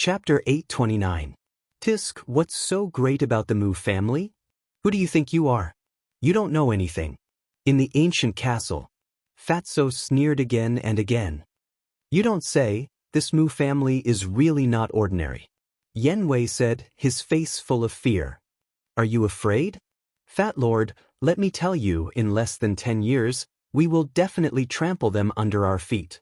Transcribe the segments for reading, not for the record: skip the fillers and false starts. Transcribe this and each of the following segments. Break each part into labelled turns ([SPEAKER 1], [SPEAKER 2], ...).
[SPEAKER 1] Chapter 829. Tisk, what's so great about the Mu family? Who do you think you are? You don't know anything. In the ancient castle, Fatso sneered again and again. You don't say, this Mu family is really not ordinary. Yen Wei said, his face full of fear. Are you afraid? Fat Lord, let me tell you, in less than 10 years, we will definitely trample them under our feet.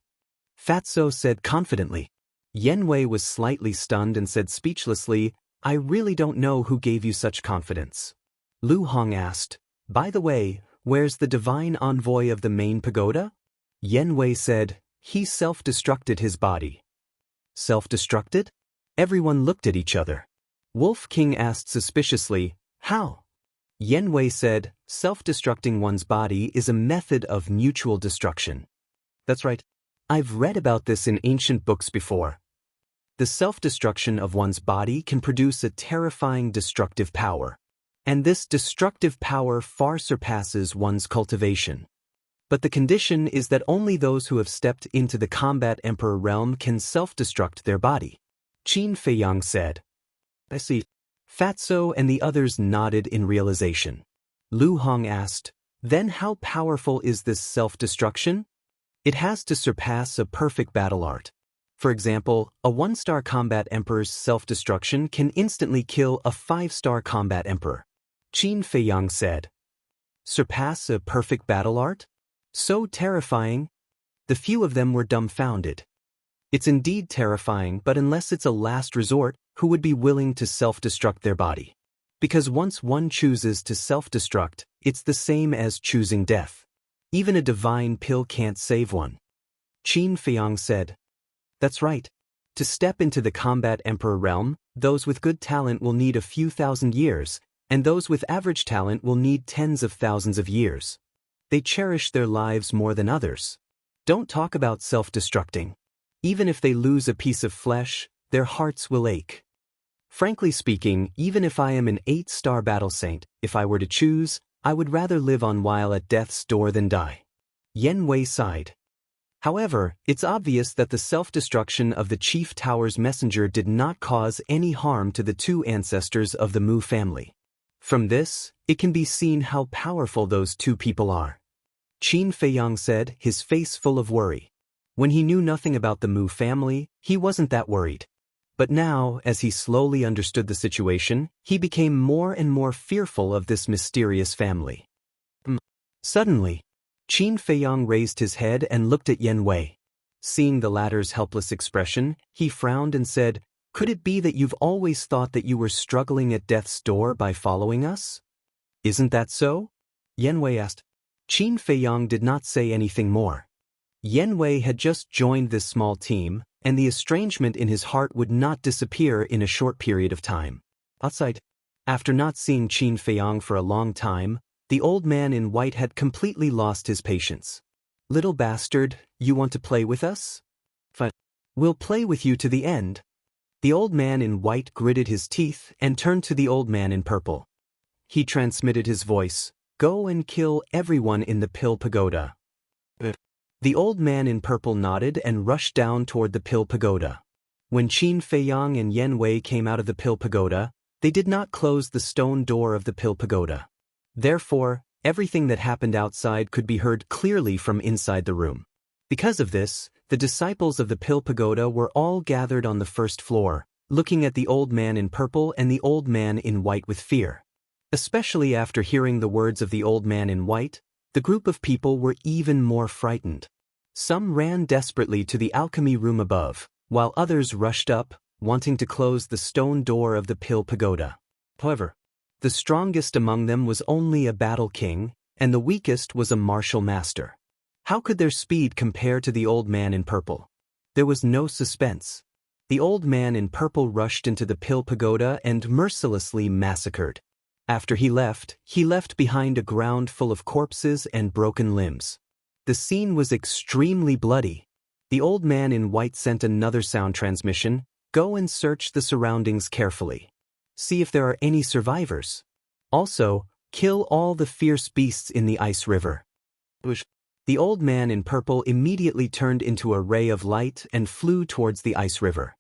[SPEAKER 1] Fatso said confidently. Yen Wei was slightly stunned and said speechlessly, I really don't know who gave you such confidence. Lu Hong asked, by the way, where's the divine envoy of the main pagoda? Yen Wei said, he self-destructed his body. Self-destructed? Everyone looked at each other. Wolf King asked suspiciously, how? Yen Wei said, self-destructing one's body is a method of mutual destruction. That's right. I've read about this in ancient books before. The self-destruction of one's body can produce a terrifying destructive power. And this destructive power far surpasses one's cultivation. But the condition is that only those who have stepped into the combat emperor realm can self-destruct their body. Qin Feiyang said. I see. Fatso and the others nodded in realization. Lu Hong asked, then how powerful is this self-destruction? It has to surpass a perfect battle art. For example, a 1-star combat emperor's self-destruction can instantly kill a 5-star combat emperor. Qin Feiyang said. Surpass a perfect battle art? So terrifying. The few of them were dumbfounded. It's indeed terrifying, but unless it's a last resort, who would be willing to self-destruct their body? Because once one chooses to self-destruct, it's the same as choosing death. Even a divine pill can't save one. Qin Feiyang said. That's right. To step into the combat emperor realm, those with good talent will need a few thousand years, and those with average talent will need tens of thousands of years. They cherish their lives more than others. Don't talk about self-destructing. Even if they lose a piece of flesh, their hearts will ache. Frankly speaking, even if I am an 8-star battle saint, if I were to choose, I would rather live on while at death's door than die. Yen Wei sighed. However, it's obvious that the self-destruction of the Chief Tower's messenger did not cause any harm to the 2 ancestors of the Mu family. From this, it can be seen how powerful those 2 people are. Qin Feiyang said, his face full of worry. When he knew nothing about the Mu family, he wasn't that worried. But now, as he slowly understood the situation, he became more and more fearful of this mysterious family. Suddenly, Qin Feiyang raised his head and looked at Yen Wei. Seeing the latter's helpless expression, he frowned and said, could it be that you've always thought that you were struggling at death's door by following us? Isn't that so? Yen Wei asked. Qin Feiyang did not say anything more. Yen Wei had just joined this small team, and the estrangement in his heart would not disappear in a short period of time. Outside, after not seeing Qin Feiyang for a long time, the old man in white had completely lost his patience. Little bastard, you want to play with us? Fine. We'll play with you to the end. The old man in white gritted his teeth and turned to the old man in purple. He transmitted his voice, go and kill everyone in the Pill Pagoda. The old man in purple nodded and rushed down toward the Pill Pagoda. When Qin Feiyang and Yen Wei came out of the Pill Pagoda, they did not close the stone door of the Pill Pagoda. Therefore, everything that happened outside could be heard clearly from inside the room. Because of this, the disciples of the Pill Pagoda were all gathered on the first floor, looking at the old man in purple and the old man in white with fear. Especially after hearing the words of the old man in white, the group of people were even more frightened. Some ran desperately to the alchemy room above, while others rushed up, wanting to close the stone door of the Pill Pagoda. However, the strongest among them was only a battle king, and the weakest was a martial master. How could their speed compare to the old man in purple? There was no suspense. The old man in purple rushed into the Pill Pagoda and mercilessly massacred. After he left behind a ground full of corpses and broken limbs. The scene was extremely bloody. The old man in white sent another sound transmission, go and search the surroundings carefully. See if there are any survivors. Also, kill all the fierce beasts in the ice river. The old man in purple immediately turned into a ray of light and flew towards the ice river.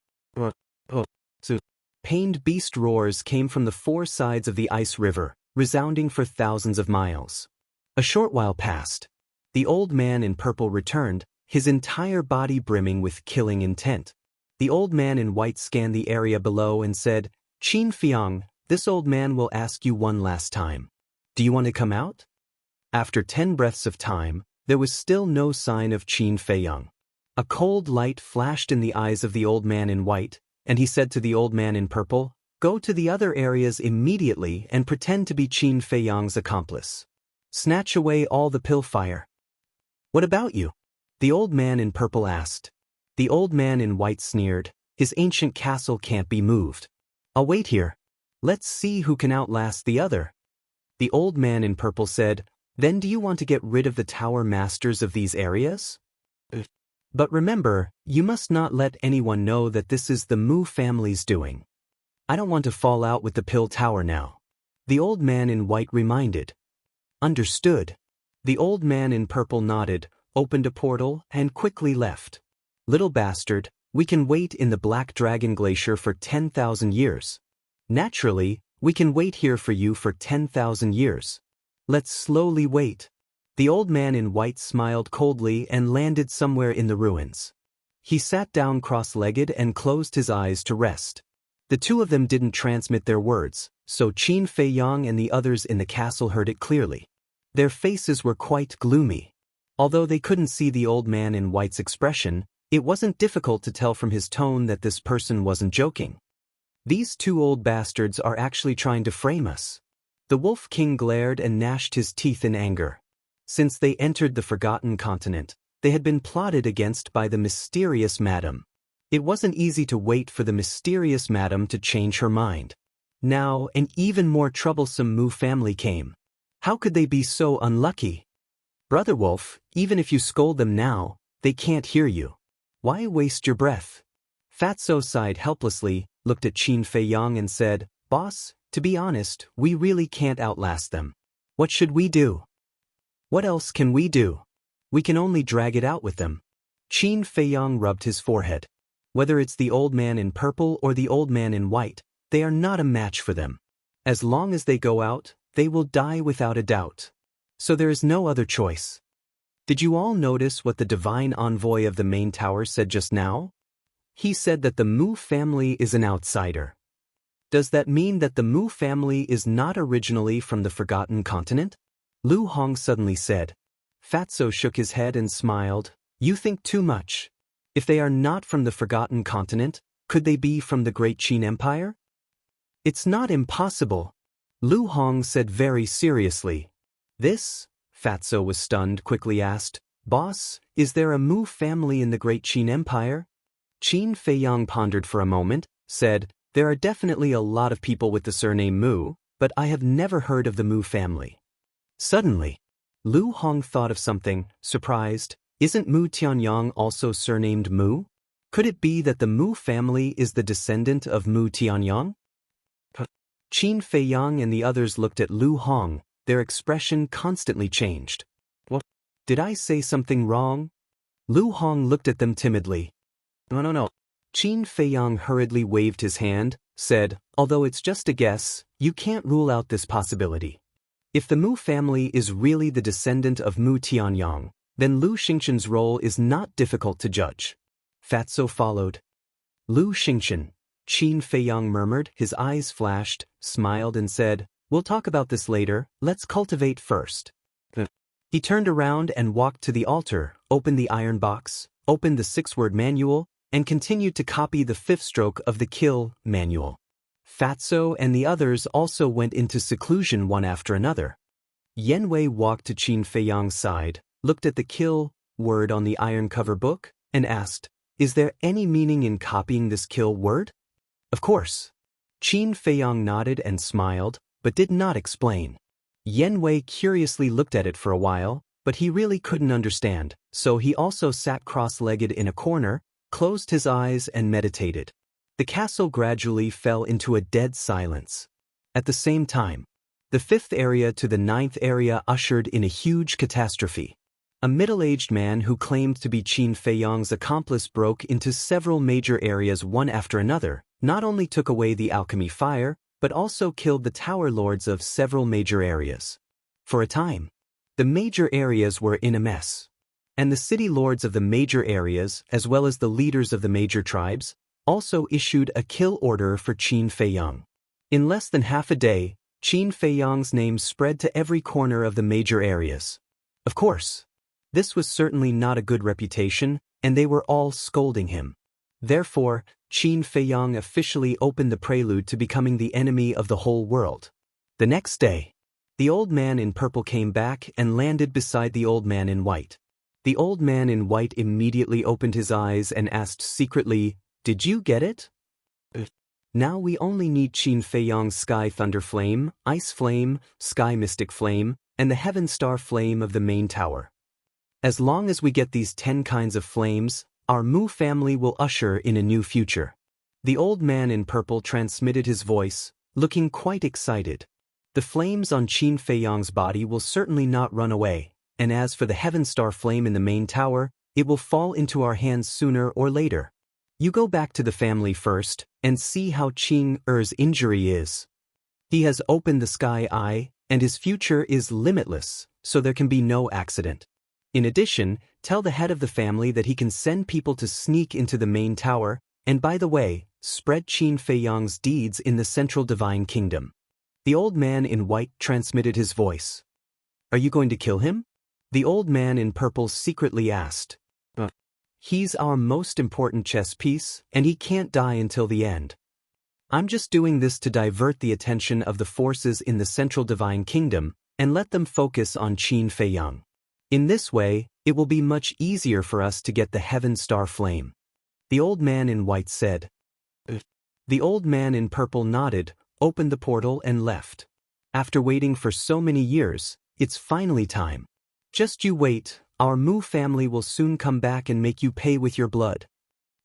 [SPEAKER 1] Pained beast roars came from the four sides of the ice river, resounding for thousands of miles. A short while passed. The old man in purple returned, his entire body brimming with killing intent. The old man in white scanned the area below and said, "Qin Fiang, this old man will ask you one last time. Do you want to come out?" After 10 breaths of time, there was still no sign of Qin Feiyang. A cold light flashed in the eyes of the old man in white, and he said to the old man in purple, "Go to the other areas immediately and pretend to be Qin Feiyang's accomplice. Snatch away all the pill fire." "What about you?" the old man in purple asked. The old man in white sneered, "His ancient castle can't be moved. I'll wait here. Let's see who can outlast the other." The old man in purple said, "Then do you want to get rid of the tower masters of these areas? But remember, you must not let anyone know that this is the Mu family's doing. I don't want to fall out with the pill tower now." The old man in white reminded. "Understood." The old man in purple nodded, opened a portal, and quickly left. "Little bastard, we can wait in the Black Dragon Glacier for 10,000 years. Naturally, we can wait here for you for 10,000 years. Let's slowly wait." The old man in white smiled coldly and landed somewhere in the ruins. He sat down cross-legged and closed his eyes to rest. The two of them didn't transmit their words, so Qin Feiyang and the others in the castle heard it clearly. Their faces were quite gloomy. Although they couldn't see the old man in white's expression, it wasn't difficult to tell from his tone that this person wasn't joking. "These two old bastards are actually trying to frame us." The Wolf King glared and gnashed his teeth in anger. Since they entered the Forgotten Continent, they had been plotted against by the mysterious madam. It wasn't easy to wait for the mysterious madam to change her mind. Now, an even more troublesome Mu family came. How could they be so unlucky? "Brother Wolf, even if you scold them now, they can't hear you. Why waste your breath?" Fatso sighed helplessly, looked at Qin Feiyang and said, "Boss, to be honest, we really can't outlast them. What should we do?" "What else can we do? We can only drag it out with them." Qin Feiyang rubbed his forehead. "Whether it's the old man in purple or the old man in white, they are not a match for them. As long as they go out, they will die without a doubt. So there is no other choice." Did you all notice what the divine envoy of the main tower said just now? He said that the Mu family is an outsider. Does that mean that the Mu family is not originally from the Forgotten Continent? Lu Hong suddenly said. Fatso shook his head and smiled. "You think too much. If they are not from the Forgotten Continent, could they be from the Great Qin Empire?" "It's not impossible," Lu Hong said very seriously. "This?" Fatso was stunned, quickly asked, "Boss, is there a Mu family in the Great Qin Empire?" Qin Feiyang pondered for a moment, said, "There are definitely a lot of people with the surname Mu, but I have never heard of the Mu family." Suddenly, Lu Hong thought of something, surprised. Isn't Mu Tianyang also surnamed Mu? Could it be that the Mu family is the descendant of Mu Tianyang? Qin Feiyang and the others looked at Lu Hong, their expression constantly changed. "What? Did I say something wrong?" Lu Hong looked at them timidly. No. Qin Feiyang hurriedly waved his hand, said, "Although it's just a guess, you can't rule out this possibility. If the Mu family is really the descendant of Mu Tianyang, then Lu Xingqian's role is not difficult to judge." Fatso followed. "Lu Xingqian," Qin Feiyang murmured, his eyes flashed, smiled and said, "We'll talk about this later, let's cultivate first." He turned around and walked to the altar, opened the iron box, opened the 6-word manual, and continued to copy the 5th stroke of the kill manual. Fatso and the others also went into seclusion one after another. Yanwei walked to Qin Feiyang's side, looked at the kill word on the iron cover book, and asked, "Is there any meaning in copying this kill word?" "Of course." Qin Feiyang nodded and smiled, but did not explain. Yanwei curiously looked at it for a while, but he really couldn't understand, so he also sat cross-legged in a corner, closed his eyes and meditated. The castle gradually fell into a dead silence. At the same time, the 5th area to the 9th area ushered in a huge catastrophe. A middle-aged man who claimed to be Qin Feiyang's accomplice broke into several major areas one after another, not only took away the alchemy fire, but also killed the tower lords of several major areas. For a time, the major areas were in a mess. And the city lords of the major areas, as well as the leaders of the major tribes, also issued a kill order for Qin Feiyang. In less than half a day, Qin Feiyang's name spread to every corner of the major areas. Of course, this was certainly not a good reputation, and they were all scolding him. Therefore, Qin Feiyang officially opened the prelude to becoming the enemy of the whole world. The next day, the old man in purple came back and landed beside the old man in white. The old man in white immediately opened his eyes and asked secretly, "Did you get it?" Now we only need Qin Feiyang's Sky Thunder Flame, Ice Flame, Sky Mystic Flame, and the Heaven Star Flame of the main tower. As long as we get these 10 kinds of flames, our Mu family will usher in a new future. The old man in purple transmitted his voice, looking quite excited. The flames on Qin Feiyang's body will certainly not run away, and as for the Heaven Star Flame in the main tower, it will fall into our hands sooner or later. You go back to the family first, and see how Qing Er's injury is. He has opened the sky eye, and his future is limitless, so there can be no accident. In addition, tell the head of the family that he can send people to sneak into the main tower, and by the way, spread Qin Feiyang's deeds in the central divine kingdom. The old man in white transmitted his voice. Are you going to kill him? The old man in purple secretly asked. He's our most important chess piece, and he can't die until the end. I'm just doing this to divert the attention of the forces in the central divine kingdom, and let them focus on Qin Feiyang. In this way, it will be much easier for us to get the Heaven Star Flame. The old man in white said. The old man in purple nodded, opened the portal and left. After waiting for so many years, it's finally time. Just you wait, our Mu family will soon come back and make you pay with your blood.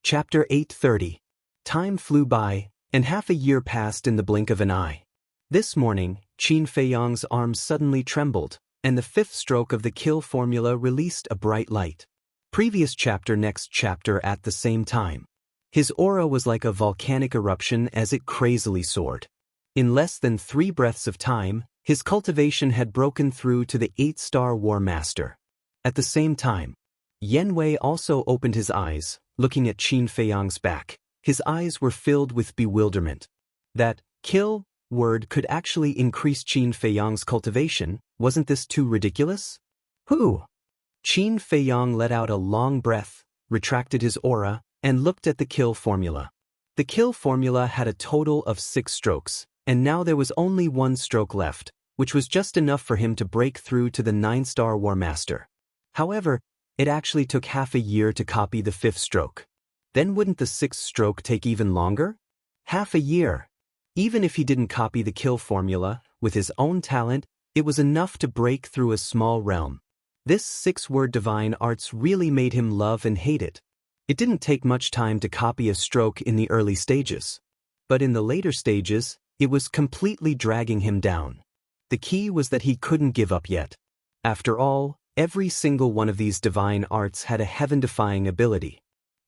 [SPEAKER 1] Chapter 830. Time flew by, and half a year passed in the blink of an eye. This morning, Qin Feiyang's arms suddenly trembled, and the 5th stroke of the kill formula released a bright light. Previous chapter, next chapter at the same time. His aura was like a volcanic eruption as it crazily soared. In less than 3 breaths of time, his cultivation had broken through to the 8-star War Master. At the same time, Yan Wei also opened his eyes, looking at Qin Feiyang's back. His eyes were filled with bewilderment. That kill word could actually increase Qin Feiyang's cultivation. Wasn't this too ridiculous? Who? Qin Feiyang let out a long breath, retracted his aura, and looked at the kill formula. The kill formula had a total of 6 strokes, and now there was only 1 stroke left, which was just enough for him to break through to the 9-star War Master. However, it actually took half a year to copy the 5th stroke. Then wouldn't the 6th stroke take even longer? Half a year. Even if he didn't copy the kill formula, with his own talent, it was enough to break through a small realm. This 6-word divine arts really made him love and hate it. It didn't take much time to copy a stroke in the early stages. But in the later stages, it was completely dragging him down. The key was that he couldn't give up yet. After all, every single one of these divine arts had a heaven-defying ability.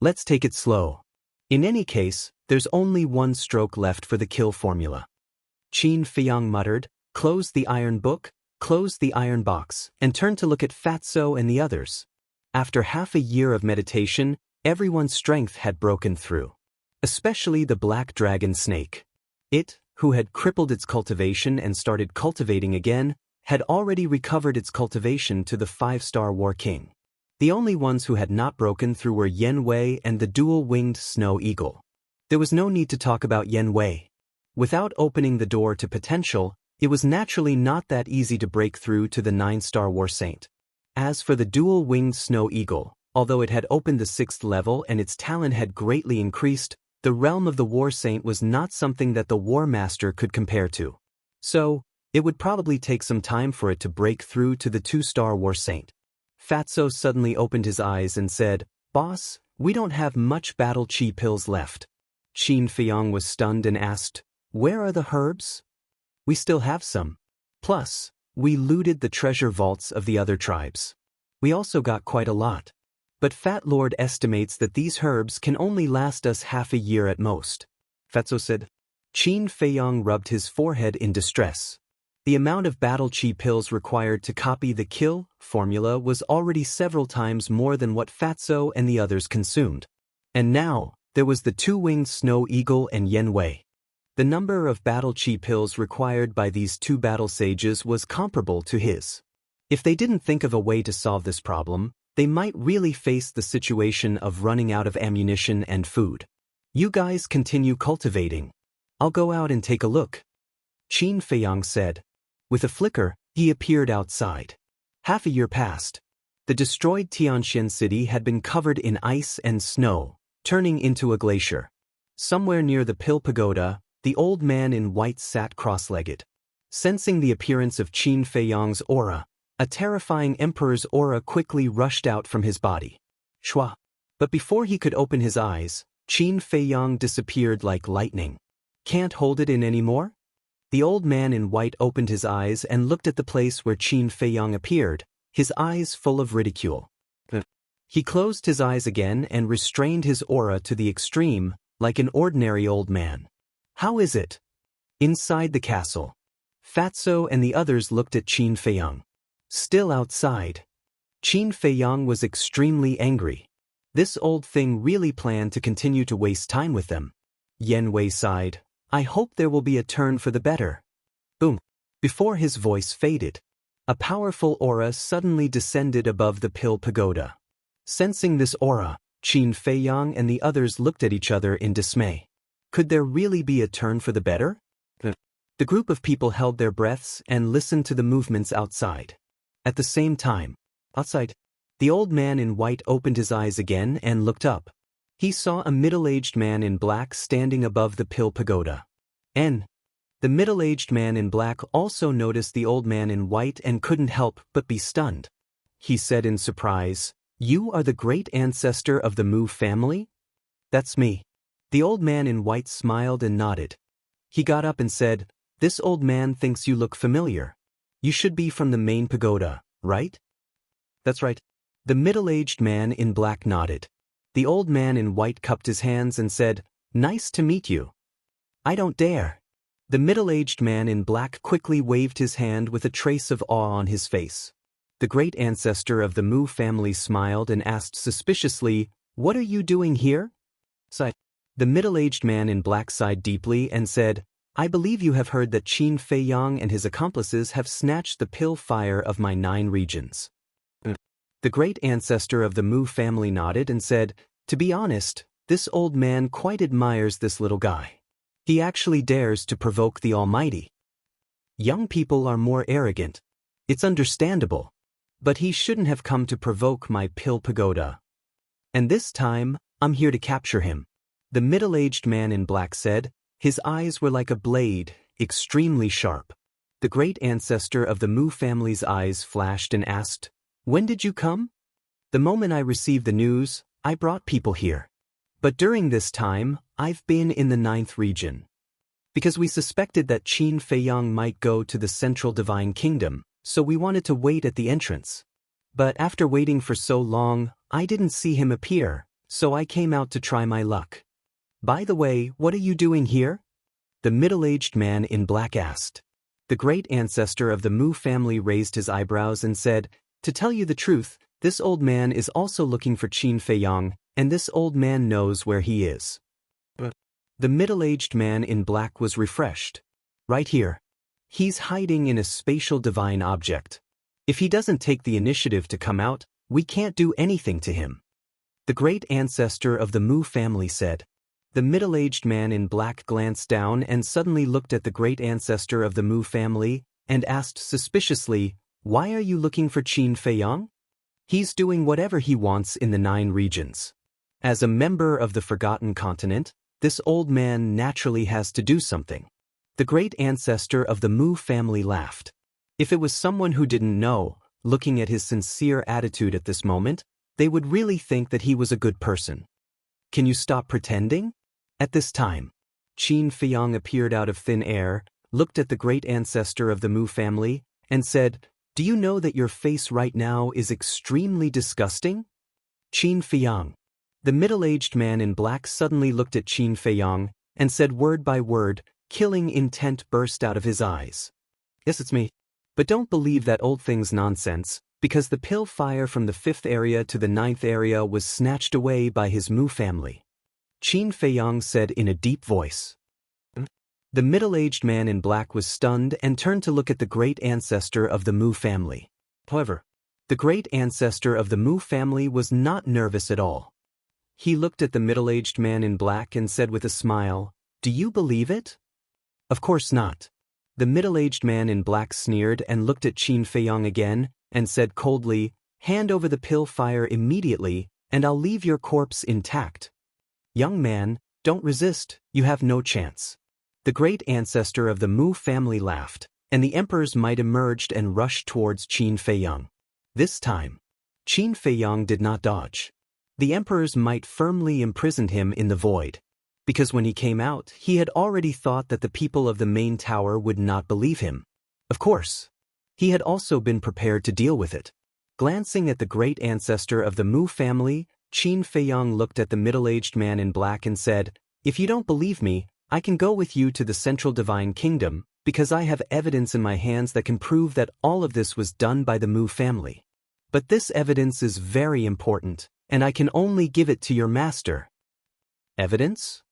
[SPEAKER 1] Let's take it slow. In any case, there's only 1 stroke left for the kill formula. Qin Feiyang muttered, closed the iron book, closed the iron box, and turned to look at Fatso and the others. After half a year of meditation, everyone's strength had broken through. Especially the black dragon snake. It, who had crippled its cultivation and started cultivating again, had already recovered its cultivation to the 5-star War King. The only ones who had not broken through were Yan Wei and the dual-winged snow eagle. There was no need to talk about Yan Wei. Without opening the door to potential, it was naturally not that easy to break through to the 9-star War Saint. As for the dual-winged snow eagle, although it had opened the 6th level and its talent had greatly increased, the realm of the War Saint was not something that the War Master could compare to. So, it would probably take some time for it to break through to the 2-star War Saint. Fatso suddenly opened his eyes and said, "Boss, we don't have much battle chi pills left." Qin Feiyang was stunned and asked, "Where are the herbs?" "We still have some. Plus, we looted the treasure vaults of the other tribes. We also got quite a lot. But Fat Lord estimates that these herbs can only last us half a year at most." Fatso said. Qin Feiyang rubbed his forehead in distress. The amount of battle chi pills required to copy the kill formula was already several times more than what Fatso and the others consumed. And now, there was the two-winged snow eagle and Yen Wei. The number of battle chi pills required by these two battle sages was comparable to his. If they didn't think of a way to solve this problem, they might really face the situation of running out of ammunition and food. You guys continue cultivating. I'll go out and take a look, Qin Feiyang said. With a flicker, he appeared outside. Half a year passed. The destroyed Tianxian city had been covered in ice and snow, turning into a glacier. Somewhere near the Pill Pagoda, the old man in white sat cross-legged. Sensing the appearance of Qin Feiyang's aura, a terrifying emperor's aura quickly rushed out from his body. Shua. But before he could open his eyes, Qin Feiyang disappeared like lightning. Can't hold it in anymore? The old man in white opened his eyes and looked at the place where Qin Feiyang appeared, his eyes full of ridicule. He closed his eyes again and restrained his aura to the extreme, like an ordinary old man. How is it? Inside the castle. Fatso and the others looked at Qin Feiyang. Still outside. Qin Feiyang was extremely angry. This old thing really planned to continue to waste time with them. Yen Wei sighed. I hope there will be a turn for the better. Boom. Before his voice faded, a powerful aura suddenly descended above the Pill Pagoda. Sensing this aura, Qin Feiyang and the others looked at each other in dismay. Could there really be a turn for the better? The group of people held their breaths and listened to the movements outside. At the same time, outside, the old man in white opened his eyes again and looked up. He saw a middle-aged man in black standing above the Pill Pagoda. The middle-aged man in black also noticed the old man in white and couldn't help but be stunned. He said in surprise, "You are the great ancestor of the Mu family?" "That's me." The old man in white smiled and nodded. He got up and said, "This old man thinks you look familiar. You should be from the main pagoda, right?" "That's right." The middle-aged man in black nodded. The old man in white cupped his hands and said, "Nice to meet you." "I don't dare." The middle-aged man in black quickly waved his hand with a trace of awe on his face. The great ancestor of the Mu family smiled and asked suspiciously, "What are you doing here?" The middle-aged man in black sighed deeply and said, "I believe you have heard that Qin Feiyang and his accomplices have snatched the pill fire of my 9 regions. The great ancestor of the Mu family nodded and said, "To be honest, this old man quite admires this little guy. He actually dares to provoke the Almighty. Young people are more arrogant. It's understandable. But he shouldn't have come to provoke my Pill Pagoda. And this time, I'm here to capture him." The middle-aged man in black said. His eyes were like a blade, extremely sharp. The great ancestor of the Mu family's eyes flashed and asked, "When did you come?" "The moment I received the news, I brought people here. But during this time, I've been in the 9th region. Because we suspected that Qin Feiyang might go to the Central Divine Kingdom, so we wanted to wait at the entrance. But after waiting for so long, I didn't see him appear, so I came out to try my luck." "By the way, what are you doing here?" the middle-aged man in black asked. The great ancestor of the Mu family raised his eyebrows and said, "To tell you the truth, this old man is also looking for Qin Feiyang, and this old man knows where he is." But the middle-aged man in black was refreshed. "Right here. He's hiding in a spatial divine object. If he doesn't take the initiative to come out, we can't do anything to him," the great ancestor of the Mu family said. The middle-aged man in black glanced down and suddenly looked at the great ancestor of the Mu family and asked suspiciously, "Why are you looking for Qin Feiyang?" "He's doing whatever he wants in the 9 regions. As a member of the Forgotten Continent, this old man naturally has to do something." The great ancestor of the Mu family laughed. If it was someone who didn't know, looking at his sincere attitude at this moment, they would really think that he was a good person. "Can you stop pretending?" At this time, Qin Feiyang appeared out of thin air, looked at the great ancestor of the Mu family, and said, "Do you know that your face right now is extremely disgusting?" Qin Feiyang. The middle-aged man in black suddenly looked at Qin Feiyang, and said word by word, killing intent burst out of his eyes. Yes, it's me. But don't believe that old thing's nonsense, because the pill fire from the 5th area to the 9th area was snatched away by his Mu family. Qin Feiyang said in a deep voice. The middle-aged man in black was stunned and turned to look at the great ancestor of the Mu family. However, the great ancestor of the Mu family was not nervous at all. He looked at the middle-aged man in black and said with a smile, "Do you believe it?" "Of course not." The middle-aged man in black sneered and looked at Qin Feiyang again and said coldly, "Hand over the pill fire immediately, and I'll leave your corpse intact." "Young man, don't resist, you have no chance." The great ancestor of the Mu family laughed, and the emperor's might emerged and rushed towards Qin Feiyang. This time, Qin Feiyang did not dodge. The emperor's might firmly imprisoned him in the void, because when he came out, he had already thought that the people of the main tower would not believe him. Of course, he had also been prepared to deal with it. Glancing at the great ancestor of the Mu family, Qin Feiyang looked at the middle-aged man in black and said, "If you don't believe me, I can go with you to the central divine kingdom, because I have evidence in my hands that can prove that all of this was done by the Mu family. But this evidence is very important, and I can only give it to your master." "Evidence?"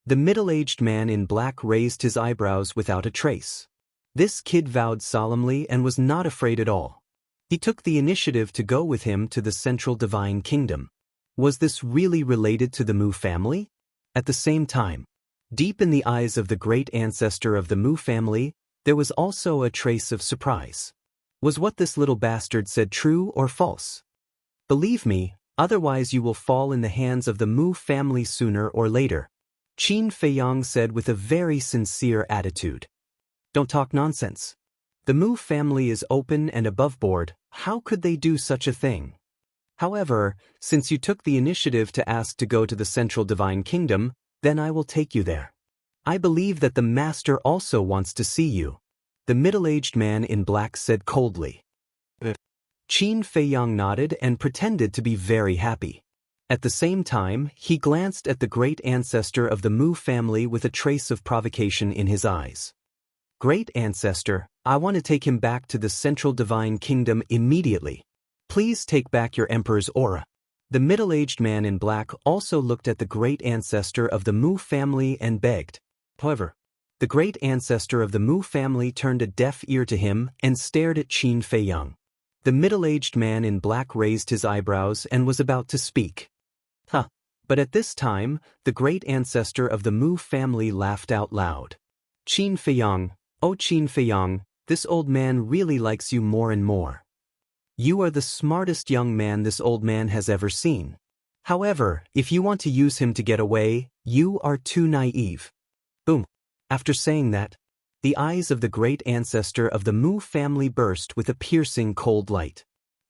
[SPEAKER 1] The middle-aged man in black raised his eyebrows without a trace. This kid vowed solemnly and was not afraid at all. He took the initiative to go with him to the central divine kingdom. Was this really related to the Mu family? At the same time, deep in the eyes of the great ancestor of the Mu family, there was also a trace of surprise. Was what this little bastard said true or false? "Believe me, otherwise you will fall in the hands of the Mu family sooner or later," Qin Feiyang said with a very sincere attitude. "Don't talk nonsense. The Mu family is open and above board. How could they do such a thing? However, since you took the initiative to ask to go to the central divine kingdom, then I will take you there. I believe that the master also wants to see you," the middle-aged man in black said coldly. Qin Feiyang nodded and pretended to be very happy. At the same time, he glanced at the great ancestor of the Mu family with a trace of provocation in his eyes. "Great ancestor, I want to take him back to the central divine kingdom immediately. Please take back your emperor's aura." The middle-aged man in black also looked at the great ancestor of the Mu family and begged. However, the great ancestor of the Mu family turned a deaf ear to him and stared at Qin Feiyang. The middle-aged man in black raised his eyebrows and was about to speak. But at this time, the great ancestor of the Mu family laughed out loud. "Qin Feiyang, oh Qin Feiyang, this old man really likes you more and more. You are the smartest young man this old man has ever seen. However, if you want to use him to get away, you are too naive." Boom. After saying that, the eyes of the great ancestor of the Mu family burst with a piercing cold light.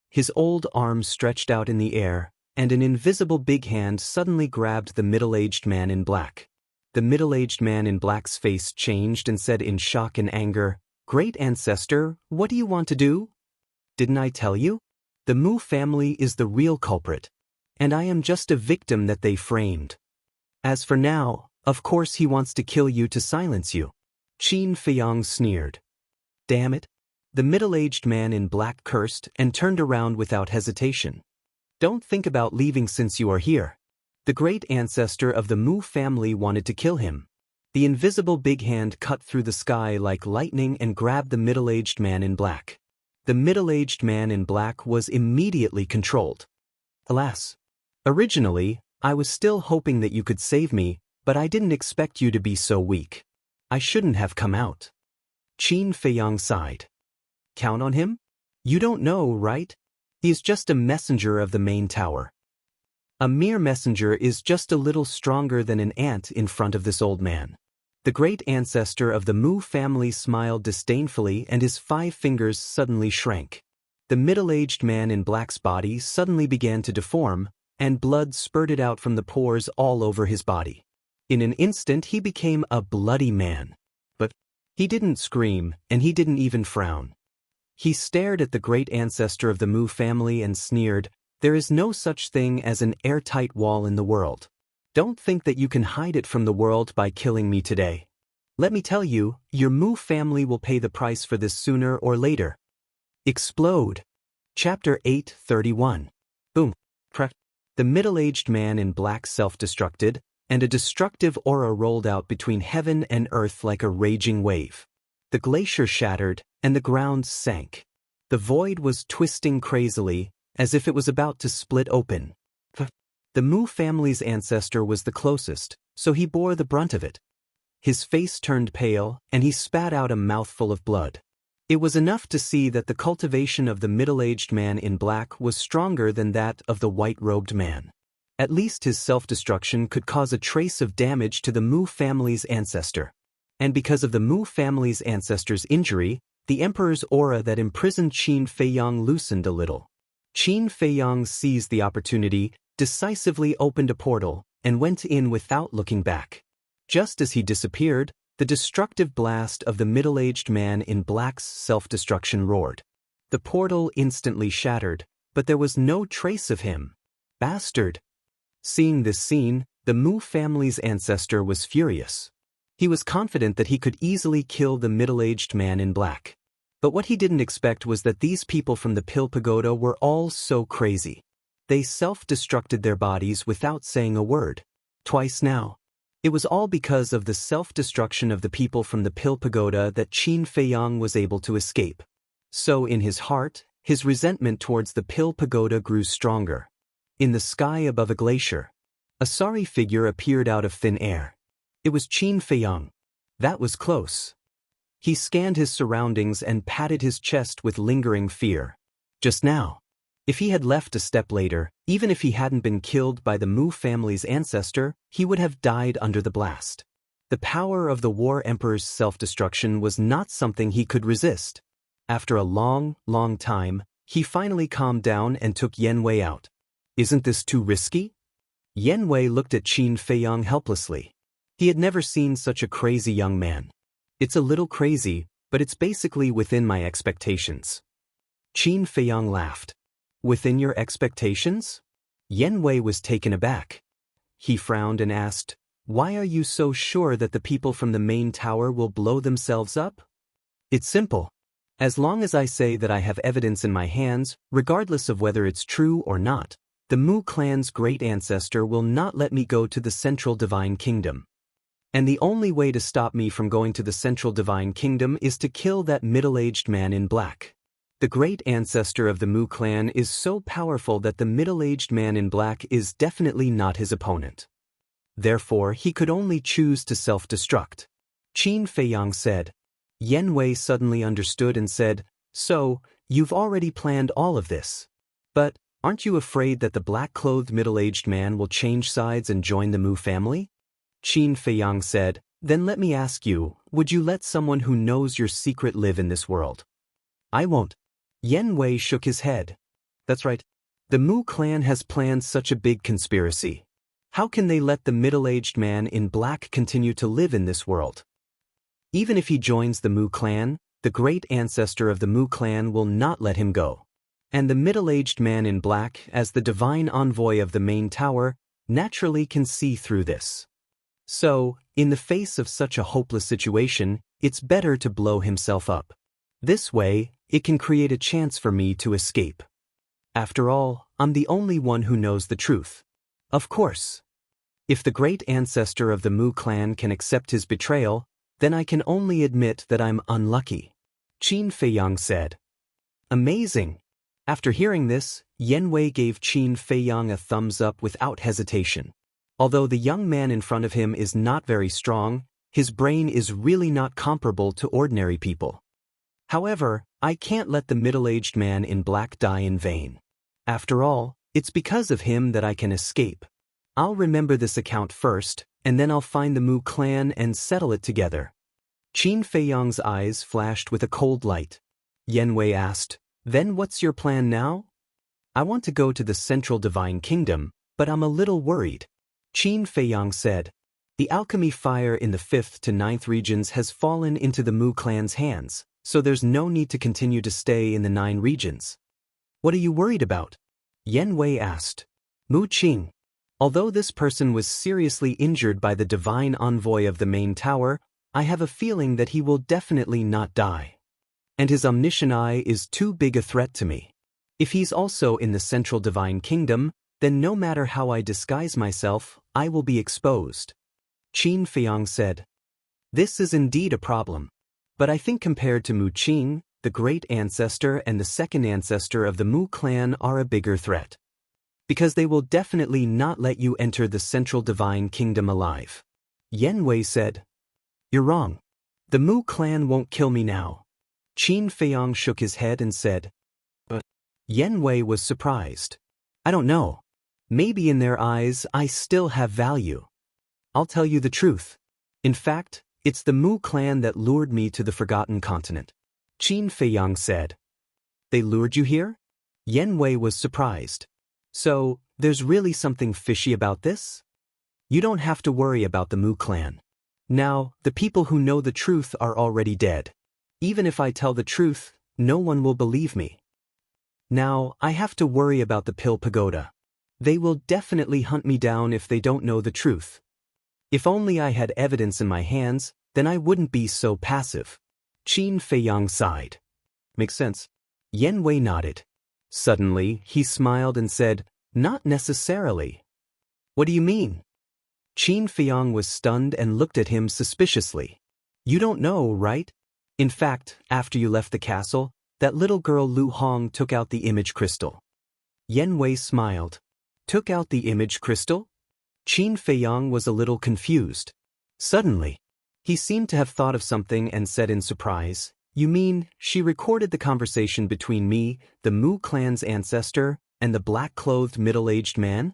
[SPEAKER 1] His old arms stretched out in the air, and an invisible big hand suddenly grabbed the middle-aged man in black. The middle-aged man in black's face changed and said in shock and anger, "Great ancestor, what do you want to do? Didn't I tell you? The Mu family is the real culprit, and I am just a victim that they framed. As for now, of course he wants to kill you to silence you." Qin Feiyang sneered. "Damn it." The middle-aged man in black cursed and turned around without hesitation. "Don't think about leaving since you are here." The great ancestor of the Mu family wanted to kill him. The invisible big hand cut through the sky like lightning and grabbed the middle-aged man in black. The middle-aged man in black was immediately controlled. "Alas. Originally, I was still hoping that you could save me, but I didn't expect you to be so weak. I shouldn't have come out." Qin Feiyang sighed. "Count on him? You don't know, right? He is just a messenger of the main tower." A mere messenger is just a little stronger than an ant in front of this old man. The great ancestor of the Mu family smiled disdainfully and his 5 fingers suddenly shrank. The middle-aged man in black's body suddenly began to deform, and blood spurted out from the pores all over his body. In an instant he became a bloody man. But he didn't scream, and he didn't even frown. He stared at the great ancestor of the Mu family and sneered, "There is no such thing as an airtight wall in the world. Don't think that you can hide it from the world by killing me today. Let me tell you, your Mu family will pay the price for this sooner or later. Explode. Chapter 8:31. Boom. The middle-aged man in black self-destructed, and a destructive aura rolled out between heaven and earth like a raging wave. The glacier shattered, and the ground sank. The void was twisting crazily, as if it was about to split open. The Mu family's ancestor was the closest, so he bore the brunt of it. His face turned pale, and he spat out a mouthful of blood. It was enough to see that the cultivation of the middle-aged man in black was stronger than that of the white-robed man. At least his self-destruction could cause a trace of damage to the Mu family's ancestor. And because of the Mu family's ancestor's injury, the emperor's aura that imprisoned Qin Feiyang loosened a little. Qin Feiyang seized the opportunity, decisively opened a portal, and went in without looking back. Just as he disappeared, the destructive blast of the middle-aged man in black's self-destruction roared. The portal instantly shattered, but there was no trace of him. Bastard! Seeing this scene, the Mu family's ancestor was furious. He was confident that he could easily kill the middle-aged man in black. But what he didn't expect was that these people from the Pill Pagoda were all so crazy. They self-destructed their bodies without saying a word. Twice now. It was all because of the self-destruction of the people from the Pill Pagoda that Qin Feiyang was able to escape. So in his heart, his resentment towards the Pill Pagoda grew stronger. In the sky above a glacier, a sorry figure appeared out of thin air. It was Qin Feiyang. That was close. He scanned his surroundings and patted his chest with lingering fear. Just now. If he had left a step later, even if he hadn't been killed by the Mu family's ancestor, he would have died under the blast. The power of the War Emperor's self-destruction was not something he could resist. After a long, long time, he finally calmed down and took Yen Wei out. Isn't this too risky? Yen Wei looked at Qin Feiyang helplessly. He had never seen such a crazy young man. It's a little crazy, but it's basically within my expectations. Qin Feiyang laughed. Within your expectations? Yen Wei was taken aback. He frowned and asked, why are you so sure that the people from the main tower will blow themselves up? It's simple. As long as I say that I have evidence in my hands, regardless of whether it's true or not, the Mu clan's great ancestor will not let me go to the Central Divine Kingdom. And the only way to stop me from going to the Central Divine Kingdom is to kill that middle-aged man in black. The great ancestor of the Mu clan is so powerful that the middle-aged man in black is definitely not his opponent. Therefore, he could only choose to self-destruct. Qin Feiyang said. Yen Wei suddenly understood and said, so, you've already planned all of this. But, aren't you afraid that the black-clothed middle-aged man will change sides and join the Mu family? Qin Feiyang said, then let me ask you, would you let someone who knows your secret live in this world? I won't. Yen Wei shook his head. That's right. The Mu clan has planned such a big conspiracy. How can they let the middle-aged man in black continue to live in this world? Even if he joins the Mu clan, the great ancestor of the Mu clan will not let him go. And the middle-aged man in black, as the divine envoy of the main tower, naturally can see through this. So, in the face of such a hopeless situation, it's better to blow himself up. This way, it can create a chance for me to escape. After all, I'm the only one who knows the truth. Of course. If the great ancestor of the Mu clan can accept his betrayal, then I can only admit that I'm unlucky. Qin Feiyang said. Amazing. After hearing this, Yen Wei gave Qin Feiyang a thumbs up without hesitation. Although the young man in front of him is not very strong, his brain is really not comparable to ordinary people. However, I can't let the middle-aged man in black die in vain. After all, it's because of him that I can escape. I'll remember this account first, and then I'll find the Mu clan and settle it together. Qin Feiyang's eyes flashed with a cold light. Yen Wei asked, then what's your plan now? I want to go to the Central Divine Kingdom, but I'm a little worried. Qin Feiyang said, the alchemy fire in the 5th to 9th regions has fallen into the Mu clan's hands, so there's no need to continue to stay in the 9 regions. What are you worried about? Yen Wei asked. Mu Qing. Although this person was seriously injured by the divine envoy of the main tower, I have a feeling that he will definitely not die. And his omniscient eye is too big a threat to me. If he's also in the central divine kingdom, then no matter how I disguise myself, I will be exposed. Qin Feiyang said. This is indeed a problem. But I think compared to Mu Qing, the great ancestor and the second ancestor of the Mu clan are a bigger threat. Because they will definitely not let you enter the central divine kingdom alive. Yan Wei said. You're wrong. The Mu clan won't kill me now. Qin Feiyang shook his head and said. But Yan Wei was surprised. I don't know. Maybe in their eyes I still have value. I'll tell you the truth. In fact, it's the Mu clan that lured me to the Forgotten Continent. Qin Feiyang said. They lured you here? Yan Wei was surprised. So, there's really something fishy about this? You don't have to worry about the Mu clan. Now, the people who know the truth are already dead. Even if I tell the truth, no one will believe me. Now, I have to worry about the Pill Pagoda. They will definitely hunt me down if they don't know the truth. If only I had evidence in my hands, then I wouldn't be so passive. Qin Feiyang sighed. Makes sense. Yan Wei nodded. Suddenly, he smiled and said, Not necessarily. What do you mean? Qin Feiyang was stunned and looked at him suspiciously. You don't know, right? In fact, after you left the castle, that little girl Lu Hong took out the image crystal. Yan Wei smiled. Took out the image crystal? Qin Feiyang was a little confused. Suddenly, he seemed to have thought of something and said in surprise, You mean, she recorded the conversation between me, the Mu clan's ancestor, and the black-clothed middle-aged man?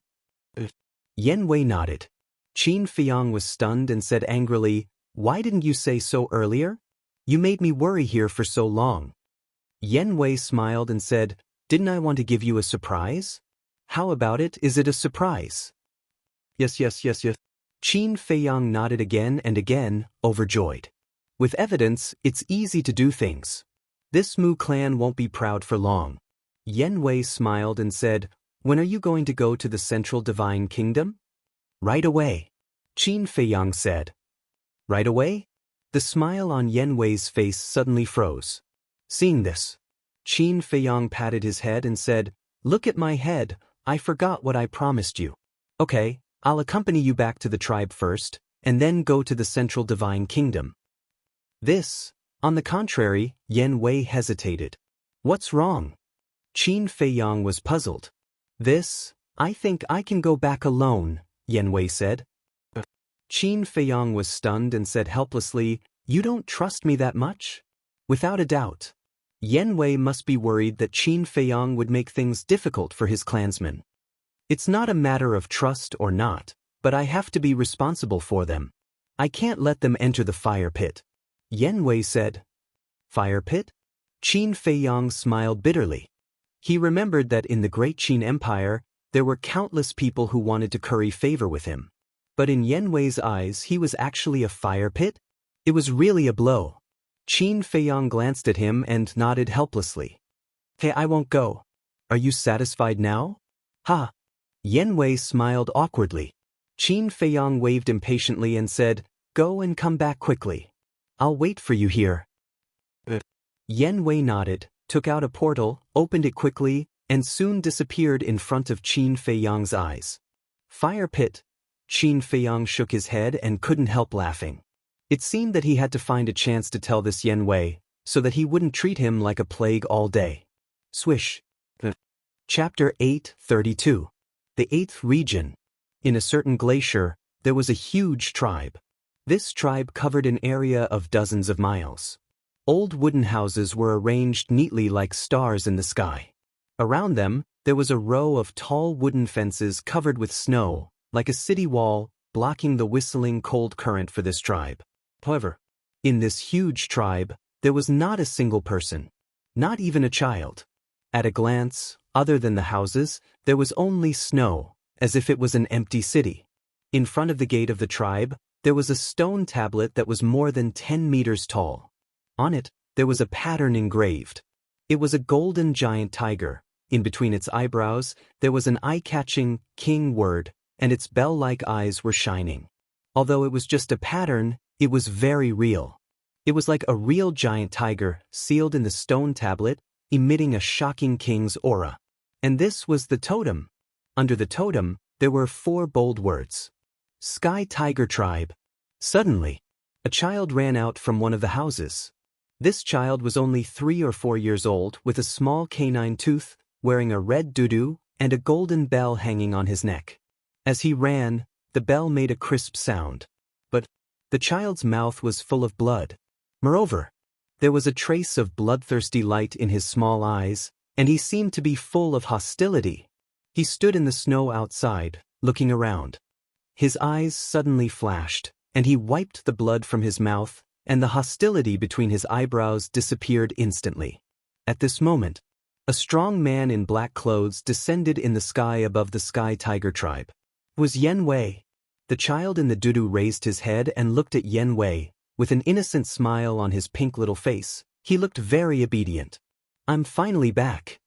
[SPEAKER 1] Yan Wei nodded. Qin Feiyang was stunned and said angrily, Why didn't you say so earlier? You made me worry here for so long. Yan Wei smiled and said, Didn't I want to give you a surprise? How about it, is it a surprise? Yes. Qin Feiyang nodded again and again, overjoyed. With evidence, it's easy to do things. This Mu clan won't be proud for long. Yan Wei smiled and said, When are you going to go to the central divine kingdom? Right away. Qin Feiyang said. Right away? The smile on Yan Wei's face suddenly froze. Seeing this, Qin Feiyang patted his head and said, Look at my head, I forgot what I promised you. Okay, I'll accompany you back to the tribe first, and then go to the central divine kingdom. This, on the contrary, Yan Wei hesitated. What's wrong? Qin Feiyang was puzzled. This, I think I can go back alone, Yan Wei said. Qin Feiyang was stunned and said helplessly, You don't trust me that much? Without a doubt. Yan Wei must be worried that Qin Feiyang would make things difficult for his clansmen. It's not a matter of trust or not, but I have to be responsible for them. I can't let them enter the fire pit. Yan Wei said. Fire pit? Qin Feiyang smiled bitterly. He remembered that in the Great Qin Empire, there were countless people who wanted to curry favor with him. But in Yan Wei's eyes, he was actually a fire pit? It was really a blow. Qin Feiyang glanced at him and nodded helplessly. Hey, I won't go. Are you satisfied now? Ha! Yan Wei smiled awkwardly. Qin Feiyang waved impatiently and said, Go and come back quickly. I'll wait for you here. Yan Wei nodded, took out a portal, opened it quickly, and soon disappeared in front of Qin Feiyang's eyes. Fire pit. Qin Feiyang shook his head and couldn't help laughing. It seemed that he had to find a chance to tell this Yan Wei, so that he wouldn't treat him like a plague all day. Swish. Chapter 8:32. The 8th region. In a certain glacier, there was a huge tribe. This tribe covered an area of dozens of miles. Old wooden houses were arranged neatly like stars in the sky. Around them, there was a row of tall wooden fences covered with snow, like a city wall, blocking the whistling cold current for this tribe. However, in this huge tribe, there was not a single person, not even a child. At a glance, other than the houses, there was only snow, as if it was an empty city. In front of the gate of the tribe, there was a stone tablet that was more than 10 meters tall. On it, there was a pattern engraved. It was a golden giant tiger. In between its eyebrows, there was an eye-catching king word, and its bell-like eyes were shining. Although it was just a pattern, it was very real. It was like a real giant tiger, sealed in the stone tablet, emitting a shocking king's aura. And this was the totem. Under the totem, there were 4 bold words. Sky Tiger Tribe. Suddenly, a child ran out from one of the houses. This child was only 3 or 4 years old, with a small canine tooth, wearing a red doo-doo, and a golden bell hanging on his neck. As he ran, the bell made a crisp sound. But the child's mouth was full of blood. Moreover, there was a trace of bloodthirsty light in his small eyes, and he seemed to be full of hostility. He stood in the snow outside, looking around. His eyes suddenly flashed, and he wiped the blood from his mouth, and the hostility between his eyebrows disappeared instantly. At this moment, a strong man in black clothes descended in the sky above the Sky Tiger Tribe. It was Yen Wei. The child in the doo-doo raised his head and looked at Yen Wei. With an innocent smile on his pink little face, he looked very obedient. I'm finally back.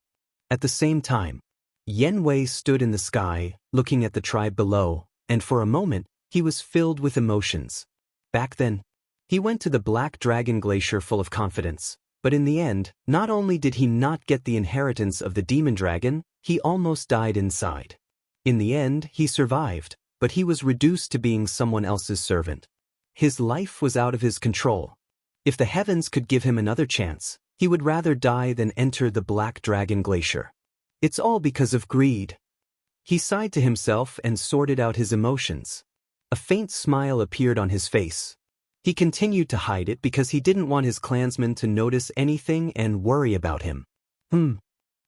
[SPEAKER 1] At the same time, Yen Wei stood in the sky, looking at the tribe below, and for a moment, he was filled with emotions. Back then, he went to the Black Dragon Glacier full of confidence, but in the end, not only did he not get the inheritance of the demon dragon, he almost died inside. In the end, he survived, but he was reduced to being someone else's servant. His life was out of his control. If the heavens could give him another chance, he would rather die than enter the Black Dragon Glacier. It's all because of greed. He sighed to himself and sorted out his emotions. A faint smile appeared on his face. He continued to hide it because he didn't want his clansmen to notice anything and worry about him.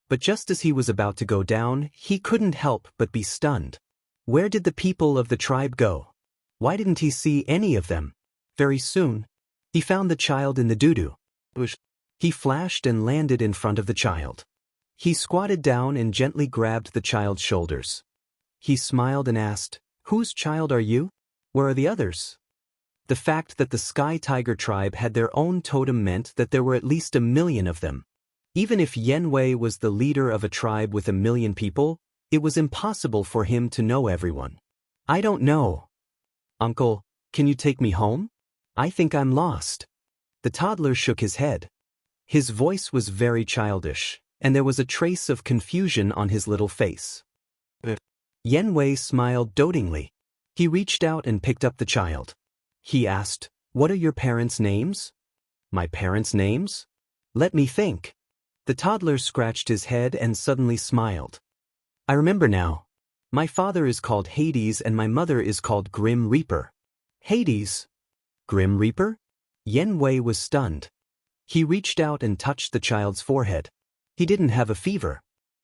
[SPEAKER 1] But just as he was about to go down, he couldn't help but be stunned. Where did the people of the tribe go? Why didn't he see any of them? Very soon, he found the child in the doo-doo. He flashed and landed in front of the child. He squatted down and gently grabbed the child's shoulders. He smiled and asked, "Whose child are you? Where are the others?" The fact that the Sky Tiger tribe had their own totem meant that there were at least 1 million of them. Even if Yen Wei was the leader of a tribe with 1 million people, it was impossible for him to know everyone. I don't know. Uncle, can you take me home? I think I'm lost. The toddler shook his head. His voice was very childish, and there was a trace of confusion on his little face. Yen Wei smiled dotingly. He reached out and picked up the child. He asked, "What are your parents' names?" "My parents' names? Let me think." The toddler scratched his head and suddenly smiled. "I remember now. My father is called Hades and my mother is called Grim Reaper." Hades? Grim Reaper? Yen Wei was stunned. He reached out and touched the child's forehead. He didn't have a fever.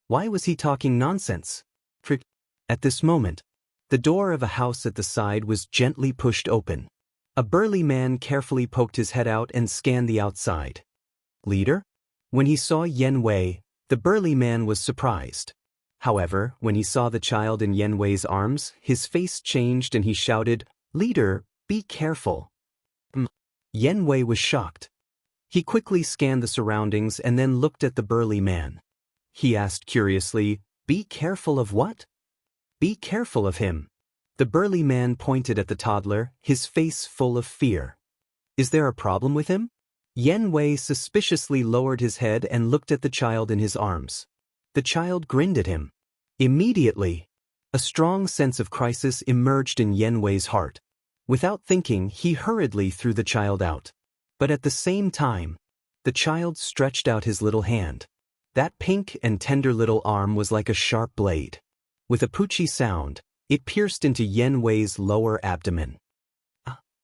[SPEAKER 1] Why was he talking nonsense? At this moment, the door of a house at the side was gently pushed open. A burly man carefully poked his head out and scanned the outside. Leader? When he saw Yen Wei, the burly man was surprised. However, when he saw the child in Yen Wei's arms, his face changed and he shouted, "Leader, be careful." Yen Wei was shocked. He quickly scanned the surroundings and then looked at the burly man. He asked curiously, "Be careful of what?" "Be careful of him." The burly man pointed at the toddler, his face full of fear. "Is there a problem with him?" Yen Wei suspiciously lowered his head and looked at the child in his arms. The child grinned at him. Immediately, a strong sense of crisis emerged in Yen Wei's heart. Without thinking, he hurriedly threw the child out. But at the same time, the child stretched out his little hand. That pink and tender little arm was like a sharp blade. With a poochy sound, it pierced into Yen Wei's lower abdomen.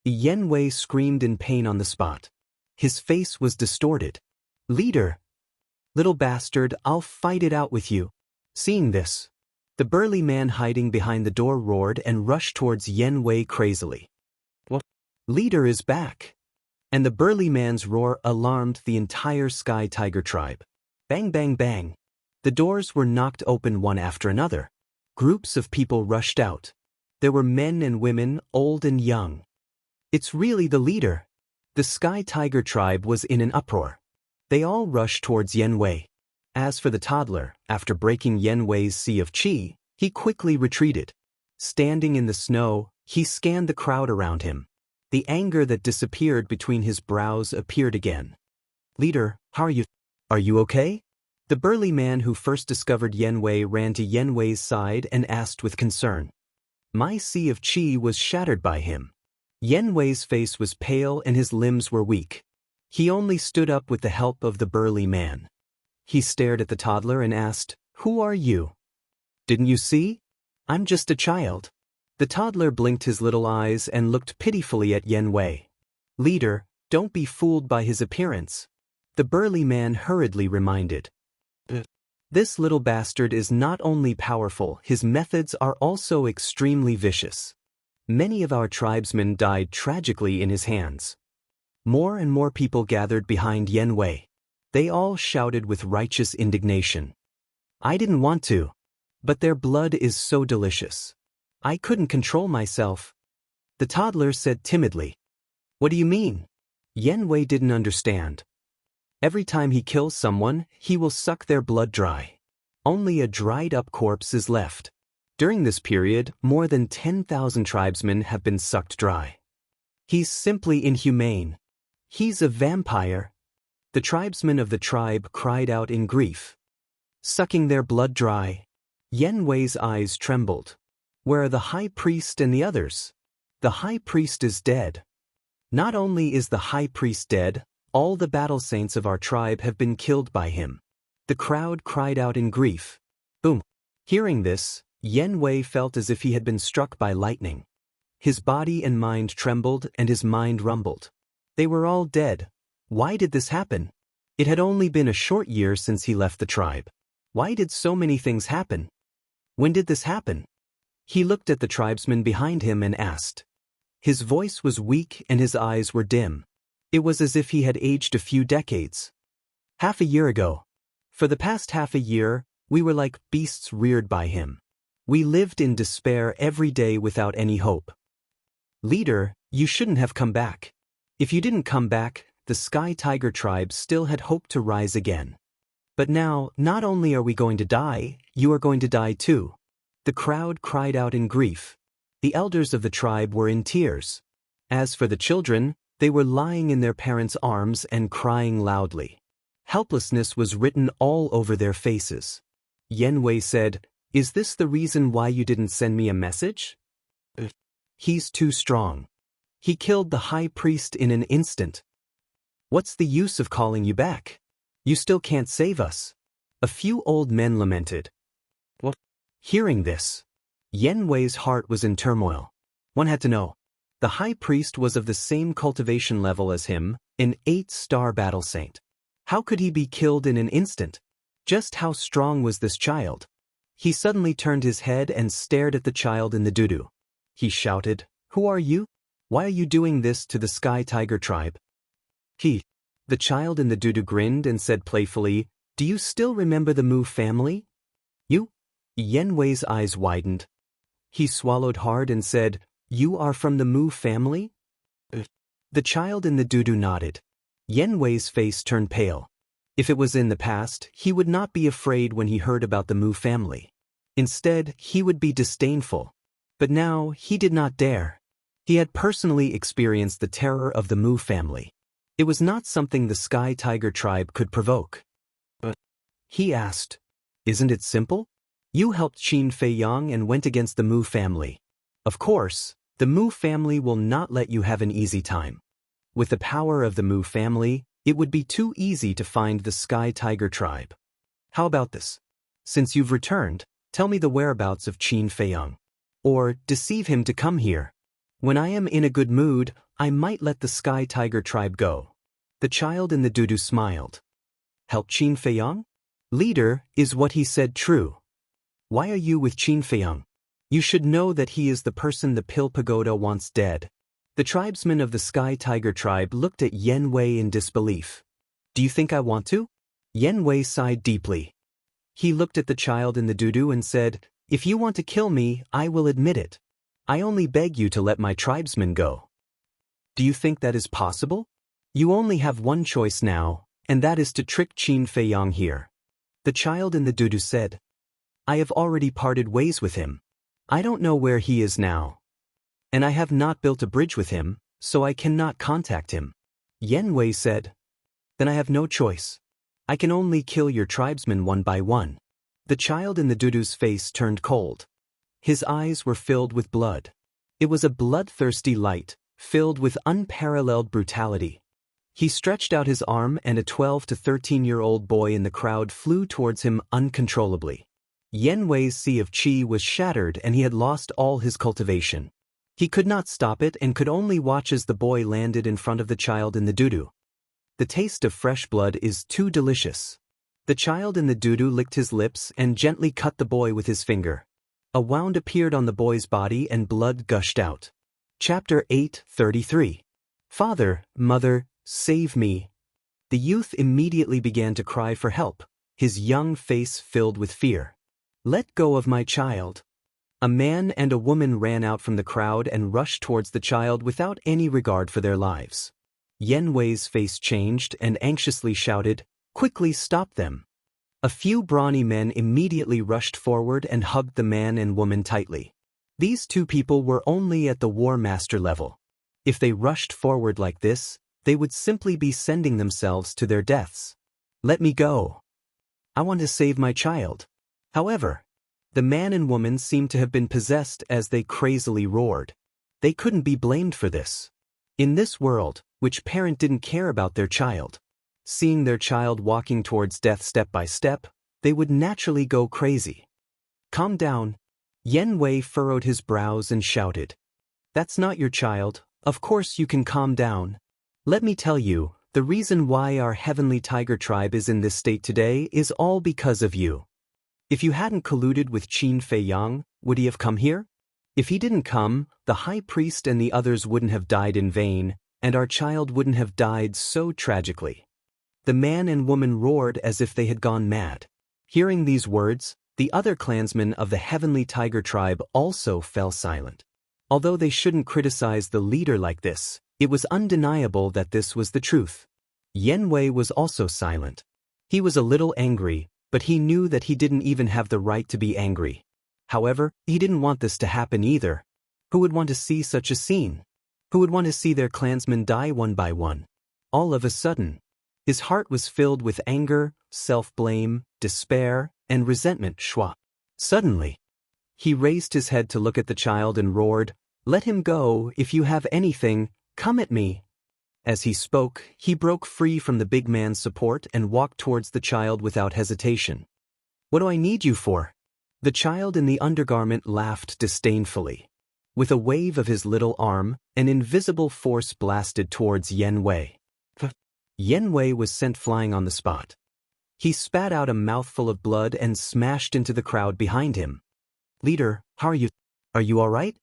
[SPEAKER 1] Yen Wei screamed in pain on the spot. His face was distorted. "Leader! Little bastard, I'll fight it out with you." Seeing this, the burly man hiding behind the door roared and rushed towards Yen Wei crazily. "What? Leader is back!" And the burly man's roar alarmed the entire Sky Tiger tribe. Bang, bang, bang. The doors were knocked open one after another. Groups of people rushed out. There were men and women, old and young. "It's really the leader." The Sky Tiger tribe was in an uproar. They all rushed towards Yen Wei. As for the toddler, after breaking Yen Wei's sea of qi, he quickly retreated. Standing in the snow, he scanned the crowd around him. The anger that disappeared between his brows appeared again. "Leader, how are you? Are you okay?" The burly man who first discovered Yen Wei ran to Yen Wei's side and asked with concern. My sea of qi was shattered by him. Yen Wei's face was pale and his limbs were weak. He only stood up with the help of the burly man. He stared at the toddler and asked, "Who are you? Didn't you see? I'm just a child." The toddler blinked his little eyes and looked pitifully at Yen Wei. "Leader, don't be fooled by his appearance," the burly man hurriedly reminded. "This little bastard is not only powerful, his methods are also extremely vicious. Many of our tribesmen died tragically in his hands." More and more people gathered behind Yen Wei. They all shouted with righteous indignation. "I didn't want to. But their blood is so delicious. I couldn't control myself." The toddler said timidly. "What do you mean?" Yen Wei didn't understand. "Every time he kills someone, he will suck their blood dry. Only a dried-up corpse is left. During this period, more than 10,000 tribesmen have been sucked dry. He's simply inhumane. He's a vampire." The tribesmen of the tribe cried out in grief. "Sucking their blood dry." Yen Wei's eyes trembled. "Where are the high priest and the others?" "The high priest is dead." "Not only is the high priest dead, all the battle saints of our tribe have been killed by him." The crowd cried out in grief. Boom! Hearing this, Yen Wei felt as if he had been struck by lightning. His body and mind trembled and his mind rumbled. They were all dead. Why did this happen? It had only been a short year since he left the tribe. Why did so many things happen? When did this happen? He looked at the tribesmen behind him and asked. His voice was weak and his eyes were dim. It was as if he had aged a few decades. "Half a year ago. For the past half a year, we were like beasts reared by him. We lived in despair every day without any hope." "Leader, you shouldn't have come back. If you didn't come back, the Sky Tiger tribe still had hope to rise again. But now, not only are we going to die, you are going to die too." The crowd cried out in grief. The elders of the tribe were in tears. As for the children, they were lying in their parents' arms and crying loudly. Helplessness was written all over their faces. Yen Wei said, "Is this the reason why you didn't send me a message?" "He's too strong. He killed the high priest in an instant. What's the use of calling you back? You still can't save us." A few old men lamented. What? Hearing this, Yen Wei's heart was in turmoil. One had to know. The high priest was of the same cultivation level as him, an 8-star battle saint. How could he be killed in an instant? Just how strong was this child? He suddenly turned his head and stared at the child in the doo-doo. He shouted, "Who are you? Why are you doing this to the Sky Tiger tribe?" The child in the doo-doo grinned and said playfully, "Do you still remember the Mu family?" "You?" Yen Wei's eyes widened. He swallowed hard and said, "You are from the Mu family?" The child in the doo-doo nodded. Yen Wei's face turned pale. If it was in the past, he would not be afraid when he heard about the Mu family. Instead, he would be disdainful. But now, he did not dare. He had personally experienced the terror of the Mu family. It was not something the Sky Tiger tribe could provoke. He asked, "Isn't it simple? You helped Qin Fei Yang and went against the Mu family. Of course, the Mu family will not let you have an easy time. With the power of the Mu family, it would be too easy to find the Sky Tiger tribe. How about this? Since you've returned, tell me the whereabouts of Qin Fei Yang. Or deceive him to come here. When I am in a good mood, I might let the Sky Tiger tribe go." The child in the doo-doo smiled. "Help Qin Fei Yang? Leader, is what he said true? Why are you with Qin Fei Yang? You should know that he is the person the Pill Pagoda wants dead." The tribesmen of the Sky Tiger tribe looked at Yen Wei in disbelief. "Do you think I want to?" Yen Wei sighed deeply. He looked at the child in the doo-doo and said, "If you want to kill me, I will admit it. I only beg you to let my tribesmen go." "Do you think that is possible? You only have one choice now, and that is to trick Qin Fei Yang here." The child in the doo-doo said, "I have already parted ways with him. I don't know where he is now. And I have not built a bridge with him, so I cannot contact him. Yen Wei said. Then I have no choice. I can only kill your tribesmen one by one. The child in the Dudu's face turned cold. His eyes were filled with blood. It was a bloodthirsty light, filled with unparalleled brutality. He stretched out his arm and a 12 to 13-year-old boy in the crowd flew towards him uncontrollably. Yen Wei's sea of qi was shattered and he had lost all his cultivation. He could not stop it and could only watch as the boy landed in front of the child in the Dudu. The taste of fresh blood is too delicious. The child in the Dudu licked his lips and gently cut the boy with his finger. A wound appeared on the boy's body and blood gushed out. Chapter 8:33. Father, Mother, save me. The youth immediately began to cry for help, his young face filled with fear. Let go of my child. A man and a woman ran out from the crowd and rushed towards the child without any regard for their lives. Yen Wei's face changed and anxiously shouted, Quickly stop them. A few brawny men immediately rushed forward and hugged the man and woman tightly. These two people were only at the War Master level. If they rushed forward like this, they would simply be sending themselves to their deaths. Let me go. I want to save my child. However, the man and woman seemed to have been possessed as they crazily roared. They couldn't be blamed for this. In this world, which parent didn't care about their child? Seeing their child walking towards death step by step, they would naturally go crazy. Calm down. Yen Wei furrowed his brows and shouted. That's not your child, of course you can calm down. Let me tell you, the reason why our heavenly tiger tribe is in this state today is all because of you. If you hadn't colluded with Qin Fei Yang, would he have come here? If he didn't come, the high priest and the others wouldn't have died in vain, and our child wouldn't have died so tragically. The man and woman roared as if they had gone mad. Hearing these words, the other clansmen of the heavenly tiger tribe also fell silent. Although they shouldn't criticize the leader like this, it was undeniable that this was the truth. Yen Wei was also silent. He was a little angry, but he knew that he didn't even have the right to be angry. However, he didn't want this to happen either. Who would want to see such a scene? Who would want to see their clansmen die one by one? All of a sudden, his heart was filled with anger, self-blame, despair, and resentment. Shua. Suddenly, he raised his head to look at the child and roared, Let him go, if you have anything, come at me. As he spoke, he broke free from the big man's support and walked towards the child without hesitation. What do I need you for? The child in the undergarment laughed disdainfully. With a wave of his little arm, an invisible force blasted towards Yen Wei. Yen Wei was sent flying on the spot. He spat out a mouthful of blood and smashed into the crowd behind him. Leader, how are you? Are you all right?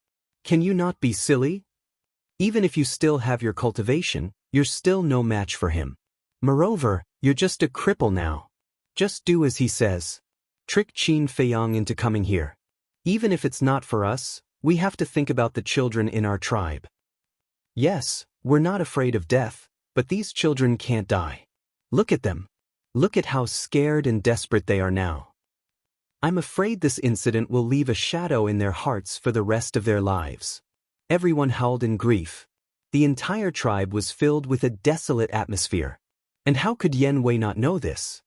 [SPEAKER 1] Can you not be silly? Even if you still have your cultivation, you're still no match for him. Moreover, you're just a cripple now. Just do as he says. Trick Qin Fei Yang into coming here. Even if it's not for us, we have to think about the children in our tribe. Yes, we're not afraid of death, but these children can't die. Look at them. Look at how scared and desperate they are now. I'm afraid this incident will leave a shadow in their hearts for the rest of their lives. Everyone howled in grief. The entire tribe was filled with a desolate atmosphere. And how could Yen Wei not know this?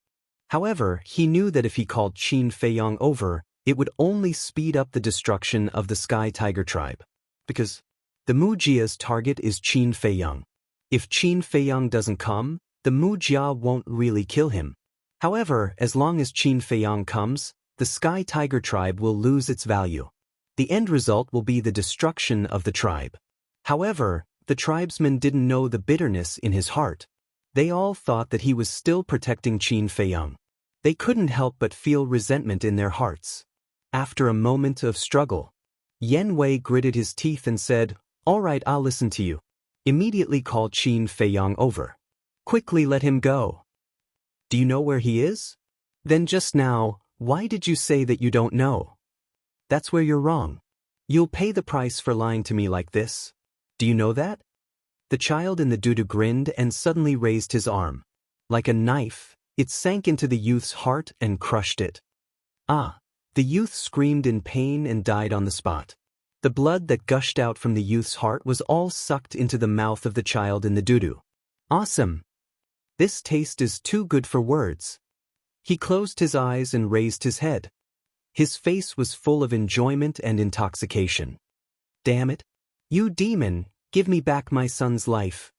[SPEAKER 1] However, he knew that if he called Qin Fei Yang over, it would only speed up the destruction of the Sky Tiger tribe. Because the Mujia's target is Qin Fei Yang. If Qin Fei Yang doesn't come, the Mujia won't really kill him. However, as long as Qin Fei Yang comes, the Sky Tiger tribe will lose its value. The end result will be the destruction of the tribe. However, the tribesmen didn't know the bitterness in his heart. They all thought that he was still protecting Qin Fei Yang. They couldn't help but feel resentment in their hearts. After a moment of struggle, Yen Wei gritted his teeth and said, All right, I'll listen to you. Immediately called Qin Fei Yang over. Quickly let him go. Do you know where he is? Then just now, why did you say that you don't know? That's where you're wrong. You'll pay the price for lying to me like this. Do you know that? The child in the Dudu grinned and suddenly raised his arm. Like a knife, it sank into the youth's heart and crushed it. Ah, The youth screamed in pain and died on the spot. The blood that gushed out from the youth's heart was all sucked into the mouth of the child in the doo-doo. Awesome! This taste is too good for words. He closed his eyes and raised his head. His face was full of enjoyment and intoxication. Damn it! You demon, give me back my son's life.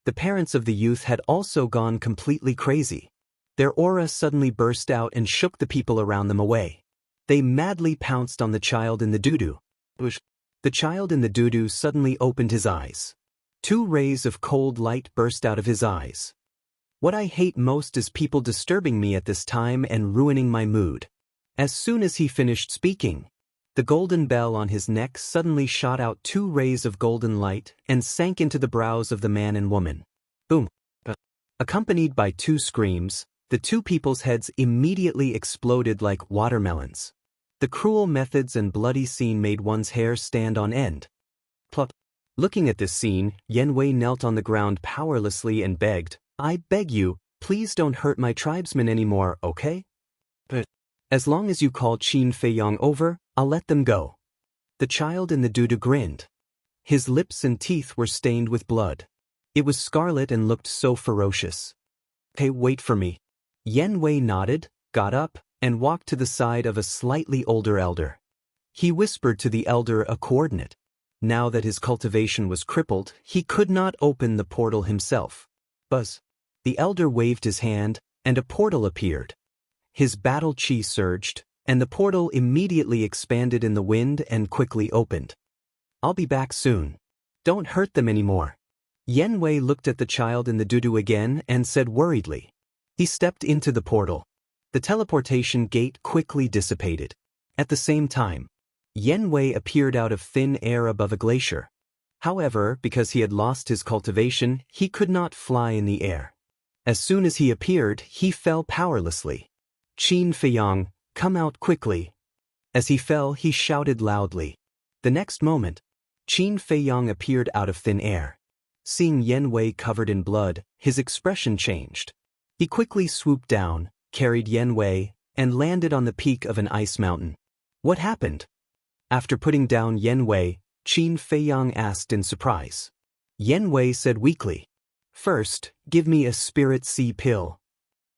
[SPEAKER 1] The parents of the youth had also gone completely crazy. Their aura suddenly burst out and shook the people around them away. They madly pounced on the child in the doo-doo. The child in the doo-doo suddenly opened his eyes. 2 rays of cold light burst out of his eyes. What I hate most is people disturbing me at this time and ruining my mood. As soon as he finished speaking, the golden bell on his neck suddenly shot out 2 rays of golden light and sank into the brows of the man and woman. Boom! Accompanied by 2 screams, the 2 people's heads immediately exploded like watermelons. The cruel methods and bloody scene made one's hair stand on end. Plop. Looking at this scene, Yan-Wei knelt on the ground powerlessly and begged, "I beg you, please don't hurt my tribesmen anymore, okay? But as long as you call Qin Feiyang over, I'll let them go." The child in the doo-doo grinned. His lips and teeth were stained with blood. It was scarlet and looked so ferocious. "Hey, wait for me." Yan-Wei nodded, got up, and walked to the side of a slightly older elder. He whispered to the elder a coordinate. Now that his cultivation was crippled, he could not open the portal himself. Buzz. The elder waved his hand, and a portal appeared. His battle chi surged, and the portal immediately expanded in the wind and quickly opened. "I'll be back soon. Don't hurt them anymore." Yan-Wei looked at the child in the doo-doo again and said worriedly. He stepped into the portal. The teleportation gate quickly dissipated. At the same time, Yan-Wei appeared out of thin air above a glacier. However, because he had lost his cultivation, he could not fly in the air. As soon as he appeared, he fell powerlessly. "Qin Feiyang, come out quickly." As he fell, he shouted loudly. The next moment, Qin Feiyang appeared out of thin air. Seeing Yan-Wei covered in blood, his expression changed. He quickly swooped down, carried Yan-Wei, and landed on the peak of an ice mountain. What happened? After putting down Yan-Wei, Qin Feiyang asked in surprise. Yan-Wei said weakly, "First, give me a spirit sea pill."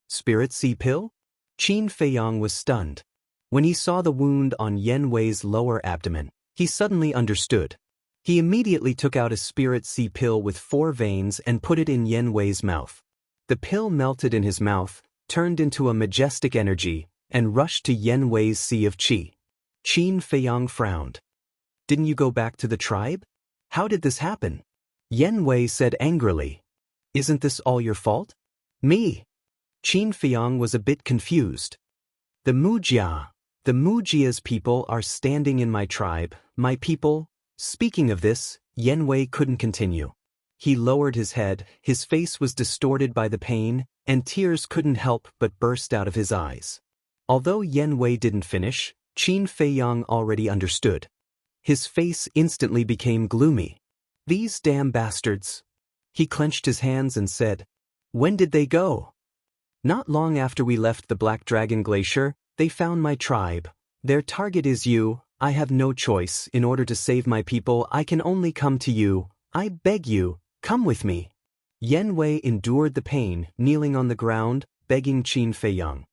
[SPEAKER 1] Spirit sea pill? Qin Feiyang was stunned. When he saw the wound on Yan-Wei's lower abdomen, he suddenly understood. He immediately took out a spirit sea pill with 4 veins and put it in Yan-Wei's mouth. The pill melted in his mouth, turned into a majestic energy, and rushed to Yan-Wei's sea of qi. Qin Feiyang frowned. "Didn't you go back to the tribe? How did this happen?" Yan-Wei said angrily. "Isn't this all your fault?" "Me?" Qin Feiyang was a bit confused. The Mujia's people are standing in my tribe, my people." Speaking of this, Yan-Wei couldn't continue. He lowered his head, his face was distorted by the pain, and tears couldn't help but burst out of his eyes. Although Yan-Wei didn't finish, Qin Feiyang already understood. His face instantly became gloomy. "These damn bastards." He clenched his hands and said, "When did they go?" "Not long after we left the Black Dragon Glacier, they found my tribe. Their target is you. I have no choice. In order to save my people, I can only come to you. I beg you, come with me." Yan-Wei endured the pain, kneeling on the ground, begging Qin Feiyang.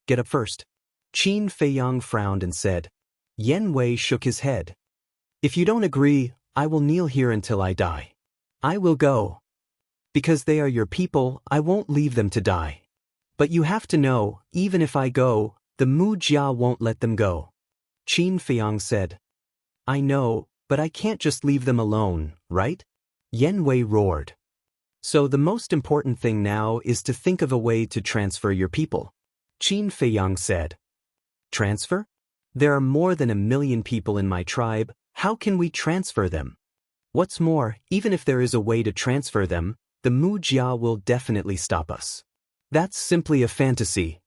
[SPEAKER 1] "Get up first." Qin Feiyang frowned and said. Yan-Wei shook his head. "If you don't agree, I will kneel here until I die. I will go. Because they are your people, I won't leave them to die. But you have to know, even if I go, the Mujia won't let them go." Qin Feiyang said. "I know, but I can't just leave them alone, right?" Yan-Wei roared. "So the most important thing now is to think of a way to transfer your people," Qin Feiyang said. "Transfer? There are more than 1 million people in my tribe. How can we transfer them? What's more, even if there is a way to transfer them, the Mujia will definitely stop us. That's simply a fantasy."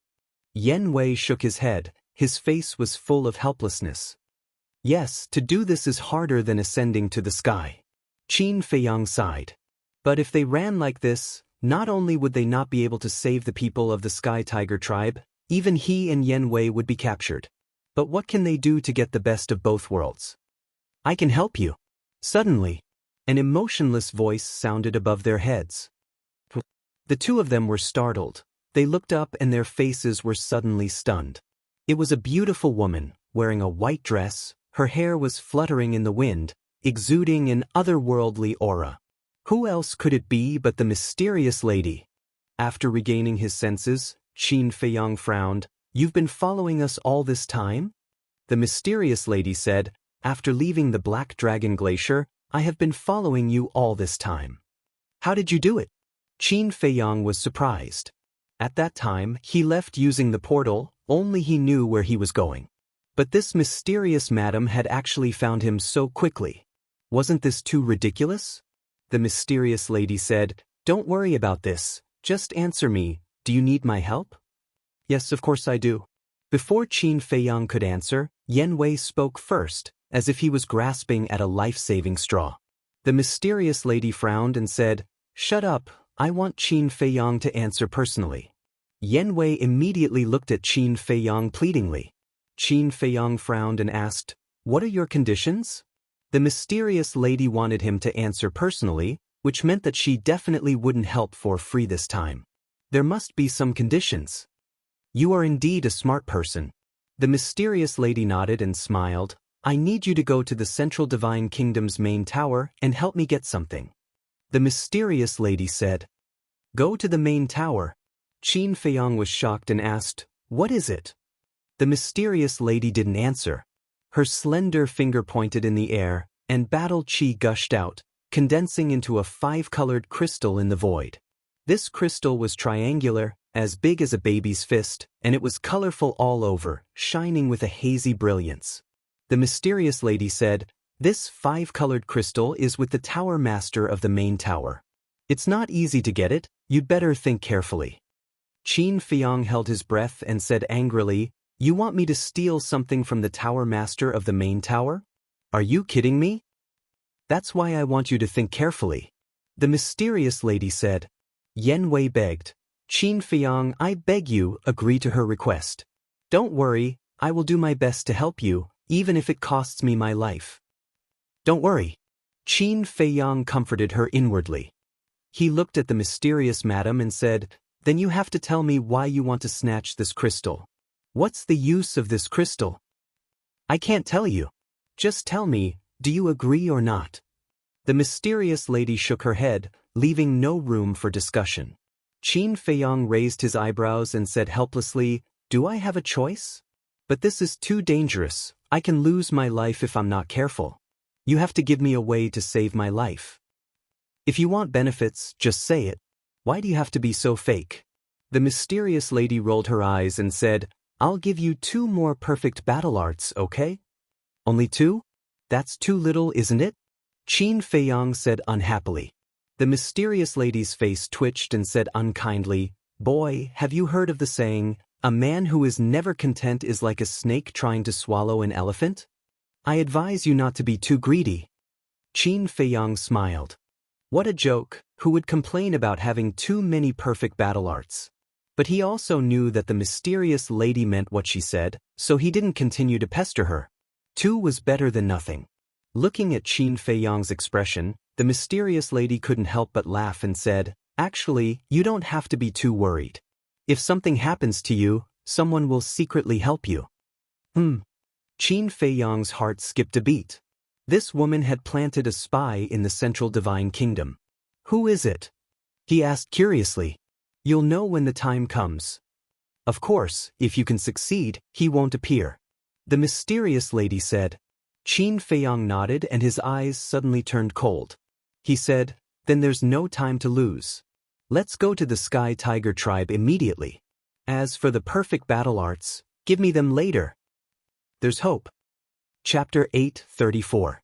[SPEAKER 1] Yan-Wei shook his head. His face was full of helplessness. "Yes, to do this is harder than ascending to the sky." Qin Feiyang sighed. "But if they ran like this, not only would they not be able to save the people of the Sky Tiger tribe, even he and Yan-Wei would be captured. But what can they do to get the best of both worlds? I can help you. Suddenly, an emotionless voice sounded above their heads. The two of them were startled. They looked up and their faces were suddenly stunned. It was a beautiful woman, wearing a white dress. Her hair was fluttering in the wind, exuding an otherworldly aura. Who else could it be but the mysterious lady? After regaining his senses, Qin Feiyang frowned. You've been following us all this time? The mysterious lady said, after leaving the Black Dragon Glacier, I have been following you all this time. How did you do it? Qin Feiyang was surprised. At that time, he left using the portal, only he knew where he was going. But this mysterious madam had actually found him so quickly. Wasn't this too ridiculous? The mysterious lady said, Don't worry about this, just answer me, do you need my help? Yes, of course I do. Before Qin Feiyang could answer, Yan Wei spoke first, as if he was grasping at a life-saving straw. The mysterious lady frowned and said, Shut up, I want Qin Feiyang to answer personally. Yan Wei immediately looked at Qin Feiyang pleadingly. Qin Feiyang frowned and asked, What are your conditions? The mysterious lady wanted him to answer personally, which meant that she definitely wouldn't help for free this time. There must be some conditions. You are indeed a smart person. The mysterious lady nodded and smiled. I need you to go to the Central Divine Kingdom's main tower and help me get something. The mysterious lady said. Go to the main tower. Qin Feiyang was shocked and asked, What is it? The mysterious lady didn't answer. Her slender finger pointed in the air, and battle qi gushed out, condensing into a 5-colored crystal in the void. This crystal was triangular, as big as a baby's fist, and it was colorful all over, shining with a hazy brilliance. The mysterious lady said, This 5-colored crystal is with the tower master of the main tower. It's not easy to get it, you'd better think carefully. Qin Feiyang held his breath and said angrily, You want me to steal something from the tower master of the main tower? Are you kidding me? That's why I want you to think carefully. The mysterious lady said. Yan Wei begged. Qin Feiyang, I beg you, agree to her request. Don't worry, I will do my best to help you, even if it costs me my life. Don't worry. Qin Feiyang comforted her inwardly. He looked at the mysterious madam and said, Then you have to tell me why you want to snatch this crystal. What's the use of this crystal? I can't tell you. Just tell me, do you agree or not? The mysterious lady shook her head, leaving no room for discussion. Qin Feiyang raised his eyebrows and said helplessly, Do I have a choice? But this is too dangerous. I can lose my life if I'm not careful. You have to give me a way to save my life. If you want benefits, just say it. Why do you have to be so fake? The mysterious lady rolled her eyes and said, I'll give you 2 more perfect battle arts, okay? Only 2? That's too little, isn't it? Qin Feiyang said unhappily. The mysterious lady's face twitched and said unkindly, Boy, have you heard of the saying, a man who is never content is like a snake trying to swallow an elephant? I advise you not to be too greedy. Qin Feiyang smiled. What a joke, who would complain about having too many perfect battle arts? But he also knew that the mysterious lady meant what she said, so he didn't continue to pester her. 2 was better than nothing. Looking at Qin Feiyang's expression, the mysterious lady couldn't help but laugh and said, Actually, you don't have to be too worried. If something happens to you, someone will secretly help you. Qin Feiyang's heart skipped a beat. This woman had planted a spy in the Central Divine Kingdom. Who is it? He asked curiously. You'll know when the time comes. Of course, if you can succeed, he won't appear. The mysterious lady said. Qin Feiyang nodded and his eyes suddenly turned cold. He said, Then there's no time to lose. Let's go to the Sky Tiger tribe immediately. As for the perfect battle arts, give me them later. There's hope. Chapter 8:34.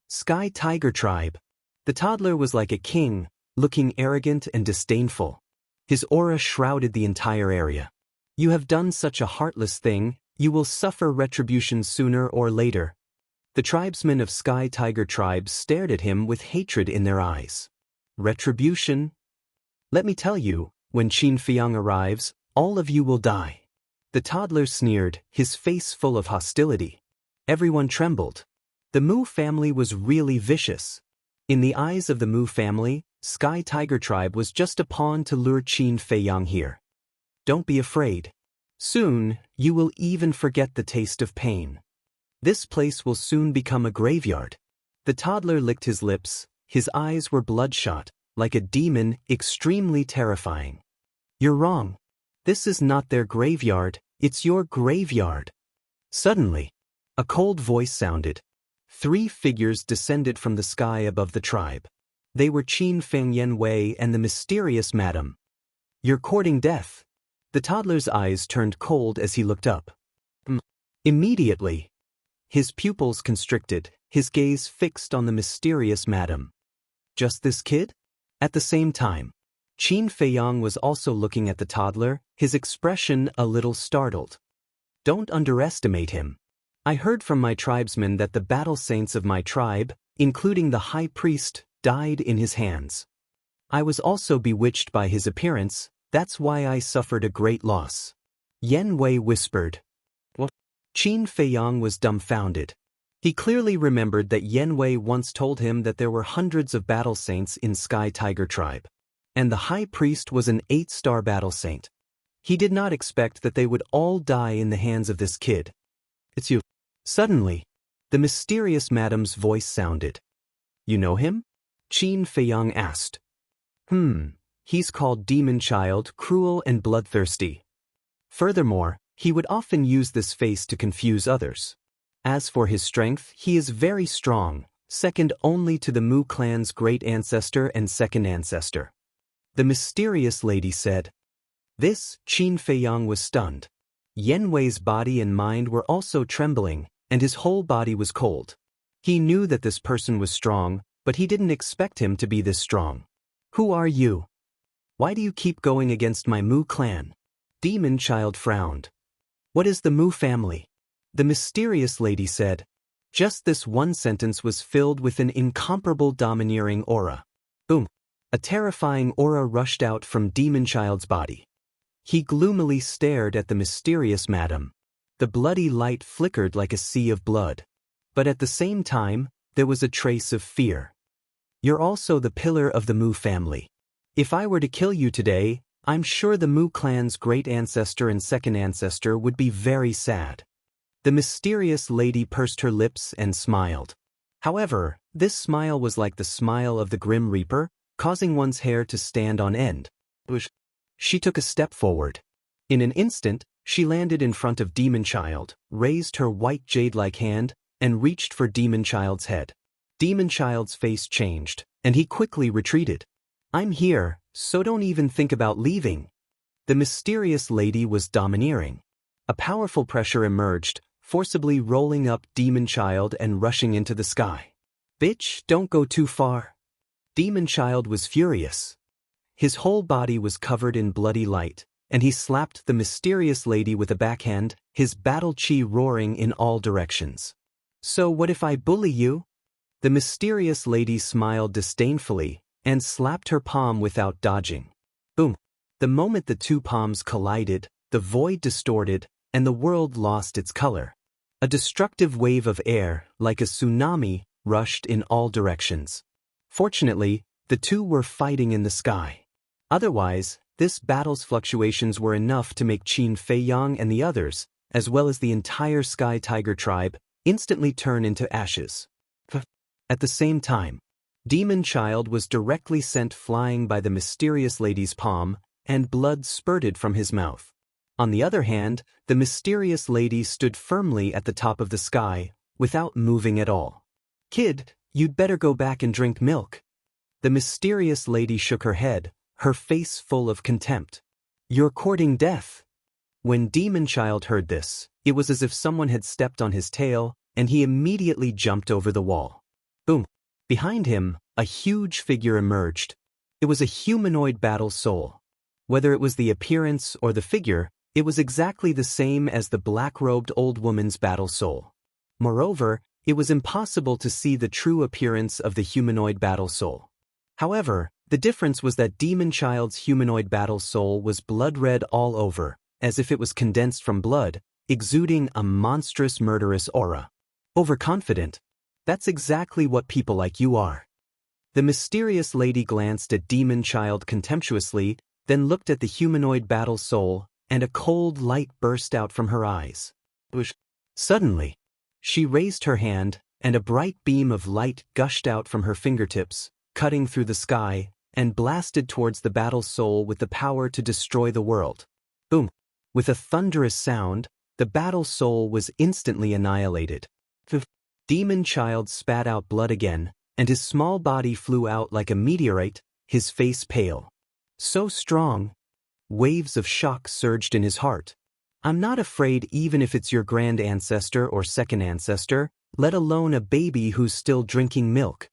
[SPEAKER 1] Sky Tiger Tribe. The toddler was like a king, looking arrogant and disdainful. His aura shrouded the entire area. You have done such a heartless thing, you will suffer retribution sooner or later. The tribesmen of Sky Tiger Tribe stared at him with hatred in their eyes. Retribution? Let me tell you, when Qin Feiyang arrives, all of you will die. The toddler sneered, his face full of hostility. Everyone trembled. The Mu family was really vicious. In the eyes of the Mu family, Sky Tiger Tribe was just a pawn to lure Qin Feiyang here. Don't be afraid. Soon, you will even forget the taste of pain. This place will soon become a graveyard. The toddler licked his lips, his eyes were bloodshot, like a demon, extremely terrifying. You're wrong. This is not their graveyard, it's your graveyard. Suddenly, a cold voice sounded. 3 figures descended from the sky above the tribe. They were Qin Fengyan Wei and the mysterious madam. You're courting death. The toddler's eyes turned cold as he looked up. Immediately, his pupils constricted, his gaze fixed on the mysterious madam. Just this kid? At the same time, Qin Feiyang was also looking at the toddler, his expression a little startled. Don't underestimate him. I heard from my tribesmen that the battle saints of my tribe, including the high priest, died in his hands. I was also bewitched by his appearance, that's why I suffered a great loss. Yan Wei whispered. What? Qin Feiyang was dumbfounded. He clearly remembered that Yan Wei once told him that there were hundreds of battle saints in Sky Tiger Tribe. And the high priest was an 8-star battle saint. He did not expect that they would all die in the hands of this kid. It's you. Suddenly, the mysterious madam's voice sounded. You know him? Qin Feiyang asked. He's called Demon Child, cruel and bloodthirsty. Furthermore, he would often use this face to confuse others. As for his strength, he is very strong, second only to the Mu clan's great ancestor and second ancestor. The mysterious lady said. This, Qin Feiyang was stunned. Yan Wei's body and mind were also trembling, and his whole body was cold. He knew that this person was strong, but he didn't expect him to be this strong. Who are you? Why do you keep going against my Mu clan? Demon Child frowned. What is the Mu family? The mysterious lady said. Just this one sentence was filled with an incomparable domineering aura. Boom! A terrifying aura rushed out from Demon Child's body. He gloomily stared at the mysterious madam. The bloody light flickered like a sea of blood. But at the same time, there was a trace of fear. You're also the pillar of the Mu family. If I were to kill you today, I'm sure the Mu clan's great ancestor and second ancestor would be very sad. The mysterious lady pursed her lips and smiled. However, this smile was like the smile of the Grim Reaper, causing one's hair to stand on end. She took a step forward. In an instant, she landed in front of Demon Child, raised her white jade-like hand, and reached for Demon Child's head. Demon Child's face changed, and he quickly retreated. I'm here, so don't even think about leaving. The mysterious lady was domineering. A powerful pressure emerged, forcibly rolling up Demon Child and rushing into the sky. Bitch, don't go too far. Demon Child was furious. His whole body was covered in bloody light, and he slapped the mysterious lady with a backhand, his battle chi roaring in all directions. So what if I bully you? The mysterious lady smiled disdainfully and slapped her palm without dodging. Boom! The moment the two palms collided, the void distorted, and the world lost its color. A destructive wave of air, like a tsunami, rushed in all directions. Fortunately, the two were fighting in the sky. Otherwise, this battle's fluctuations were enough to make Qin Feiyang and the others, as well as the entire Sky Tiger tribe, instantly turn into ashes. At the same time, Demon Child was directly sent flying by the mysterious lady's palm, and blood spurted from his mouth. On the other hand, the mysterious lady stood firmly at the top of the sky, without moving at all. Kid, you'd better go back and drink milk. The mysterious lady shook her head, her face full of contempt. You're courting death. When Demon Child heard this, it was as if someone had stepped on his tail, and he immediately jumped over the wall. Boom! Behind him, a huge figure emerged. It was a humanoid battle soul. Whether it was the appearance or the figure, it was exactly the same as the black-robed old woman's battle soul. Moreover, it was impossible to see the true appearance of the humanoid battle soul. However, the difference was that Demon Child's humanoid battle soul was blood red all over, as if it was condensed from blood, exuding a monstrous murderous aura. Overconfident. That's exactly what people like you are. The mysterious lady glanced at Demon Child contemptuously, then looked at the humanoid battle soul, and a cold light burst out from her eyes. Suddenly, she raised her hand, and a bright beam of light gushed out from her fingertips, cutting through the sky, and blasted towards the battle soul with the power to destroy the world. Boom! With a thunderous sound, the battle soul was instantly annihilated. Demon Child spat out blood again, and his small body flew out like a meteorite, his face pale. So strong. Waves of shock surged in his heart. I'm not afraid even if it's your grand ancestor or second ancestor, let alone a baby who's still drinking milk.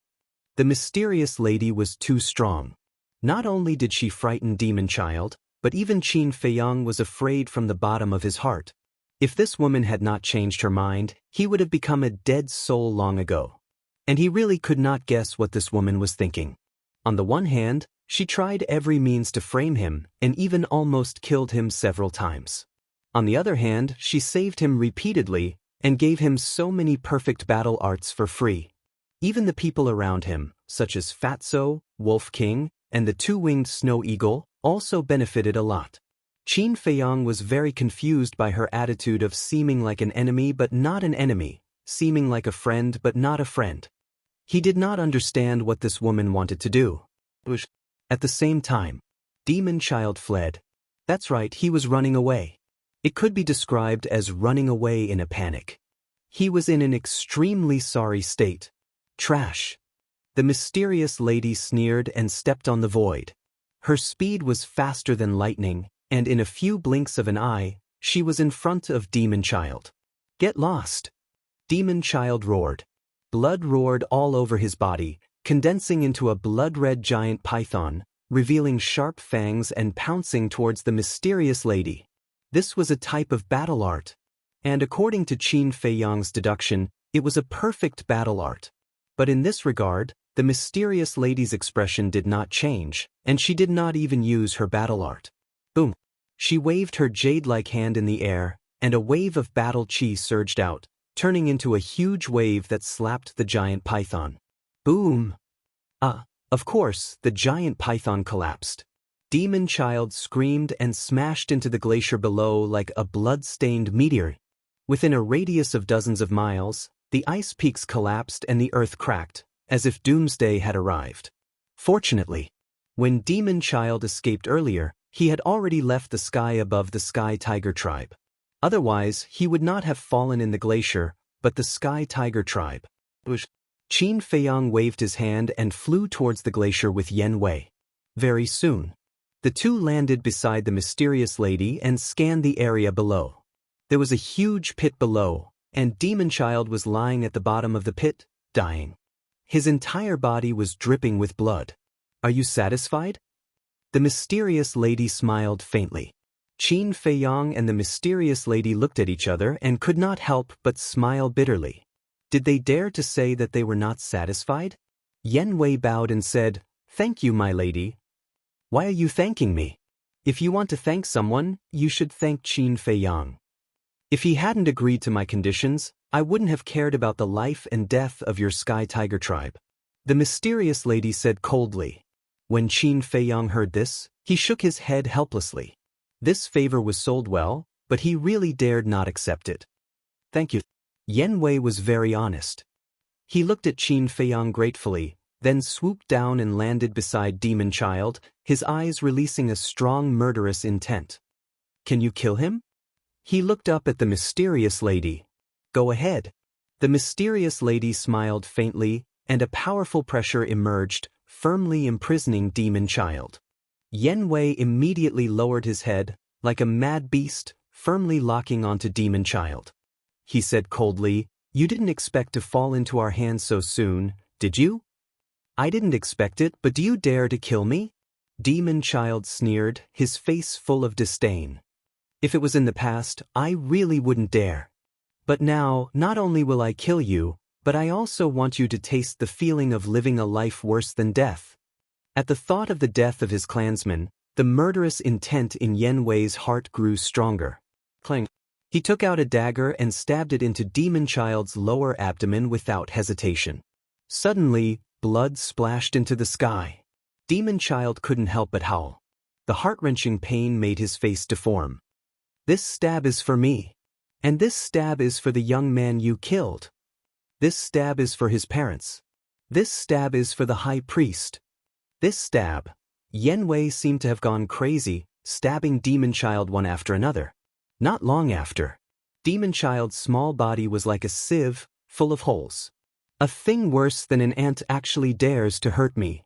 [SPEAKER 1] The mysterious lady was too strong. Not only did she frighten Demon Child, but even Qin Feiyang was afraid from the bottom of his heart. If this woman had not changed her mind, he would have become a dead soul long ago. And he really could not guess what this woman was thinking. On the one hand, she tried every means to frame him, and even almost killed him several times. On the other hand, she saved him repeatedly, and gave him so many perfect battle arts for free. Even the people around him, such as Fatso, Wolf King, and the two-winged snow eagle, also benefited a lot. Qin Feiyang was very confused by her attitude of seeming like an enemy but not an enemy, seeming like a friend but not a friend. He did not understand what this woman wanted to do. At the same time, Demon Child fled. That's right, he was running away. It could be described as running away in a panic. He was in an extremely sorry state. Trash. The mysterious lady sneered and stepped on the void. Her speed was faster than lightning, and in a few blinks of an eye, she was in front of Demon Child. Get lost! Demon Child roared. Blood roared all over his body, condensing into a blood-red giant python, revealing sharp fangs and pouncing towards the mysterious lady. This was a type of battle art. And according to Qin Feiyang's deduction, it was a perfect battle art. But in this regard, the mysterious lady's expression did not change, and she did not even use her battle art. Boom! She waved her jade-like hand in the air, and a wave of battle chi surged out, turning into a huge wave that slapped the giant python. Boom! Of course, the giant python collapsed. Demon Child screamed and smashed into the glacier below like a blood-stained meteor. Within a radius of dozens of miles, the ice peaks collapsed and the earth cracked, as if doomsday had arrived. Fortunately, when Demon Child escaped earlier, he had already left the sky above the Sky Tiger tribe. Otherwise, he would not have fallen in the glacier, but the Sky Tiger tribe. Qin Feiyang waved his hand and flew towards the glacier with Yen Wei. Very soon, the two landed beside the mysterious lady and scanned the area below. There was a huge pit below, and Demon Child was lying at the bottom of the pit, dying. His entire body was dripping with blood. Are you satisfied? The mysterious lady smiled faintly. Qin Feiyang and the mysterious lady looked at each other and could not help but smile bitterly. Did they dare to say that they were not satisfied? Yen Wei bowed and said, "Thank you, my lady." "Why are you thanking me? If you want to thank someone, you should thank Qin Feiyang. If he hadn't agreed to my conditions, I wouldn't have cared about the life and death of your Sky Tiger tribe," the mysterious lady said coldly. When Qin Feiyang heard this, he shook his head helplessly. This favor was sold well, but he really dared not accept it. "Thank you." Yen Wei was very honest. He looked at Qin Feiyang gratefully, then swooped down and landed beside Demon Child, his eyes releasing a strong murderous intent. "Can you kill him?" He looked up at the mysterious lady. "Go ahead." The mysterious lady smiled faintly, and a powerful pressure emerged, firmly imprisoning Demon Child. Yen Wei immediately lowered his head, like a mad beast, firmly locking onto Demon Child. He said coldly, "You didn't expect to fall into our hands so soon, did you?" "I didn't expect it, but do you dare to kill me?" Demon Child sneered, his face full of disdain. "If it was in the past, I really wouldn't dare. But now, not only will I kill you, but I also want you to taste the feeling of living a life worse than death." At the thought of the death of his clansmen, The murderous intent in Yen Wei's heart grew stronger. Clang. He took out a dagger and stabbed it into Demon Child's lower abdomen without hesitation. Suddenly, blood splashed into the sky. Demon Child couldn't help but howl. The heart-wrenching pain made his face deform. This stab is for me. And this stab is for the young man you killed. This stab is for his parents. This stab is for the high priest. This stab. Yen Wei seemed to have gone crazy, stabbing Demon Child one after another. Not long after, Demon Child's small body was like a sieve, full of holes. A thing worse than an ant actually dares to hurt me.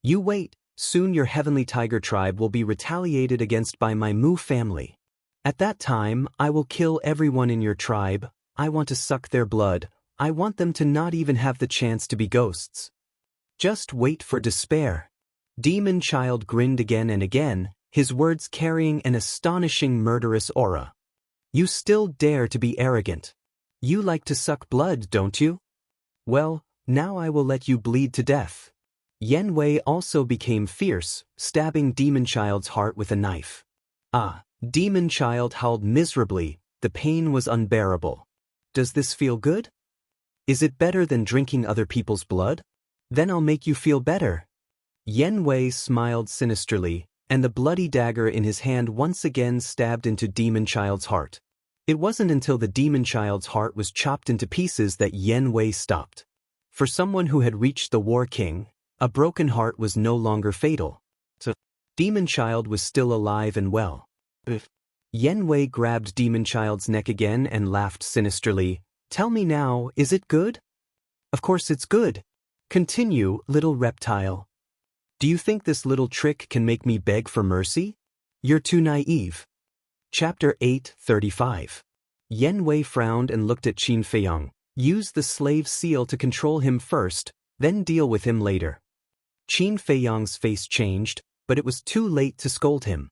[SPEAKER 1] You wait, soon your heavenly tiger tribe will be retaliated against by my Mu family. At that time, I will kill everyone in your tribe. I want to suck their blood. I want them to not even have the chance to be ghosts. Just wait for despair. Demon Child grinned again and again, his words carrying an astonishing murderous aura. You still dare to be arrogant. You like to suck blood, don't you? Well, now I will let you bleed to death. Yen Wei also became fierce, stabbing Demon Child's heart with a knife. Ah, Demon Child howled miserably, the pain was unbearable. Does this feel good? Is it better than drinking other people's blood? Then I'll make you feel better. Yen Wei smiled sinisterly, and the bloody dagger in his hand once again stabbed into Demon Child's heart. It wasn't until the Demon Child's heart was chopped into pieces that Yen Wei stopped. For someone who had reached the War King, a broken heart was no longer fatal. So, Demon Child was still alive and well. Yen Wei grabbed Demon Child's neck again and laughed sinisterly. Tell me now, is it good? Of course it's good. Continue, little reptile. Do you think this little trick can make me beg for mercy? You're too naive. Chapter 8:35. Yen Wei frowned and looked at Qin Feiyang. Use the slave seal to control him first, then deal with him later. Qin Feiyang's face changed, but it was too late to scold him.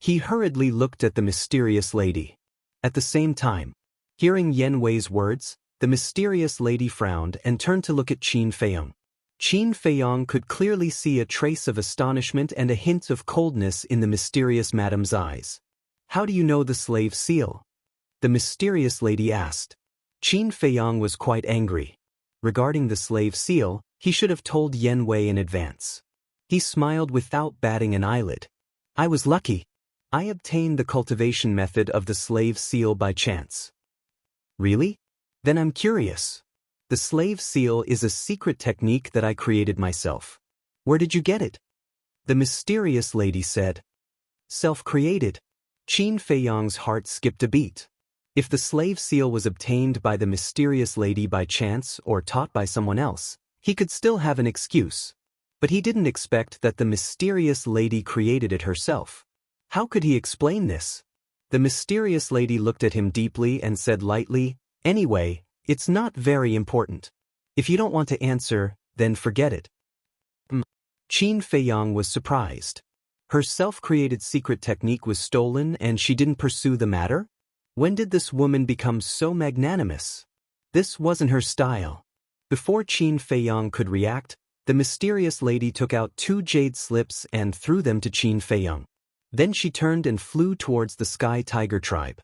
[SPEAKER 1] He hurriedly looked at the mysterious lady. At the same time, hearing Yen Wei's words, the mysterious lady frowned and turned to look at Qin Feiyang. Qin Feiyang could clearly see a trace of astonishment and a hint of coldness in the mysterious madame's eyes. How do you know the slave seal? The mysterious lady asked. Qin Feiyang was quite angry. Regarding the slave seal, he should have told Yen Wei in advance. He smiled without batting an eyelid. I was lucky. I obtained the cultivation method of the slave seal by chance. Really? Then I'm curious. The slave seal is a secret technique that I created myself. Where did you get it? The mysterious lady said. Self-created. Qin Feiyang's heart skipped a beat. If the slave seal was obtained by the mysterious lady by chance or taught by someone else, he could still have an excuse. But he didn't expect that the mysterious lady created it herself. How could he explain this? The mysterious lady looked at him deeply and said lightly, Anyway, it's not very important. If you don't want to answer, then forget it. Qin Feiyang was surprised. Her self-created secret technique was stolen and she didn't pursue the matter? When did this woman become so magnanimous? This wasn't her style. Before Qin Feiyang could react, the mysterious lady took out 2 jade slips and threw them to Qin Feiyang. Then she turned and flew towards the Sky Tiger tribe.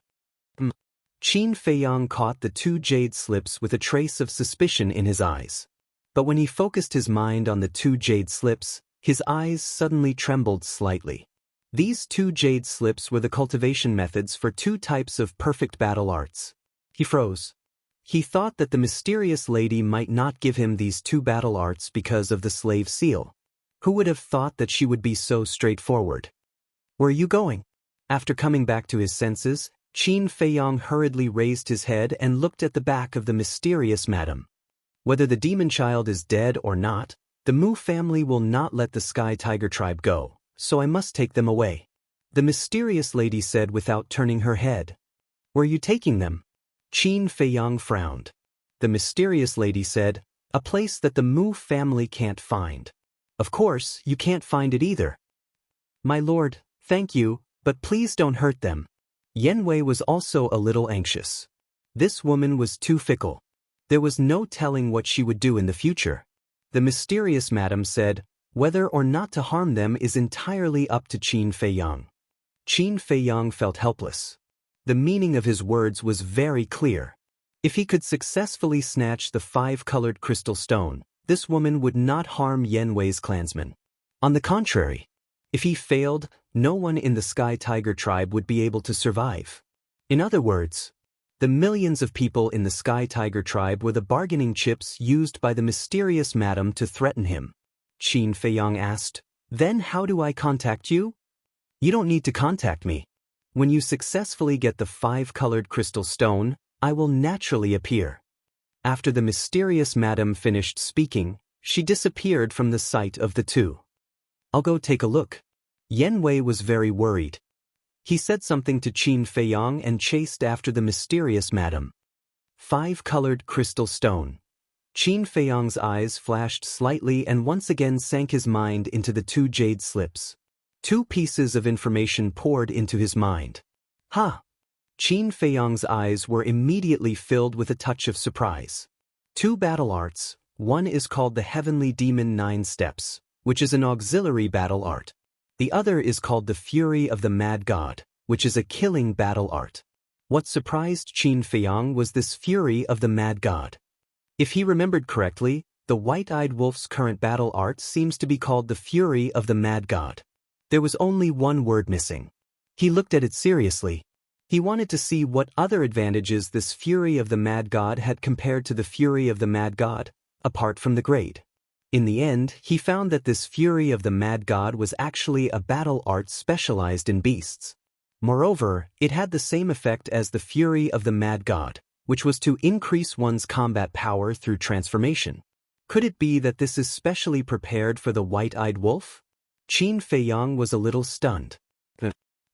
[SPEAKER 1] Qin Feiyang caught the 2 jade slips with a trace of suspicion in his eyes. But when he focused his mind on the 2 jade slips, his eyes suddenly trembled slightly. These 2 jade slips were the cultivation methods for 2 types of perfect battle arts. He froze. He thought that the mysterious lady might not give him these 2 battle arts because of the slave seal. Who would have thought that she would be so straightforward? Where are you going? After coming back to his senses, Qin Feiyang hurriedly raised his head and looked at the back of the mysterious madam. Whether the demon child is dead or not, the Mu family will not let the Sky Tiger tribe go, so I must take them away. The mysterious lady said without turning her head. Where are you taking them? Qin Feiyang frowned. The mysterious lady said, a place that the Mu family can't find. Of course, you can't find it either. My lord, thank you, but please don't hurt them. Yen Wei was also a little anxious. This woman was too fickle. There was no telling what she would do in the future. The mysterious madam said, Whether or not to harm them is entirely up to Qin Feiyang. Qin Feiyang felt helpless. The meaning of his words was very clear. If he could successfully snatch the 5-colored crystal stone, this woman would not harm Yan Wei's clansmen. On the contrary, if he failed, no one in the Sky Tiger tribe would be able to survive. In other words, the millions of people in the Sky Tiger tribe were the bargaining chips used by the mysterious madam to threaten him. Qin Feiyang asked, "Then how do I contact you?" "You don't need to contact me. When you successfully get the 5-colored crystal stone, I will naturally appear." After the mysterious madam finished speaking, she disappeared from the sight of the two. "I'll go take a look." Yan Wei was very worried. He said something to Qin Feiyang and chased after the mysterious madam. 5-colored crystal stone. Qin Feiyang's eyes flashed slightly and once again sank his mind into the 2 jade slips. 2 pieces of information poured into his mind. Ha! Qin Feiyang's eyes were immediately filled with a touch of surprise. 2 battle arts, one is called the Heavenly Demon 9 Steps, which is an auxiliary battle art. The other is called the Fury of the Mad God, which is a killing battle art. What surprised Qin Feiyang was this Fury of the Mad God. If he remembered correctly, the White-Eyed Wolf's current battle art seems to be called the Fury of the Mad God. There was only one word missing. He looked at it seriously. He wanted to see what other advantages this Fury of the Mad God had compared to the Fury of the Mad God, apart from the grade. In the end, he found that this Fury of the Mad God was actually a battle art specialized in beasts. Moreover, it had the same effect as the Fury of the Mad God, which was to increase one's combat power through transformation. Could it be that this is specially prepared for the White-Eyed Wolf? Qin Feiyang was a little stunned.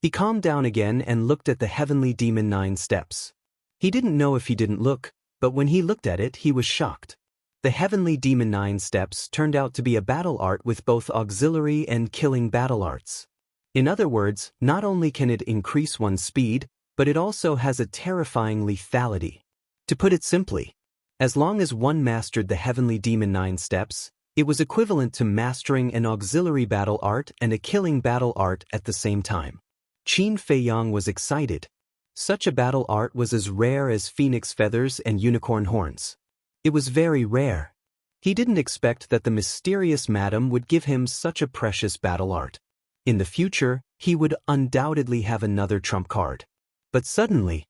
[SPEAKER 1] He calmed down again and looked at the Heavenly Demon 9 Steps. He didn't know if he didn't look, but when he looked at it he was shocked. The Heavenly Demon 9 Steps turned out to be a battle art with both auxiliary and killing battle arts. In other words, not only can it increase one's speed, but it also has a terrifying lethality. To put it simply, as long as one mastered the Heavenly Demon 9 Steps, it was equivalent to mastering an auxiliary battle art and a killing battle art at the same time. Qin Feiyang was excited. Such a battle art was as rare as phoenix feathers and unicorn horns. It was very rare. He didn't expect that the mysterious madam would give him such a precious battle art. In the future, he would undoubtedly have another trump card. But suddenly,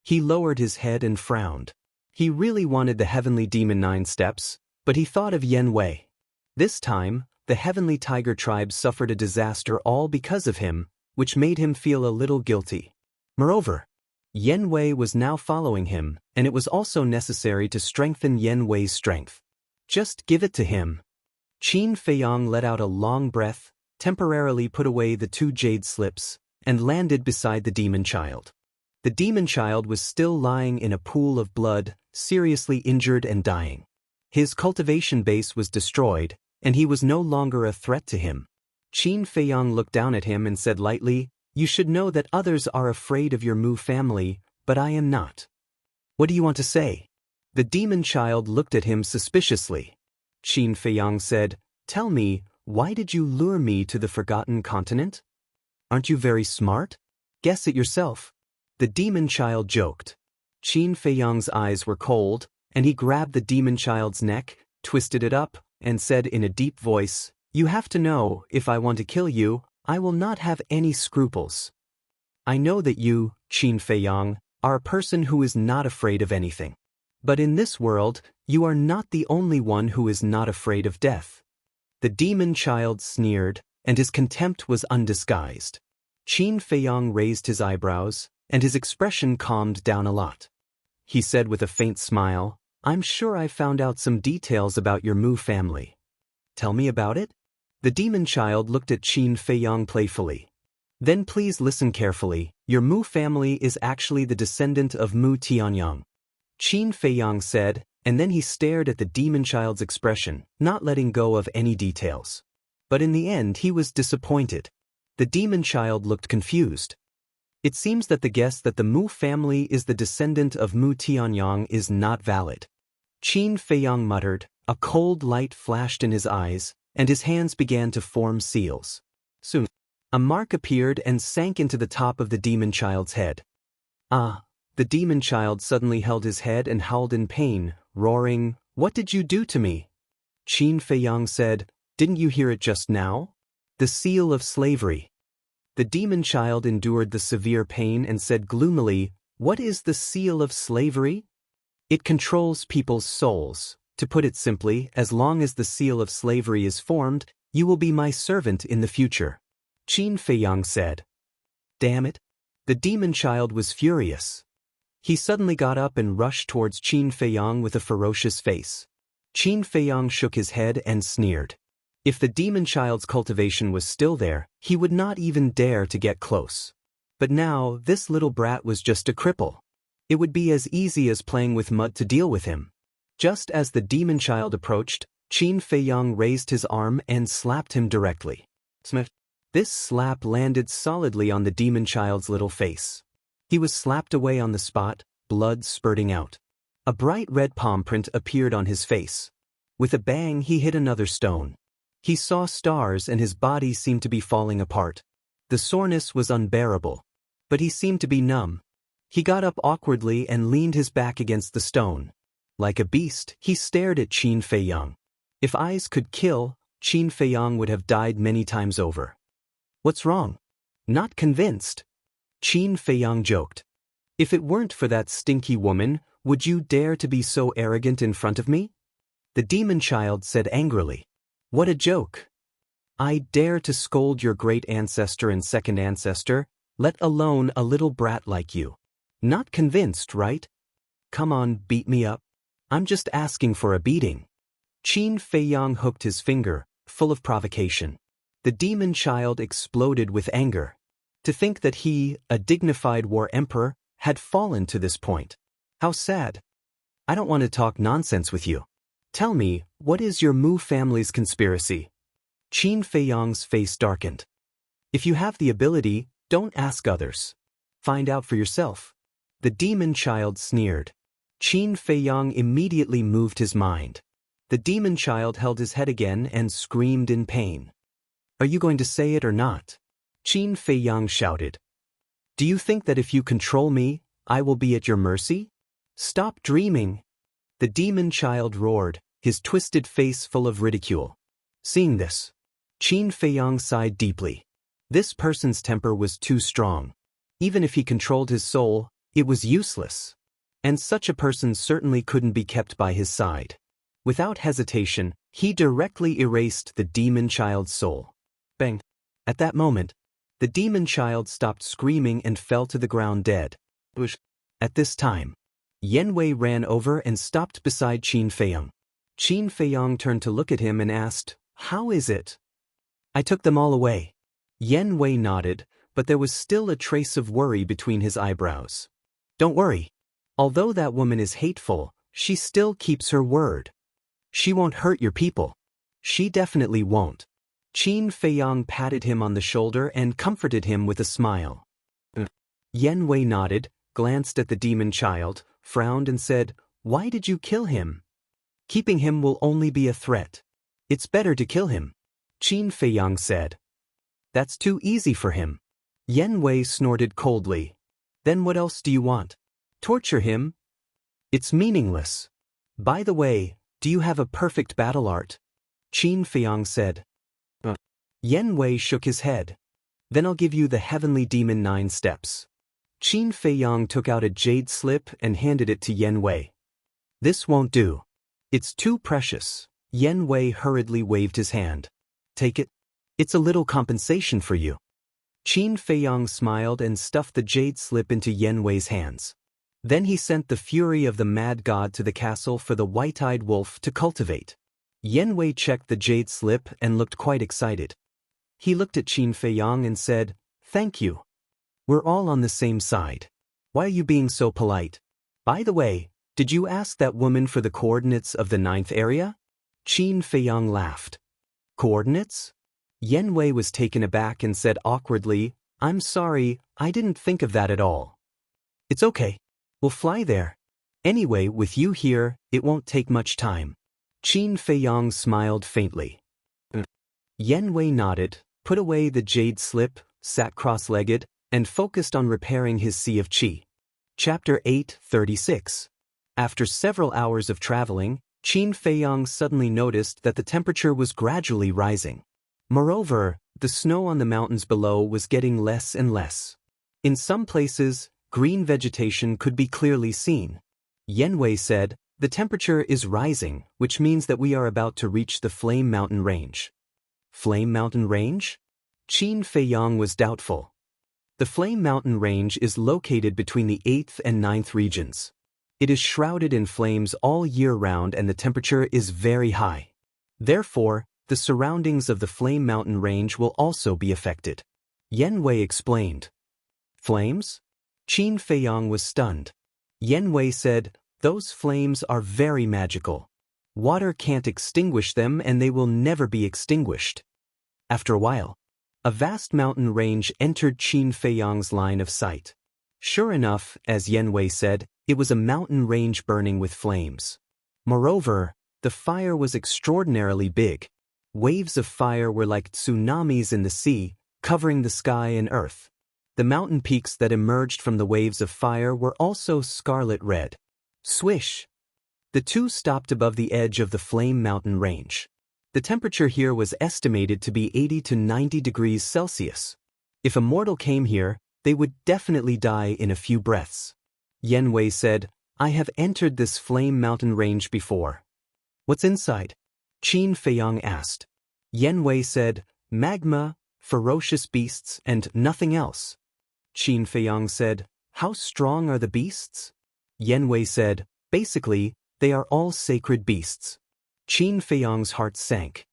[SPEAKER 1] he lowered his head and frowned. He really wanted the Heavenly Demon 9 Steps, but he thought of Yan Wei. This time, the Heavenly Tiger tribe suffered a disaster all because of him, which made him feel a little guilty. Moreover, Yan Wei was now following him, and it was also necessary to strengthen Yan Wei's strength. Just give it to him. Qin Feiyang let out a long breath, temporarily put away the 2 jade slips, and landed beside the demon child. The demon child was still lying in a pool of blood, seriously injured and dying. His cultivation base was destroyed, and he was no longer a threat to him. Qin Feiyang looked down at him and said lightly, "You should know that others are afraid of your Mu family, but I am not." "What do you want to say?" The demon child looked at him suspiciously. Qin Feiyang said, "Tell me, why did you lure me to the Forgotten Continent? Aren't you very smart? Guess it yourself." The demon child joked. Qin Feiyang's eyes were cold, and he grabbed the demon child's neck, twisted it up, and said in a deep voice, "You have to know, if I want to kill you, I will not have any scruples. I know that you, Qin Feiyang, are a person who is not afraid of anything. But in this world, you are not the only one who is not afraid of death." The demon child sneered, and his contempt was undisguised. Qin Feiyang raised his eyebrows, and his expression calmed down a lot. He said with a faint smile, "I'm sure I found out some details about your Mu family. Tell me about it?" The demon child looked at Qin Feiyang playfully. "Then please listen carefully. Your Mu family is actually the descendant of Mu Tianyang." Qin Feiyang said, and then he stared at the demon child's expression, not letting go of any details. But in the end he was disappointed. The demon child looked confused. It seems that the guess that the Mu family is the descendant of Mu Tianyang is not valid. Qin Feiyang muttered, a cold light flashed in his eyes, and his hands began to form seals. Soon, a mark appeared and sank into the top of the demon child's head. Ah! The demon child suddenly held his head and howled in pain, roaring, "What did you do to me?" Qin Feiyang said, "Didn't you hear it just now? The seal of slavery." The demon child endured the severe pain and said gloomily, "What is the seal of slavery?" "It controls people's souls. To put it simply, as long as the seal of slavery is formed, you will be my servant in the future," Qin Feiyang said. Damn it! The demon child was furious. He suddenly got up and rushed towards Qin Feiyang with a ferocious face. Qin Feiyang shook his head and sneered. If the demon child's cultivation was still there, he would not even dare to get close. But now, this little brat was just a cripple. It would be as easy as playing with mud to deal with him. Just as the demon child approached, Qin Feiyang raised his arm and slapped him directly. Smith. This slap landed solidly on the demon child's little face. He was slapped away on the spot, blood spurting out. A bright red palm print appeared on his face. With a bang, he hit another stone. He saw stars and his body seemed to be falling apart. The soreness was unbearable. But he seemed to be numb. He got up awkwardly and leaned his back against the stone. Like a beast, he stared at Qin Feiyang. If eyes could kill, Qin Feiyang would have died many times over. "What's wrong?" "Not convinced?" Qin Feiyang joked. "If it weren't for that stinky woman, would you dare to be so arrogant in front of me?" The demon child said angrily. "What a joke! I dare to scold your great ancestor and second ancestor, let alone a little brat like you. Not convinced, right? Come on, beat me up. I'm just asking for a beating." Qin Feiyang hooked his finger, full of provocation. The demon child exploded with anger. To think that he, a dignified war emperor, had fallen to this point. How sad. "I don't want to talk nonsense with you. Tell me, what is your Mu family's conspiracy?" Qin Feiyang's face darkened. "If you have the ability, don't ask others. Find out for yourself." The demon child sneered. Qin Feiyang immediately moved his mind. The demon child held his head again and screamed in pain. "Are you going to say it or not?" Qin Feiyang shouted. "Do you think that if you control me, I will be at your mercy? Stop dreaming." The demon child roared, his twisted face full of ridicule. Seeing this, Qin Feiyang sighed deeply. This person's temper was too strong. Even if he controlled his soul, it was useless. And such a person certainly couldn't be kept by his side. Without hesitation, he directly erased the demon child's soul. Bang! At that moment, the demon child stopped screaming and fell to the ground dead. At this time, Yan Wei ran over and stopped beside Qin Feiyang. Qin Feiyang turned to look at him and asked, "How is it?" "I took them all away." Yan Wei nodded, but there was still a trace of worry between his eyebrows. "Don't worry. Although that woman is hateful, she still keeps her word. She won't hurt your people. She definitely won't." Qin Feiyang patted him on the shoulder and comforted him with a smile. Yan Wei nodded, glanced at the demon child, frowned and said, "Why did you kill him? Keeping him will only be a threat. It's better to kill him," Qin Feiyang said. "That's too easy for him." Yan Wei snorted coldly. "Then what else do you want? Torture him? It's meaningless. By the way, do you have a perfect battle art?" Qin Feiyang said. Yan Wei shook his head. "Then I'll give you the Heavenly Demon 9 steps." Qin Feiyang took out a jade slip and handed it to Yan Wei. "This won't do. It's too precious." Yan Wei hurriedly waved his hand. "Take it. It's a little compensation for you." Qin Feiyang smiled and stuffed the jade slip into Yan Wei's hands. Then he sent the fury of the mad god to the castle for the white-eyed wolf to cultivate. Yan Wei checked the jade slip and looked quite excited. He looked at Qin Feiyang and said, "Thank you. We're all on the same side. Why are you being so polite? By the way, did you ask that woman for the coordinates of the 9th area?" Qin Feiyang laughed. "Coordinates?" Yan Wei was taken aback and said awkwardly, "I'm sorry, I didn't think of that at all." "It's okay. We'll fly there. Anyway, with you here, it won't take much time." Qin Feiyang smiled faintly. Yen Wei nodded, put away the jade slip, sat cross-legged, and focused on repairing his sea of qi. Chapter 8:36. After several hours of traveling, Qin Feiyang suddenly noticed that the temperature was gradually rising. Moreover, the snow on the mountains below was getting less and less. In some places, green vegetation could be clearly seen. Yen Wei said, "The temperature is rising, which means that we are about to reach the Flame Mountain Range." Flame Mountain Range? Qin Feiyang was doubtful. The Flame Mountain Range is located between the 8th and 9th regions. It is shrouded in flames all year round and the temperature is very high. Therefore, the surroundings of the Flame Mountain Range will also be affected. Yen Wei explained. Flames? Qin Feiyang was stunned. Yen Wei said, "Those flames are very magical. Water can't extinguish them and they will never be extinguished." After a while, a vast mountain range entered Qin Feiyang's line of sight. Sure enough, as Yen Wei said, it was a mountain range burning with flames. Moreover, the fire was extraordinarily big. Waves of fire were like tsunamis in the sea, covering the sky and earth. The mountain peaks that emerged from the waves of fire were also scarlet red. Swish! The two stopped above the edge of the Flame Mountain Range. The temperature here was estimated to be 80 to 90 degrees Celsius. If a mortal came here, they would definitely die in a few breaths. Yen Wei said, "I have entered this Flame Mountain Range before." "What's inside?" Qin Feiyang asked. Yen Wei said, "Magma, ferocious beasts, and nothing else." Qin Feiyang said, "How strong are the beasts?" Yen Wei said, "Basically, they are all sacred beasts." Qin Feiyang's heart sank.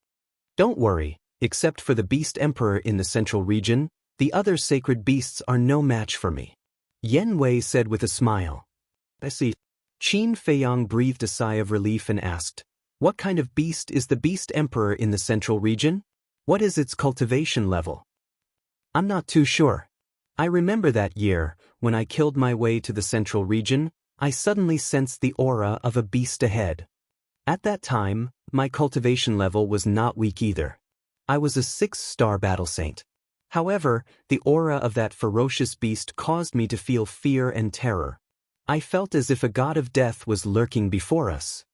[SPEAKER 1] "Don't worry, except for the Beast Emperor in the central region, the other sacred beasts are no match for me." Yen Wei said with a smile. "I see." Qin Feiyang breathed a sigh of relief and asked, "What kind of beast is the Beast Emperor in the central region? What is its cultivation level?" "I'm not too sure. I remember that year, when I killed my way to the central region, I suddenly sensed the aura of a beast ahead. At that time, my cultivation level was not weak either. I was a 6-star battle saint. However, the aura of that ferocious beast caused me to feel fear and terror. I felt as if a god of death was lurking before us.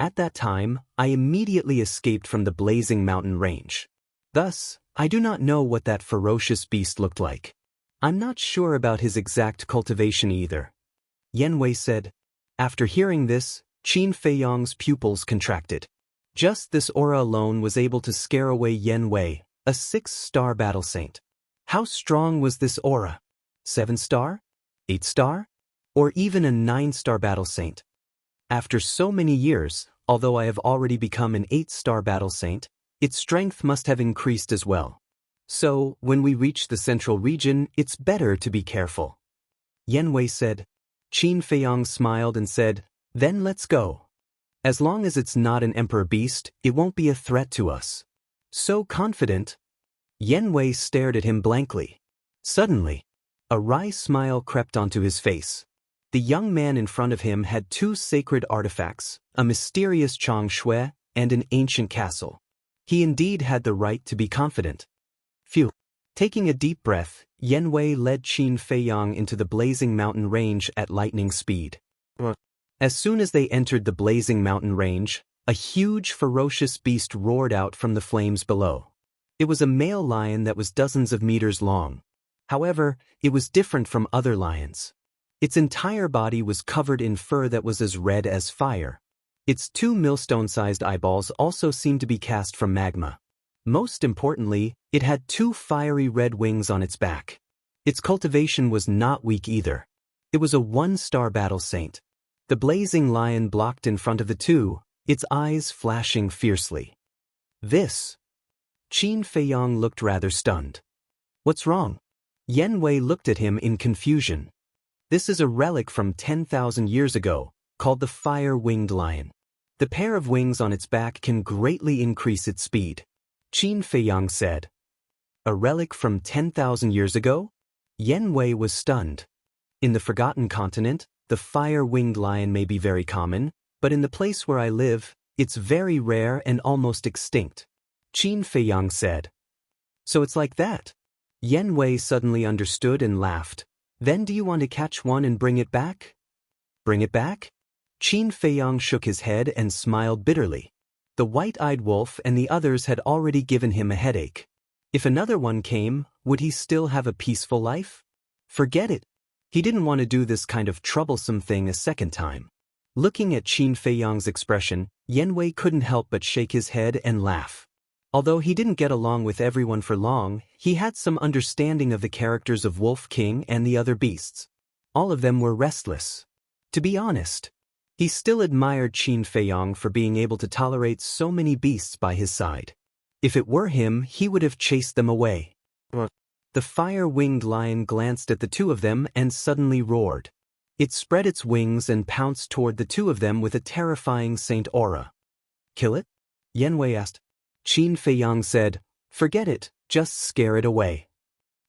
[SPEAKER 1] At that time, I immediately escaped from the blazing mountain range. Thus, I do not know what that ferocious beast looked like. I'm not sure about his exact cultivation either." Yen Wei said. After hearing this, Qin Feiyang's pupils contracted. Just this aura alone was able to scare away Yen Wei, a 6-star battle saint. How strong was this aura? 7-star? 8-star? Or even a 9-star battle saint? After so many years, although I have already become an 8-star battle saint, its strength must have increased as well. So, when we reach the central region, it's better to be careful." Yen Wei said. Qin Feiyang smiled and said, "Then let's go. As long as it's not an emperor beast, it won't be a threat to us." "So confident?" Yen Wei stared at him blankly. Suddenly, a wry smile crept onto his face. The young man in front of him had 2 sacred artifacts, a mysterious Chang Shui, and an ancient castle. He indeed had the right to be confident. Phew. Taking a deep breath, Yen Wei led Qin Feiyang into the blazing mountain range at lightning speed. As soon as they entered the blazing mountain range, a huge ferocious beast roared out from the flames below. It was a male lion that was dozens of meters long. However, it was different from other lions. Its entire body was covered in fur that was as red as fire. Its 2 millstone-sized eyeballs also seemed to be cast from magma. Most importantly, it had 2 fiery red wings on its back. Its cultivation was not weak either. It was a 1-star battle saint. The blazing lion blocked in front of the two, its eyes flashing fiercely. "This?" Qin Feiyang looked rather stunned. "What's wrong?" Yen Wei looked at him in confusion. "This is a relic from 10,000 years ago, called the fire-winged lion. The pair of wings on its back can greatly increase its speed." Qin Feiyang said. "A relic from 10,000 years ago?" Yen Wei was stunned. In the Forgotten Continent, the fire-winged lion may be very common, but in the place where I live, it's very rare and almost extinct. Qin Feiyang said. So it's like that? Yan Wei suddenly understood and laughed. Then do you want to catch one and bring it back? Bring it back? Qin Feiyang shook his head and smiled bitterly. The white-eyed wolf and the others had already given him a headache. If another one came, would he still have a peaceful life? Forget it. He didn't want to do this kind of troublesome thing a second time. Looking at Qin Feiyang's expression, Yan Wei couldn't help but shake his head and laugh. Although he didn't get along with everyone for long, he had some understanding of the characters of Wolf King and the other beasts. All of them were restless. To be honest, he still admired Qin Feiyang for being able to tolerate so many beasts by his side. If it were him, he would have chased them away. The fire-winged lion glanced at the two of them and suddenly roared. It spread its wings and pounced toward the two of them with a terrifying saint aura. Kill it? Yan Wei asked. Qin Feiyang said, forget it, just scare it away.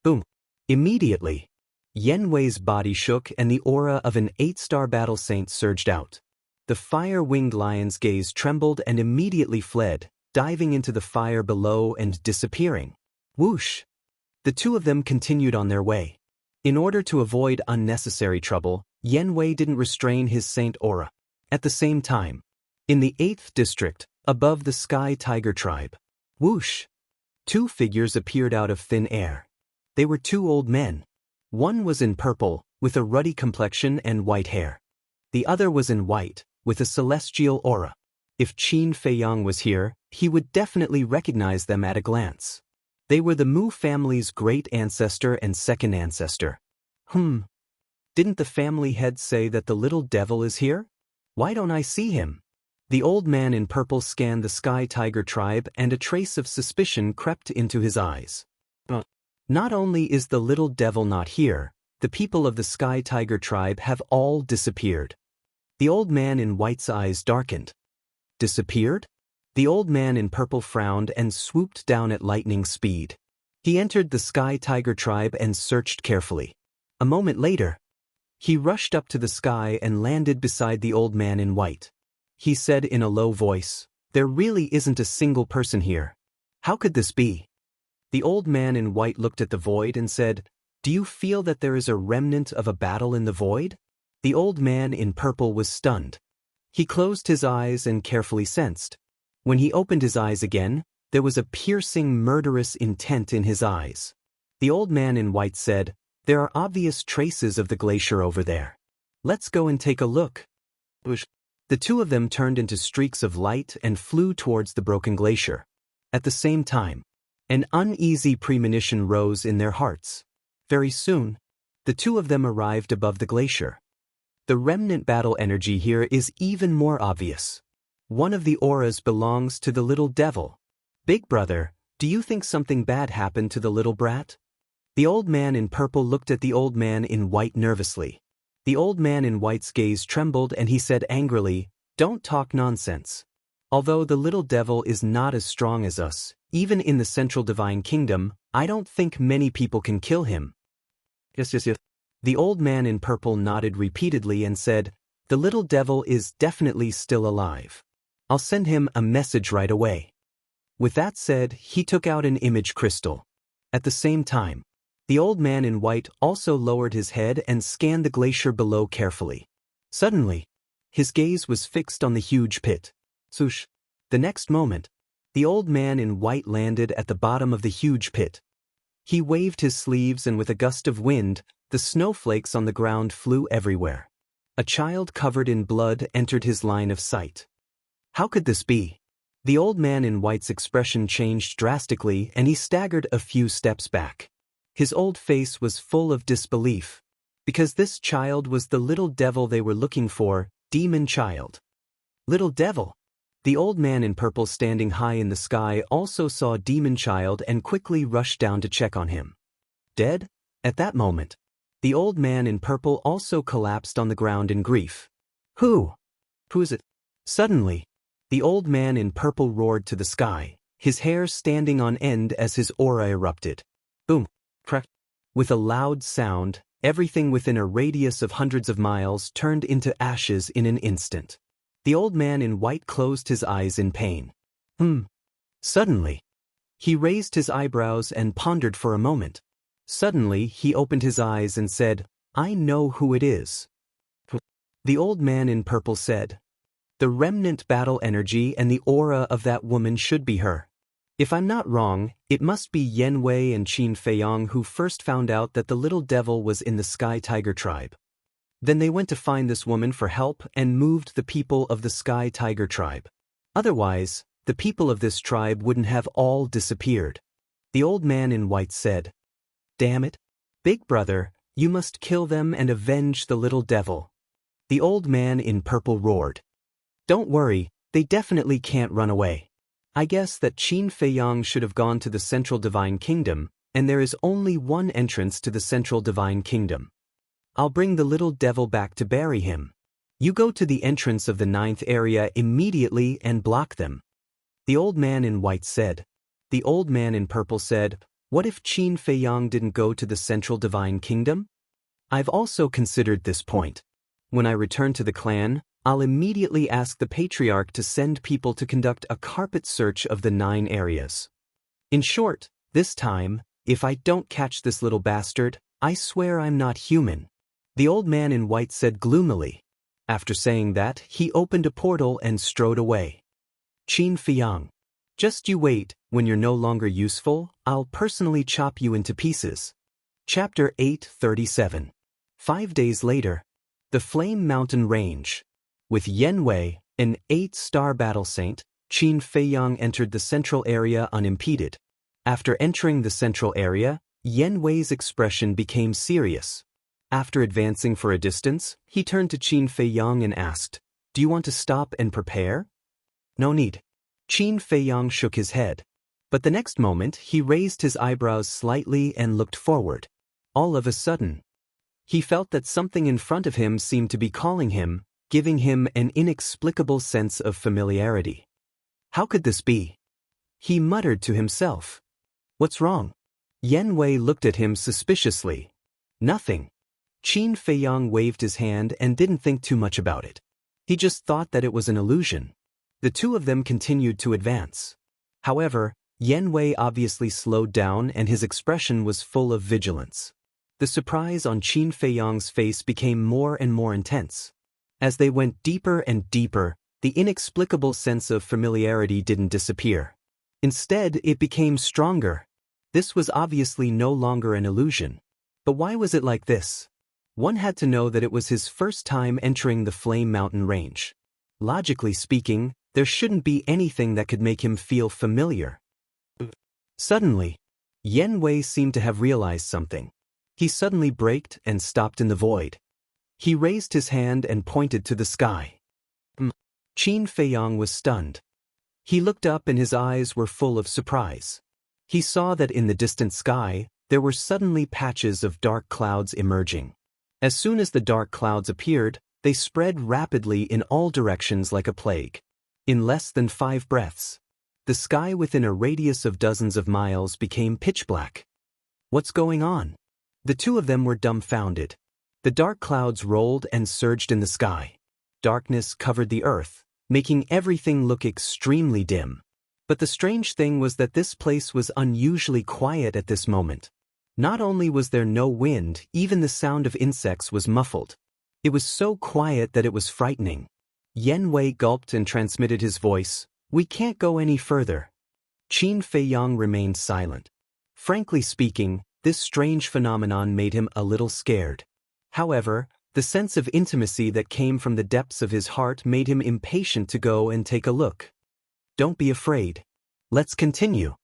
[SPEAKER 1] Boom. Immediately, Yan Wei's body shook and the aura of an 8-star battle saint surged out. The fire-winged lion's gaze trembled and immediately fled, diving into the fire below and disappearing. Whoosh! The two of them continued on their way. In order to avoid unnecessary trouble, Yan Wei didn't restrain his saint aura. At the same time, in the 8th district, above the Sky Tiger tribe, whoosh! 2 figures appeared out of thin air. They were 2 old men. One was in purple, with a ruddy complexion and white hair. The other was in white, with a celestial aura. If Qin Feiyang was here, he would definitely recognize them at a glance. They were the Mu family's great ancestor and second ancestor. Didn't the family head say that the little devil is here? Why don't I see him? The old man in purple scanned the Sky Tiger tribe and a trace of suspicion crept into his eyes. Not only is the little devil not here, the people of the Sky Tiger tribe have all disappeared. The old man in white's eyes darkened. Disappeared? The old man in purple frowned and swooped down at lightning speed. He entered the Sky Tiger tribe and searched carefully. A moment later, he rushed up to the sky and landed beside the old man in white. He said in a low voice, there really isn't a single person here. How could this be? The old man in white looked at the void and said, do you feel that there is a remnant of a battle in the void? The old man in purple was stunned. He closed his eyes and carefully sensed. When he opened his eyes again, there was a piercing, murderous intent in his eyes. The old man in white said, there are obvious traces of the glacier over there. Let's go and take a look. The two of them turned into streaks of light and flew towards the broken glacier. At the same time, an uneasy premonition rose in their hearts. Very soon, the two of them arrived above the glacier. The remnant battle energy here is even more obvious. One of the auras belongs to the little devil. Big brother, do you think something bad happened to the little brat? The old man in purple looked at the old man in white nervously. The old man in white's gaze trembled and he said angrily, don't talk nonsense. Although the little devil is not as strong as us, even in the Central Divine Kingdom, I don't think many people can kill him. Yes. The old man in purple nodded repeatedly and said, the little devil is definitely still alive. I'll send him a message right away. With that said, he took out an image crystal. At the same time, the old man in white also lowered his head and scanned the glacier below carefully. Suddenly, his gaze was fixed on the huge pit. Swoosh! The next moment, the old man in white landed at the bottom of the huge pit. He waved his sleeves and with a gust of wind, the snowflakes on the ground flew everywhere. A child covered in blood entered his line of sight. How could this be? The old man in white's expression changed drastically and he staggered a few steps back. His old face was full of disbelief. Because this child was the little devil they were looking for, demon child. Little devil. The old man in purple standing high in the sky also saw demon child and quickly rushed down to check on him. Dead? At that moment, the old man in purple also collapsed on the ground in grief. Who is it? Suddenly, the old man in purple roared to the sky, his hair standing on end as his aura erupted. Boom! Crack! With a loud sound, everything within a radius of hundreds of miles turned into ashes in an instant. The old man in white closed his eyes in pain. Suddenly, He raised his eyebrows and pondered for a moment. Suddenly, he opened his eyes and said, "I know who it is." The old man in purple said, "The remnant battle energy and the aura of that woman should be her. If I'm not wrong, it must be Yan Wei and Qin Feiyang who first found out that the little devil was in the Sky Tiger tribe. Then they went to find this woman for help and moved the people of the Sky Tiger tribe. Otherwise, the people of this tribe wouldn't have all disappeared." The old man in white said, "Damn it, Big Brother, you must kill them and avenge the little devil." The old man in purple roared, "Don't worry, they definitely can't run away. I guess that Qin Feiyang should have gone to the Central Divine Kingdom, and there is only one entrance to the Central Divine Kingdom. I'll bring the little devil back to bury him. You go to the entrance of the 9th area immediately and block them." The old man in white said. The old man in purple said, "What if Qin Feiyang didn't go to the Central Divine Kingdom? I've also considered this point. When I return to the clan, I'll immediately ask the Patriarch to send people to conduct a carpet search of the 9 areas. In short, this time, if I don't catch this little bastard, I swear I'm not human." The old man in white said gloomily. After saying that, he opened a portal and strode away. Qin Feiyang, "Just you wait, when you're no longer useful, I'll personally chop you into pieces." Chapter 837. 5 days later. The Flame Mountain Range. With Yan Wei, an 8-star battle saint, Qin Feiyang entered the central area unimpeded. After entering the central area, Yan Wei's expression became serious. After advancing for a distance, he turned to Qin Feiyang and asked, "Do you want to stop and prepare?" "No need." Qin Feiyang shook his head. But the next moment, he raised his eyebrows slightly and looked forward. All of a sudden, he felt that something in front of him seemed to be calling him, giving him an inexplicable sense of familiarity. How could this be? He muttered to himself. "What's wrong?" Yan Wei looked at him suspiciously. "Nothing." Qin Feiyang waved his hand and didn't think too much about it. He just thought that it was an illusion. The two of them continued to advance. However, Yan Wei obviously slowed down and his expression was full of vigilance. The surprise on Qin Feiyang's face became more and more intense. As they went deeper and deeper, the inexplicable sense of familiarity didn't disappear. Instead, it became stronger. This was obviously no longer an illusion. But why was it like this? One had to know that it was his first time entering the Flame Mountain Range. Logically speaking, there shouldn't be anything that could make him feel familiar. Suddenly, Yan Wei seemed to have realized something. He suddenly braked and stopped in the void. He raised his hand and pointed to the sky. Qin Feiyang was stunned. He looked up and his eyes were full of surprise. He saw that in the distant sky, there were suddenly patches of dark clouds emerging. As soon as the dark clouds appeared, they spread rapidly in all directions like a plague. In less than 5 breaths, the sky within a radius of dozens of miles became pitch black. What's going on? The two of them were dumbfounded. The dark clouds rolled and surged in the sky. Darkness covered the earth, making everything look extremely dim. But the strange thing was that this place was unusually quiet at this moment. Not only was there no wind, even the sound of insects was muffled. It was so quiet that it was frightening. Yan Wei gulped and transmitted his voice, "We can't go any further." Qin Feiyang remained silent. Frankly speaking, this strange phenomenon made him a little scared. However, the sense of intimacy that came from the depths of his heart made him impatient to go and take a look. "Don't be afraid. Let's continue.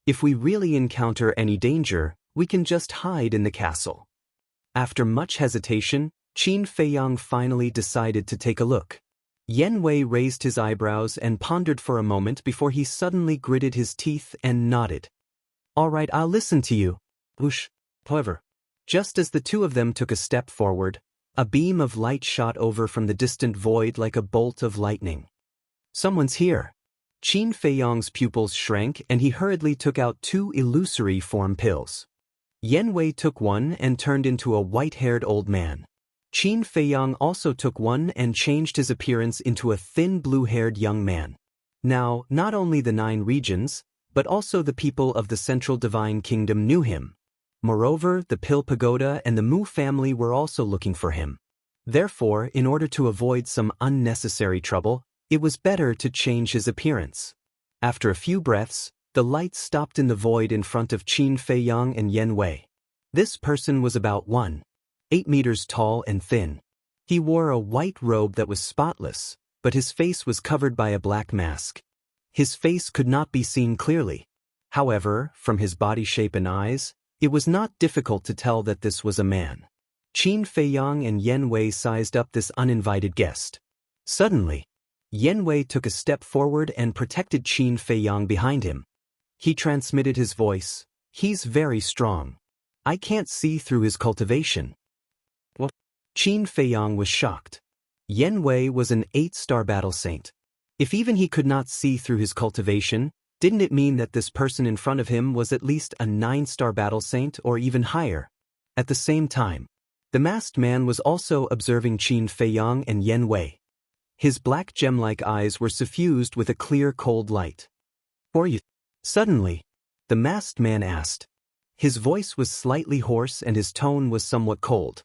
[SPEAKER 1] If we really encounter any danger, we can just hide in the castle." After much hesitation, Qin Feiyang finally decided to take a look. Yan Wei raised his eyebrows and pondered for a moment before he suddenly gritted his teeth and nodded. "All right, I'll listen to you." Whoosh. However, just as the two of them took a step forward, a beam of light shot over from the distant void like a bolt of lightning. "Someone's here." Qin Feiyang's pupils shrank and he hurriedly took out 2 illusory form pills. Yan Wei took one and turned into a white-haired old man. Qin Feiyang also took one and changed his appearance into a thin blue-haired young man. Now, not only the 9 regions, but also the people of the Central Divine Kingdom knew him. Moreover, the Pill Pagoda and the Mu family were also looking for him. Therefore, in order to avoid some unnecessary trouble, it was better to change his appearance. After a few breaths, the light stopped in the void in front of Qin Feiyang and Yen Wei. This person was about 1.8 meters tall and thin. He wore a white robe that was spotless, but his face was covered by a black mask. His face could not be seen clearly. However, from his body shape and eyes, it was not difficult to tell that this was a man. Qin Feiyang and Yen Wei sized up this uninvited guest. Suddenly, Yen Wei took a step forward and protected Qin Feiyang behind him. He transmitted his voice. He's very strong. I can't see through his cultivation. What? Qin Feiyang was shocked. Yen Wei was an 8-star battle saint. If even he could not see through his cultivation, didn't it mean that this person in front of him was at least a 9-star battle saint or even higher? At the same time, the masked man was also observing Qin Feiyang and Yen Wei. His black gem-like eyes were suffused with a clear cold light. "Or you?" Suddenly, the masked man asked. His voice was slightly hoarse and his tone was somewhat cold.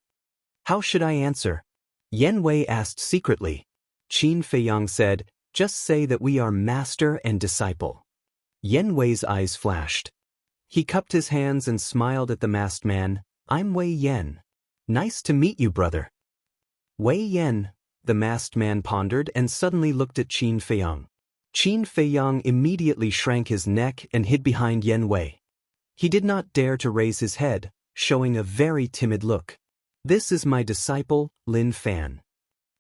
[SPEAKER 1] "How should I answer?" Yen Wei asked secretly. Qin Feiyang said, "Just say that we are master and disciple." Yen Wei's eyes flashed. He cupped his hands and smiled at the masked man. "I'm Wei Yen. Nice to meet you, brother." "Wei Yen," the masked man pondered and suddenly looked at Qin Feiyang. Qin Feiyang immediately shrank his neck and hid behind Yen Wei. He did not dare to raise his head, showing a very timid look. "This is my disciple, Lin Fan.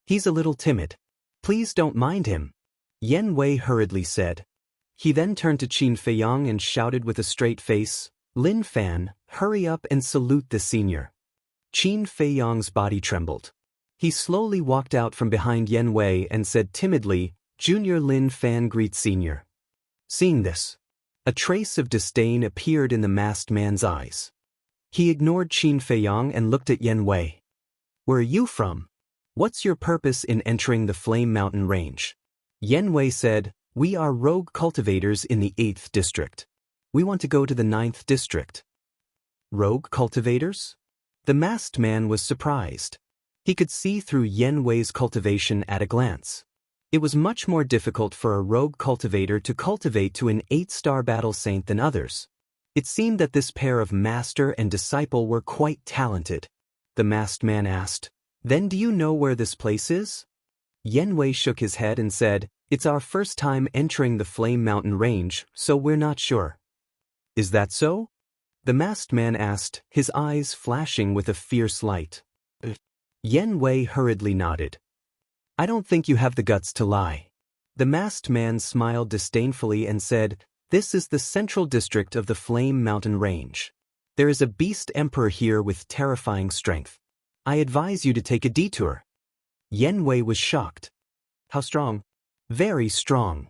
[SPEAKER 1] He's a little timid. Please don't mind him," Yen Wei hurriedly said. He then turned to Qin Feiyang and shouted with a straight face, "Lin Fan, hurry up and salute the senior." Qin Feiyang's body trembled. He slowly walked out from behind Yen Wei and said timidly, "Junior Lin Fan greets senior." Seeing this, a trace of disdain appeared in the masked man's eyes. He ignored Qin Feiyang and looked at Yen Wei. "Where are you from? What's your purpose in entering the Flame Mountain Range?" Yen Wei said, "We are rogue cultivators in the 8th district. We want to go to the 9th district." "Rogue cultivators?" The masked man was surprised. He could see through Yen Wei's cultivation at a glance. It was much more difficult for a rogue cultivator to cultivate to an 8-star battle saint than others. It seemed that this pair of master and disciple were quite talented. The masked man asked, "Then do you know where this place is?" Yen Wei shook his head and said, "It's our first time entering the Flame Mountain Range, so we're not sure." "Is that so?" the masked man asked, his eyes flashing with a fierce light. Yen Wei hurriedly nodded. "I don't think you have the guts to lie." The masked man smiled disdainfully and said, "This is the central district of the Flame Mountain Range. There is a beast emperor here with terrifying strength. I advise you to take a detour." Yen Wei was shocked. "How strong?" "Very strong.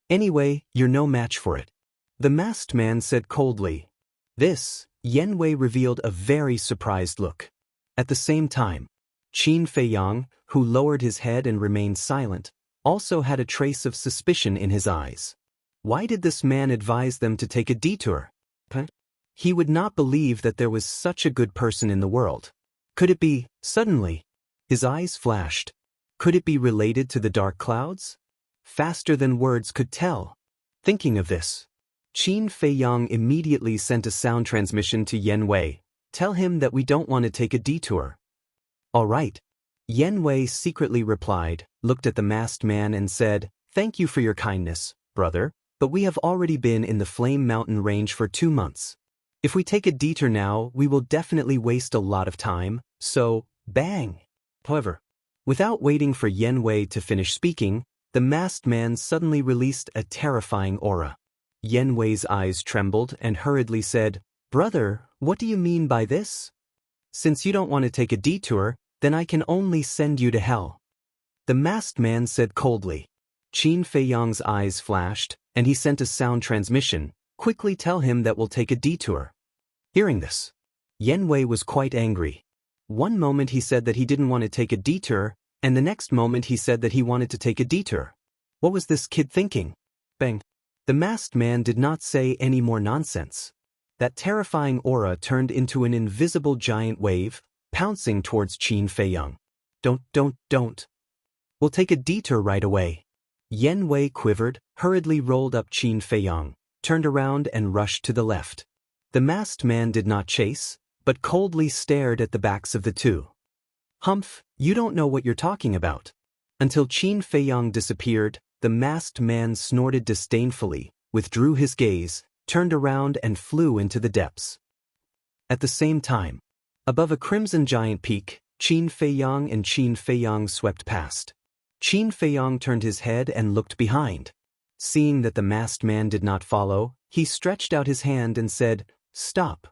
[SPEAKER 1] Anyway, you're no match for it," the masked man said coldly. This, Yen Wei revealed a very surprised look. At the same time, Qin Feiyang, who lowered his head and remained silent, also had a trace of suspicion in his eyes. Why did this man advise them to take a detour? He would not believe that there was such a good person in the world. Could it be, suddenly, his eyes flashed. Could it be related to the dark clouds? Faster than words could tell. Thinking of this, Qin Feiyang immediately sent a sound transmission to Yen Wei. "Tell him that we don't want to take a detour." "All right." Yen Wei secretly replied, looked at the masked man and said, "Thank you for your kindness, brother, but we have already been in the Flame Mountain Range for 2 months. If we take a detour now, we will definitely waste a lot of time, so, bang." However, without waiting for Yen Wei to finish speaking, the masked man suddenly released a terrifying aura. Yen Wei's eyes trembled and hurriedly said, "Brother, what do you mean by this? Since you don't want to take a detour, then I can only send you to hell." The masked man said coldly. Qin Feiyang's eyes flashed, and he sent a sound transmission, "Quickly tell him that we'll take a detour." Hearing this, Yen Wei was quite angry. One moment he said that he didn't want to take a detour, and the next moment he said that he wanted to take a detour. What was this kid thinking? Bang. The masked man did not say any more nonsense. That terrifying aura turned into an invisible giant wave, pouncing towards Qin Feiyang. Don't. We'll take a detour right away. Yen Wei quivered, hurriedly rolled up Qin Feiyang, turned around and rushed to the left. The masked man did not chase, but coldly stared at the backs of the two. Humph, you don't know what you're talking about. Until Qin Feiyang disappeared, the masked man snorted disdainfully, withdrew his gaze, turned around and flew into the depths. At the same time, above a crimson giant peak, Qin Feiyang swept past. Qin Feiyang turned his head and looked behind. Seeing that the masked man did not follow, he stretched out his hand and said, "Stop."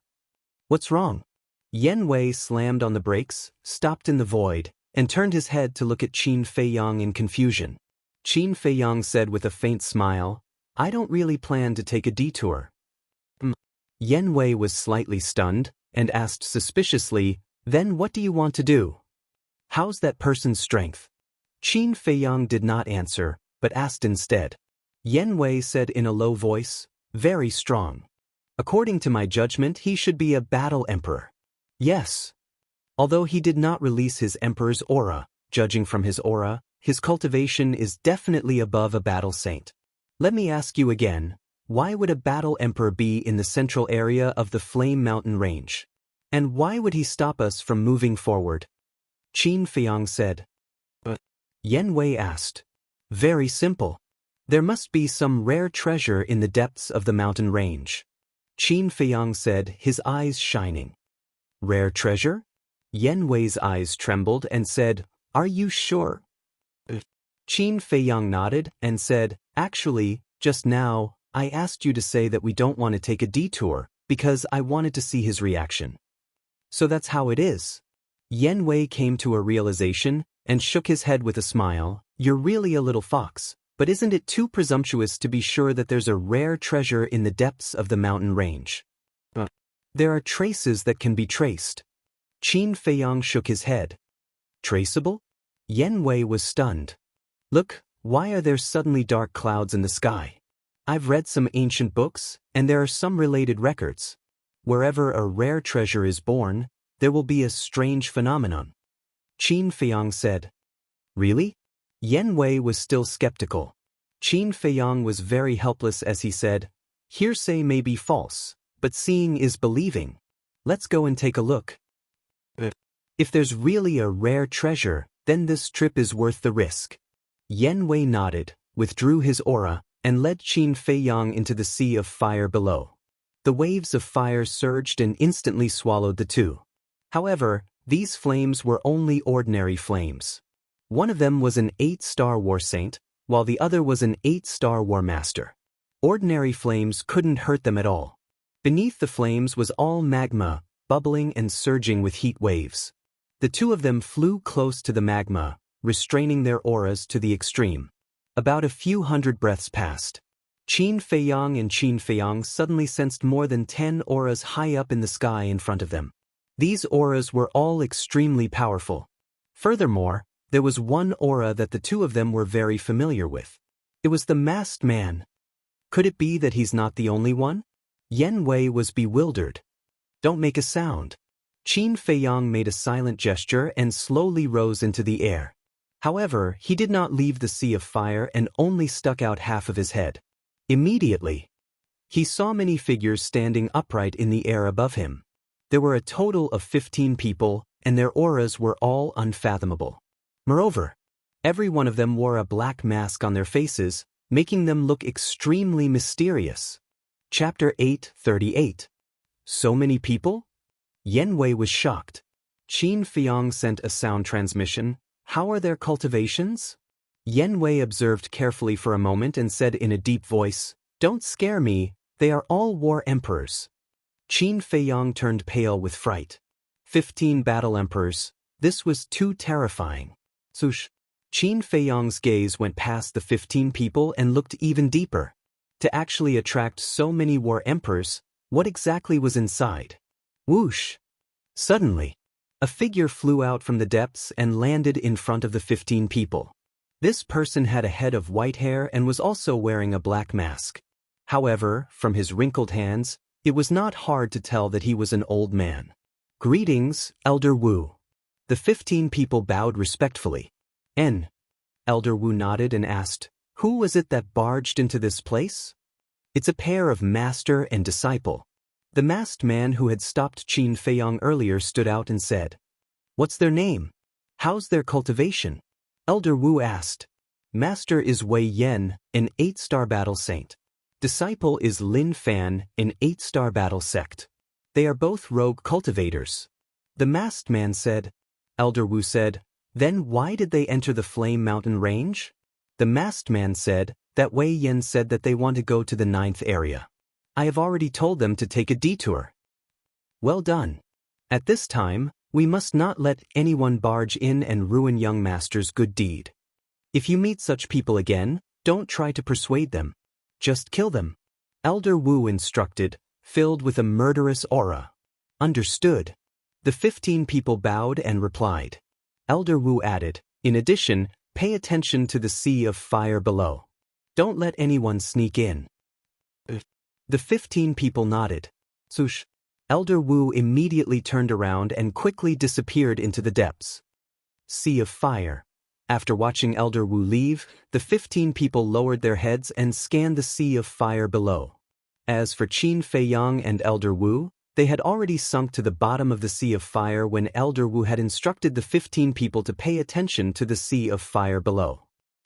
[SPEAKER 1] "What's wrong?" Yen Wei slammed on the brakes, stopped in the void, and turned his head to look at Qin Feiyang in confusion. Qin Feiyang said with a faint smile, "I don't really plan to take a detour." Yen Wei was slightly stunned, and asked suspiciously, "Then what do you want to do? How's that person's strength?" Qin Feiyang did not answer, but asked instead. Yen Wei said in a low voice, "Very strong. According to my judgment, he should be a battle emperor." Yes. Although he did not release his emperor's aura, judging from his aura, his cultivation is definitely above a battle saint. Let me ask you again, why would a battle emperor be in the central area of the Flame Mountain range? And why would he stop us from moving forward? Qin Feiyang said. But Yen Wei asked. Very simple. There must be some rare treasure in the depths of the mountain range. Qin Feiyang said, his eyes shining. Rare treasure? Yen Wei's eyes trembled and said, Are you sure? Qin Feiyang nodded and said, Actually, just now, I asked you to say that we don't want to take a detour, because I wanted to see his reaction. So that's how it is. Yen Wei came to a realization, and shook his head with a smile. You're really a little fox, but isn't it too presumptuous to be sure that there's a rare treasure in the depths of the mountain range? There are traces that can be traced. Qin Feiyang shook his head. Traceable? Yen Wei was stunned. Look, why are there suddenly dark clouds in the sky? I've read some ancient books, and there are some related records. Wherever a rare treasure is born, there will be a strange phenomenon. Qin Feiyang said. Really? Yen Wei was still skeptical. Qin Feiyang was very helpless as he said, Hearsay may be false, but seeing is believing. Let's go and take a look. If there's really a rare treasure, then this trip is worth the risk. Yen Wei nodded, withdrew his aura, and led Qin Feiyang into the sea of fire below. The waves of fire surged and instantly swallowed the two. However, these flames were only ordinary flames. One of them was an 8-star war saint, while the other was an 8-star war master. Ordinary flames couldn't hurt them at all. Beneath the flames was all magma, bubbling and surging with heat waves. The two of them flew close to the magma, restraining their auras to the extreme. About a few hundred breaths passed. Qin Feiyang suddenly sensed more than 10 auras high up in the sky in front of them. These auras were all extremely powerful. Furthermore, there was one aura that the two of them were very familiar with. It was the masked man. Could it be that he's not the only one? Yen Wei was bewildered. Don't make a sound. Qin Feiyang made a silent gesture and slowly rose into the air. However, he did not leave the sea of fire and only stuck out half of his head. Immediately, he saw many figures standing upright in the air above him. There were a total of 15 people, and their auras were all unfathomable. Moreover, every one of them wore a black mask on their faces, making them look extremely mysterious. Chapter 8:38. So many people? Yen Wei was shocked. Qin Feiyang sent a sound transmission. How are their cultivations? Yen Wei observed carefully for a moment and said in a deep voice, Don't scare me, they are all war emperors. Qin Feiyang turned pale with fright. 15 battle emperors. This was too terrifying. Swoosh. Qin Feiyang's gaze went past the 15 people and looked even deeper. To actually attract so many war emperors, what exactly was inside? Whoosh! Suddenly, a figure flew out from the depths and landed in front of the 15 people. This person had a head of white hair and was also wearing a black mask. However, from his wrinkled hands, it was not hard to tell that he was an old man. Greetings, Elder Wu. The 15 people bowed respectfully. Elder Wu nodded and asked, "Who was it that barged into this place?" "It's a pair of master and disciple." The masked man who had stopped Qin Feiyang earlier stood out and said, "What's their name? How's their cultivation?" Elder Wu asked. "Master is Wei Yan, an 8-star battle saint. Disciple is Lin Fan, an 8-star battle sect. They are both rogue cultivators." The masked man said. Elder Wu said, "Then why did they enter the Flame Mountain range?" The masked man said, "That Wei Yan said that they want to go to the 9th area. I have already told them to take a detour." "Well done. At this time, we must not let anyone barge in and ruin young master's good deed. If you meet such people again, don't try to persuade them. Just kill them." Elder Wu instructed, filled with a murderous aura. "Understood." The 15 people bowed and replied. Elder Wu added, "In addition, pay attention to the sea of fire below. Don't let anyone sneak in." The 15 people nodded. Swoosh. Elder Wu immediately turned around and quickly disappeared into the depths. Sea of fire. After watching Elder Wu leave, the 15 people lowered their heads and scanned the sea of fire below. As for Qin Feiyang and Elder Wu, they had already sunk to the bottom of the sea of fire when Elder Wu had instructed the 15 people to pay attention to the sea of fire below.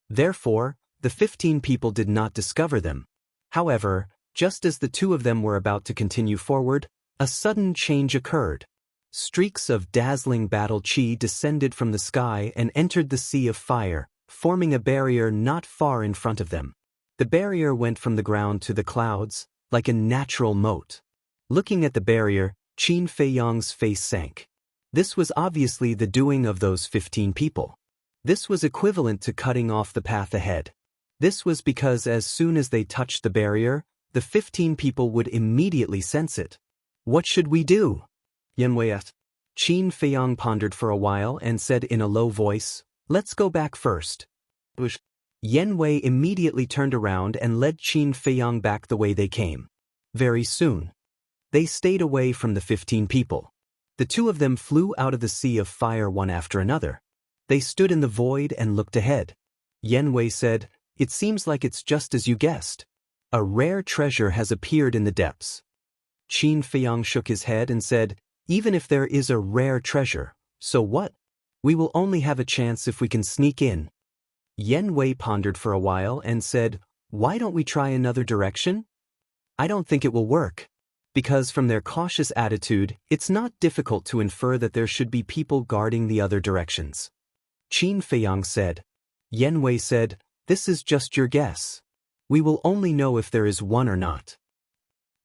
[SPEAKER 1] Therefore, the 15 people did not discover them. However, just as the two of them were about to continue forward, a sudden change occurred. Streaks of dazzling battle chi descended from the sky and entered the sea of fire, forming a barrier not far in front of them. The barrier went from the ground to the clouds, like a natural moat. Looking at the barrier, Qin Feiyang's face sank. This was obviously the doing of those 15 people. This was equivalent to cutting off the path ahead. This was because as soon as they touched the barrier, the 15 people would immediately sense it. "What should we do?" Yanwei asked. Qin Feiyang pondered for a while and said in a low voice, "Let's go back first." Yanwei immediately turned around and led Qin Feiyang back the way they came. Very soon, they stayed away from the 15 people. The two of them flew out of the sea of fire one after another. They stood in the void and looked ahead. Yanwei said, "It seems like it's just as you guessed. A rare treasure has appeared in the depths." Qin Feiyang shook his head and said, "Even if there is a rare treasure, so what? We will only have a chance if we can sneak in." Yanwei pondered for a while and said, "Why don't we try another direction?" "I don't think it will work. Because from their cautious attitude, it's not difficult to infer that there should be people guarding the other directions." Qin Feiyang said. Yanwei said, "This is just your guess. We will only know if there is one or not."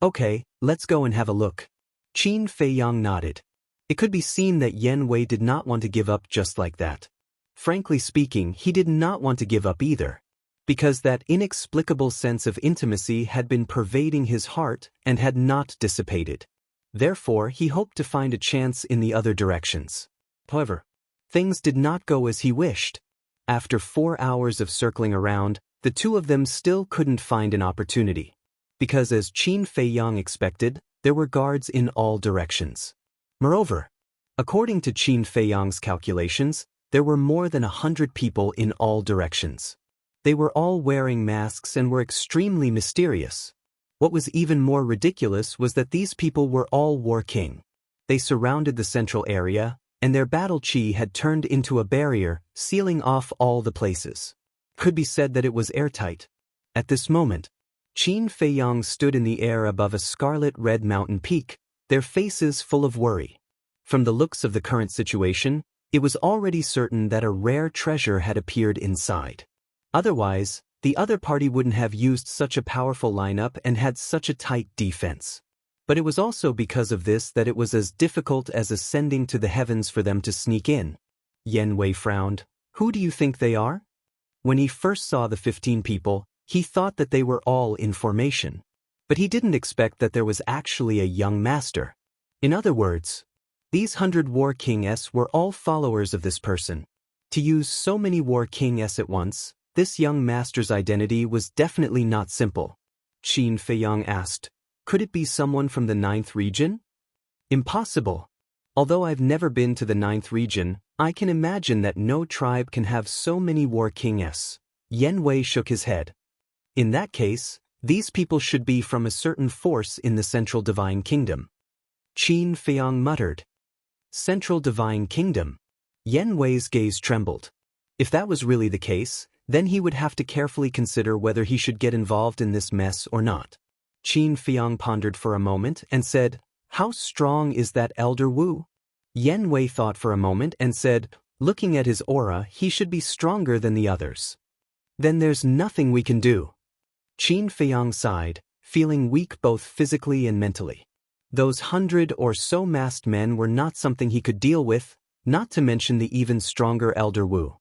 [SPEAKER 1] "Okay, let's go and have a look." Qin Feiyang nodded. It could be seen that Yanwei did not want to give up just like that. Frankly speaking, he did not want to give up either, because that inexplicable sense of intimacy had been pervading his heart and had not dissipated. Therefore, he hoped to find a chance in the other directions. However, things did not go as he wished. After 4 hours of circling around, the two of them still couldn't find an opportunity. Because as Qin Feiyang expected, there were guards in all directions. Moreover, according to Qin Feiyang's calculations, there were more than 100 people in all directions. They were all wearing masks and were extremely mysterious. What was even more ridiculous was that these people were all war king. They surrounded the central area, and their battle chi had turned into a barrier, sealing off all the places. Could be said that it was airtight. At this moment, Qin Feiyang stood in the air above a scarlet-red mountain peak, their faces full of worry. From the looks of the current situation, it was already certain that a rare treasure had appeared inside. Otherwise, the other party wouldn't have used such a powerful lineup and had such a tight defense. But it was also because of this that it was as difficult as ascending to the heavens for them to sneak in. Yanwei frowned. "Who do you think they are?" When he first saw the 15 people, he thought that they were all in formation. But he didn't expect that there was actually a young master. In other words, these 100 War King-s were all followers of this person. To use so many War King-s at once, this young master's identity was definitely not simple. Qin Feiyang asked. Could it be someone from the 9th region? Impossible. Although I've never been to the 9th region, I can imagine that no tribe can have so many war kings. Yan Wei shook his head. In that case, these people should be from a certain force in the Central Divine Kingdom. Qin Feiyang muttered. Central Divine Kingdom. Yan Wei's gaze trembled. If that was really the case, then he would have to carefully consider whether he should get involved in this mess or not. Qin Feiyang pondered for a moment and said, How strong is that Elder Wu? Yan Wei thought for a moment and said, Looking at his aura, he should be stronger than the others. Then there's nothing we can do. Qin Feiyang sighed, feeling weak both physically and mentally. Those 100 or so masked men were not something he could deal with, not to mention the even stronger Elder Wu.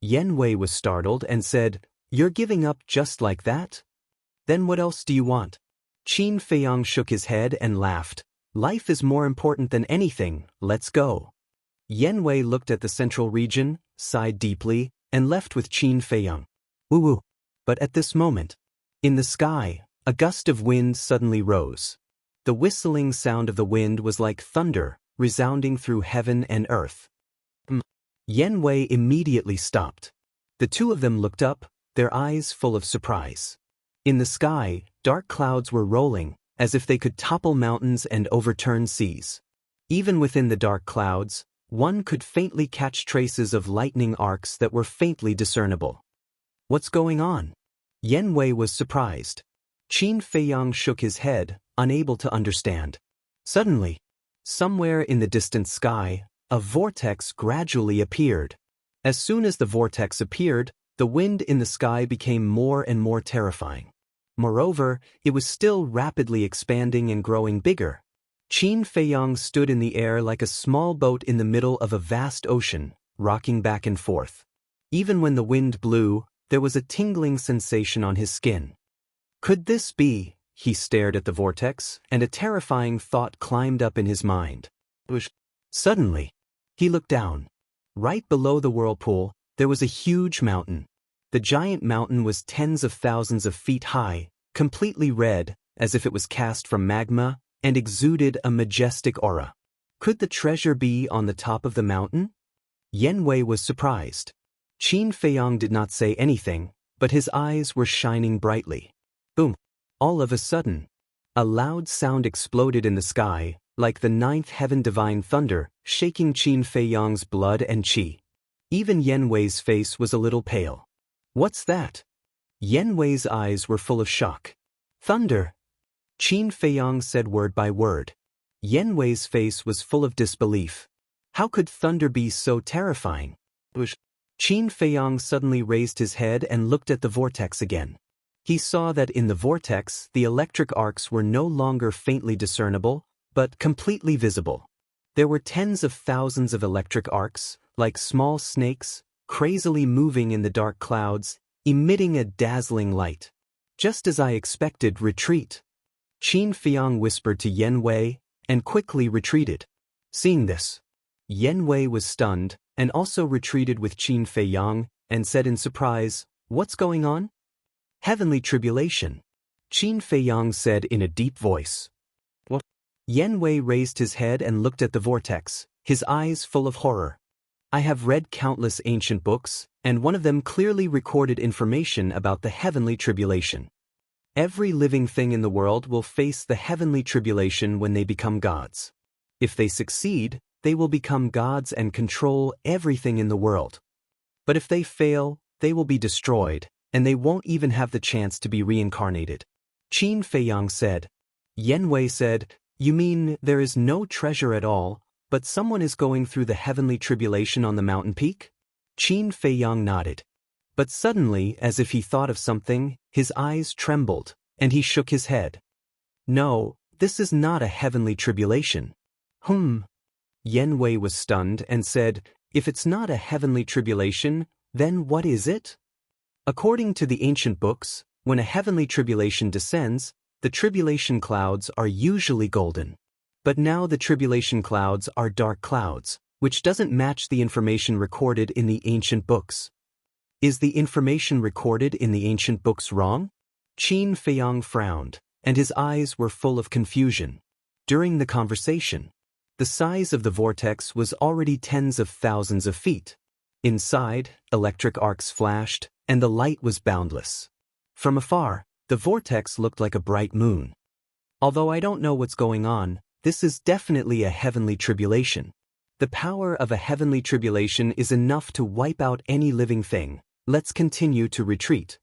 [SPEAKER 1] Yan Wei was startled and said, You're giving up just like that? Then what else do you want? Qin Feiyang shook his head and laughed. Life is more important than anything, let's go. Yan Wei looked at the central region, sighed deeply, and left with Qin Feiyang. Woo-woo. But at this moment, in the sky, a gust of wind suddenly rose. The whistling sound of the wind was like thunder, resounding through heaven and earth. Yan Wei immediately stopped. The two of them looked up, their eyes full of surprise. In the sky, dark clouds were rolling, as if they could topple mountains and overturn seas. Even within the dark clouds, one could faintly catch traces of lightning arcs that were faintly discernible. What's going on? Yan Wei was surprised. Qin Feiyang shook his head, unable to understand. Suddenly, somewhere in the distant sky, a vortex gradually appeared. As soon as the vortex appeared, the wind in the sky became more and more terrifying. Moreover, it was still rapidly expanding and growing bigger. Qin Feiyang stood in the air like a small boat in the middle of a vast ocean, rocking back and forth. Even when the wind blew, there was a tingling sensation on his skin. Could this be? He stared at the vortex, and a terrifying thought climbed up in his mind. Suddenly, he looked down. Right below the whirlpool, there was a huge mountain. The giant mountain was tens of thousands of feet high, completely red, as if it was cast from magma, and exuded a majestic aura. Could the treasure be on the top of the mountain? Yan Wei was surprised. Qin Feiyang did not say anything, but his eyes were shining brightly. Boom! All of a sudden, a loud sound exploded in the sky, like the 9th heaven divine thunder, shaking Qin Feiyang's blood and qi. Even Yan Wei's face was a little pale. What's that? Yan Wei's eyes were full of shock. Thunder! Qin Feiyang said word by word. Yan Wei's face was full of disbelief. How could thunder be so terrifying? Qin Feiyang suddenly raised his head and looked at the vortex again. He saw that in the vortex, the electric arcs were no longer faintly discernible, but completely visible. There were tens of thousands of electric arcs, like small snakes, crazily moving in the dark clouds, emitting a dazzling light. Just as I expected, retreat. Qin Feiyang whispered to Yan Wei, and quickly retreated. Seeing this, Yan Wei was stunned, and also retreated with Qin Feiyang, and said in surprise, What's going on? Heavenly tribulation. Qin Feiyang said in a deep voice. What? Yan Wei raised his head and looked at the vortex, his eyes full of horror. I have read countless ancient books, and one of them clearly recorded information about the heavenly tribulation. Every living thing in the world will face the heavenly tribulation when they become gods. If they succeed, they will become gods and control everything in the world. But if they fail, they will be destroyed, and they won't even have the chance to be reincarnated. Qin Feiyang said. Yan Wei said, You mean there is no treasure at all, but someone is going through the heavenly tribulation on the mountain peak? Qin Feiyang nodded. But suddenly, as if he thought of something, his eyes trembled, and he shook his head. No, this is not a heavenly tribulation. Yan Wei was stunned and said, If it's not a heavenly tribulation, then what is it? According to the ancient books, when a heavenly tribulation descends, the tribulation clouds are usually golden. But now the tribulation clouds are dark clouds, which doesn't match the information recorded in the ancient books. Is the information recorded in the ancient books wrong? Qin Feiyang frowned, and his eyes were full of confusion. During the conversation, the size of the vortex was already tens of thousands of feet. Inside, electric arcs flashed, and the light was boundless. From afar, the vortex looked like a bright moon. Although I don't know what's going on, this is definitely a heavenly tribulation. The power of a heavenly tribulation is enough to wipe out any living thing. Let's continue to retreat.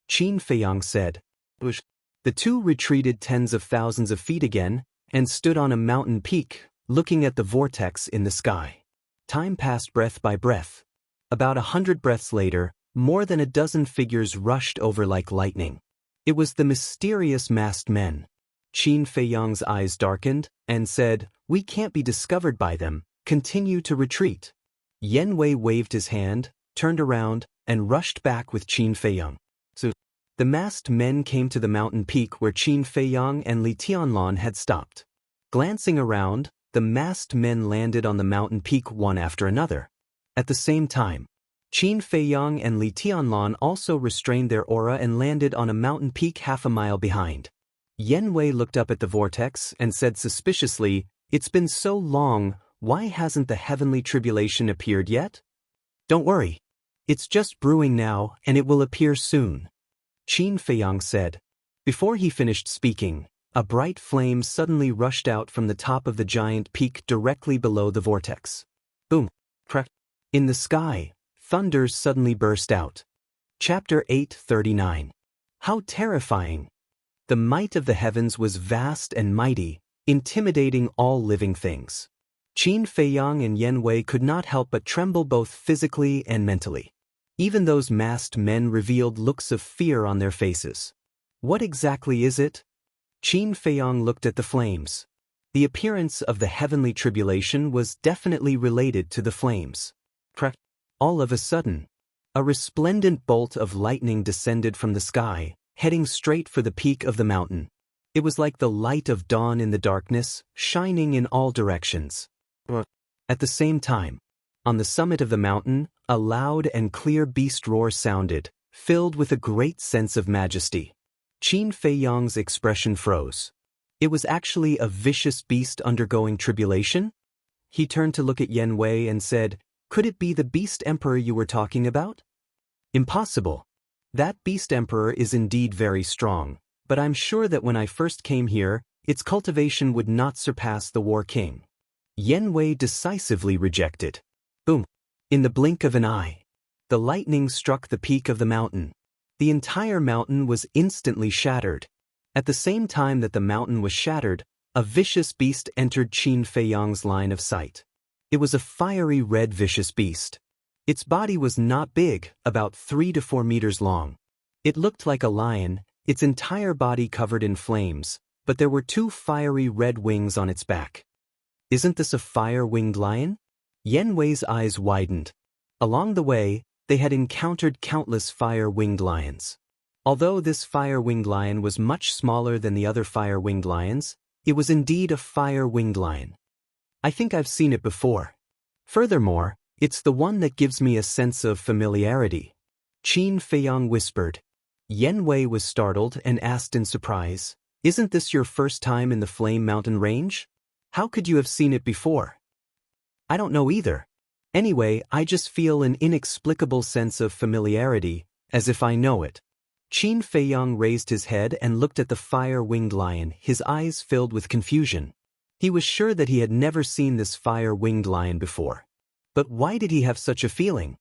[SPEAKER 1] Qin Feiyang said. The two retreated tens of thousands of feet again, and stood on a mountain peak, looking at the vortex in the sky. Time passed breath by breath. About 100 breaths later, more than a dozen figures rushed over like lightning. It was the mysterious masked men. Qin Feiyang's eyes darkened, and said, "We can't be discovered by them. Continue to retreat." Yan Wei waved his hand, turned around, and rushed back with Qin Feiyang. So, the masked men came to the mountain peak where Qin Feiyang and Li Tianlan had stopped. Glancing around, the masked men landed on the mountain peak one after another. At the same time, Qin Feiyang and Li Tianlan also restrained their aura and landed on a mountain peak half a mile behind. Yan Wei looked up at the vortex and said suspiciously, "It's been so long, why hasn't the heavenly tribulation appeared yet?" "Don't worry. It's just brewing now, and it will appear soon," Qin Feiyang said. Before he finished speaking, a bright flame suddenly rushed out from the top of the giant peak directly below the vortex. Boom! Crack! In the sky, thunder suddenly burst out. Chapter 839. How terrifying! The might of the heavens was vast and mighty, intimidating all living things. Qin Feiyang and Yan Wei could not help but tremble both physically and mentally. Even those masked men revealed looks of fear on their faces. What exactly is it? Qin Feiyang looked at the flames. The appearance of the heavenly tribulation was definitely related to the flames. All of a sudden, a resplendent bolt of lightning descended from the sky, heading straight for the peak of the mountain. It was like the light of dawn in the darkness, shining in all directions. At the same time, on the summit of the mountain, a loud and clear beast roar sounded, filled with a great sense of majesty. Qin Feiyang's expression froze. It was actually a vicious beast undergoing tribulation? He turned to look at Yan Wei and said, "Could it be the beast emperor you were talking about?" "Impossible. That beast emperor is indeed very strong, but I'm sure that when I first came here, its cultivation would not surpass the War King." Yan Wei decisively rejected. Boom! In the blink of an eye, the lightning struck the peak of the mountain. The entire mountain was instantly shattered. At the same time that the mountain was shattered, a vicious beast entered Qin Feiyang's line of sight. It was a fiery red vicious beast. Its body was not big, about 3 to 4 meters long. It looked like a lion, its entire body covered in flames, but there were 2 fiery red wings on its back. Isn't this a fire-winged lion? Yan Wei's eyes widened. Along the way, they had encountered countless fire-winged lions. Although this fire-winged lion was much smaller than the other fire-winged lions, it was indeed a fire-winged lion. I think I've seen it before. Furthermore, it's the one that gives me a sense of familiarity. Qin Feiyang whispered. Yan Wei was startled and asked in surprise, "Isn't this your first time in the Flame Mountain Range? How could you have seen it before?" "I don't know either. Anyway, I just feel an inexplicable sense of familiarity, as if I know it." Qin Feiyang raised his head and looked at the fire-winged lion, his eyes filled with confusion. He was sure that he had never seen this fire-winged lion before. But why did he have such a feeling?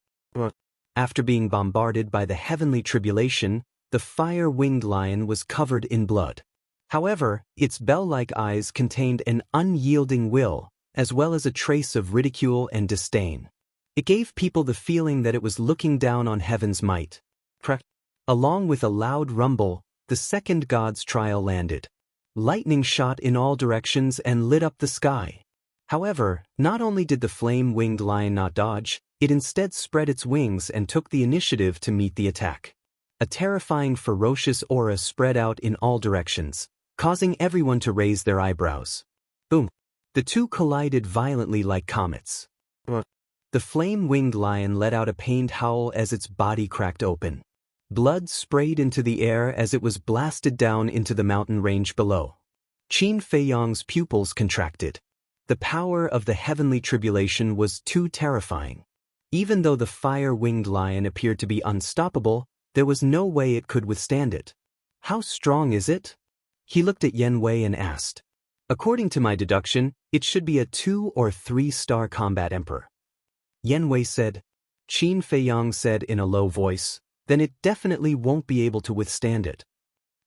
[SPEAKER 1] After being bombarded by the heavenly tribulation, the fire-winged lion was covered in blood. However, its bell-like eyes contained an unyielding will, as well as a trace of ridicule and disdain. It gave people the feeling that it was looking down on heaven's might. Along with a loud rumble, the second god's trial landed. Lightning shot in all directions and lit up the sky. However, not only did the flame-winged lion not dodge, it instead spread its wings and took the initiative to meet the attack. A terrifying, ferocious aura spread out in all directions, causing everyone to raise their eyebrows. Boom! The two collided violently like comets. The flame-winged lion let out a pained howl as its body cracked open. Blood sprayed into the air as it was blasted down into the mountain range below. Qin Feiyang's pupils contracted. The power of the heavenly tribulation was too terrifying. Even though the fire-winged lion appeared to be unstoppable, there was no way it could withstand it. How strong is it? He looked at Yen Wei and asked. According to my deduction, it should be a 2- or 3-star combat emperor. Yen Wei said. Qin Feiyang said in a low voice, then it definitely won't be able to withstand it.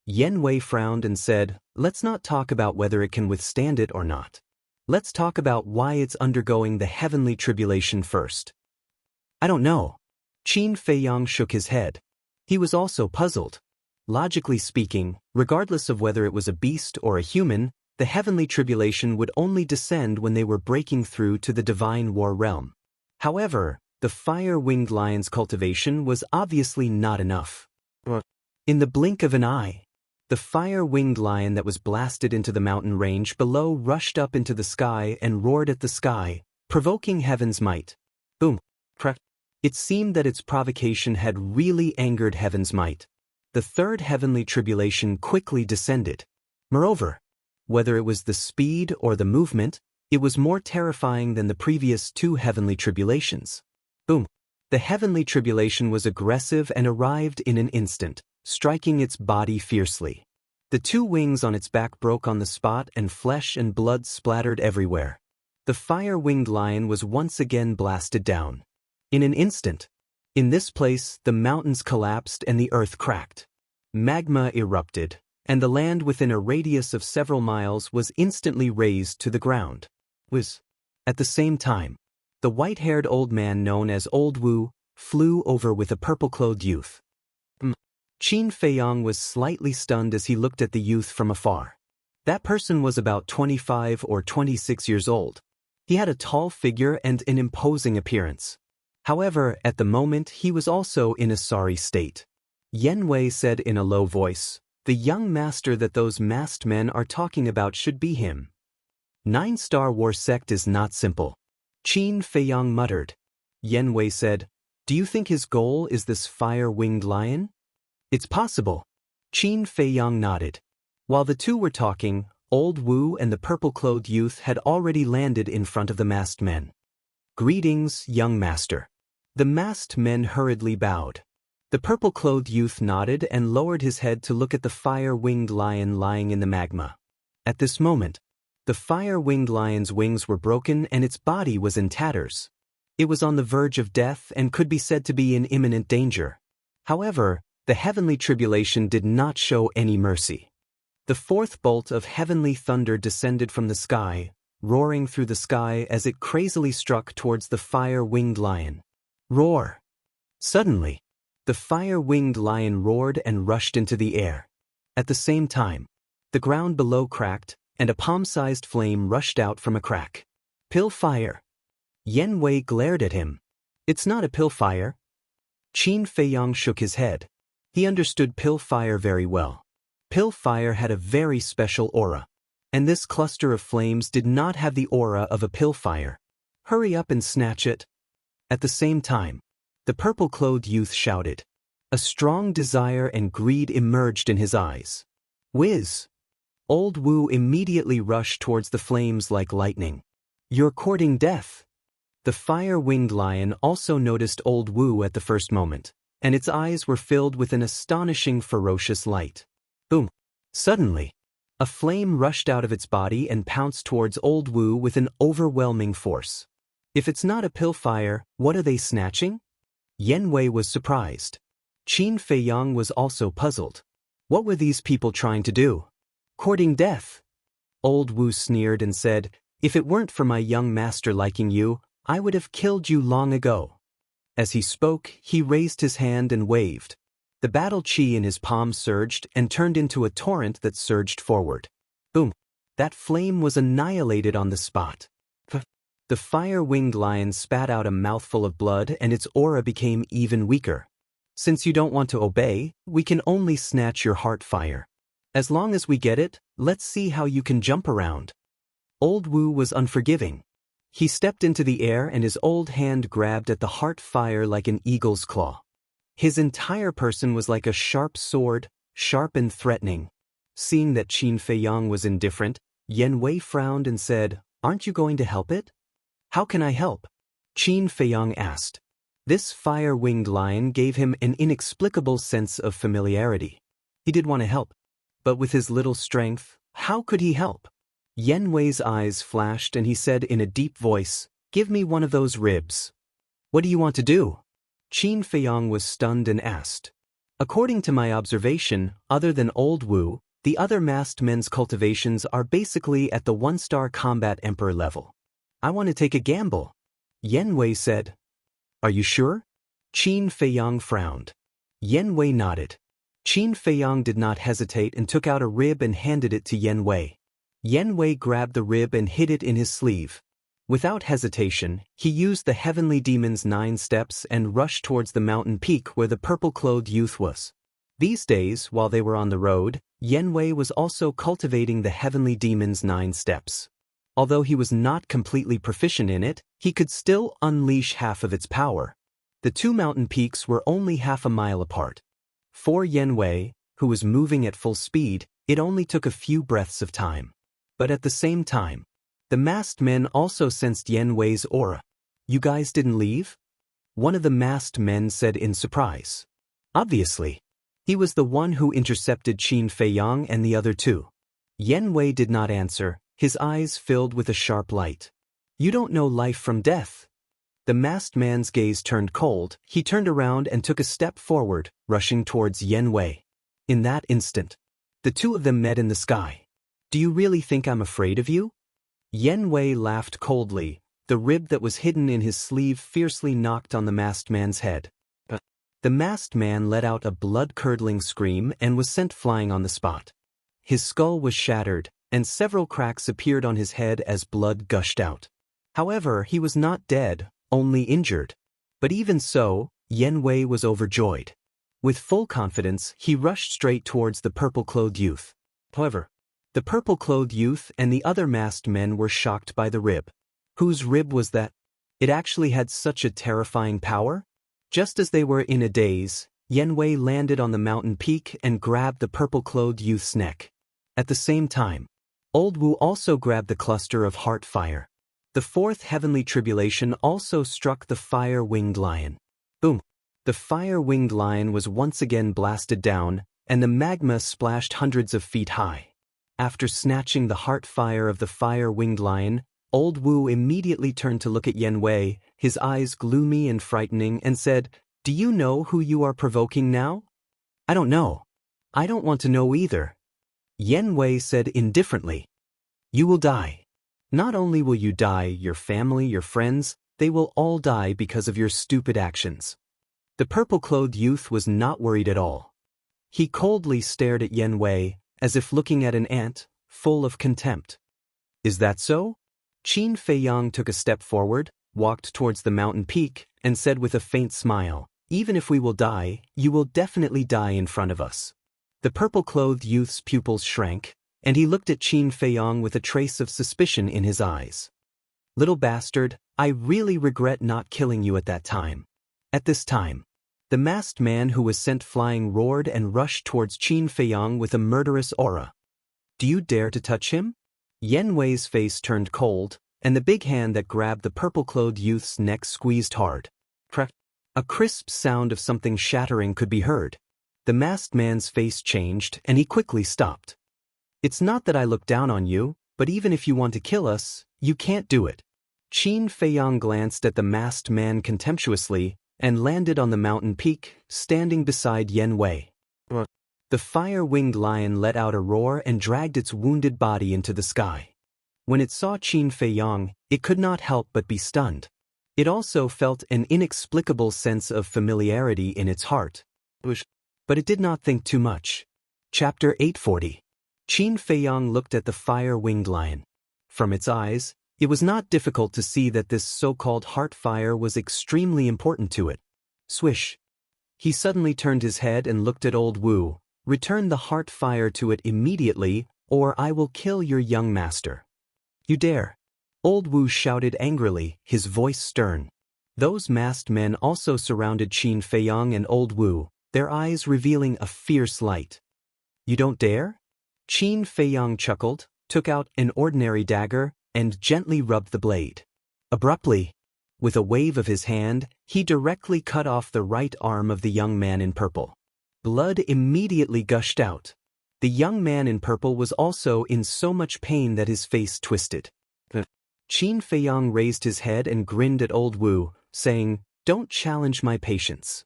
[SPEAKER 1] Yen Wei frowned and said, let's not talk about whether it can withstand it or not. Let's talk about why it's undergoing the heavenly tribulation first. I don't know. Qin Feiyang shook his head. He was also puzzled. Logically speaking, regardless of whether it was a beast or a human, the heavenly tribulation would only descend when they were breaking through to the divine war realm. However, the fire-winged lion's cultivation was obviously not enough. In the blink of an eye, the fire-winged lion that was blasted into the mountain range below rushed up into the sky and roared at the sky, provoking heaven's might. Boom. It seemed that its provocation had really angered heaven's might. The third heavenly tribulation quickly descended. Moreover, whether it was the speed or the movement, it was more terrifying than the previous 2 heavenly tribulations. Boom. The heavenly tribulation was aggressive and arrived in an instant, striking its body fiercely. The 2 wings on its back broke on the spot and flesh and blood splattered everywhere. The fire-winged lion was once again blasted down. In an instant. In this place, the mountains collapsed and the earth cracked. Magma erupted, and the land within a radius of several miles was instantly razed to the ground. At the same time, the white-haired old man known as Old Wu flew over with a purple-clothed youth. Qin Feiyang was slightly stunned as he looked at the youth from afar. That person was about 25 or 26 years old. He had a tall figure and an imposing appearance. However, at the moment he was also in a sorry state. Yen Wei said in a low voice, the young master that those masked men are talking about should be him. 9-star war sect is not simple. Qin Feiyang muttered. Yen Wei said, do you think his goal is this fire-winged lion? It's possible. Qin Feiyang nodded. While the 2 were talking, Old Wu and the purple-clothed youth had already landed in front of the masked men. Greetings, young master. The masked men hurriedly bowed. The purple-clothed youth nodded and lowered his head to look at the fire-winged lion lying in the magma. At this moment, the fire-winged lion's wings were broken and its body was in tatters. It was on the verge of death and could be said to be in imminent danger. However, the heavenly tribulation did not show any mercy. The 4th bolt of heavenly thunder descended from the sky, roaring through the sky as it crazily struck towards the fire-winged lion. Roar! Suddenly, the fire-winged lion roared and rushed into the air. At the same time, the ground below cracked, and a palm-sized flame rushed out from a crack. Pill fire! Yen Wei glared at him. It's not a pill fire. Qin Feiyang shook his head. He understood pill fire very well. Pill fire had a very special aura. And this cluster of flames did not have the aura of a pill fire. Hurry up and snatch it. At the same time, the purple-clothed youth shouted. A strong desire and greed emerged in his eyes. Whiz! Old Wu immediately rushed towards the flames like lightning. You're courting death. The fire-winged lion also noticed Old Wu at the first moment, and its eyes were filled with an astonishing ferocious light. Boom! Suddenly, a flame rushed out of its body and pounced towards Old Wu with an overwhelming force. If it's not a pill fire, what are they snatching? Yen Wei was surprised. Qin Feiyang was also puzzled. What were these people trying to do? Courting death. Old Wu sneered and said, if it weren't for my young master liking you, I would have killed you long ago. As he spoke, he raised his hand and waved. The battle chi in his palm surged and turned into a torrent that surged forward. Boom! That flame was annihilated on the spot. The fire-winged lion spat out a mouthful of blood and its aura became even weaker. Since you don't want to obey, we can only snatch your heart fire. As long as we get it, let's see how you can jump around. Old Wu was unforgiving. He stepped into the air and his old hand grabbed at the heart fire like an eagle's claw. His entire person was like a sharp sword, sharp and threatening. Seeing that Qin Feiyang was indifferent, Yan Wei frowned and said, "Aren't you going to help it?" "How can I help?" Qin Feiyang asked. This fire-winged lion gave him an inexplicable sense of familiarity. He did want to help, but with his little strength, how could he help? Yan Wei's eyes flashed and he said in a deep voice, "Give me one of those ribs." "What do you want to do?" Qin Feiyang was stunned and asked. "According to my observation, other than Old Wu, the other masked men's cultivations are basically at the one-star combat emperor level. I want to take a gamble." Yan Wei said. "Are you sure?" Qin Feiyang frowned. Yan Wei nodded. Qin Feiyang did not hesitate and took out a rib and handed it to Yan Wei. Yan Wei grabbed the rib and hid it in his sleeve. Without hesitation, he used the Heavenly Demon's 9 steps and rushed towards the mountain peak where the purple-clothed youth was. These days, while they were on the road, Yan Wei was also cultivating the Heavenly Demon's 9 steps. Although he was not completely proficient in it, he could still unleash half of its power. The 2 mountain peaks were only half a mile apart. For Yan Wei, who was moving at full speed, it only took a few breaths of time. But at the same time, the masked men also sensed Yan Wei's aura. "You guys didn't leave?" one of the masked men said in surprise. Obviously. He was the one who intercepted Qin Feiyang and the other 2. Yan Wei did not answer, his eyes filled with a sharp light. "You don't know life from death." The masked man's gaze turned cold, he turned around and took a step forward, rushing towards Yan Wei. In that instant, the 2 of them met in the sky. "Do you really think I'm afraid of you?" Yan Wei laughed coldly, the rib that was hidden in his sleeve fiercely knocked on the masked man's head. The masked man let out a blood-curdling scream and was sent flying on the spot. His skull was shattered, and several cracks appeared on his head as blood gushed out. However, he was not dead, only injured. But even so, Yan Wei was overjoyed. With full confidence, he rushed straight towards the purple-clothed youth. However, the purple-clothed youth and the other masked men were shocked by the rib. Whose rib was that? It actually had such a terrifying power? Just as they were in a daze, Yan Wei landed on the mountain peak and grabbed the purple-clothed youth's neck. At the same time, Old Wu also grabbed the cluster of heart fire. The 4th heavenly tribulation also struck the fire-winged lion. Boom! The fire-winged lion was once again blasted down, and the magma splashed hundreds of feet high. After snatching the heart fire of the fire-winged lion, Old Wu immediately turned to look at Yan Wei, his eyes gloomy and frightening, and said, "Do you know who you are provoking now?" "I don't know." "I don't want to know either." Yan Wei said indifferently. "You will die. Not only will you die, your family, your friends, they will all die because of your stupid actions." The purple-clothed youth was not worried at all. He coldly stared at Yan Wei, as if looking at an ant, full of contempt. "Is that so?" Qin Feiyang took a step forward, walked towards the mountain peak, and said with a faint smile, "Even if we will die, you will definitely die in front of us." The purple-clothed youth's pupils shrank, and he looked at Qin Feiyang with a trace of suspicion in his eyes. "Little bastard, I really regret not killing you at that time." At this time, the masked man who was sent flying roared and rushed towards Qin Feiyang with a murderous aura. "Do you dare to touch him?" Yan Wei's face turned cold, and the big hand that grabbed the purple-clothed youth's neck squeezed hard. Crack! A crisp sound of something shattering could be heard. The masked man's face changed, and he quickly stopped. "It's not that I look down on you, but even if you want to kill us, you can't do it." Qin Feiyang glanced at the masked man contemptuously and landed on the mountain peak, standing beside Yan Wei. The fire-winged lion let out a roar and dragged its wounded body into the sky. When it saw Qin Feiyang, it could not help but be stunned. It also felt an inexplicable sense of familiarity in its heart. But it did not think too much. Chapter 840. Qin Feiyang looked at the fire-winged lion. From its eyes, it was not difficult to see that this so-called heart fire was extremely important to it. Swish! He suddenly turned his head and looked at Old Wu. "Return the heart fire to it immediately, or I will kill your young master." "You dare!" Old Wu shouted angrily, his voice stern. Those masked men also surrounded Qin Feiyang and Old Wu, their eyes revealing a fierce light. You don't dare? Qin Feiyang chuckled, took out an ordinary dagger, and gently rubbed the blade. Abruptly, with a wave of his hand, he directly cut off the right arm of the young man in purple. Blood immediately gushed out. The young man in purple was also in so much pain that his face twisted. Qin Feiyang raised his head and grinned at Old Wu, saying, "Don't challenge my patience."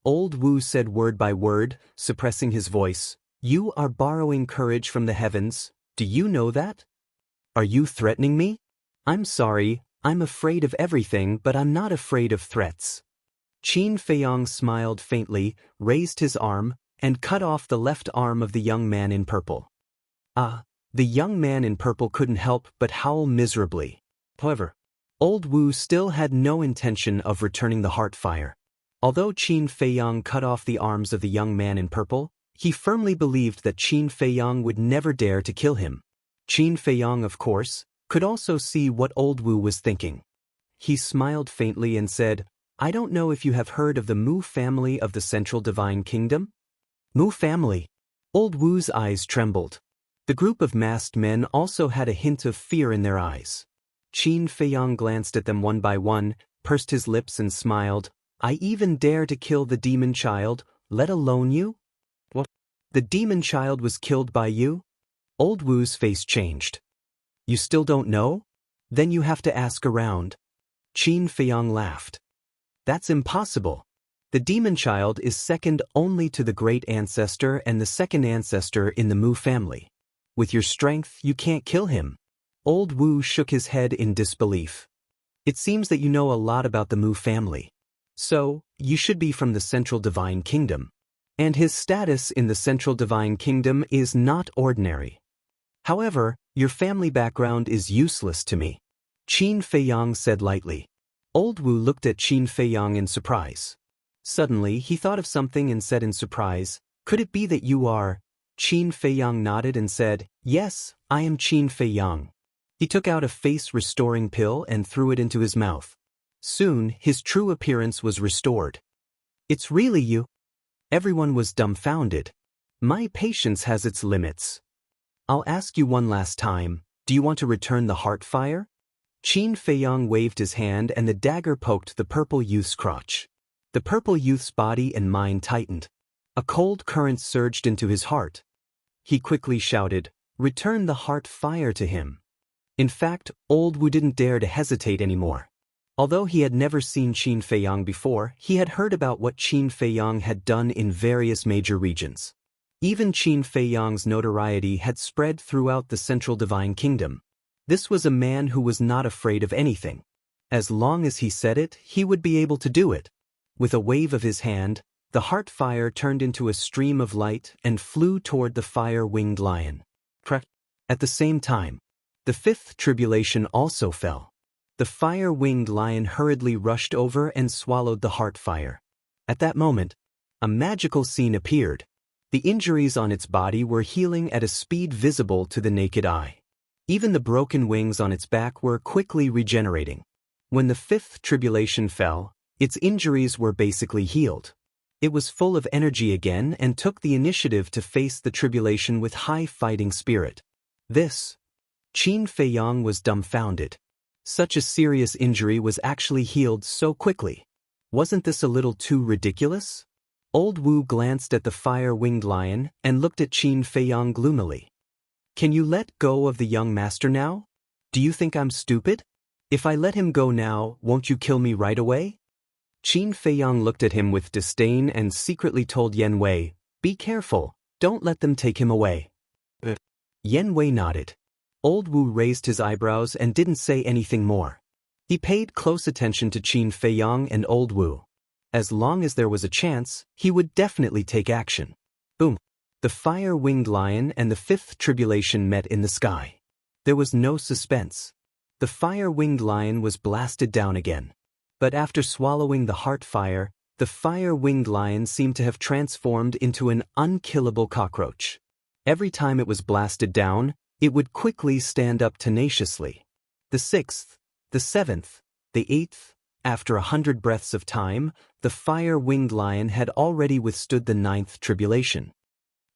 [SPEAKER 1] Old Wu said word by word, suppressing his voice, "You are borrowing courage from the heavens, do you know that? Are you threatening me? I'm sorry, I'm afraid of everything, but I'm not afraid of threats." Qin Feiyang smiled faintly, raised his arm, and cut off the left arm of the young man in purple. The young man in purple couldn't help but howl miserably. However, Old Wu still had no intention of returning the heart fire. Although Qin Feiyang cut off the arms of the young man in purple, he firmly believed that Qin Feiyang would never dare to kill him. Qin Feiyang, of course, could also see what Old Wu was thinking. He smiled faintly and said, "I don't know if you have heard of the Mu family of the Central Divine Kingdom?" Mu family? Old Wu's eyes trembled. The group of masked men also had a hint of fear in their eyes. Qin Feiyang glanced at them one by one, pursed his lips and smiled. "I even dare to kill the demon child, let alone you?" "What? The demon child was killed by you?" Old Wu's face changed. "You still don't know? Then you have to ask around." Qin Feiyang laughed. "That's impossible. The demon child is second only to the great ancestor and the second ancestor in the Mu family. With your strength, you can't kill him." Old Wu shook his head in disbelief. "It seems that you know a lot about the Mu family. So, you should be from the Central Divine Kingdom. And his status in the Central Divine Kingdom is not ordinary. However, your family background is useless to me," Qin Feiyang said lightly. Old Wu looked at Qin Feiyang in surprise. Suddenly, he thought of something and said in surprise, "Could it be that you are?" Qin Feiyang nodded and said, "Yes, I am Qin Feiyang." He took out a face-restoring pill and threw it into his mouth. Soon, his true appearance was restored. "It's really you?" Everyone was dumbfounded. "My patience has its limits. I'll ask you one last time, do you want to return the heart fire?" Qin Feiyang waved his hand and the dagger poked the purple youth's crotch. The purple youth's body and mind tightened. A cold current surged into his heart. He quickly shouted, "Return the heart fire to him." In fact, Old Wu didn't dare to hesitate anymore. Although he had never seen Qin Feiyang before, he had heard about what Qin Feiyang had done in various major regions. Even Qin Feiyang's notoriety had spread throughout the Central Divine Kingdom. This was a man who was not afraid of anything. As long as he said it, he would be able to do it. With a wave of his hand, the heart fire turned into a stream of light and flew toward the fire-winged lion. At the same time, the fifth tribulation also fell. The fire-winged lion hurriedly rushed over and swallowed the heart fire. At that moment, a magical scene appeared. The injuries on its body were healing at a speed visible to the naked eye. Even the broken wings on its back were quickly regenerating. When the fifth tribulation fell, its injuries were basically healed. It was full of energy again and took the initiative to face the tribulation with high fighting spirit. Qin Feiyang was dumbfounded. Such a serious injury was actually healed so quickly. Wasn't this a little too ridiculous? Old Wu glanced at the fire-winged lion and looked at Qin Feiyang gloomily. "Can you let go of the young master now? Do you think I'm stupid? If I let him go now, won't you kill me right away?" Qin Feiyang looked at him with disdain and secretly told Yan Wei, "Be careful, don't let them take him away." Yan Wei nodded. Old Wu raised his eyebrows and didn't say anything more. He paid close attention to Qin Feiyang and Old Wu. As long as there was a chance, he would definitely take action. Boom! The fire-winged lion and the fifth tribulation met in the sky. There was no suspense. The fire-winged lion was blasted down again. But after swallowing the heart fire, the fire-winged lion seemed to have transformed into an unkillable cockroach. Every time it was blasted down, it would quickly stand up tenaciously. The sixth, the seventh, the eighth, after 100 breaths of time, the fire-winged lion had already withstood the 9th tribulation.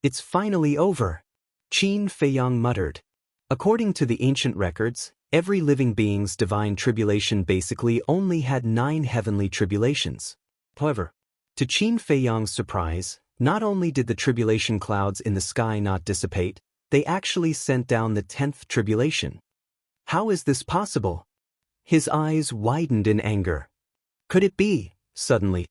[SPEAKER 1] "It's finally over," Qin Feiyang muttered. According to the ancient records, every living being's divine tribulation basically only had 9 heavenly tribulations. However, to Qin Feiyang's surprise, not only did the tribulation clouds in the sky not dissipate, they actually sent down the 10th tribulation. How is this possible? His eyes widened in anger. Could it be, suddenly?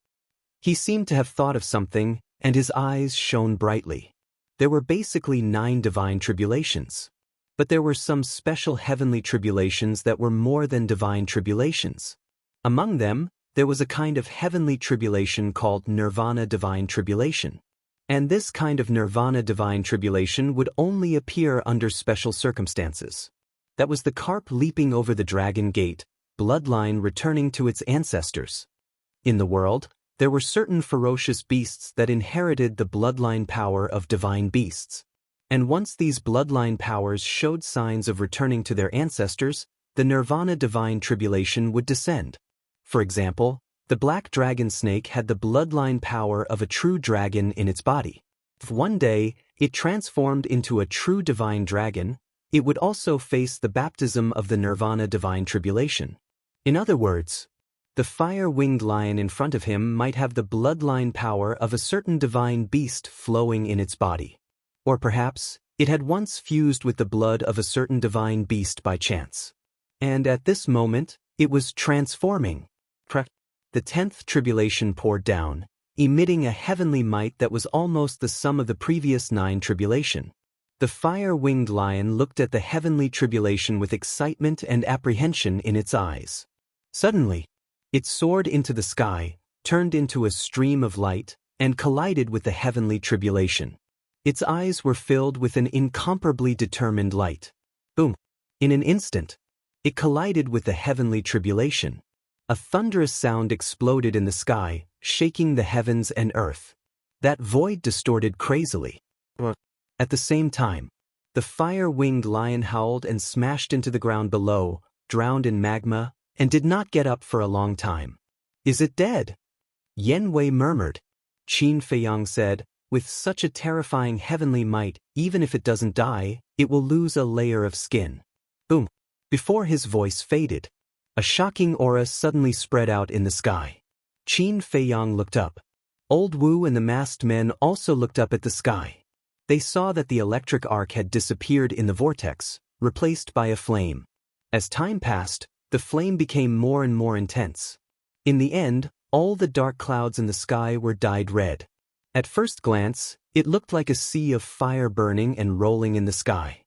[SPEAKER 1] He seemed to have thought of something, and his eyes shone brightly. There were basically 9 divine tribulations. But there were some special heavenly tribulations that were more than divine tribulations. Among them, there was a kind of heavenly tribulation called Nirvana divine tribulation. And this kind of Nirvana divine tribulation would only appear under special circumstances. That was the carp leaping over the dragon gate, bloodline returning to its ancestors. In the world, there were certain ferocious beasts that inherited the bloodline power of divine beasts. And once these bloodline powers showed signs of returning to their ancestors, the Nirvana divine tribulation would descend. For example, the black dragon snake had the bloodline power of a true dragon in its body. If one day it transformed into a true divine dragon, it would also face the baptism of the Nirvana divine tribulation. In other words, the fire-winged lion in front of him might have the bloodline power of a certain divine beast flowing in its body. Or perhaps, it had once fused with the blood of a certain divine beast by chance. And at this moment, it was transforming. The 10th tribulation poured down, emitting a heavenly might that was almost the sum of the previous 9 tribulation. The fire-winged lion looked at the heavenly tribulation with excitement and apprehension in its eyes. Suddenly, it soared into the sky, turned into a stream of light, and collided with the heavenly tribulation. Its eyes were filled with an incomparably determined light. Boom! In an instant, it collided with the heavenly tribulation. A thunderous sound exploded in the sky, shaking the heavens and earth. That void distorted crazily. At the same time, the fire-winged lion howled and smashed into the ground below, drowned in magma, and did not get up for a long time. "Is it dead?" Yen Wei murmured. Qin Feiyang said, "With such a terrifying heavenly might, even if it doesn't die, it will lose a layer of skin." Boom! Before his voice faded, a shocking aura suddenly spread out in the sky. Qin Feiyang looked up. Old Wu and the masked men also looked up at the sky. They saw that the electric arc had disappeared in the vortex, replaced by a flame. As time passed, the flame became more and more intense. In the end, all the dark clouds in the sky were dyed red. At first glance, it looked like a sea of fire burning and rolling in the sky.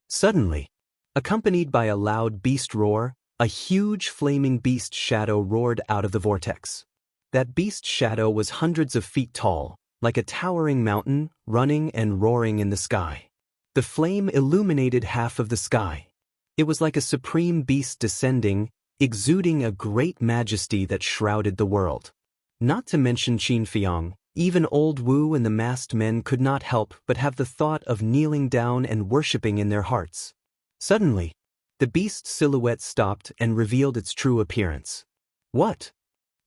[SPEAKER 1] Suddenly, accompanied by a loud beast roar, a huge flaming beast shadow roared out of the vortex. That beast shadow was hundreds of feet tall, like a towering mountain, running and roaring in the sky. The flame illuminated half of the sky. It was like a supreme beast descending, exuding a great majesty that shrouded the world. Not to mention Qin Feiyang, even old Wu and the masked men could not help but have the thought of kneeling down and worshipping in their hearts. Suddenly, the beast's silhouette stopped and revealed its true appearance. "What?"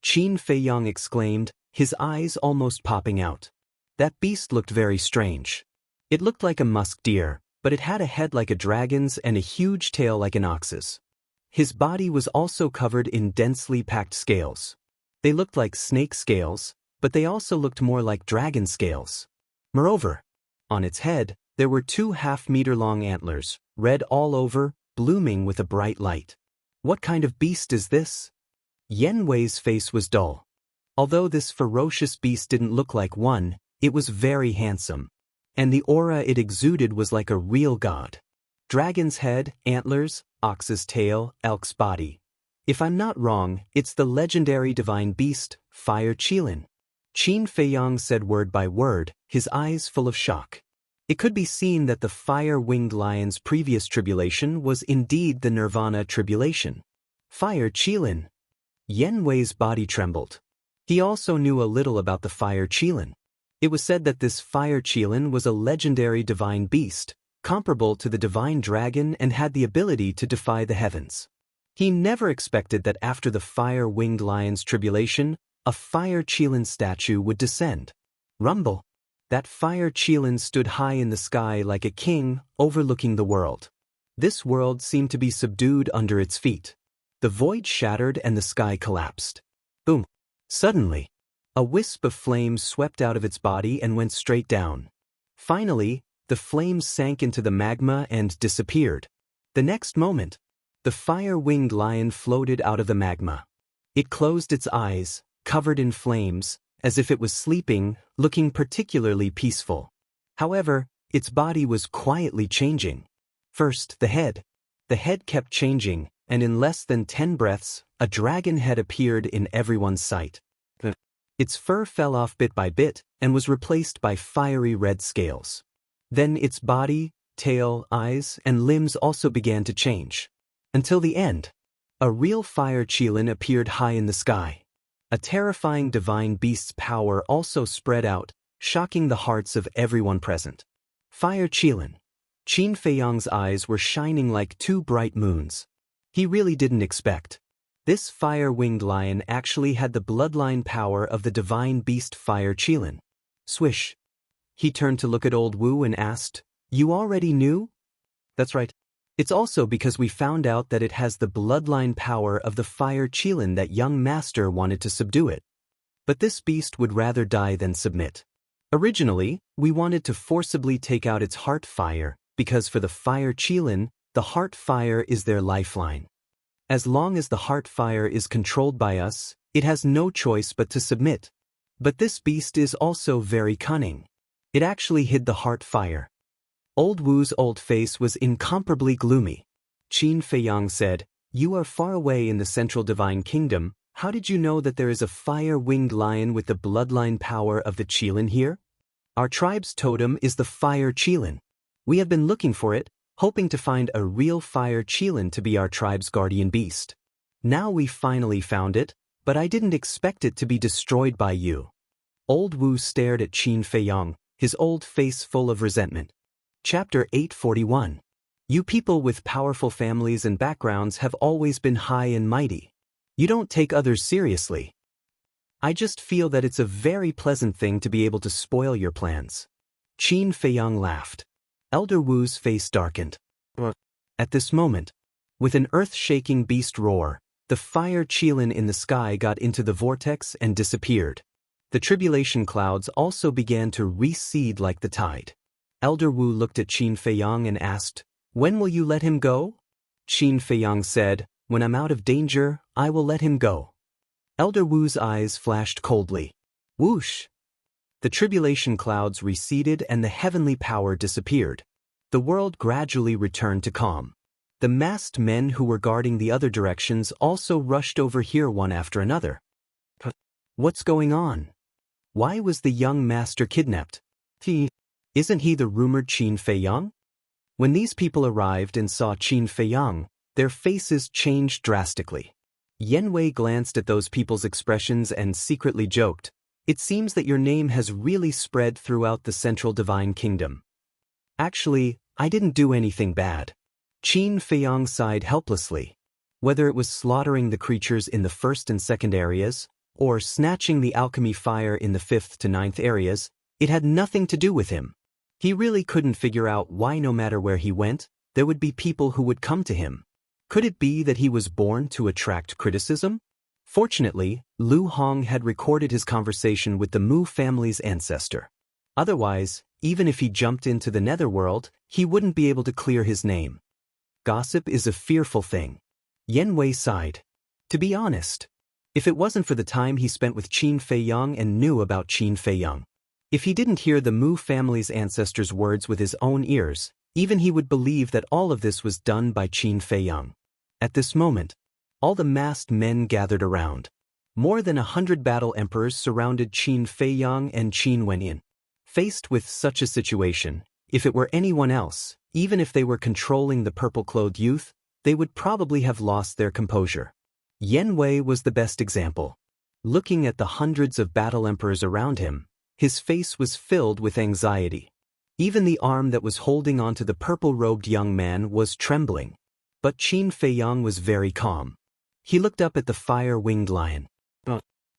[SPEAKER 1] Qin Feiyang exclaimed, his eyes almost popping out. That beast looked very strange. It looked like a musk deer, but it had a head like a dragon's and a huge tail like an ox's. His body was also covered in densely packed scales. They looked like snake scales, but they also looked more like dragon scales. Moreover, on its head, there were 2 half-meter-long antlers, red all over, blooming with a bright light. What kind of beast is this? Yen Wei's face was dull. Although this ferocious beast didn't look like one, it was very handsome. And the aura it exuded was like a real god. Dragon's head, antlers, ox's tail, elk's body. If I'm not wrong, it's the legendary divine beast, Fire Qilin. Qin Feiyang said word by word, his eyes full of shock. It could be seen that the fire-winged lion's previous tribulation was indeed the Nirvana tribulation. Fire Qilin. Yen Wei's body trembled. He also knew a little about the Fire Qilin. It was said that this Fire Qilin was a legendary divine beast, comparable to the divine dragon and had the ability to defy the heavens. He never expected that after the fire-winged lion's tribulation, a fire Qilin statue would descend. Rumble. That fire Qilin stood high in the sky like a king, overlooking the world. This world seemed to be subdued under its feet. The void shattered and the sky collapsed. Boom. Suddenly, a wisp of flames swept out of its body and went straight down. Finally, the flames sank into the magma and disappeared. The next moment, the fire-winged lion floated out of the magma. It closed its eyes, covered in flames, as if it was sleeping, looking particularly peaceful. However, its body was quietly changing. First, the head. The head kept changing, and in less than 10 breaths, a dragon head appeared in everyone's sight. Its fur fell off bit by bit and was replaced by fiery red scales. Then its body, tail, eyes, and limbs also began to change. Until the end, a real fire Qilin appeared high in the sky. A terrifying divine beast's power also spread out, shocking the hearts of everyone present. Fire Qilin. Qin Feiyang's eyes were shining like 2 bright moons. He really didn't expect. This fire-winged lion actually had the bloodline power of the divine beast Fire Qilin. Swish. He turned to look at old Wu and asked, "You already knew?" "That's right. It's also because we found out that it has the bloodline power of the fire Qilin that young master wanted to subdue it. But this beast would rather die than submit. Originally, we wanted to forcibly take out its heart fire, because for the fire Qilin, the heart fire is their lifeline. As long as the heart fire is controlled by us, it has no choice but to submit. But this beast is also very cunning. It actually hid the heart fire." Old Wu's old face was incomparably gloomy. Qin Feiyang said, "You are far away in the central divine kingdom. How did you know that there is a fire-winged lion with the bloodline power of the Qilin here? Our tribe's totem is the fire Qilin. We have been looking for it, hoping to find a real fire Qilin to be our tribe's guardian beast. Now we finally found it, but I didn't expect it to be destroyed by you." Old Wu stared at Qin Feiyang, his old face full of resentment. Chapter 841. You people with powerful families and backgrounds have always been high and mighty. You don't take others seriously. I just feel that it's a very pleasant thing to be able to spoil your plans. Qin Feiyang laughed. Elder Wu's face darkened. At this moment, with an earth-shaking beast roar, the fire Qilin in the sky got into the vortex and disappeared. The tribulation clouds also began to recede like the tide. Elder Wu looked at Qin Feiyang and asked, "When will you let him go?" Qin Feiyang said, "When I'm out of danger, I will let him go." Elder Wu's eyes flashed coldly. Whoosh! The tribulation clouds receded and the heavenly power disappeared. The world gradually returned to calm. The masked men who were guarding the other directions also rushed over here one after another. What's going on? Why was the young master kidnapped? Isn't he the rumored Qin Feiyang? When these people arrived and saw Qin Feiyang, their faces changed drastically. Yan Wei glanced at those people's expressions and secretly joked, "It seems that your name has really spread throughout the central divine kingdom." "Actually, I didn't do anything bad." Qin Feiyang sighed helplessly. Whether it was slaughtering the creatures in the first and second areas, or snatching the alchemy fire in the 5th to 9th areas, it had nothing to do with him. He really couldn't figure out why no matter where he went, there would be people who would come to him. Could it be that he was born to attract criticism? Fortunately, Lu Hong had recorded his conversation with the Mu family's ancestor. Otherwise, even if he jumped into the netherworld, he wouldn't be able to clear his name. Gossip is a fearful thing. Yan Wei sighed. To be honest, if it wasn't for the time he spent with Qin Feiyang and knew about Qin Feiyang, if he didn't hear the Mu family's ancestors' words with his own ears, even he would believe that all of this was done by Qin Feiyang. At this moment, all the masked men gathered around. More than 100 battle emperors surrounded Qin Feiyang and Qin Wenyin. Faced with such a situation, if it were anyone else, even if they were controlling the purple-clothed youth, they would probably have lost their composure. Yan Wei was the best example. Looking at the hundreds of battle emperors around him, his face was filled with anxiety. Even the arm that was holding onto the purple-robed young man was trembling. But Qin Feiyang was very calm. He looked up at the fire-winged lion.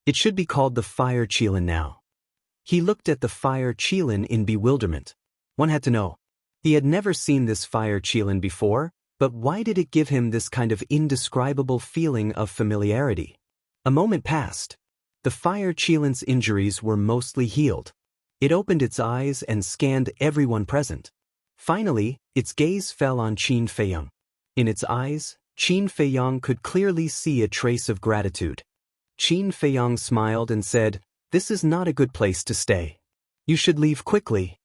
[SPEAKER 1] It should be called the fire qilin now. He looked at the fire qilin in bewilderment. One had to know. He had never seen this fire qilin before, but why did it give him this kind of indescribable feeling of familiarity? A moment passed. The fire qilin's injuries were mostly healed. It opened its eyes and scanned everyone present. Finally, its gaze fell on Qin Feiyang. In its eyes, Qin Feiyang could clearly see a trace of gratitude. Qin Feiyang smiled and said, "This is not a good place to stay. You should leave quickly."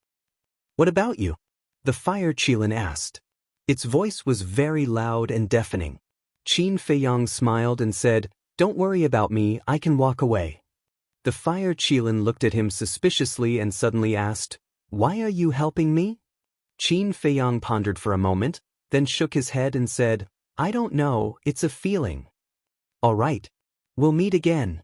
[SPEAKER 1] "What about you?" the fire qilin asked. Its voice was very loud and deafening. Qin Feiyang smiled and said, "Don't worry about me, I can walk away." The fire qilin looked at him suspiciously and suddenly asked, "Why are you helping me?" Qin Feiyang pondered for a moment, then shook his head and said, "I don't know, it's a feeling." "All right. We'll meet again."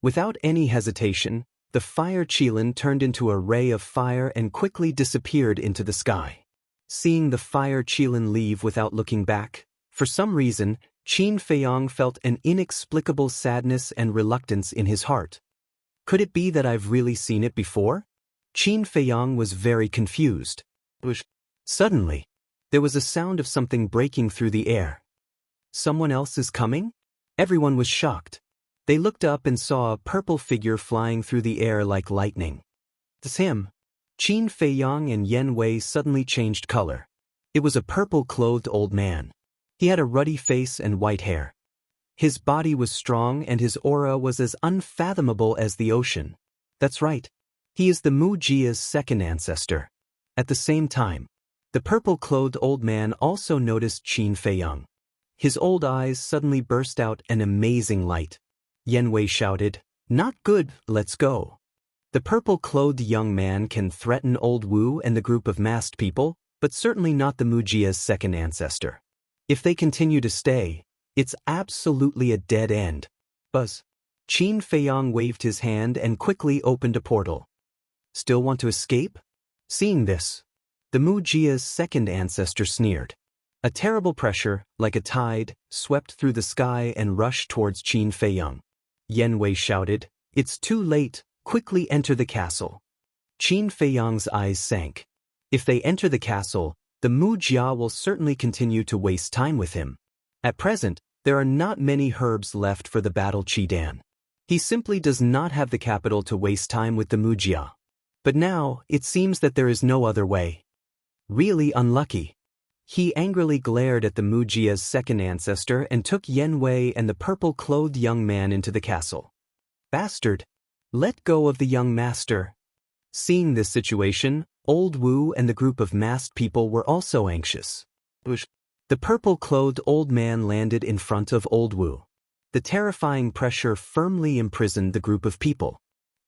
[SPEAKER 1] Without any hesitation, the fire qilin turned into a ray of fire and quickly disappeared into the sky. Seeing the fire qilin leave without looking back, for some reason, Qin Feiyang felt an inexplicable sadness and reluctance in his heart. Could it be that I've really seen it before? Qin Feiyang was very confused. Suddenly, there was a sound of something breaking through the air. Someone else is coming? Everyone was shocked. They looked up and saw a purple figure flying through the air like lightning. It's him. Qin Feiyang and Yen Wei suddenly changed color. It was a purple-clothed old man. He had a ruddy face and white hair. His body was strong and his aura was as unfathomable as the ocean. That's right. He is the Wuxia's second ancestor. At the same time, the purple-clothed old man also noticed Qin Feiyang. His old eyes suddenly burst out an amazing light. Yen Wei shouted, "Not good, let's go." The purple-clothed young man can threaten old Wu and the group of masked people, but certainly not the Wuxia's second ancestor. If they continue to stay, it's absolutely a dead end. Buzz. Qin Feiyang waved his hand and quickly opened a portal. Still want to escape? Seeing this, the Wuxia's second ancestor sneered. A terrible pressure, like a tide, swept through the sky and rushed towards Qin Feiyang. Yen Wei shouted, "It's too late, quickly enter the castle." Qin Feiyang's eyes sank. If they enter the castle, the Wuxia will certainly continue to waste time with him. At present, there are not many herbs left for the battle Qidan. He simply does not have the capital to waste time with the Wuxia. But now, it seems that there is no other way. Really unlucky. He angrily glared at the Wuxia's second ancestor and took Yen Wei and the purple-clothed young man into the castle. Bastard! Let go of the young master. Seeing this situation, old Wu and the group of masked people were also anxious. The purple-clothed old man landed in front of old Wu. The terrifying pressure firmly imprisoned the group of people.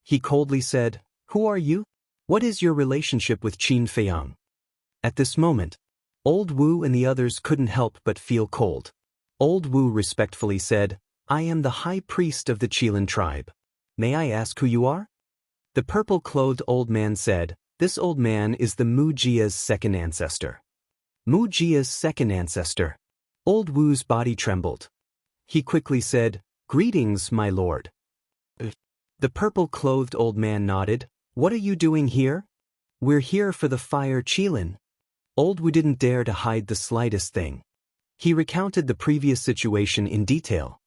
[SPEAKER 1] He coldly said, "Who are you? What is your relationship with Qin Feiyang?" At this moment, old Wu and the others couldn't help but feel cold. Old Wu respectfully said, "I am the high priest of the Qilin tribe. May I ask who you are?" The purple-clothed old man said, "This old man is the Wuxia's second ancestor." Wuxia's second ancestor. Old Wu's body trembled. He quickly said, "Greetings, my lord." The purple-clothed old man nodded. "What are you doing here?" "We're here for the fire Qilin." Old Wu didn't dare to hide the slightest thing. He recounted the previous situation in detail.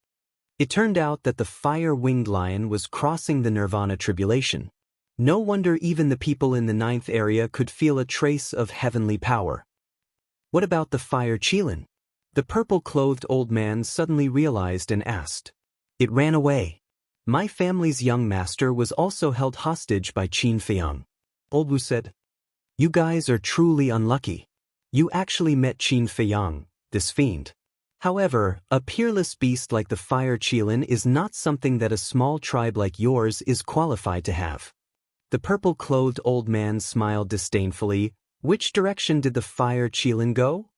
[SPEAKER 1] It turned out that the fire-winged lion was crossing the Nirvana tribulation. No wonder even the people in the 9th area could feel a trace of heavenly power. What about the fire Qilin? The purple-clothed old man suddenly realized and asked. "It ran away. My family's young master was also held hostage by Qin Feiyang." Old Wu said, "You guys are truly unlucky. You actually met Qin Feiyang, this fiend. However, a peerless beast like the fire Qilin is not something that a small tribe like yours is qualified to have." The purple-clothed old man smiled disdainfully. Which direction did the fire Qilin go?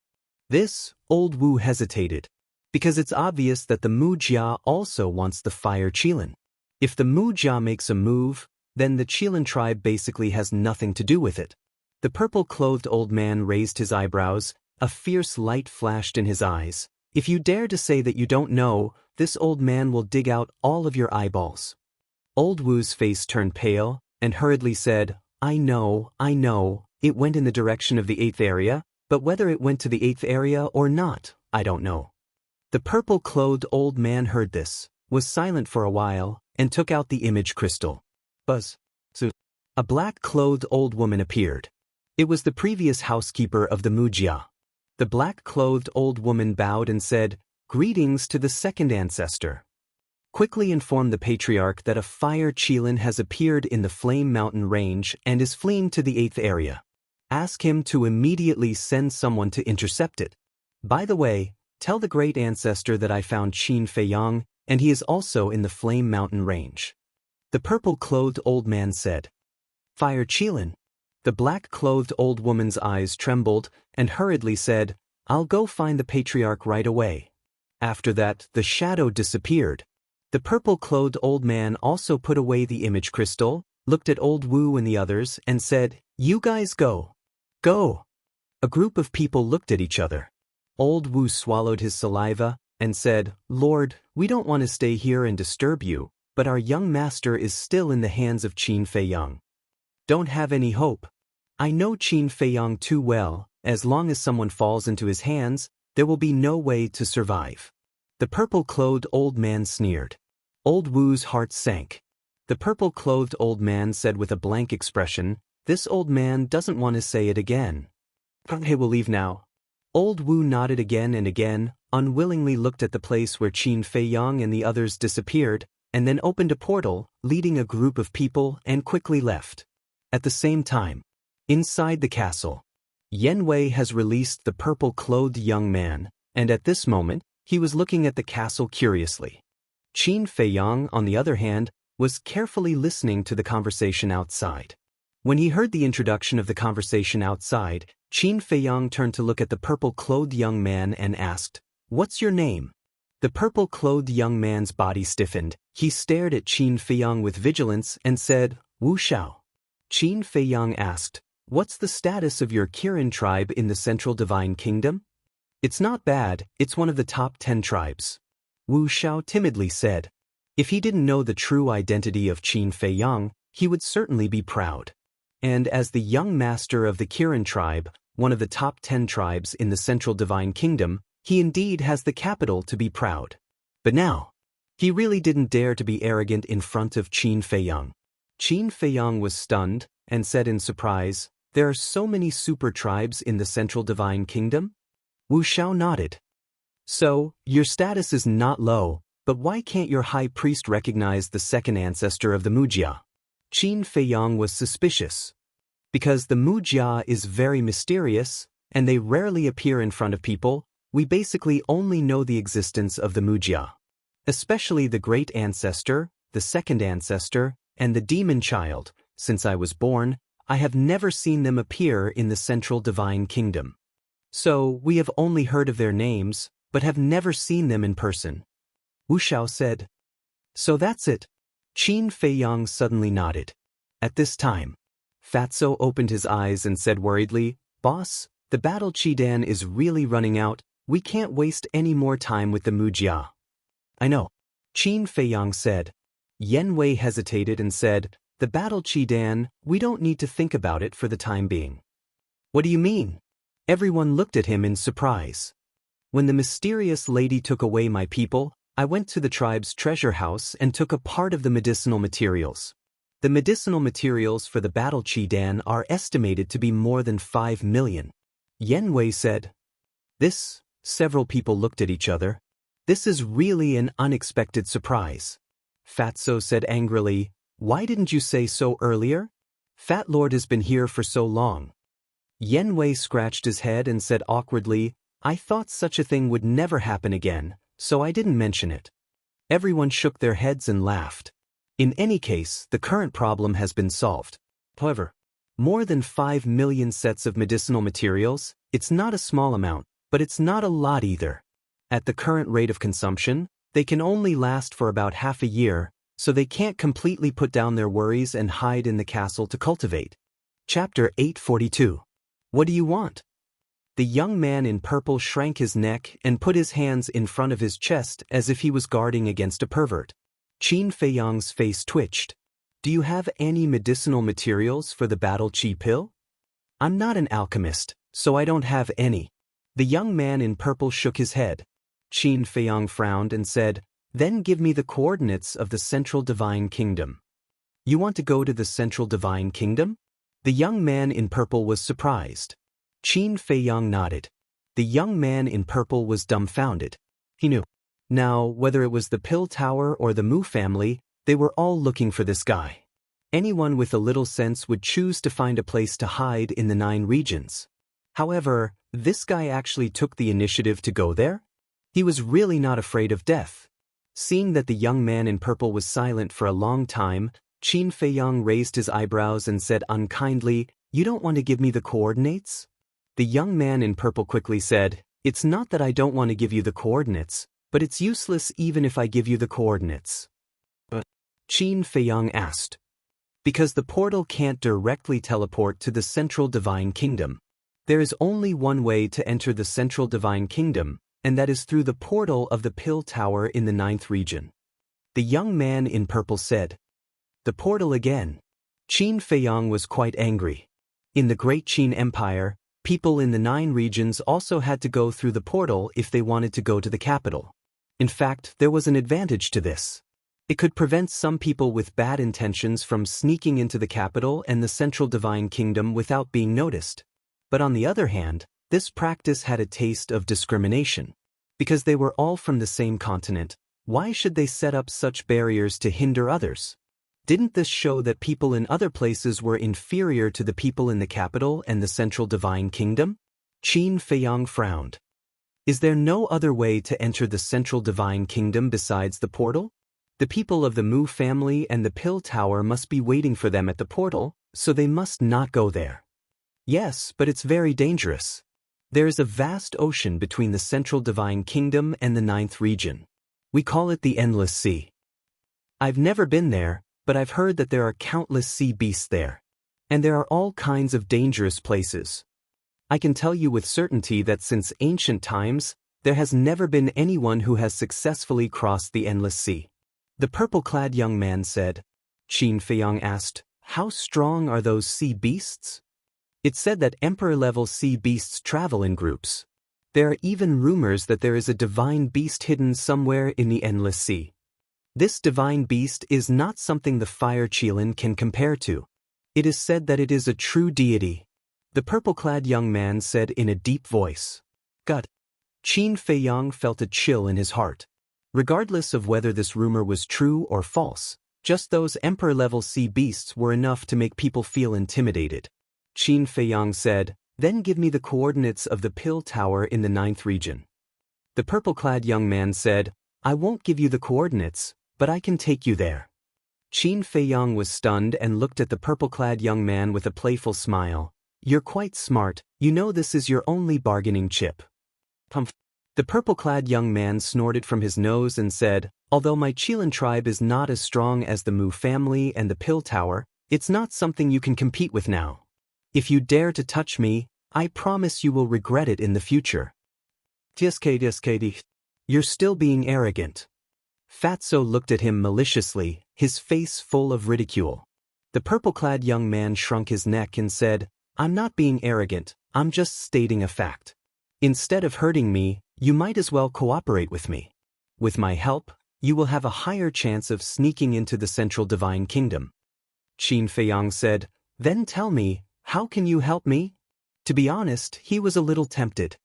[SPEAKER 1] This, old Wu hesitated. Because it's obvious that the Wuxia also wants the fire Qilin. If the Wuxia makes a move, then the Qilin tribe basically has nothing to do with it. The purple-clothed old man raised his eyebrows. A fierce light flashed in his eyes. If you dare to say that you don't know, this old man will dig out all of your eyeballs. Old Wu's face turned pale, and hurriedly said, I know. It went in the direction of the 8th area, but whether it went to the 8th area or not, I don't know. The purple-clothed old man heard this, was silent for a while, and took out the image crystal. Buzz. A black-clothed old woman appeared. It was the previous housekeeper of the Wuxia. The black-clothed old woman bowed and said, Greetings to the second ancestor. Quickly inform the patriarch that a fire Qilin has appeared in the Flame Mountain range and is fleeing to the 8th area. Ask him to immediately send someone to intercept it. By the way, tell the great ancestor that I found Qin Feiyang, and he is also in the Flame Mountain range. The purple-clothed old man said, Fire Qilin. The black-clothed old woman's eyes trembled and hurriedly said, I'll go find the patriarch right away. After that, the shadow disappeared. The purple-clothed old man also put away the image crystal, looked at old Wu and the others, and said, You guys go. Go. A group of people looked at each other. Old Wu swallowed his saliva and said, Lord, we don't want to stay here and disturb you, but our young master is still in the hands of Qin Feiyang. Don't have any hope. I know Qin Feiyang too well. As long as someone falls into his hands, there will be no way to survive. The purple-clothed old man sneered. Old Wu's heart sank. The purple-clothed old man said with a blank expression, This old man doesn't want to say it again. I will leave now. Old Wu nodded again and again, unwillingly looked at the place where Qin Feiyang and the others disappeared, and then opened a portal, leading a group of people, and quickly left. At the same time, inside the castle, Yan Wei has released the purple-clothed young man, and at this moment, he was looking at the castle curiously. Qin Feiyang, on the other hand, was carefully listening to the conversation outside. When he heard the introduction of the conversation outside, Qin Feiyang turned to look at the purple-clothed young man and asked, What's your name? The purple-clothed young man's body stiffened. He stared at Qin Feiyang with vigilance and said, Wuxia. Qin Feiyang asked, What's the status of your Kirin tribe in the Central Divine Kingdom? It's not bad, it's one of the top 10 tribes. Wu Xiao timidly said. If he didn't know the true identity of Qin Feiyang, he would certainly be proud. And as the young master of the Kirin tribe, one of the top 10 tribes in the Central Divine Kingdom, he indeed has the capital to be proud. But now, he really didn't dare to be arrogant in front of Qin Feiyang. Qin Feiyang was stunned and said in surprise, There are so many super tribes in the Central Divine Kingdom? Wu Xiao nodded. So, your status is not low, but why can't your high priest recognize the second ancestor of the Wuxia? Qin Feiyang was suspicious. Because the Wuxia is very mysterious, and they rarely appear in front of people, we basically only know the existence of the Wuxia. Especially the great ancestor, the second ancestor, and the demon child. Since I was born, I have never seen them appear in the Central Divine Kingdom. So, we have only heard of their names, but have never seen them in person. Wu Xiao said. So that's it. Qin Feiyang suddenly nodded. At this time, Fatso opened his eyes and said worriedly, Boss, the battle Qidan is really running out, we can't waste any more time with the Wuxia. I know. Qin Feiyang said. Yan Wei hesitated and said, The battle Qidan, we don't need to think about it for the time being. What do you mean? Everyone looked at him in surprise. When the mysterious lady took away my people, I went to the tribe's treasure house and took a part of the medicinal materials. The medicinal materials for the battle Qidan are estimated to be more than 5 million. Yan Wei said. This, several people looked at each other. This is really an unexpected surprise. Fatso said angrily, Why didn't you say so earlier? Fat Lord has been here for so long. Yan Wei scratched his head and said awkwardly, I thought such a thing would never happen again, so I didn't mention it. Everyone shook their heads and laughed. In any case, the current problem has been solved. However, more than 5 million sets of medicinal materials, it's not a small amount, but it's not a lot either. At the current rate of consumption, they can only last for about half a year, so they can't completely put down their worries and hide in the castle to cultivate. Chapter 842. What do you want? The young man in purple shrank his neck and put his hands in front of his chest as if he was guarding against a pervert. Qin Feiyang's face twitched. Do you have any medicinal materials for the battle qi pill? I'm not an alchemist, so I don't have any. The young man in purple shook his head. Qin Feiyang frowned and said, Then give me the coordinates of the Central Divine Kingdom. You want to go to the Central Divine Kingdom? The young man in purple was surprised. Qin Feiyang nodded. The young man in purple was dumbfounded. He knew. Now, whether it was the Pill Tower or the Mu family, they were all looking for this guy. Anyone with a little sense would choose to find a place to hide in the 9 regions. However, this guy actually took the initiative to go there? He was really not afraid of death. Seeing that the young man in purple was silent for a long time, Qin Feiyang raised his eyebrows and said unkindly, You don't want to give me the coordinates? The young man in purple quickly said, It's not that I don't want to give you the coordinates, but it's useless even if I give you the coordinates. But Qin Feiyang asked. Because the portal can't directly teleport to the Central Divine Kingdom. There is only one way to enter the Central Divine Kingdom, and that is through the portal of the Pill Tower in the 9th region. The young man in purple said. The portal again. Qin Feiyang was quite angry. In the Great Qin Empire, people in the 9 regions also had to go through the portal if they wanted to go to the capital. In fact, there was an advantage to this. It could prevent some people with bad intentions from sneaking into the capital and the Central Divine Kingdom without being noticed. But on the other hand, this practice had a taste of discrimination. Because they were all from the same continent, why should they set up such barriers to hinder others? Didn't this show that people in other places were inferior to the people in the capital and the Central Divine Kingdom? Qin Feiyang frowned. Is there no other way to enter the Central Divine Kingdom besides the portal? The people of the Mu family and the Pill Tower must be waiting for them at the portal, so they must not go there. Yes, but it's very dangerous. There is a vast ocean between the Central Divine Kingdom and the 9th region. We call it the Endless Sea. I've never been there, but I've heard that there are countless sea beasts there. And there are all kinds of dangerous places. I can tell you with certainty that since ancient times, there has never been anyone who has successfully crossed the Endless Sea. The purple-clad young man said. Qin Feiyang asked, How strong are those sea beasts? It said that emperor-level sea beasts travel in groups. There are even rumors that there is a divine beast hidden somewhere in the Endless Sea. This divine beast is not something the fire Qilin can compare to. It is said that it is a true deity. The purple-clad young man said in a deep voice. God. Qin Feiyang felt a chill in his heart. Regardless of whether this rumor was true or false, just those emperor-level sea beasts were enough to make people feel intimidated. Qin Feiyang said, Then give me the coordinates of the Pill Tower in the 9th region. The purple-clad young man said, I won't give you the coordinates, but I can take you there. Qin Feiyang was stunned and looked at the purple-clad young man with a playful smile. You're quite smart, you know this is your only bargaining chip. Pumph. The purple-clad young man snorted from his nose and said, Although my Qilin tribe is not as strong as the Mu family and the Pill Tower, it's not something you can compete with now. If you dare to touch me, I promise you will regret it in the future. You're still being arrogant. Fatso looked at him maliciously, his face full of ridicule. The purple-clad young man shrunk his neck and said, I'm not being arrogant, I'm just stating a fact. Instead of hurting me, you might as well cooperate with me. With my help, you will have a higher chance of sneaking into the Central Divine Kingdom. Qin Feiyang said, Then tell me, how can you help me? To be honest, he was a little tempted.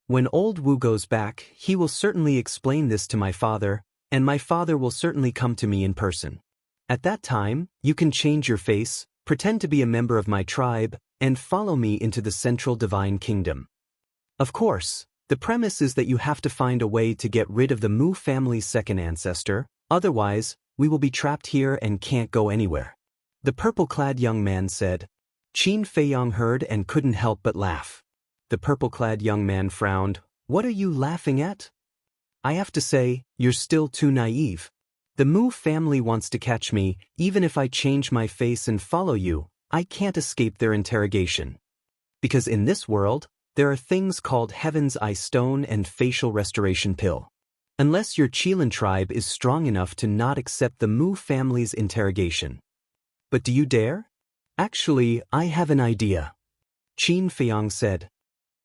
[SPEAKER 1] When old Wu goes back, he will certainly explain this to my father, and my father will certainly come to me in person. At that time, you can change your face, pretend to be a member of my tribe, and follow me into the Central Divine Kingdom. Of course, the premise is that you have to find a way to get rid of the Mu family's second ancestor, otherwise, we will be trapped here and can't go anywhere. The purple-clad young man said. Qin Feiyang heard and couldn't help but laugh. The purple-clad young man frowned. What are you laughing at? I have to say, you're still too naive. The Mu family wants to catch me, even if I change my face and follow you, I can't escape their interrogation. Because in this world, there are things called Heaven's Eye Stone and Facial Restoration Pill. Unless your Qilin tribe is strong enough to not accept the Mu family's interrogation. But do you dare? Actually, I have an idea. Qin Feiyang said.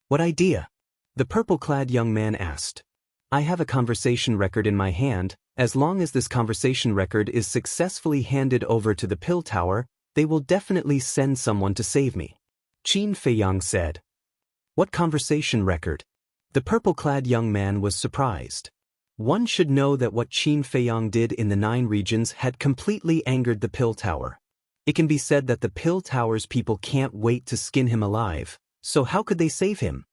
[SPEAKER 1] What idea? The purple-clad young man asked. I have a conversation record in my hand. As long as this conversation record is successfully handed over to the pill tower, they will definitely send someone to save me. Qin Feiyang said. What conversation record? The purple-clad young man was surprised. One should know that what Qin Feiyang did in the 9 regions had completely angered the pill tower. It can be said that the pill tower's people can't wait to skin him alive, so how could they save him?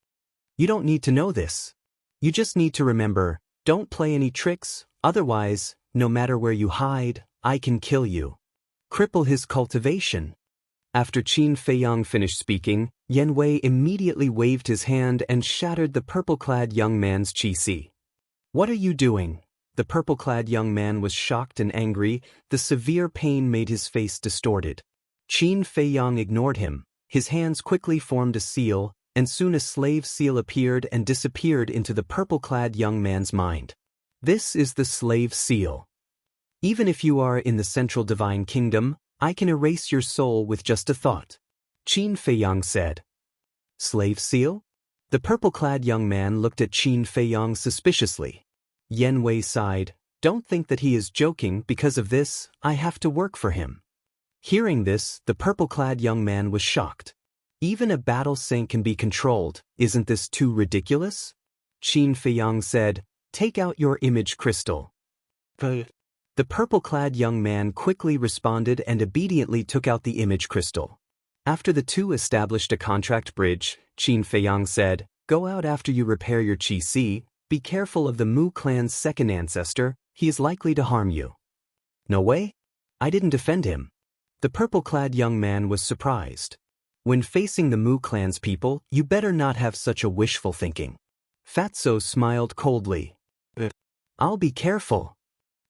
[SPEAKER 1] You don't need to know this. You just need to remember, don't play any tricks, otherwise, no matter where you hide, I can kill you. Cripple his cultivation. After Qin Feiyang finished speaking, Yan Wei immediately waved his hand and shattered the purple-clad young man's qi. What are you doing? The purple-clad young man was shocked and angry. The severe pain made his face distorted. Qin Feiyang ignored him. His hands quickly formed a seal, and soon a slave seal appeared and disappeared into the purple-clad young man's mind. This is the slave seal. Even if you are in the central divine kingdom, I can erase your soul with just a thought. Qin Feiyang said. Slave seal? The purple-clad young man looked at Qin Feiyang suspiciously. Yan Wei sighed. Don't think that he is joking. Because of this, I have to work for him. Hearing this, the purple-clad young man was shocked. Even a battle saint can be controlled. Isn't this too ridiculous? Qin Feiyang said, take out your image crystal. The purple-clad young man quickly responded and obediently took out the image crystal. After the two established a contract bridge, Qin Feiyang said, go out after you repair your qi. Be careful of the Mu clan's second ancestor, he is likely to harm you. No way? I didn't defend him. The purple-clad young man was surprised. When facing the Mu clan's people, you better not have such a wishful thinking. Fatso smiled coldly. I'll be careful.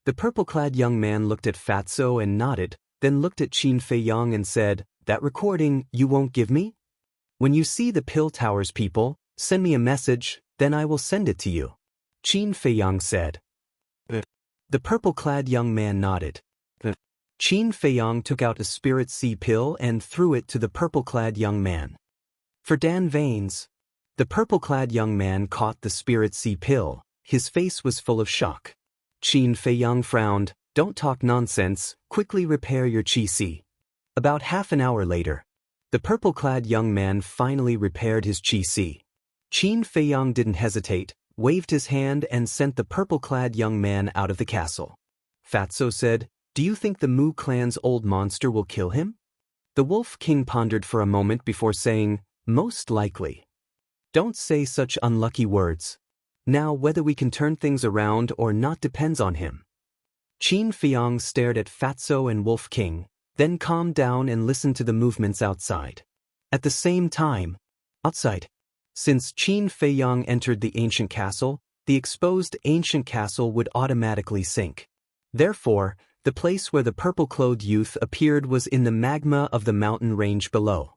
[SPEAKER 1] The purple-clad young man looked at Fatso and nodded, then looked at Qin Feiyang and said, that recording you won't give me? When you see the pill tower's people, send me a message, then I will send it to you. Qin Feiyang said. The purple-clad young man nodded. Qin Feiyang took out a spirit sea pill and threw it to the purple-clad young man. For Dan Veins. The purple-clad young man caught the spirit sea pill. His face was full of shock. Qin Feiyang frowned. Don't talk nonsense, quickly repair your qi. About half an hour later, the purple-clad young man finally repaired his qi. Qin Feiyang didn't hesitate, waved his hand and sent the purple-clad young man out of the castle. Fatso said, do you think the Mu clan's old monster will kill him? The Wolf King pondered for a moment before saying, most likely. Don't say such unlucky words. Now whether we can turn things around or not depends on him. Qin Feiyang stared at Fatso and Wolf King, then calmed down and listened to the movements outside. At the same time, outside, since Qin Feiyang entered the ancient castle, the exposed ancient castle would automatically sink. Therefore, the place where the purple-clothed youth appeared was in the magma of the mountain range below.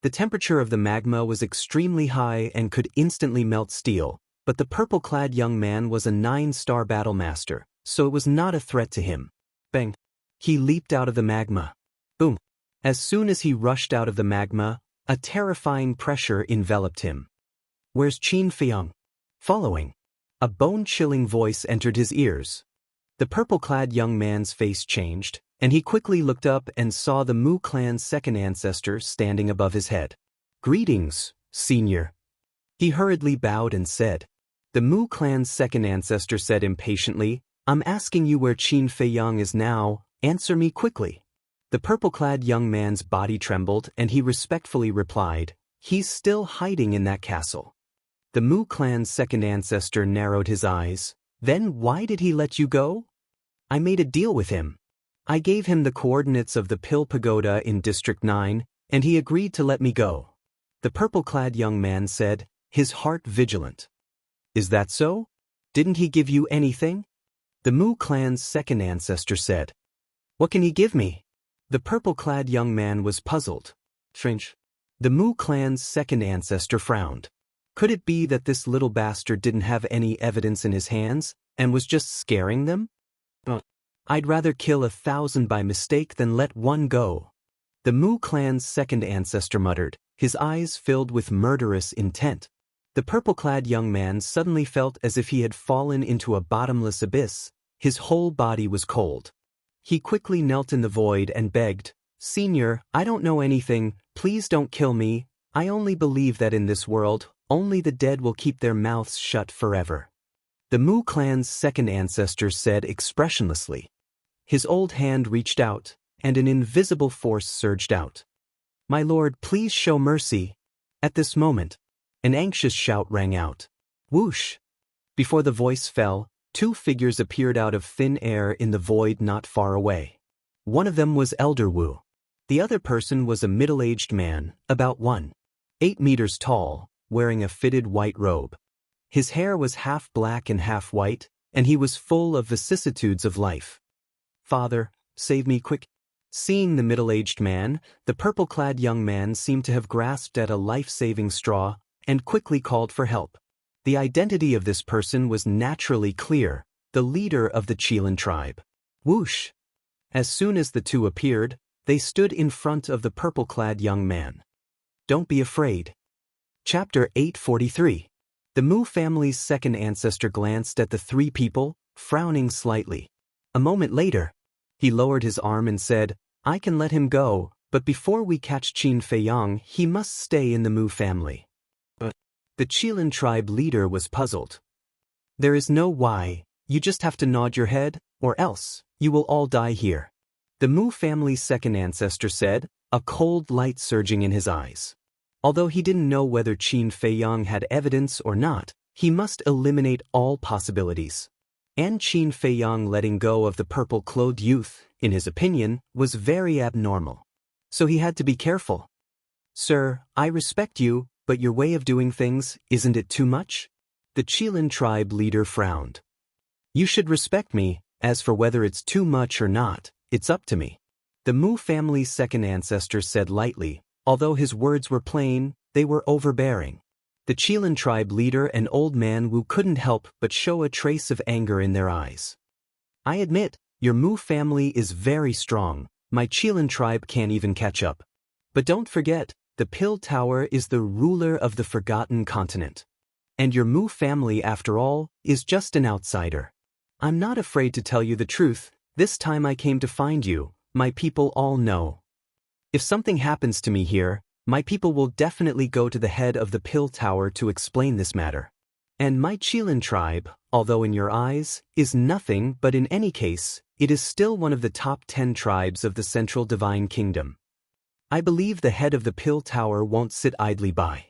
[SPEAKER 1] The temperature of the magma was extremely high and could instantly melt steel, but the purple-clad young man was a 9-star battle master, so it was not a threat to him. Bang! He leaped out of the magma. Boom! As soon as he rushed out of the magma, a terrifying pressure enveloped him. Where's Qin Feiyang? Following. A bone-chilling voice entered his ears. The purple-clad young man's face changed, and he quickly looked up and saw the Mu clan's second ancestor standing above his head. Greetings, senior. He hurriedly bowed and said. The Mu clan's second ancestor said impatiently, I'm asking you where Qin Feiyang is now, answer me quickly. The purple-clad young man's body trembled and he respectfully replied, he's still hiding in that castle. The Mu clan's second ancestor narrowed his eyes. Then why did he let you go? I made a deal with him. I gave him the coordinates of the Pill Pagoda in District 9, and he agreed to let me go. The purple-clad young man said, his heart vigilant. Is that so? Didn't he give you anything? The Mu clan's second ancestor said. What can he give me? The purple-clad young man was puzzled. Strange. The Mu clan's second ancestor frowned. Could it be that this little bastard didn't have any evidence in his hands, and was just scaring them? I'd rather kill 1,000 by mistake than let one go. The Mu clan's second ancestor muttered, his eyes filled with murderous intent. The purple-clad young man suddenly felt as if he had fallen into a bottomless abyss. His whole body was cold. He quickly knelt in the void and begged, "Senior, I don't know anything, please don't kill me. I only believe that in this world, only the dead will keep their mouths shut forever." The Mu clan's second ancestor said expressionlessly. His old hand reached out, and an invisible force surged out. "My lord, please show mercy." At this moment, an anxious shout rang out. Whoosh! Before the voice fell, 2 figures appeared out of thin air in the void not far away. One of them was Elder Wu. The other person was a middle-aged man, about 1.8 meters tall, wearing a fitted white robe. His hair was half black and half white, and he was full of vicissitudes of life. "Father, save me quick." Seeing the middle-aged man, the purple-clad young man seemed to have grasped at a life-saving straw and quickly called for help. The identity of this person was naturally clear, the leader of the Qilin tribe. Whoosh! As soon as the 2 appeared, they stood in front of the purple-clad young man. Don't be afraid. Chapter 843. The Mu family's second ancestor glanced at the 3 people, frowning slightly. A moment later, he lowered his arm and said, "I can let him go, but before we catch Qin Feiyang, he must stay in the Mu family." But the Qilin tribe leader was puzzled. "There is no why, you just have to nod your head, or else, you will all die here." The Mu family's second ancestor said, a cold light surging in his eyes. Although he didn't know whether Qin Feiyang had evidence or not, he must eliminate all possibilities. And Qin Feiyang letting go of the purple-clothed youth, in his opinion, was very abnormal. So he had to be careful. "Sir, I respect you, but your way of doing things, isn't it too much?" The Qilin tribe leader frowned. "You should respect me, as for whether it's too much or not, it's up to me." The Mu family's second ancestor said lightly, although his words were plain, they were overbearing. The Qilin tribe leader and old man Wu couldn't help but show a trace of anger in their eyes. "I admit, your Mu family is very strong, my Qilin tribe can't even catch up. But don't forget, the Pill Tower is the ruler of the Forgotten Continent. And your Mu family, after all, is just an outsider. I'm not afraid to tell you the truth, this time I came to find you, my people all know. If something happens to me here, my people will definitely go to the head of the Pill Tower to explain this matter. And my Qilin tribe, although in your eyes, is nothing, but in any case, it is still one of the top 10 tribes of the Central Divine Kingdom. I believe the head of the Pill Tower won't sit idly by."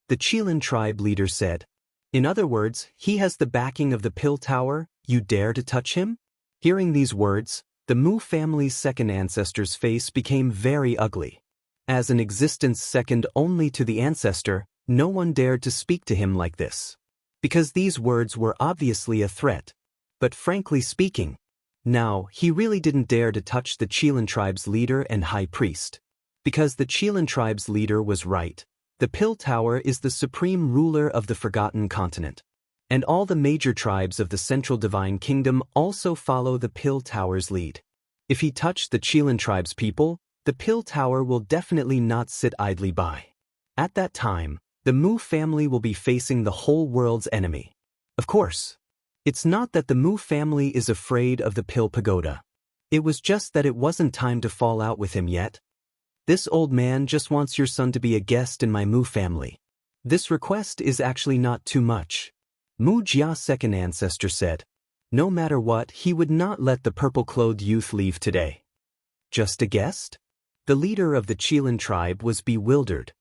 [SPEAKER 1] The Qilin tribe leader said. "In other words, he has the backing of the Pill Tower, you dare to touch him?" Hearing these words, the Mu family's second ancestor's face became very ugly. As an existence second only to the ancestor, no one dared to speak to him like this. Because these words were obviously a threat. But frankly speaking, now he really didn't dare to touch the Qilin tribe's leader and high priest. Because the Qilin tribe's leader was right. The Pill Tower is the supreme ruler of the Forgotten Continent. And all the major tribes of the Central Divine Kingdom also follow the Pill Tower's lead. If he touched the Qilin tribe's people, the Pill Tower will definitely not sit idly by. At that time, the Mu family will be facing the whole world's enemy. Of course, it's not that the Mu family is afraid of the Pill Pagoda. It was just that it wasn't time to fall out with him yet. This old man just wants your son to be a guest in my Mu family. This request is actually not too much. Mu Jia's second ancestor said. No matter what, he would not let the purple-clothed youth leave today. Just a guest? The leader of the Qilin tribe was bewildered.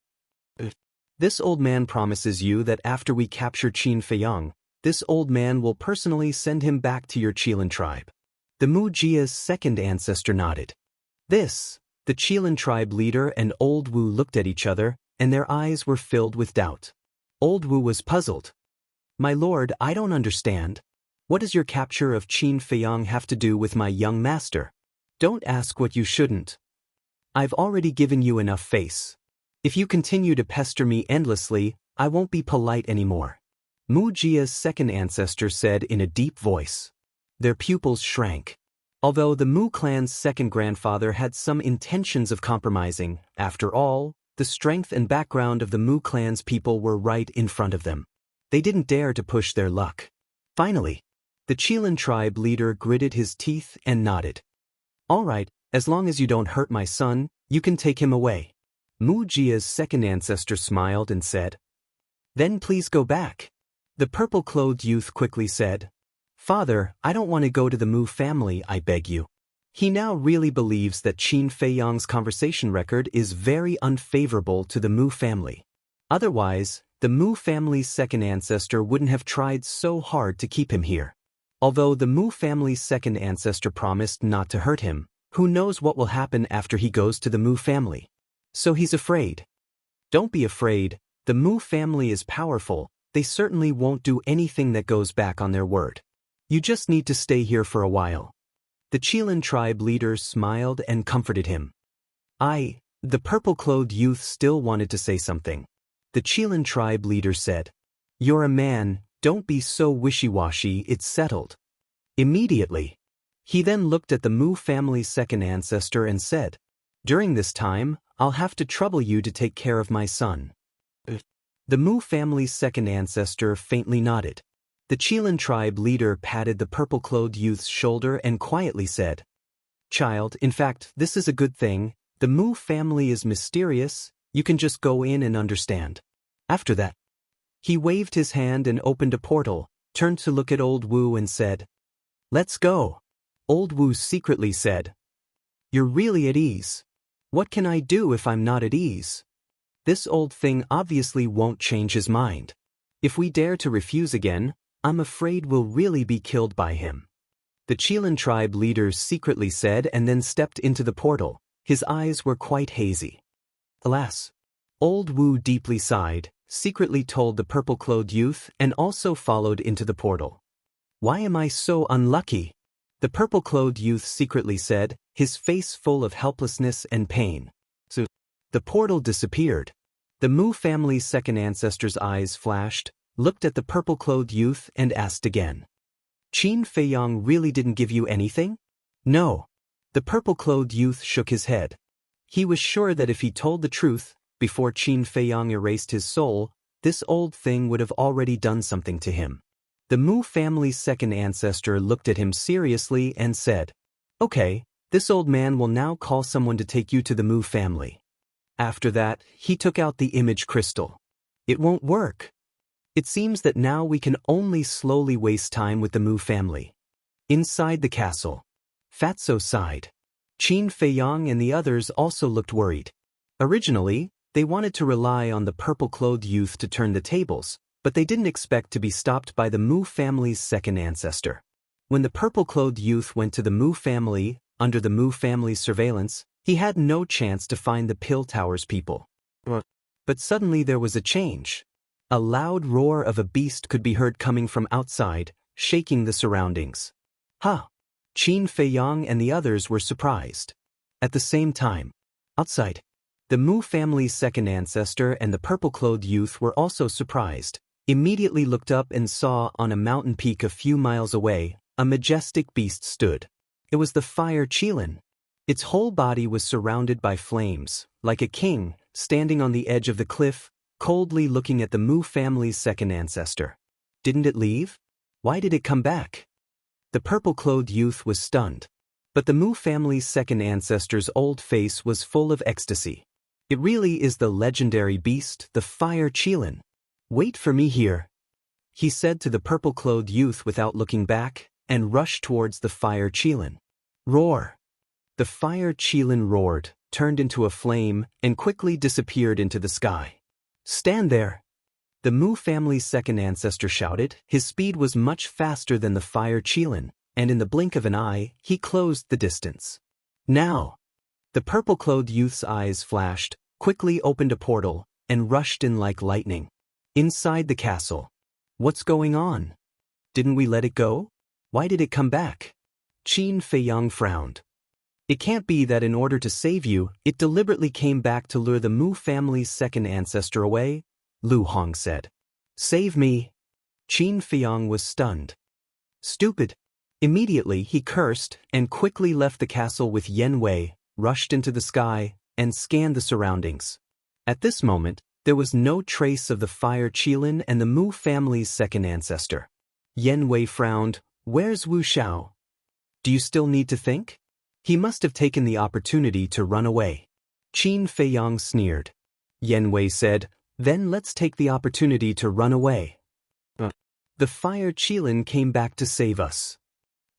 [SPEAKER 1] This old man promises you that after we capture Qin Feiyang, this old man will personally send him back to your Qilin tribe. The Mu Jia's second ancestor nodded. The Qilin tribe leader and Old Wu looked at each other, and their eyes were filled with doubt. Old Wu was puzzled. My lord, I don't understand. What does your capture of Qin Feiyang have to do with my young master? Don't ask what you shouldn't. I've already given you enough face. If you continue to pester me endlessly, I won't be polite anymore. Wuxia's second ancestor said in a deep voice. Their pupils shrank. Although the Mu clan's second grandfather had some intentions of compromising, after all, the strength and background of the Mu clan's people were right in front of them. They didn't dare to push their luck. Finally, the Qilin tribe leader gritted his teeth and nodded. All right, as long as you don't hurt my son, you can take him away. Wuxia's second ancestor smiled and said. Then please go back. The purple-clothed youth quickly said. Father, I don't want to go to the Mu family, I beg you. He now really believes that Qin Feiyang's conversation record is very unfavorable to the Mu family. Otherwise, the Mu family's second ancestor wouldn't have tried so hard to keep him here. Although the Mu family's second ancestor promised not to hurt him, who knows what will happen after he goes to the Mu family? So he's afraid. Don't be afraid, the Mu family is powerful, they certainly won't do anything that goes back on their word. You just need to stay here for a while. The Qilin tribe leader smiled and comforted him. The purple-clothed youth still wanted to say something. The Qilin tribe leader said, You're a man, don't be so wishy-washy, it's settled. Immediately. He then looked at the Mu family's second ancestor and said, During this time, I'll have to trouble you to take care of my son. The Mu family's second ancestor faintly nodded. The Qilin tribe leader patted the purple-clothed youth's shoulder and quietly said, Child, in fact, this is a good thing, the Mu family is mysterious, you can just go in and understand. After that, he waved his hand and opened a portal, turned to look at Old Wu and said, Let's go. Old Wu secretly said, You're really at ease. What can I do if I'm not at ease? This old thing obviously won't change his mind. If we dare to refuse again, I'm afraid we'll really be killed by him. The Qilin tribe leader secretly said and then stepped into the portal. His eyes were quite hazy. Alas. Old Wu deeply sighed, secretly told the purple-clothed youth and also followed into the portal. Why am I so unlucky? The purple-clothed youth secretly said, his face full of helplessness and pain. So, the portal disappeared. The Mu family's second ancestor's eyes flashed, looked at the purple-clothed youth and asked again. Qin Feiyang really didn't give you anything? No. The purple-clothed youth shook his head. He was sure that if he told the truth, before Qin Feiyang erased his soul, this old thing would have already done something to him. The Mu family's second ancestor looked at him seriously and said, Okay, this old man will now call someone to take you to the Mu family. After that, he took out the image crystal. It won't work. It seems that now we can only slowly waste time with the Mu family. Inside the castle, Fatso sighed. Qin Feiyang and the others also looked worried. Originally, they wanted to rely on the purple-clothed youth to turn the tables, but they didn't expect to be stopped by the Mu family's second ancestor. When the purple-clothed youth went to the Mu family, under the Mu family's surveillance, he had no chance to find the Pill Tower's people. But suddenly there was a change. A loud roar of a beast could be heard coming from outside, shaking the surroundings. Qin Feiyang and the others were surprised. At the same time, outside, the Mu family's second ancestor and the purple-clothed youth were also surprised, immediately looked up and saw on a mountain peak a few miles away, a majestic beast stood. It was the fire Qilin. Its whole body was surrounded by flames, like a king, standing on the edge of the cliff, coldly looking at the Mu family's second ancestor. Didn't it leave? Why did it come back? The purple-clothed youth was stunned. But the Mu family's second ancestor's old face was full of ecstasy. It really is the legendary beast, the fire Qilin. Wait for me here, he said to the purple-clothed youth without looking back, and rushed towards the fire Qilin. Roar! The fire Qilin roared, turned into a flame, and quickly disappeared into the sky. Stand there! The Mu family's second ancestor shouted. His speed was much faster than the fire Qilin, and in the blink of an eye, he closed the distance. Now! The purple-clothed youth's eyes flashed, quickly opened a portal, and rushed in like lightning. Inside the castle. What's going on? Didn't we let it go? Why did it come back? Qin Feiyang frowned. It can't be that in order to save you, it deliberately came back to lure the Mu family's second ancestor away. Lu Hong said. Save me. Qin Feiyang was stunned. Stupid. Immediately he cursed and quickly left the castle with Yan Wei, rushed into the sky, and scanned the surroundings. At this moment, there was no trace of the fire Qilin and the Mu family's second ancestor. Yan Wei frowned. Where's Wu Xiao? Do you still need to think? He must have taken the opportunity to run away. Qin Feiyang sneered. Yan Wei said, then let's take the opportunity to run away. The fire Qilin came back to save us.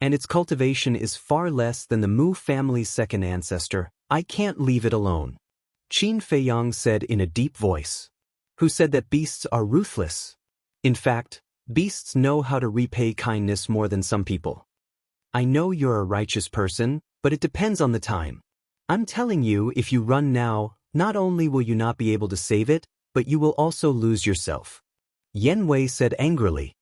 [SPEAKER 1] And its cultivation is far less than the Mu family's second ancestor. I can't leave it alone. Qin Feiyang said in a deep voice. Who said that beasts are ruthless? In fact, beasts know how to repay kindness more than some people. I know you're a righteous person, but it depends on the time. I'm telling you, if you run now, not only will you not be able to save it, but you will also lose yourself. Yan Wei said angrily.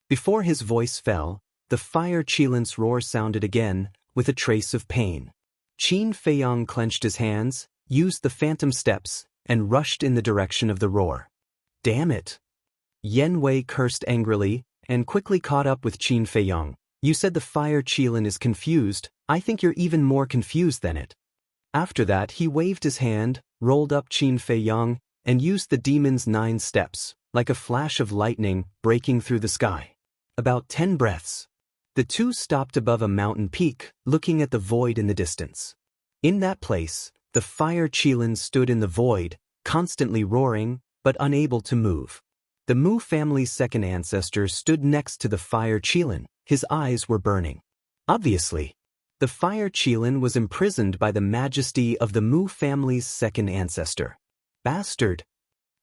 [SPEAKER 1] Before his voice fell, the fire Qilin's roar sounded again, with a trace of pain. Qin Feiyang clenched his hands, used the phantom steps, and rushed in the direction of the roar. Damn it! Yan Wei cursed angrily, and quickly caught up with Qin Feiyang. You said the fire Qilin is confused. I think you're even more confused than it. After that he waved his hand, rolled up Qin Feiyang, and used the demon's 9 steps, like a flash of lightning breaking through the sky. About 10 breaths. The two stopped above a mountain peak, looking at the void in the distance. In that place, the fire Qilin stood in the void, constantly roaring, but unable to move. The Mu family's second ancestor stood next to the fire Qilin. His eyes were burning. Obviously, the fire Qilin was imprisoned by the majesty of the Mu family's second ancestor. Bastard!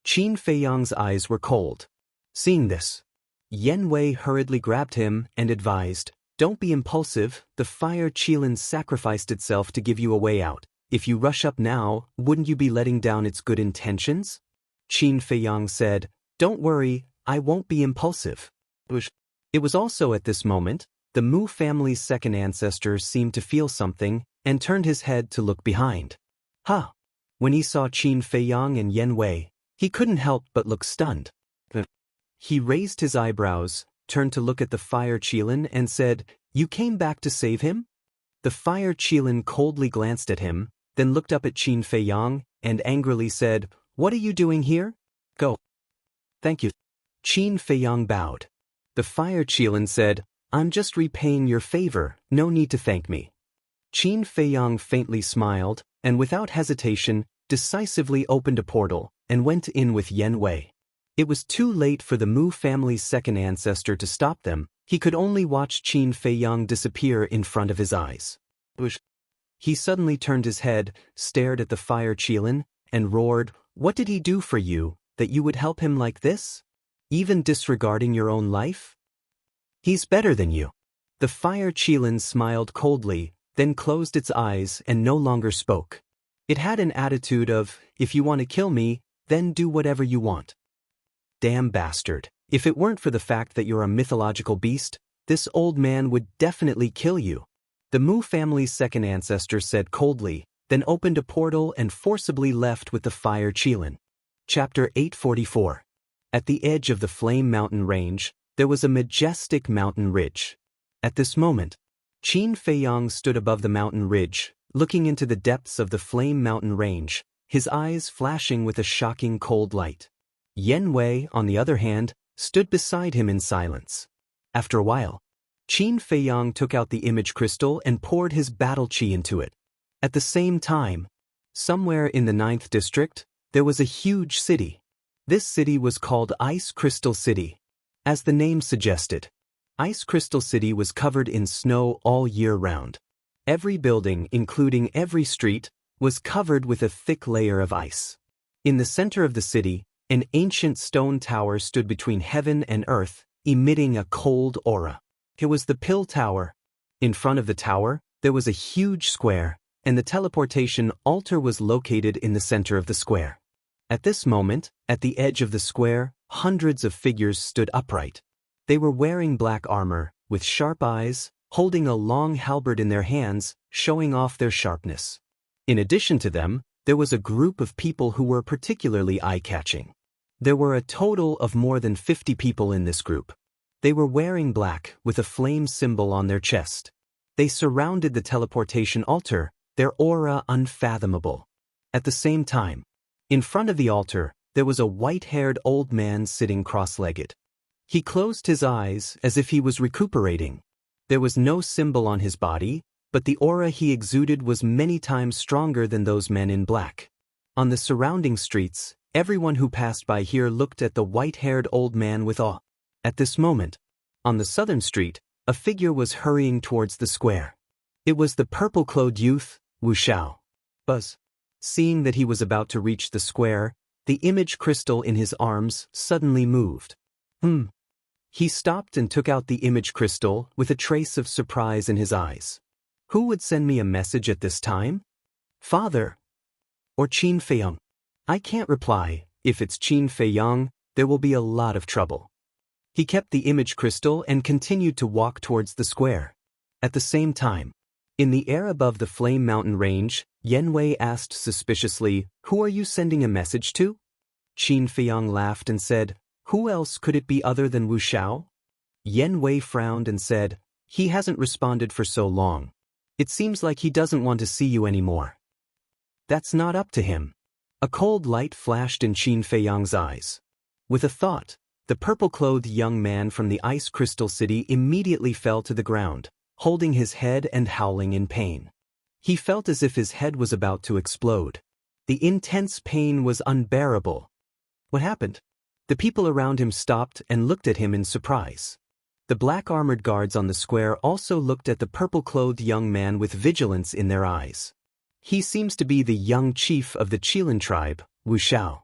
[SPEAKER 1] Qin Feiyang's eyes were cold. Seeing this, Yan Wei hurriedly grabbed him and advised, don't be impulsive, the fire Qilin sacrificed itself to give you a way out. If you rush up now, wouldn't you be letting down its good intentions? Qin Feiyang said, don't worry, I won't be impulsive. It was also at this moment, the Mu family's second ancestor seemed to feel something, and turned his head to look behind. Huh! When he saw Qin Feiyang and Yan Wei, he couldn't help but look stunned. He raised his eyebrows, turned to look at the fire Qilin and said, you came back to save him? The fire Qilin coldly glanced at him, then looked up at Qin Feiyang, and angrily said, what are you doing here? Go. Thank you. Qin Feiyang bowed. The fire Qilin said, I'm just repaying your favor, no need to thank me. Qin Feiyang faintly smiled, and without hesitation, decisively opened a portal, and went in with Yan Wei. It was too late for the Mu family's second ancestor to stop them. He could only watch Qin Feiyang disappear in front of his eyes. He suddenly turned his head, stared at the fire Qilin, and roared, what did he do for you, that you would help him like this? Even disregarding your own life? He's better than you. The fire Qilin smiled coldly, then closed its eyes and no longer spoke. It had an attitude of, if you want to kill me, then do whatever you want. Damn bastard. If it weren't for the fact that you're a mythological beast, this old man would definitely kill you. The Mu family's second ancestor said coldly, then opened a portal and forcibly left with the fire Qilin. Chapter 844. At the edge of the Flame Mountain range, there was a majestic mountain ridge. At this moment, Qin Feiyang stood above the mountain ridge, looking into the depths of the Flame Mountain range, his eyes flashing with a shocking cold light. Yan Wei, on the other hand, stood beside him in silence. After a while, Qin Feiyang took out the image crystal and poured his battle qi into it. At the same time, somewhere in the 9th district, there was a huge city. This city was called Ice Crystal City. As the name suggested, Ice Crystal City was covered in snow all year round. Every building, including every street, was covered with a thick layer of ice. In the center of the city, an ancient stone tower stood between heaven and earth, emitting a cold aura. It was the Pill Tower. In front of the tower, there was a huge square, and the teleportation altar was located in the center of the square. At this moment, at the edge of the square, hundreds of figures stood upright. They were wearing black armor, with sharp eyes, holding a long halberd in their hands, showing off their sharpness. In addition to them, there was a group of people who were particularly eye-catching. There were a total of more than 50 people in this group. They were wearing black with a flame symbol on their chest. They surrounded the teleportation altar, their aura unfathomable. At the same time, in front of the altar, there was a white-haired old man sitting cross-legged. He closed his eyes as if he was recuperating. There was no symbol on his body, but the aura he exuded was many times stronger than those men in black. On the surrounding streets, everyone who passed by here looked at the white-haired old man with awe. At this moment, on the southern street, a figure was hurrying towards the square. It was the purple-clothed youth, Wuxia. Buzz. Seeing that he was about to reach the square, the image crystal in his arms suddenly moved. He stopped and took out the image crystal with a trace of surprise in his eyes. Who would send me a message at this time? Father? Or Qin Feiyang? I can't reply. If it's Qin Feiyang, there will be a lot of trouble. He kept the image crystal and continued to walk towards the square. At the same time, in the air above the Flame Mountain range, Yanwei asked suspiciously, "Who are you sending a message to?" Qin Feiyang laughed and said, "Who else could it be other than Wu Xiao?" Yanwei frowned and said, "He hasn't responded for so long. It seems like he doesn't want to see you anymore." "That's not up to him." A cold light flashed in Qin Feiyang's eyes. With a thought, the purple-clothed young man from the Ice Crystal City immediately fell to the ground, holding his head and howling in pain. He felt as if his head was about to explode. The intense pain was unbearable. What happened? The people around him stopped and looked at him in surprise. The black-armored guards on the square also looked at the purple-clothed young man with vigilance in their eyes. He seems to be the young chief of the Qilin tribe, Wu Xiao.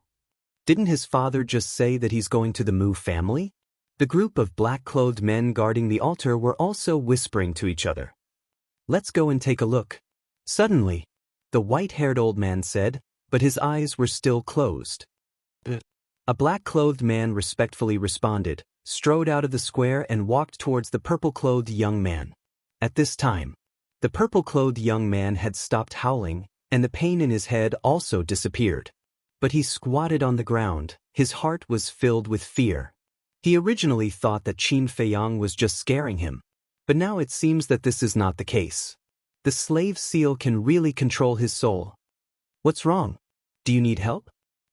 [SPEAKER 1] Didn't his father just say that he's going to the Mu family? The group of black-clothed men guarding the altar were also whispering to each other. "Let's go and take a look." Suddenly, the white-haired old man said, but his eyes were still closed. A black-clothed man respectfully responded, strode out of the square and walked towards the purple-clothed young man. At this time, the purple-clothed young man had stopped howling, and the pain in his head also disappeared. But he squatted on the ground, his heart was filled with fear. He originally thought that Qin Feiyang was just scaring him, but now it seems that this is not the case. The slave seal can really control his soul. "What's wrong? Do you need help?"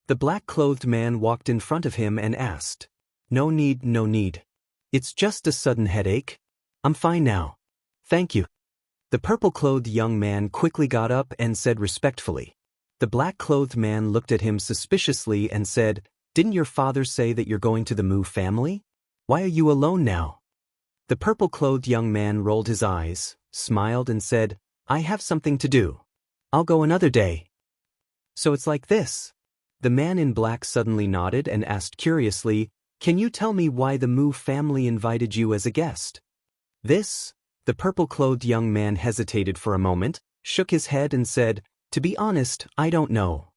[SPEAKER 1] The black-clothed man walked in front of him and asked. No need. It's just a sudden headache. I'm fine now. Thank you." The purple-clothed young man quickly got up and said respectfully. The black-clothed man looked at him suspiciously and said, "Didn't your father say that you're going to the Mu family? Why are you alone now?" The purple-clothed young man rolled his eyes, smiled and said, "I have something to do. I'll go another day." "So it's like this?" The man in black suddenly nodded and asked curiously, "Can you tell me why the Mu family invited you as a guest?" The purple-clothed young man hesitated for a moment, shook his head and said, "To be honest, I don't know."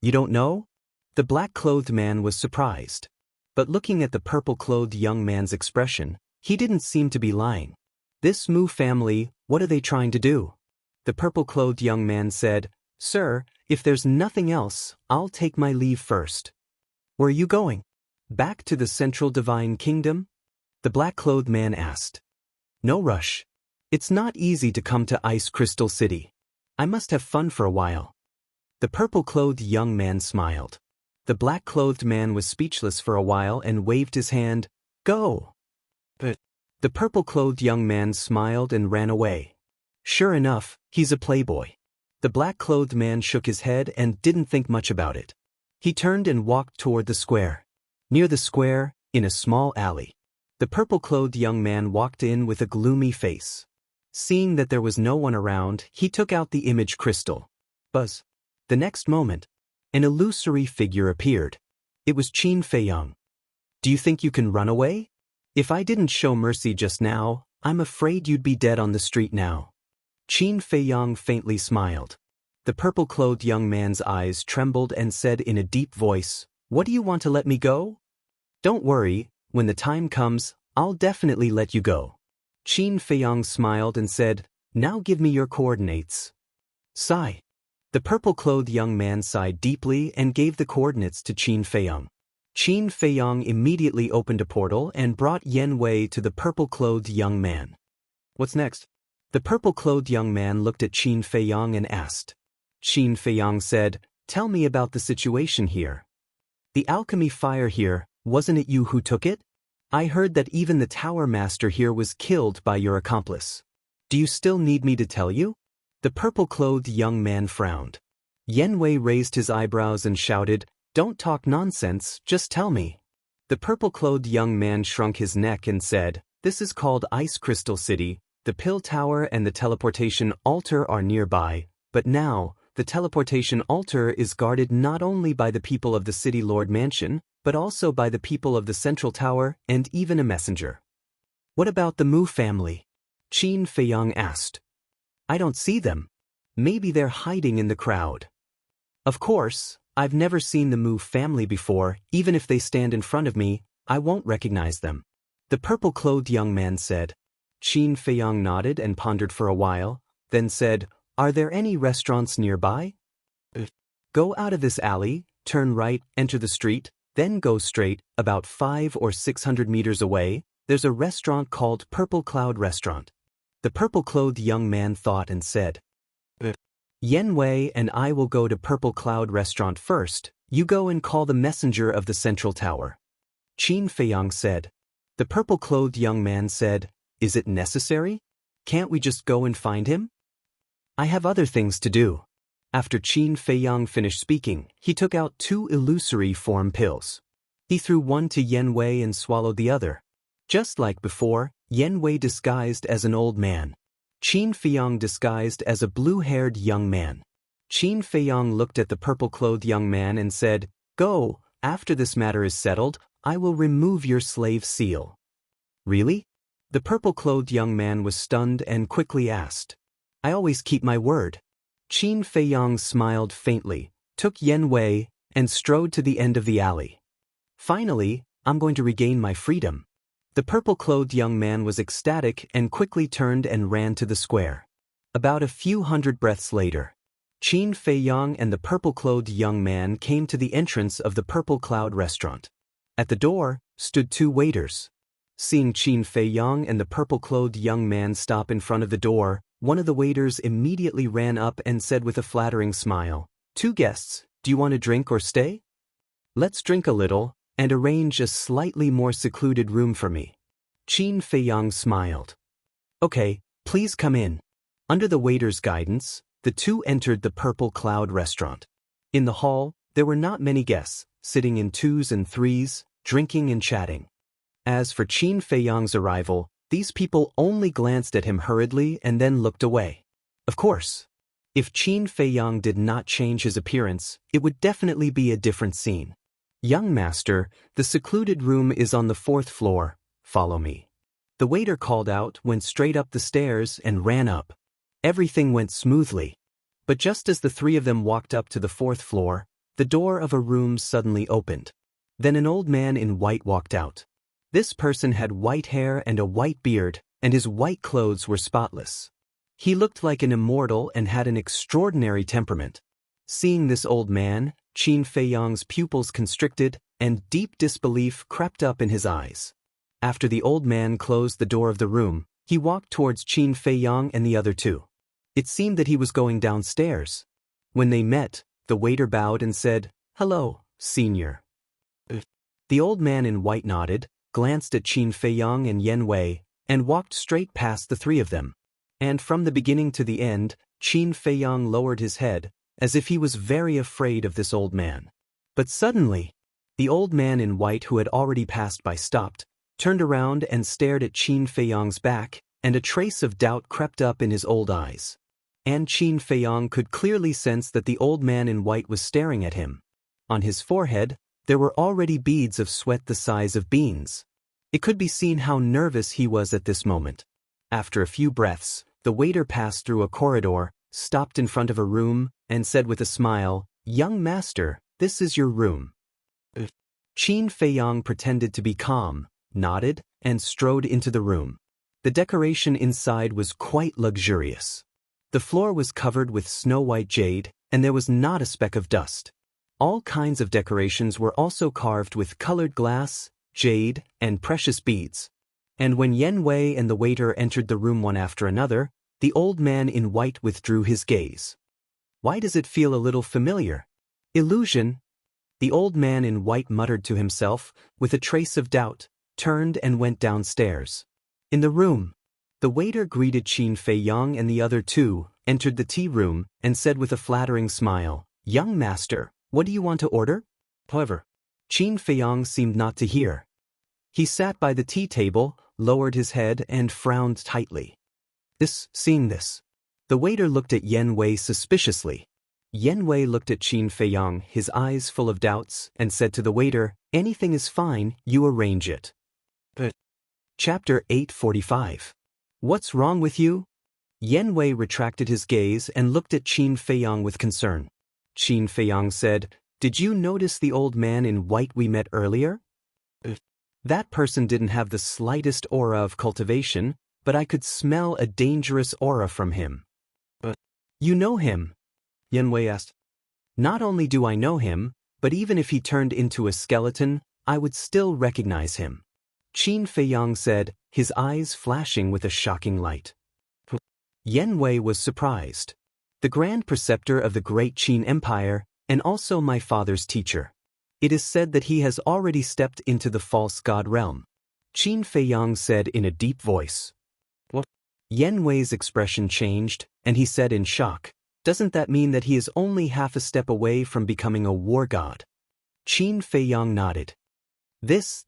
[SPEAKER 1] "You don't know?" The black-clothed man was surprised. But looking at the purple-clothed young man's expression, he didn't seem to be lying. "This Mu family, what are they trying to do?" The purple-clothed young man said, "Sir, if there's nothing else, I'll take my leave first." "Where are you going? Back to the Central Divine Kingdom?" The black-clothed man asked. "No rush. It's not easy to come to Ice Crystal City. I must have fun for a while." The purple-clothed young man smiled. The black-clothed man was speechless for a while and waved his hand. "Go." But the purple-clothed young man smiled and ran away. Sure enough, he's a playboy. The black-clothed man shook his head and didn't think much about it. He turned and walked toward the square. Near the square, in a small alley, the purple-clothed young man walked in with a gloomy face. Seeing that there was no one around, he took out the image crystal. Buzz. The next moment, an illusory figure appeared. It was Qin Feiyang. "Do you think you can run away? If I didn't show mercy just now, I'm afraid you'd be dead on the street now." Qin Feiyang faintly smiled. The purple-clothed young man's eyes trembled and said in a deep voice, "What do you want to let me go?" "Don't worry, when the time comes, I'll definitely let you go." Qin Feiyang smiled and said, "Now give me your coordinates." Sigh. The purple-clothed young man sighed deeply and gave the coordinates to Qin Feiyang. Qin Feiyang immediately opened a portal and brought Yan Wei to the purple-clothed young man. What's next? The purple-clothed young man looked at Qin Feiyang and asked. Qin Feiyang said, "Tell me about the situation here. The alchemy fire here, wasn't it you who took it? I heard that even the tower master here was killed by your accomplice. Do you still need me to tell you?" The purple-clothed young man frowned. Yan Wei raised his eyebrows and shouted, "Don't talk nonsense, just tell me." The purple-clothed young man shrunk his neck and said, "This is called Ice Crystal City. The Pill Tower and the Teleportation Altar are nearby, but now, the Teleportation Altar is guarded not only by the people of the City Lord Mansion, but also by the people of the Central Tower and even a messenger." "What about the Mu family?" Qin Feiyang asked. "I don't see them. Maybe they're hiding in the crowd." "Of course, I've never seen the Mu family before. Even if they stand in front of me, I won't recognize them," the purple-clothed young man said. Qin Feiyang nodded and pondered for a while, then said, "Are there any restaurants nearby?" "Go out of this alley, turn right, enter the street, then go straight. About 500 or 600 meters away, there's a restaurant called Purple Cloud Restaurant." The purple-clothed young man thought and said, "Yan Wei and I will go to Purple Cloud Restaurant first. You go and call the messenger of the Central Tower." Qin Feiyang said. The purple-clothed young man said, "Is it necessary? Can't we just go and find him?" "I have other things to do." After Qin Feiyang finished speaking, he took out 2 illusory form pills. He threw one to Yan Wei and swallowed the other. Just like before, Yan Wei disguised as an old man. Qin Feiyang disguised as a blue-haired young man. Qin Feiyang looked at the purple-clothed young man and said, "Go, after this matter is settled, I will remove your slave seal." "Really?" The purple-clothed young man was stunned and quickly asked. "I always keep my word." Qin Feiyang smiled faintly, took Yan Wei, and strode to the end of the alley. "Finally, I'm going to regain my freedom." The purple-clothed young man was ecstatic and quickly turned and ran to the square. About a few hundred breaths later, Qin Feiyang and the purple-clothed young man came to the entrance of the Purple Cloud Restaurant. At the door stood 2 waiters. Seeing Qin Feiyang and the purple-clothed young man stop in front of the door, one of the waiters immediately ran up and said with a flattering smile, "2 guests, do you want a drink or stay? Let's drink a little, and arrange a slightly more secluded room for me." Qin Feiyang smiled. "Okay, please come in." Under the waiter's guidance, the 2 entered the Purple Cloud Restaurant. In the hall, there were not many guests, sitting in 2s and 3s, drinking and chatting. As for Qin Feiyang's arrival, these people only glanced at him hurriedly and then looked away. Of course, if Qin Feiyang did not change his appearance, it would definitely be a different scene. "Young master, the secluded room is on the 4th floor. Follow me." The waiter called out, went straight up the stairs, and ran up. Everything went smoothly. But just as the 3 of them walked up to the 4th floor, the door of a room suddenly opened. Then an old man in white walked out. This person had white hair and a white beard, and his white clothes were spotless. He looked like an immortal and had an extraordinary temperament. Seeing this old man, Qin Feiyang's pupils constricted, and deep disbelief crept up in his eyes. After the old man closed the door of the room, he walked towards Qin Feiyang and the other 2. It seemed that he was going downstairs. When they met, the waiter bowed and said, "Hello, senior." The old man in white nodded, glanced at Qin Feiyang and Yan Wei, and walked straight past the 3 of them. And from the beginning to the end, Qin Feiyang lowered his head, as if he was very afraid of this old man. But suddenly, the old man in white who had already passed by stopped, turned around and stared at Qin Feiyang's back, and a trace of doubt crept up in his old eyes. And Qin Feiyang could clearly sense that the old man in white was staring at him. On his forehead, there were already beads of sweat the size of beans. It could be seen how nervous he was at this moment. After a few breaths, the waiter passed through a corridor, stopped in front of a room, and said with a smile, "Young master, this is your room." Qin Feiyang pretended to be calm, nodded, and strode into the room. The decoration inside was quite luxurious. The floor was covered with snow-white jade, and there was not a speck of dust. All kinds of decorations were also carved with colored glass, jade, and precious beads. And when Yen Wei and the waiter entered the room one after another, the old man in white withdrew his gaze. Why does it feel a little familiar? Illusion? The old man in white muttered to himself, with a trace of doubt, turned and went downstairs. In the room, the waiter greeted Qin Feiyang and the other two, entered the tea room, and said with a flattering smile, "Young master, what do you want to order?" However, Qin Feiyang seemed not to hear. He sat by the tea table, lowered his head, and frowned tightly. Seeing this, the waiter looked at Yen Wei suspiciously. Yen Wei looked at Qin Feiyang, his eyes full of doubts, and said to the waiter, "Anything is fine, you arrange it." Chapter 845. What's wrong with you? Yen Wei retracted his gaze and looked at Qin Feiyang with concern. Qin Feiyang said, "Did you notice the old man in white we met earlier? That person didn't have the slightest aura of cultivation, but I could smell a dangerous aura from him." You know him? Yen Wei asked. "Not only do I know him, but even if he turned into a skeleton, I would still recognize him," Qin Feiyang said, his eyes flashing with a shocking light. Yen Wei was surprised. The Grand Preceptor of the Great Qin Empire, and also my father's teacher. It is said that he has already stepped into the false god realm, Qin Feiyang said in a deep voice. What? Yen Wei's expression changed, and he said in shock, "Doesn't that mean that he is only half a step away from becoming a war god?" Qin Feiyang nodded. This,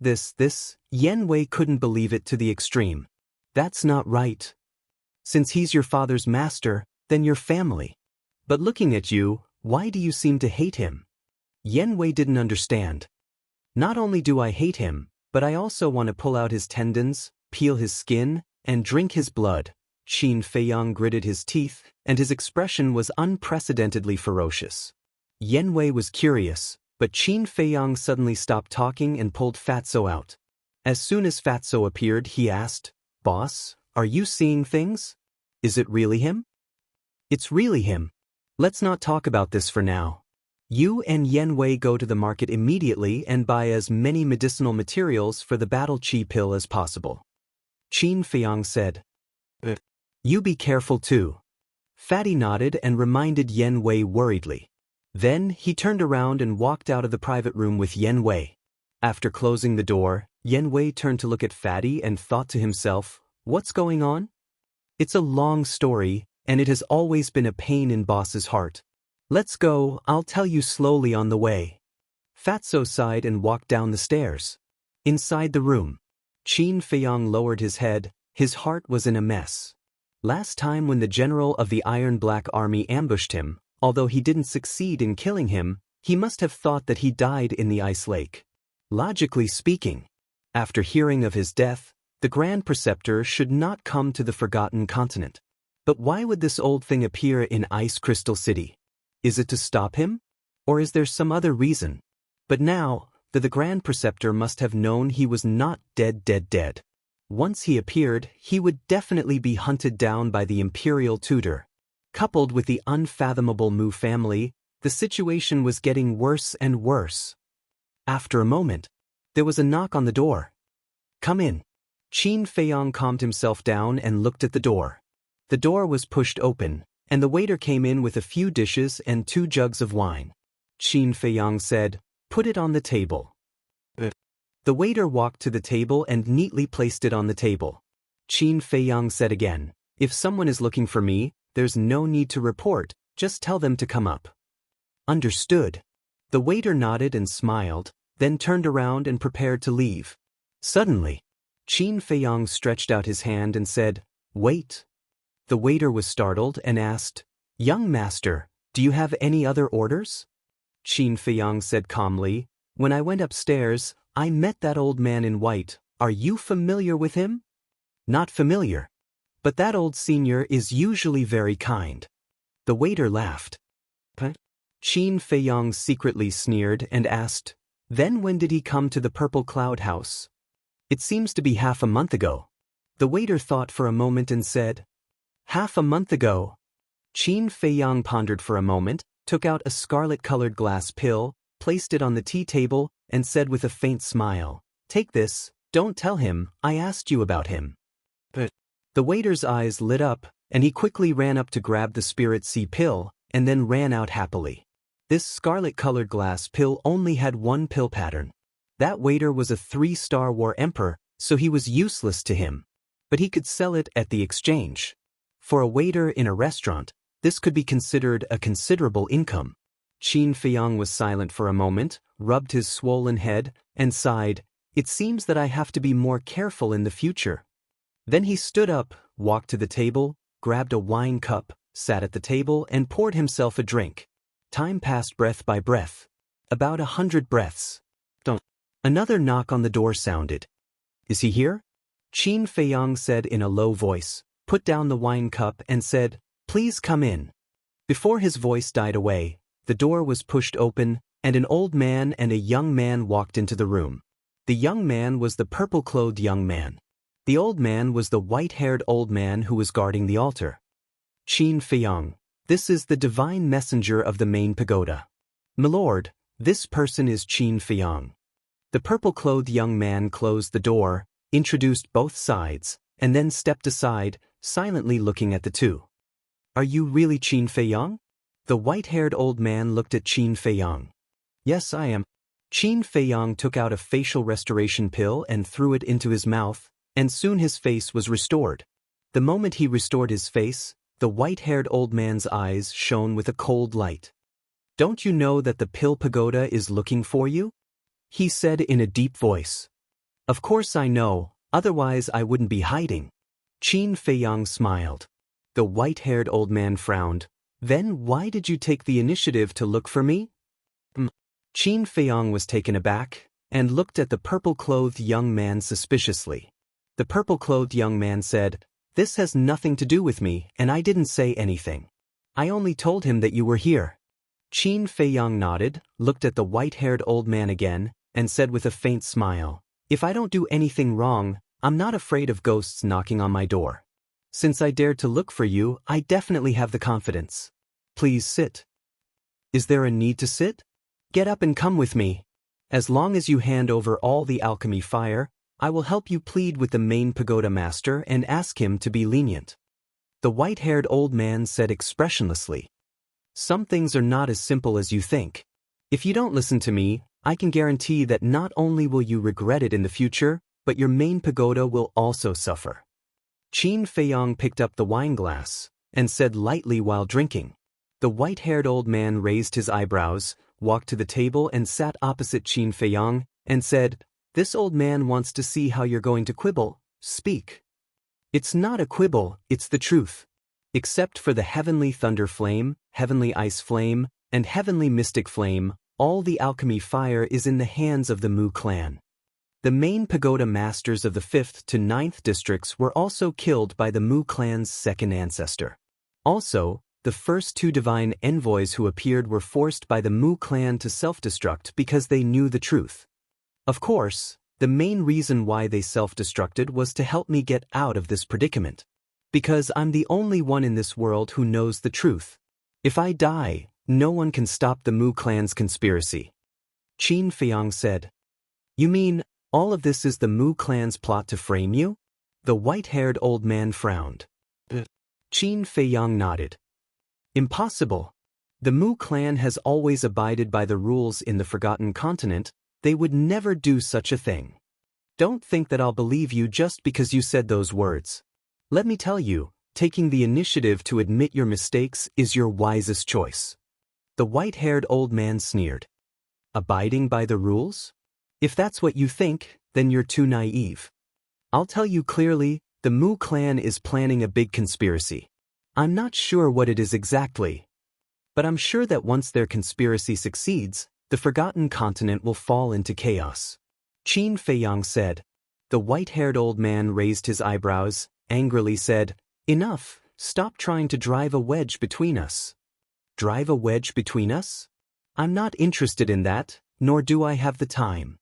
[SPEAKER 1] Yen Wei couldn't believe it to the extreme. "That's not right. Since he's your father's master, then your family. But looking at you, why do you seem to hate him?" Yen Wei didn't understand. "Not only do I hate him, but I also want to pull out his tendons, peel his skin, and drink his blood." Qin Feiyang gritted his teeth, and his expression was unprecedentedly ferocious. Yen Wei was curious, but Qin Feiyang suddenly stopped talking and pulled Fatso out. As soon as Fatso appeared, he asked, "Boss, are you seeing things? Is it really him?" "It's really him. Let's not talk about this for now. You and Yen Wei go to the market immediately and buy as many medicinal materials for the battle chi pill as possible," Qin Feiyang said. You be careful too." Fatty nodded and reminded Yen Wei worriedly. Then he turned around and walked out of the private room with Yen Wei. After closing the door, Yen Wei turned to look at Fatty and thought to himself, "What's going on?" It's a long story, and it has always been a pain in Boss's heart. "Let's go, I'll tell you slowly on the way." Fatso sighed and walked down the stairs. Inside the room, Qin Feiyang lowered his head, his heart was in a mess. Last time when the general of the Iron Black Army ambushed him, although he didn't succeed in killing him, he must have thought that he died in the ice lake. Logically speaking, after hearing of his death, the Grand Preceptor should not come to the Forgotten Continent. But why would this old thing appear in Ice Crystal City? Is it to stop him? Or is there some other reason? But now, the Grand Preceptor must have known he was not dead. Once he appeared, he would definitely be hunted down by the Imperial Tutor. Coupled with the unfathomable Mu family, the situation was getting worse and worse. After a moment, there was a knock on the door. "Come in." Qin Feiyang calmed himself down and looked at the door. The door was pushed open, and the waiter came in with a few dishes and 2 jugs of wine. Qin Feiyang said, "Put it on the table." The waiter walked to the table and neatly placed it on the table. Qin Feiyang said again, "If someone is looking for me, there's no need to report, just tell them to come up." "Understood." The waiter nodded and smiled, then turned around and prepared to leave. Suddenly, Qin Feiyang stretched out his hand and said, "Wait." The waiter was startled and asked, "Young master, do you have any other orders?" Qin Feiyang said calmly, "When I went upstairs, I met that old man in white. Are you familiar with him?" "Not familiar. But that old senior is usually very kind." The waiter laughed. Qin Feiyang secretly sneered and asked, "Then when did he come to the Purple Cloud House?" "It seems to be half a month ago." The waiter thought for a moment and said, "Half a month ago?" Qin Feiyang pondered for a moment, took out a scarlet-colored glass pill, placed it on the tea table, and said with a faint smile, "Take this, don't tell him, I asked you about him." But the waiter's eyes lit up, and he quickly ran up to grab the Spirit Sea pill, and then ran out happily. This scarlet-colored glass pill only had one pill pattern. That waiter was a 3-star war emperor, so he was useless to him. But he could sell it at the exchange. For a waiter in a restaurant, this could be considered a considerable income. Qin Feiyang was silent for a moment, rubbed his swollen head, and sighed, "It seems that I have to be more careful in the future." Then he stood up, walked to the table, grabbed a wine cup, sat at the table, and poured himself a drink. Time passed breath by breath. About 100 breaths. Another knock on the door sounded. "Is he here?" Qin Feiyang said in a low voice, put down the wine cup, and said, "Please come in." Before his voice died away, the door was pushed open, and an old man and a young man walked into the room. The young man was the purple-clothed young man. The old man was the white-haired old man who was guarding the altar. "Qin Feiyang, this is the divine messenger of the main pagoda. Milord, this person is Qin Feiyang." The purple-clothed young man closed the door, introduced both sides, and then stepped aside, silently looking at the two. "Are you really Qin Feiyang?" The white-haired old man looked at Qin Feiyang. "Yes, I am." Qin Feiyang took out a facial restoration pill and threw it into his mouth, and soon his face was restored. The moment he restored his face, the white-haired old man's eyes shone with a cold light. "Don't you know that the pill pagoda is looking for you?" he said in a deep voice. "Of course I know, otherwise I wouldn't be hiding." Qin Feiyang smiled. The white-haired old man frowned. "Then why did you take the initiative to look for me?" Qin Feiyang was taken aback, and looked at the purple-clothed young man suspiciously. The purple-clothed young man said, "This has nothing to do with me, and I didn't say anything. I only told him that you were here." Qin Feiyang nodded, looked at the white-haired old man again, and said with a faint smile, "If I don't do anything wrong, I'm not afraid of ghosts knocking on my door. Since I dared to look for you, I definitely have the confidence. Please sit." "Is there a need to sit?" "Get up and come with me. As long as you hand over all the alchemy fire, I will help you plead with the main pagoda master and ask him to be lenient." The white-haired old man said expressionlessly, "Some things are not as simple as you think. If you don't listen to me, I can guarantee that not only will you regret it in the future, but your main pagoda will also suffer." Qin Feiyang picked up the wine glass, and said lightly while drinking. The white-haired old man raised his eyebrows, walked to the table and sat opposite Qin Feiyang, and said, "This old man wants to see how you're going to quibble. Speak." "It's not a quibble, it's the truth. Except for the heavenly thunder flame, heavenly ice flame, and heavenly mystic flame, all the alchemy fire is in the hands of the Mu clan. The main pagoda masters of the 5th to 9th districts were also killed by the Mu clan's second ancestor. Also, the first 2 divine envoys who appeared were forced by the Mu clan to self-destruct because they knew the truth. Of course, the main reason why they self-destructed was to help me get out of this predicament. Because I'm the only one in this world who knows the truth. If I die, no one can stop the Mu clan's conspiracy." Qin Feiyang said, "You mean, all of this is the Mu clan's plot to frame you?" The white-haired old man frowned. Qin Feiyang nodded. "Impossible. The Mu clan has always abided by the rules in the Forgotten Continent. They would never do such a thing. Don't think that I'll believe you just because you said those words. Let me tell you, taking the initiative to admit your mistakes is your wisest choice." The white-haired old man sneered. "Abiding by the rules? If that's what you think, then you're too naive. I'll tell you clearly, the Mu clan is planning a big conspiracy. I'm not sure what it is exactly. But I'm sure that once their conspiracy succeeds, the Forgotten Continent will fall into chaos." Qin Feiyang said. The white-haired old man raised his eyebrows, angrily said, "Enough, stop trying to drive a wedge between us." "Drive a wedge between us? I'm not interested in that, nor do I have the time."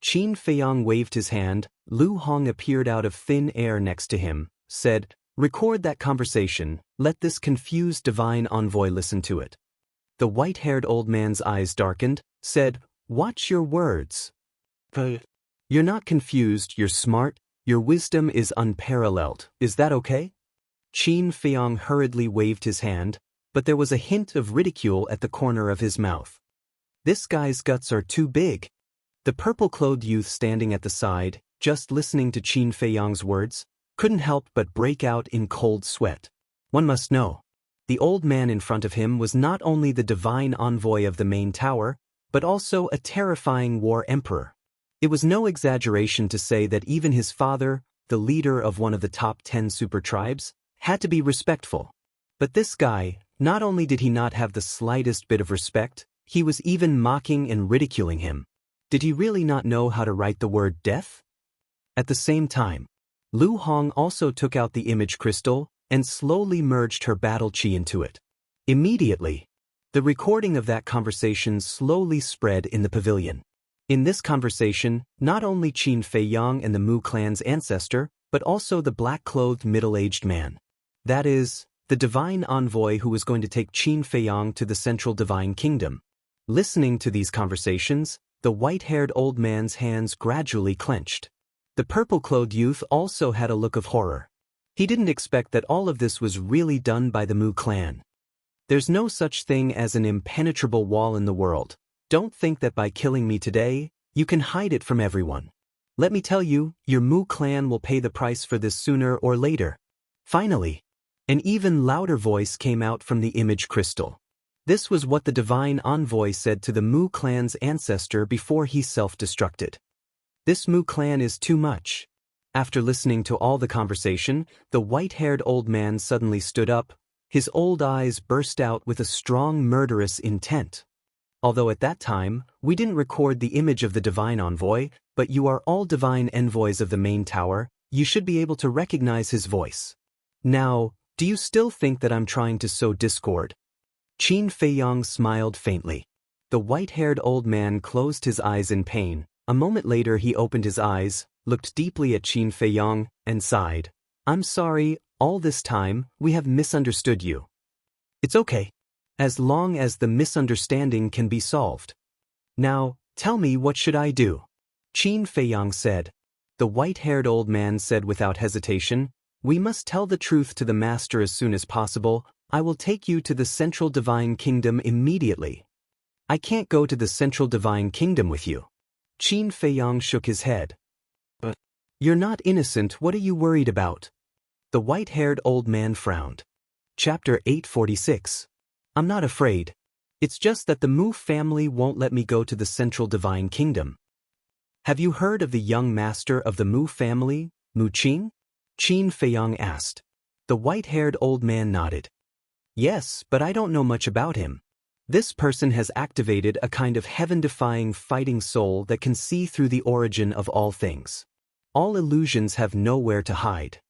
[SPEAKER 1] Qin Feiyang waved his hand, Lu Hong appeared out of thin air next to him, said, "Record that conversation, let this confused divine envoy listen to it." The white-haired old man's eyes darkened, said, "Watch your words. You're not confused, you're smart, your wisdom is unparalleled, is that okay?" Qin Feiyong hurriedly waved his hand, but there was a hint of ridicule at the corner of his mouth. "This guy's guts are too big." The purple-clothed youth standing at the side, just listening to Qin Feiyong's words, couldn't help but break out in cold sweat. One must know. The old man in front of him was not only the divine envoy of the main tower, but also a terrifying war emperor. It was no exaggeration to say that even his father, the leader of one of the top 10 super tribes, had to be respectful. But this guy, not only did he not have the slightest bit of respect, he was even mocking and ridiculing him. Did he really not know how to write the word death? At the same time, Lu Hong also took out the image crystal and slowly merged her battle chi into it. Immediately, the recording of that conversation slowly spread in the pavilion. In this conversation, not only Qin Feiyong and the Mu clan's ancestor, but also the black-clothed middle-aged man. That is, the divine envoy who was going to take Qin Feiyong to the central divine kingdom. Listening to these conversations, the white-haired old man's hands gradually clenched. The purple-clothed youth also had a look of horror. He didn't expect that all of this was really done by the Mu clan. There's no such thing as an impenetrable wall in the world. Don't think that by killing me today, you can hide it from everyone. Let me tell you, your Mu clan will pay the price for this sooner or later. Finally, an even louder voice came out from the image crystal. This was what the divine envoy said to the Mu clan's ancestor before he self-destructed. "This Mu clan is too much." After listening to all the conversation, the white-haired old man suddenly stood up. His old eyes burst out with a strong murderous intent. Although at that time, we didn't record the image of the divine envoy, but you are all divine envoys of the main tower, you should be able to recognize his voice. Now, do you still think that I'm trying to sow discord? Qin Feiyong smiled faintly. The white-haired old man closed his eyes in pain. A moment later he opened his eyes, looked deeply at Qin Feiyong, and sighed. "I'm sorry, all this time, we have misunderstood you." "It's okay. As long as the misunderstanding can be solved. Now, tell me, what should I do?" Qin Feiyong said. The white-haired old man said without hesitation, "We must tell the truth to the master as soon as possible. I will take you to the central divine kingdom immediately." "I can't go to the central divine kingdom with you." Qin Feiyong shook his head. "But you're not innocent, what are you worried about?" The white-haired old man frowned. Chapter 846. "I'm not afraid. It's just that the Mu family won't let me go to the central divine kingdom." "Have you heard of the young master of the Mu family, Mu Qing?" Qin Feiyong asked. The white-haired old man nodded. "Yes, but I don't know much about him. This person has activated a kind of heaven-defying fighting soul that can see through the origin of all things. All illusions have nowhere to hide.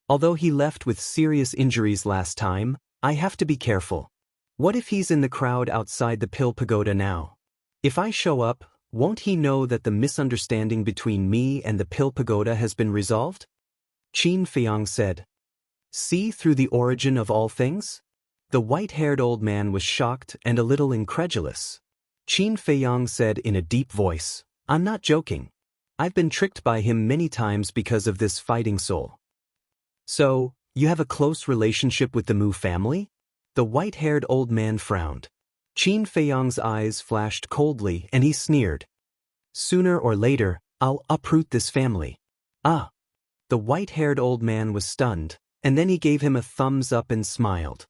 [SPEAKER 1] Although he left with serious injuries last time, I have to be careful. What if he's in the crowd outside the Pill Pagoda now? If I show up, won't he know that the misunderstanding between me and the Pill Pagoda has been resolved?" Qin Feiyong said. "See through the origin of all things?" The white-haired old man was shocked and a little incredulous. Qin Feiyong said in a deep voice, "I'm not joking. I've been tricked by him many times because of this fighting soul." "So, you have a close relationship with the Mu family?" The white-haired old man frowned. Qin Feiyong's eyes flashed coldly and he sneered. "Sooner or later, I'll uproot this family." "Ah!" The white-haired old man was stunned, and then he gave him a thumbs up and smiled.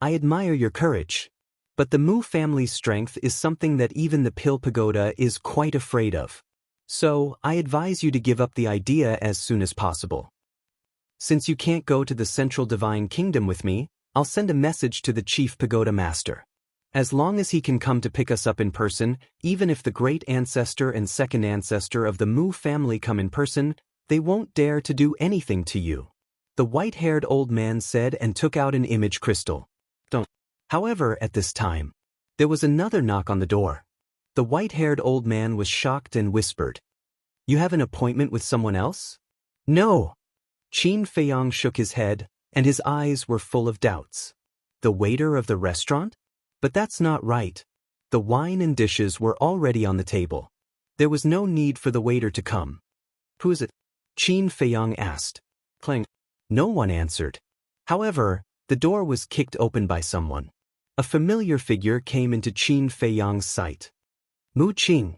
[SPEAKER 1] "I admire your courage. But the Mu family's strength is something that even the Pill Pagoda is quite afraid of. So, I advise you to give up the idea as soon as possible. Since you can't go to the central divine kingdom with me, I'll send a message to the chief pagoda master. As long as he can come to pick us up in person, even if the great ancestor and second ancestor of the Mu family come in person, they won't dare to do anything to you." The white-haired old man said and took out an image crystal. "Don't." However, at this time, there was another knock on the door. The white-haired old man was shocked and whispered, "You have an appointment with someone else?" "No." Qin Feiyong shook his head, and his eyes were full of doubts. "The waiter of the restaurant? But that's not right. The wine and dishes were already on the table. There was no need for the waiter to come. "Who is it?" Qin Feiyang asked. Clang. No one answered. However, the door was kicked open by someone. A familiar figure came into Qin Feiyang's sight. Mu Qing.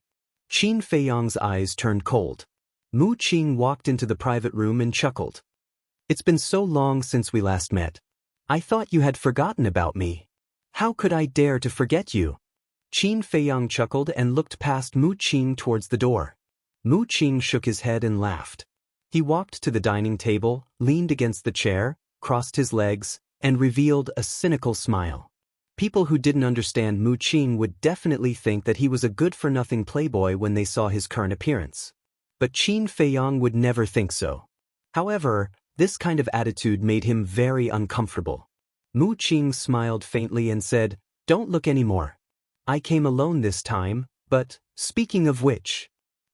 [SPEAKER 1] Qin Feiyang's eyes turned cold. Mu Qing walked into the private room and chuckled. "It's been so long since we last met. I thought you had forgotten about me. How could I dare to forget you?" Qin Feiyang chuckled and looked past Mu Qing towards the door. Mu Qing shook his head and laughed. He walked to the dining table, leaned against the chair, crossed his legs, and revealed a cynical smile. People who didn't understand Mu Qing would definitely think that he was a good-for-nothing playboy when they saw his current appearance. But Qin Feiyang would never think so. However, this kind of attitude made him very uncomfortable. Mu Qing smiled faintly and said, "Don't look anymore. I came alone this time, but, speaking of which..."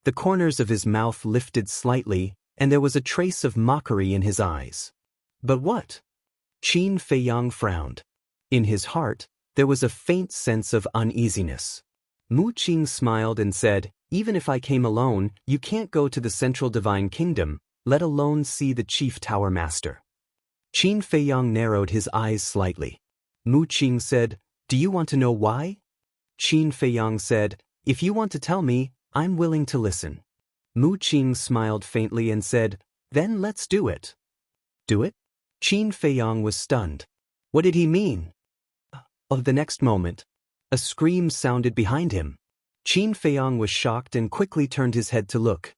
[SPEAKER 1] The corners of his mouth lifted slightly, and there was a trace of mockery in his eyes. "But what?" Qin Feiyang frowned. In his heart, there was a faint sense of uneasiness. Mu Qing smiled and said, "Even if I came alone, you can't go to the Central Divine Kingdom, let alone see the Chief Tower Master." Qin Feiyang narrowed his eyes slightly. Mu Qing said, "Do you want to know why?" Qin Feiyang said, "If you want to tell me, I'm willing to listen." Mu Qing smiled faintly and said, "Then let's do it." "Do it?" Qin Feiyang was stunned. What did he mean? Of the next moment, a scream sounded behind him. Qin Feiyang was shocked and quickly turned his head to look.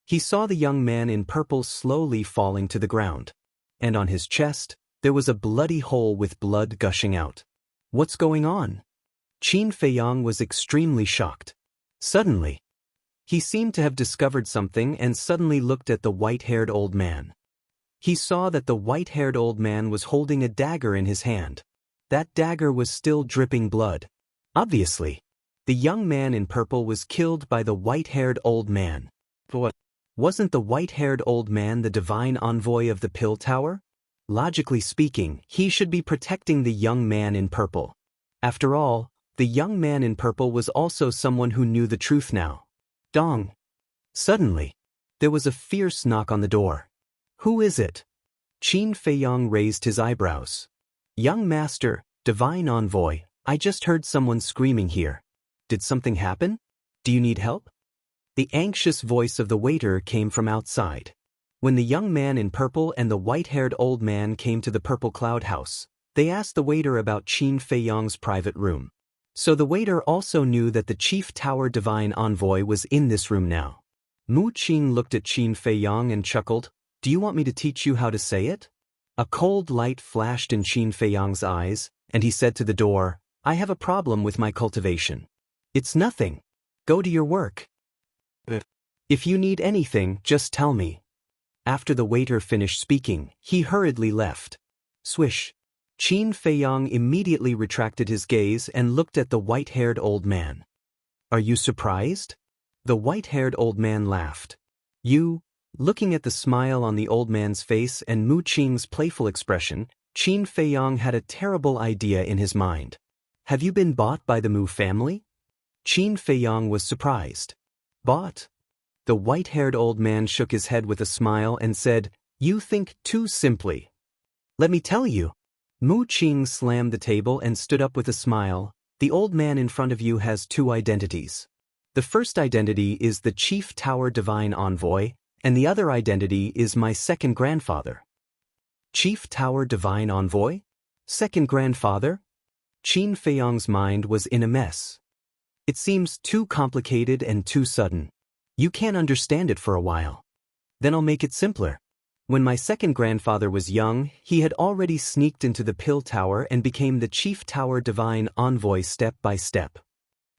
[SPEAKER 1] He saw the young man in purple slowly falling to the ground. And on his chest, there was a bloody hole with blood gushing out. What's going on? Qin Feiyang was extremely shocked. Suddenly, he seemed to have discovered something and suddenly looked at the white-haired old man. He saw that the white-haired old man was holding a dagger in his hand. That dagger was still dripping blood. Obviously, the young man in purple was killed by the white-haired old man. But wasn't the white-haired old man the divine envoy of the Pill Tower? Logically speaking, he should be protecting the young man in purple. After all, the young man in purple was also someone who knew the truth now. Dong. Suddenly, there was a fierce knock on the door. "Who is it?" Qin Feiyang raised his eyebrows. "Young master, divine envoy, I just heard someone screaming here. Did something happen? Do you need help?" The anxious voice of the waiter came from outside. When the young man in purple and the white-haired old man came to the Purple Cloud House, they asked the waiter about Qin Feiyang's private room. So the waiter also knew that the Chief Tower Divine Envoy was in this room now. Mu Qing looked at Qin Feiyang and chuckled, "Do you want me to teach you how to say it?" A cold light flashed in Qin Feiyang's eyes, and he said to the door, "I have a problem with my cultivation." "It's nothing. Go to your work. If you need anything, just tell me." After the waiter finished speaking, he hurriedly left. Swish. Qin Feiyang immediately retracted his gaze and looked at the white-haired old man. "Are you surprised?" The white-haired old man laughed. "You?" Looking at the smile on the old man's face and Mu Qing's playful expression, Qin Feiyang had a terrible idea in his mind. "Have you been bought by the Mu family?" Qin Feiyang was surprised. "Bought?" The white-haired old man shook his head with a smile and said, "You think too simply. Let me tell you." Mu Qing slammed the table and stood up with a smile. "The old man in front of you has two identities. The first identity is the Chief Tower Divine Envoy, and the other identity is my second grandfather." Chief Tower Divine Envoy? Second grandfather? Qin Feiyang's mind was in a mess. It seems too complicated and too sudden. You can't understand it for a while. Then I'll make it simpler. When my second grandfather was young, he had already sneaked into the Pill Tower and became the Chief Tower Divine Envoy step by step.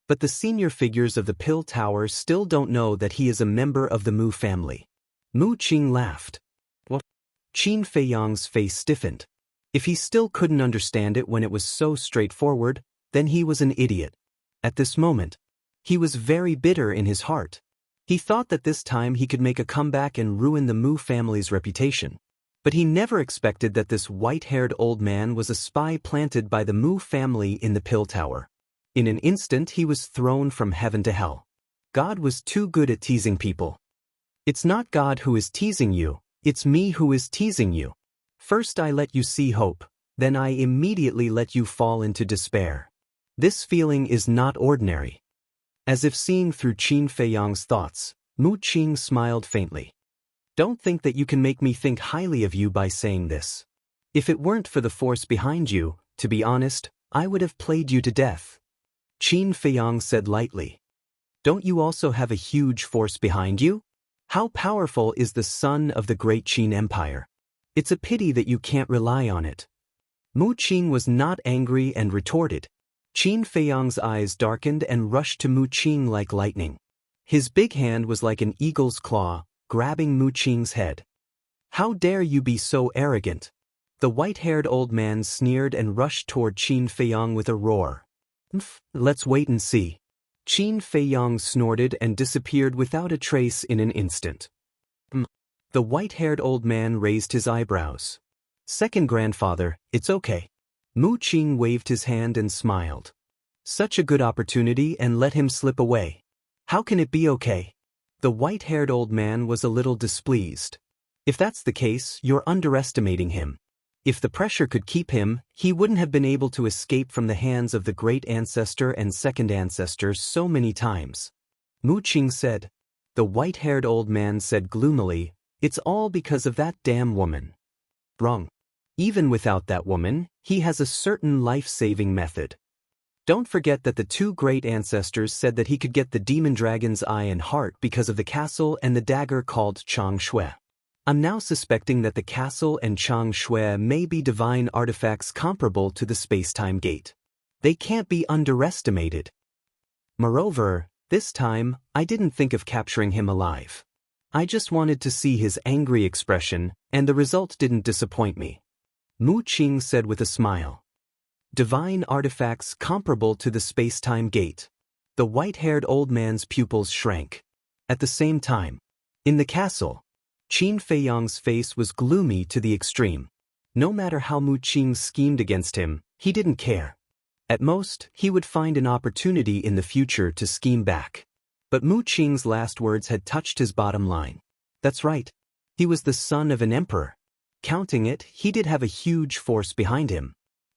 [SPEAKER 1] But the senior figures of the Pill Tower still don't know that he is a member of the Mu family. Mu Qing laughed. What? Qin Feiyang's face stiffened. If he still couldn't understand it when it was so straightforward, then he was an idiot. At this moment, he was very bitter in his heart. He thought that this time he could make a comeback and ruin the Mu family's reputation. But he never expected that this white-haired old man was a spy planted by the Mu family in the Pill Tower. In an instant he was thrown from heaven to hell. God was too good at teasing people. It's not God who is teasing you, it's me who is teasing you. First I let you see hope, then I immediately let you fall into despair. This feeling is not ordinary. As if seeing through Qin Feiyang's thoughts, Mu Qing smiled faintly. Don't think that you can make me think highly of you by saying this. If it weren't for the force behind you, to be honest, I would have played you to death. Qin Feiyang said lightly. Don't you also have a huge force behind you? How powerful is the son of the great Qin Empire? It's a pity that you can't rely on it. Mu Qing was not angry and retorted. Qin Feiyang's eyes darkened and rushed to Mu Qing like lightning. His big hand was like an eagle's claw, grabbing Mu Qing's head. How dare you be so arrogant? The white-haired old man sneered and rushed toward Qin Feiyang with a roar. Let's wait and see. Qin Feiyang snorted and disappeared without a trace in an instant. The white-haired old man raised his eyebrows. Second grandfather, it's okay. Mu Qing waved his hand and smiled. Such a good opportunity and let him slip away. How can it be okay? The white-haired old man was a little displeased. If that's the case, you're underestimating him. If the pressure could keep him, he wouldn't have been able to escape from the hands of the great ancestor and second ancestor so many times. Mu Qing said. The white-haired old man said gloomily, it's all because of that damn woman. Wrong. Even without that woman, he has a certain life-saving method. Don't forget that the two great ancestors said that he could get the demon dragon's eye and heart because of the castle and the dagger called Chang Shui. I'm now suspecting that the castle and Chang Shui may be divine artifacts comparable to the space-time gate. They can't be underestimated. Moreover, this time, I didn't think of capturing him alive. I just wanted to see his angry expression, and the result didn't disappoint me. Mu Qing said with a smile. Divine artifacts comparable to the space-time gate. The white-haired old man's pupils shrank. At the same time, in the castle, Qin Feiyang's face was gloomy to the extreme. No matter how Mu Qing schemed against him, he didn't care. At most, he would find an opportunity in the future to scheme back. But Mu Qing's last words had touched his bottom line. That's right. He was the son of an emperor. Counting it, he did have a huge force behind him.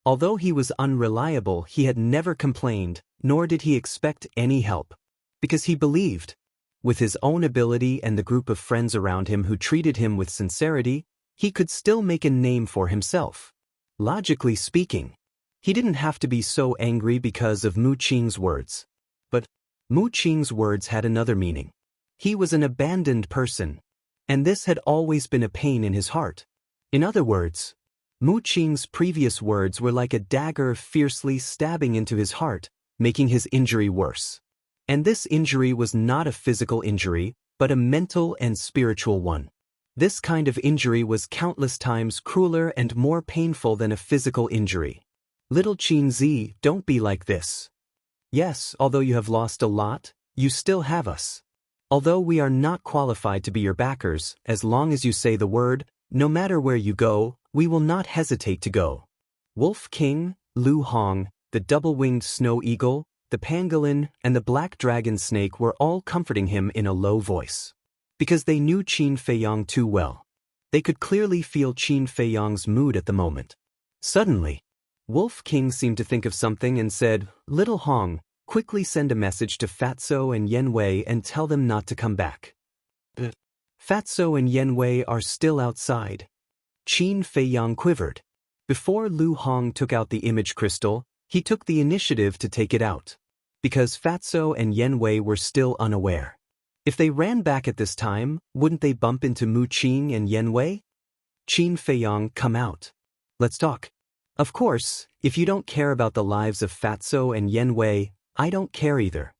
[SPEAKER 1] Although he was unreliable, he had never complained, nor did he expect any help. Because he believed. With his own ability and the group of friends around him who treated him with sincerity, he could still make a name for himself. Logically speaking, he didn't have to be so angry because of Mu Qing's words. But Mu Qing's words had another meaning. He was an abandoned person, and this had always been a pain in his heart. In other words, Mu Qing's previous words were like a dagger fiercely stabbing into his heart, making his injury worse. And this injury was not a physical injury, but a mental and spiritual one. This kind of injury was countless times crueler and more painful than a physical injury. Little Qin Zi, don't be like this. Yes, although you have lost a lot, you still have us. Although we are not qualified to be your backers, as long as you say the word, no matter where you go, we will not hesitate to go. Wolf King, Lu Hong, the double-winged snow eagle, the pangolin, and the black dragon snake were all comforting him in a low voice. Because they knew Qin Feiyang too well. They could clearly feel Qin Feiyang's mood at the moment. Suddenly, Wolf King seemed to think of something and said, Little Hong, quickly send a message to Fatso and Yen Wei and tell them not to come back. Fatso and Yen Wei are still outside. Qin Feiyang quivered. Before Lu Hong took out the image crystal, he took the initiative to take it out. Because Fatso and Yen Wei were still unaware. If they ran back at this time, wouldn't they bump into Mu Qing and Yen Wei? Qin Feiyang, come out. Let's talk. Of course, if you don't care about the lives of Fatso and Yen Wei, I don't care either.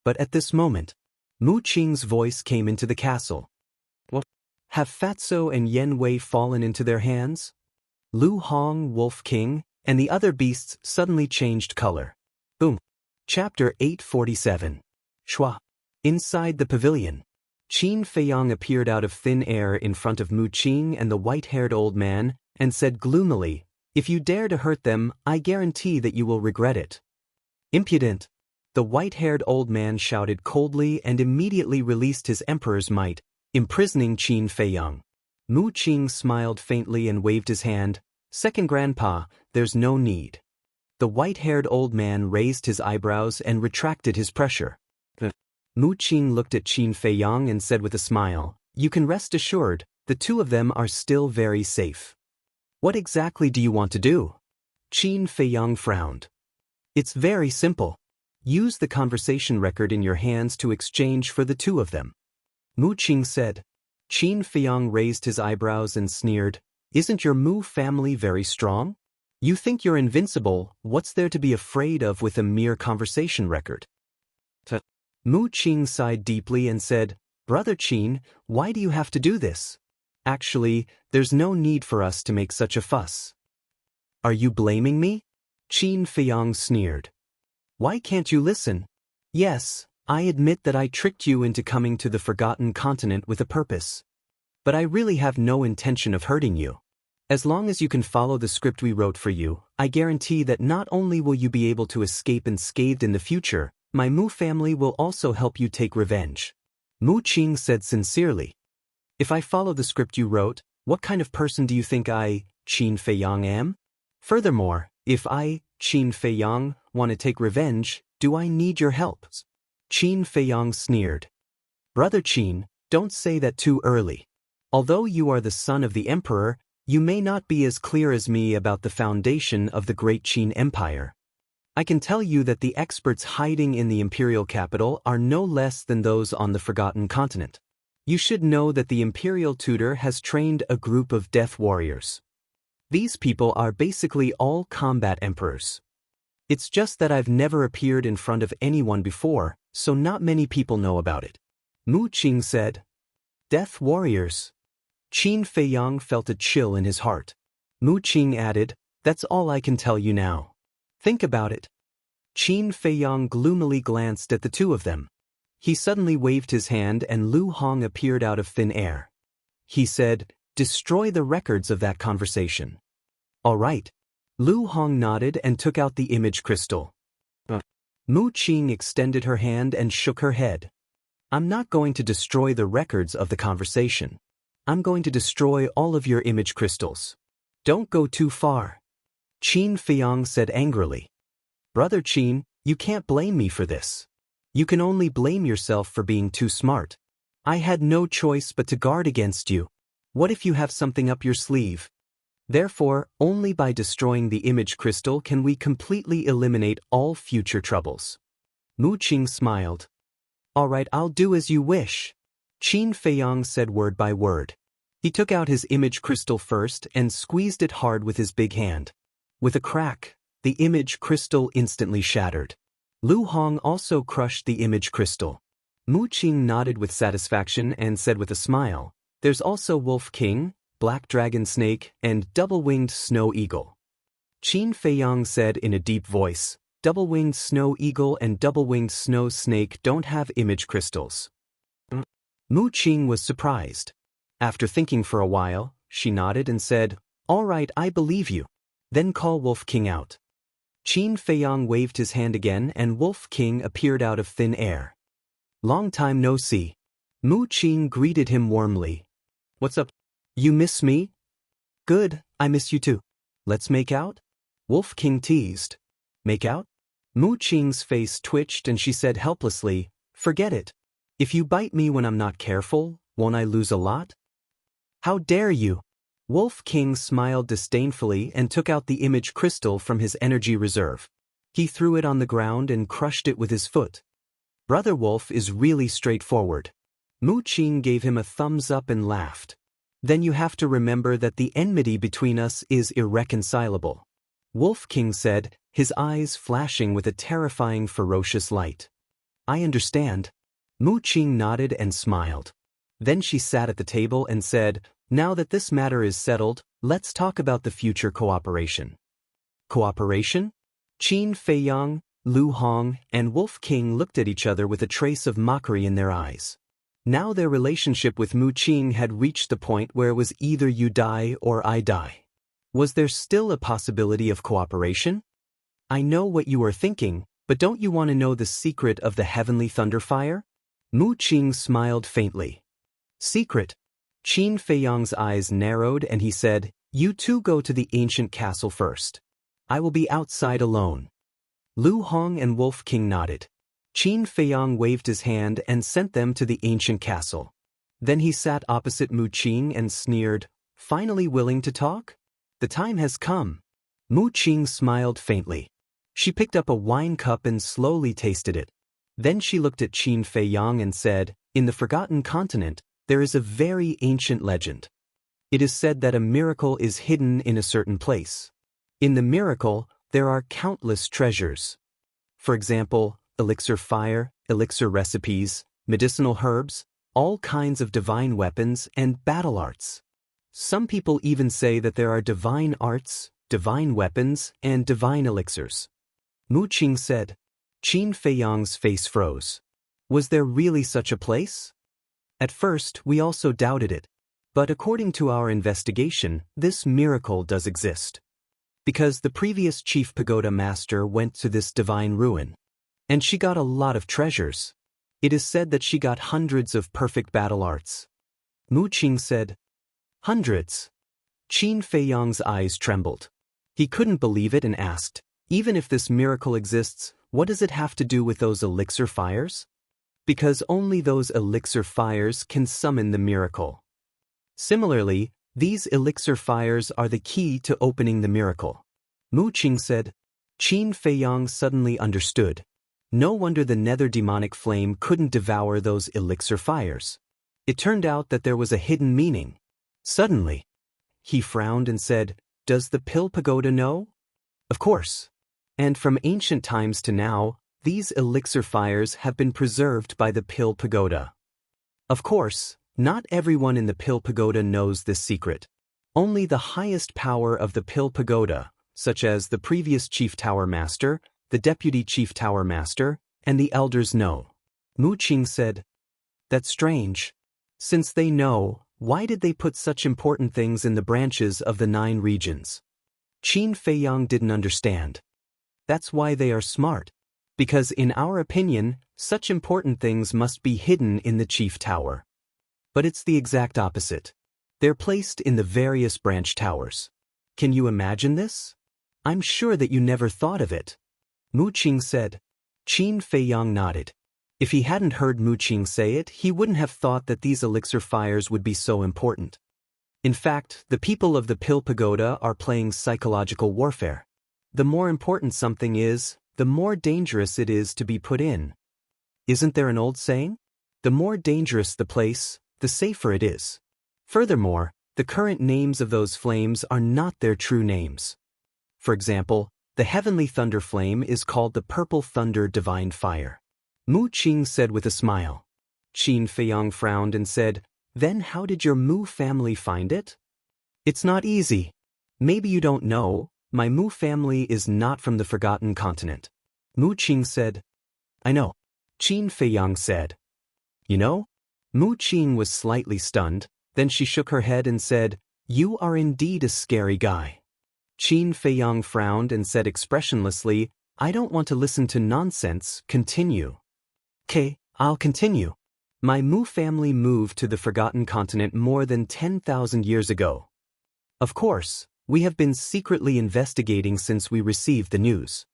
[SPEAKER 1] But at this moment, Mu Qing's voice came into the castle. What? Have Fatso and Yen Wei fallen into their hands? Lu Hong, Wolf King, and the other beasts suddenly changed color. Boom. Chapter 847. Shua. Inside the pavilion, Qin Feiyang appeared out of thin air in front of Mu Qing and the white-haired old man, and said gloomily, If you dare to hurt them, I guarantee that you will regret it. Impudent! The white-haired old man shouted coldly and immediately released his emperor's might, imprisoning Qin Feiyang. Mu Qing smiled faintly and waved his hand. Second grandpa, there's no need. The white-haired old man raised his eyebrows and retracted his pressure. Mu Qing looked at Qin Feiyang and said with a smile, "You can rest assured, the two of them are still very safe." "What exactly do you want to do?" Qin Feiyang frowned. "It's very simple. Use the conversation record in your hands to exchange for the two of them." Mu Qing said. Qin Feiyang raised his eyebrows and sneered, "Isn't your Mu family very strong? You think you're invincible, what's there to be afraid of with a mere conversation record?" Mu Qing sighed deeply and said, "Brother Qin, why do you have to do this? Actually, there's no need for us to make such a fuss." "Are you blaming me?" Qin Feiyang sneered. "Why can't you listen? Yes, I admit that I tricked you into coming to the Forgotten Continent with a purpose. But I really have no intention of hurting you. As long as you can follow the script we wrote for you, I guarantee that not only will you be able to escape unscathed in the future, my Mu family will also help you take revenge." Mu Qing said sincerely. "If I follow the script you wrote, what kind of person do you think I, Qin Feiyang, am? Furthermore, if I, Qin Feiyang, want to take revenge, do I need your help?" Qin Feiyang sneered. "Brother Qin, don't say that too early. Although you are the son of the emperor, you may not be as clear as me about the foundation of the great Qin Empire. I can tell you that the experts hiding in the imperial capital are no less than those on the Forgotten Continent. You should know that the imperial tutor has trained a group of death warriors. These people are basically all combat emperors. It's just that I've never appeared in front of anyone before, so not many people know about it." Mu Qing said. "Death warriors?" Qin Feiyang felt a chill in his heart. Mu Qing added, "That's all I can tell you now. Think about it." Qin Feiyang gloomily glanced at the two of them. He suddenly waved his hand and Lu Hong appeared out of thin air. He said, "Destroy the records of that conversation." "All right." Lu Hong nodded and took out the image crystal. Mu Qing extended her hand and shook her head. "I'm not going to destroy the records of the conversation. I'm going to destroy all of your image crystals. Don't go too far." Qin Feiyang said angrily. "Brother Qin, you can't blame me for this. You can only blame yourself for being too smart. I had no choice but to guard against you. What if you have something up your sleeve? Therefore, only by destroying the image crystal can we completely eliminate all future troubles." Mu Qing smiled. "All right, I'll do as you wish." Qin Feiyang said word by word. He took out his image crystal first and squeezed it hard with his big hand. With a crack, the image crystal instantly shattered. Lu Hong also crushed the image crystal. Mu Qing nodded with satisfaction and said with a smile, "There's also Wolf King, Black Dragon Snake, and Double-Winged Snow Eagle." Qin Feiyang said in a deep voice, "Double-Winged Snow Eagle and Double-Winged Snow Snake don't have image crystals." Mu Qing was surprised. After thinking for a while, she nodded and said, "All right, I believe you. Then call Wolf King out." Qin Feiyang waved his hand again and Wolf King appeared out of thin air. "Long time no see." Mu Qing greeted him warmly. "What's up? You miss me?" "Good, I miss you too. Let's make out?" Wolf King teased. "Make out?" Mu Qing's face twitched and she said helplessly, "Forget it. If you bite me when I'm not careful, won't I lose a lot?" "How dare you?" Wolf King smiled disdainfully and took out the image crystal from his energy reserve. He threw it on the ground and crushed it with his foot. "Brother Wolf is really straightforward." Mu Qing gave him a thumbs up and laughed. "Then you have to remember that the enmity between us is irreconcilable," Wolf King said, his eyes flashing with a terrifying ferocious light. "I understand." Mu Qing nodded and smiled. Then she sat at the table and said, "Now that this matter is settled, let's talk about the future cooperation." "Cooperation?" Qin Feiyang, Lu Hong, and Wolf King looked at each other with a trace of mockery in their eyes. Now their relationship with Mu Qing had reached the point where it was either you die or I die. Was there still a possibility of cooperation? "I know what you are thinking. But don't you want to know the secret of the heavenly thunder fire? Mu Qing smiled faintly. Secret? Qin Feiyang's eyes narrowed and he said, "You two go to the ancient castle first. I will be outside alone." Lu Hong and Wolf King nodded. Qin Feiyang waved his hand and sent them to the ancient castle. Then he sat opposite Mu Qing and sneered, "Finally willing to talk? The time has come." Mu Qing smiled faintly. She picked up a wine cup and slowly tasted it. Then she looked at Qin Feiyang and said, "In the Forgotten Continent, there is a very ancient legend. It is said that a miracle is hidden in a certain place. In the miracle, there are countless treasures. For example, elixir fire, elixir recipes, medicinal herbs, all kinds of divine weapons and battle arts. Some people even say that there are divine arts, divine weapons, and divine elixirs." Mu Qing said. Qin Feiyang's face froze. Was there really such a place? At first, we also doubted it. But according to our investigation, this miracle does exist. Because the previous chief pagoda master went to this divine ruin. And she got a lot of treasures. It is said that she got hundreds of perfect battle arts. Mu Qing said, "Hundreds?" Qin Feiyang's eyes trembled. He couldn't believe it and asked, "Even if this miracle exists, what does it have to do with those elixir fires?" "Because only those elixir fires can summon the miracle. Similarly, these elixir fires are the key to opening the miracle." Mu Qing said. Qin Feiyang suddenly understood. No wonder the nether demonic flame couldn't devour those elixir fires. It turned out that there was a hidden meaning. Suddenly, he frowned and said, "Does the Pill Pagoda know?" "Of course. And from ancient times to now, these elixir fires have been preserved by the Pill Pagoda. Of course, not everyone in the Pill Pagoda knows this secret. Only the highest power of the Pill Pagoda, such as the previous Chief Tower Master, the Deputy Chief Tower Master, and the elders know." Mu Qing said, "That's strange. Since they know, why did they put such important things in the branches of the 9 regions?" Qin Feiyang didn't understand. "That's why they are smart. Because in our opinion, such important things must be hidden in the Chief Tower. But it's the exact opposite. They're placed in the various branch towers. Can you imagine this? I'm sure that you never thought of it." Mu Qing said. Qin Feiyang nodded. If he hadn't heard Mu Qing say it, he wouldn't have thought that these elixir fires would be so important. In fact, the people of the Pill Pagoda are playing psychological warfare. The more important something is, the more dangerous it is to be put in. Isn't there an old saying? The more dangerous the place, the safer it is. Furthermore, the current names of those flames are not their true names. For example, the heavenly thunder flame is called the Purple Thunder Divine Fire. Mu Qing said with a smile. Qin Feiyang frowned and said, "Then how did your Mu family find it?" "It's not easy. Maybe you don't know, my Mu family is not from the Forgotten Continent." Mu Qing said. "I know." Qin Feiyang said. "You know?" Mu Qing was slightly stunned, then she shook her head and said, "You are indeed a scary guy." Qin Feiyang frowned and said expressionlessly, "I don't want to listen to nonsense, continue." "'Kay, I'll continue. My Mu family moved to the Forgotten Continent more than 10,000 years ago. Of course, we have been secretly investigating since we received the news.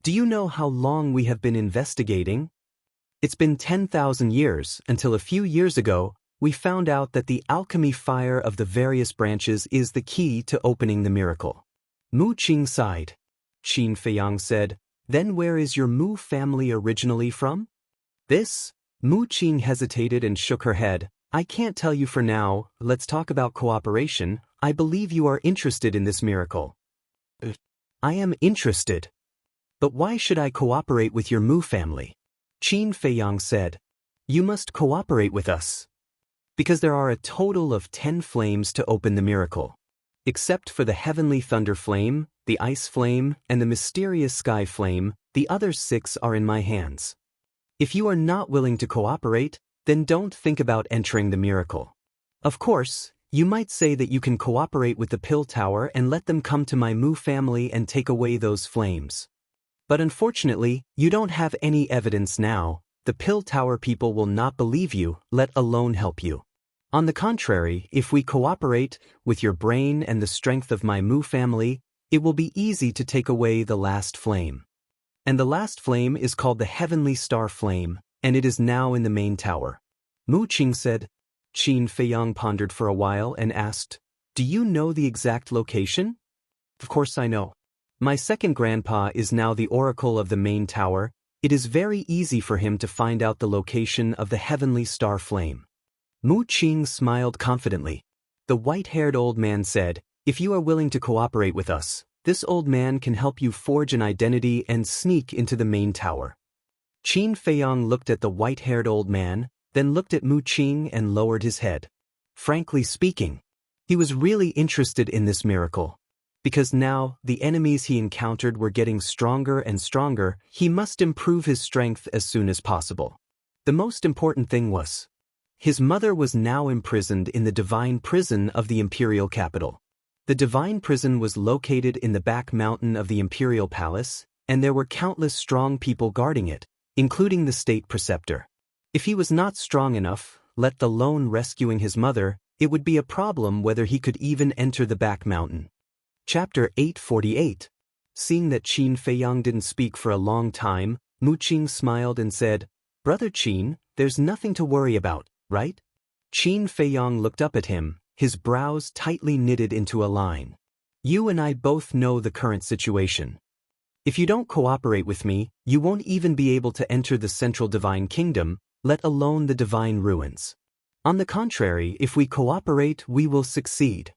[SPEAKER 1] Do you know how long we have been investigating? It's been 10,000 years until a few years ago, we found out that the alchemy fire of the various branches is the key to opening the miracle." Mu Qing sighed. Qin Feiyang said, "Then where is your Mu family originally from?" "This?" Mu Qing hesitated and shook her head. "I can't tell you for now. Let's talk about cooperation. I believe you are interested in this miracle." "I am interested. But why should I cooperate with your Mu family?" Qin Feiyang said. "You must cooperate with us. Because there are a total of 10 flames to open the miracle. Except for the heavenly thunder flame, the ice flame, and the mysterious sky flame, the other 6 are in my hands. If you are not willing to cooperate, then don't think about entering the miracle. Of course, you might say that you can cooperate with the Pill Tower and let them come to my Mu family and take away those flames. But unfortunately, you don't have any evidence now. The Pill Tower people will not believe you, let alone help you. On the contrary, if we cooperate, with your brain and the strength of my Mu family, it will be easy to take away the last flame. And the last flame is called the Heavenly Star Flame, and it is now in the main tower. Mu Qing said. Qin Feiyang pondered for a while and asked, "Do you know the exact location?" "Of course I know. My second grandpa is now the oracle of the main tower. It is very easy for him to find out the location of the Heavenly Star Flame." Mu Qing smiled confidently. The white-haired old man said, "If you are willing to cooperate with us, this old man can help you forge an identity and sneak into the main tower." Qin Feiyang looked at the white-haired old man, then looked at Mu Qing and lowered his head. Frankly speaking, he was really interested in this miracle. Because now, the enemies he encountered were getting stronger and stronger, he must improve his strength as soon as possible. The most important thing was, his mother was now imprisoned in the divine prison of the imperial capital. The divine prison was located in the back mountain of the imperial palace, and there were countless strong people guarding it, including the state preceptor. If he was not strong enough, let alone rescuing his mother, it would be a problem whether he could even enter the back mountain. Chapter 848. Seeing that Qin Feiyang didn't speak for a long time, Mu Qing smiled and said, "Brother Qin, there's nothing to worry about, right?" Qin Feiyang looked up at him, his brows tightly knitted into a line. "You and I both know the current situation. If you don't cooperate with me, you won't even be able to enter the central divine kingdom, let alone the divine ruins. On the contrary, if we cooperate, we will succeed."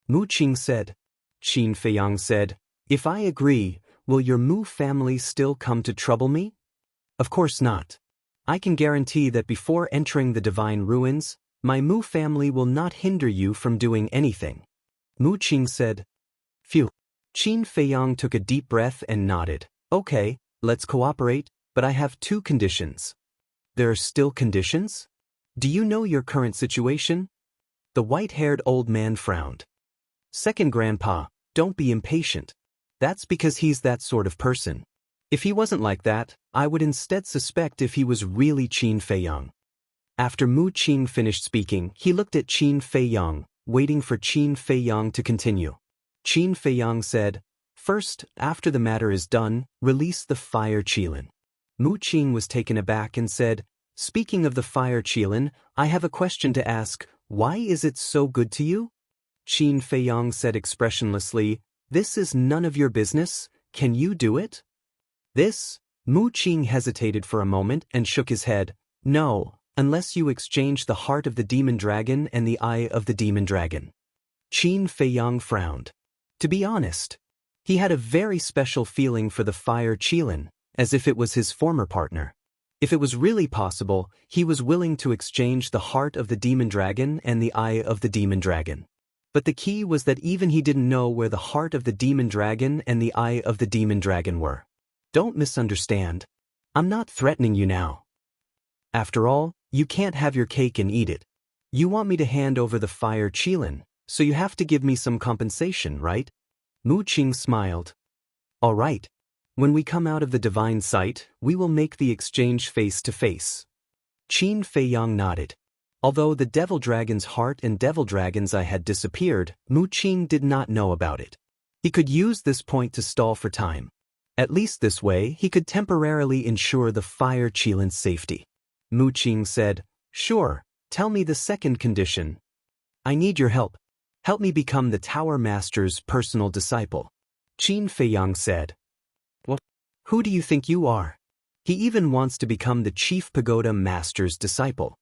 [SPEAKER 1] Mu Qing said. Qin Feiyang said, "If I agree, will your Mu family still come to trouble me?" "Of course not. I can guarantee that before entering the divine ruins, my Mu family will not hinder you from doing anything." Mu Qing said. "Phew." Qin Feiyang took a deep breath and nodded. "Okay, let's cooperate, but I have two conditions." "There are still conditions? Do you know your current situation?" The white-haired old man frowned. "Second grandpa, don't be impatient. That's because he's that sort of person. If he wasn't like that, I would instead suspect if he was really Qin Feiyang." After Mu Qing finished speaking, he looked at Qin Feiyang, waiting for Qin Feiyang to continue. Qin Feiyang said, "First, after the matter is done, release the fire Qilin." Mu Qing was taken aback and said, "Speaking of the fire Qilin, I have a question to ask. Why is it so good to you?" Qin Feiyang said expressionlessly, "This is none of your business. Can you do it?" "This?" Mu Qing hesitated for a moment and shook his head. "No, unless you exchange the heart of the demon dragon and the eye of the demon dragon." Qin Feiyang frowned. To be honest, he had a very special feeling for the fire Qilin, as if it was his former partner. If it was really possible, he was willing to exchange the heart of the demon dragon and the eye of the demon dragon. But the key was that even he didn't know where the heart of the demon dragon and the eye of the demon dragon were. Don't misunderstand. I'm not threatening you now. After all, you can't have your cake and eat it. You want me to hand over the fire Qilin, so you have to give me some compensation, right? Mu Qing smiled. All right. When we come out of the divine sight, we will make the exchange face to face. Qin Feiyang nodded. Although the devil dragon's heart and devil dragon's eye had disappeared, Mu Qing did not know about it. He could use this point to stall for time. At least this way, he could temporarily ensure the fire Qilin's safety. Mu Qing said, "Sure, tell me the second condition." "I need your help. Help me become the Tower Master's personal disciple." Qin Feiyang said. "What? Who do you think you are?" He even wants to become the Chief Pagoda Master's disciple.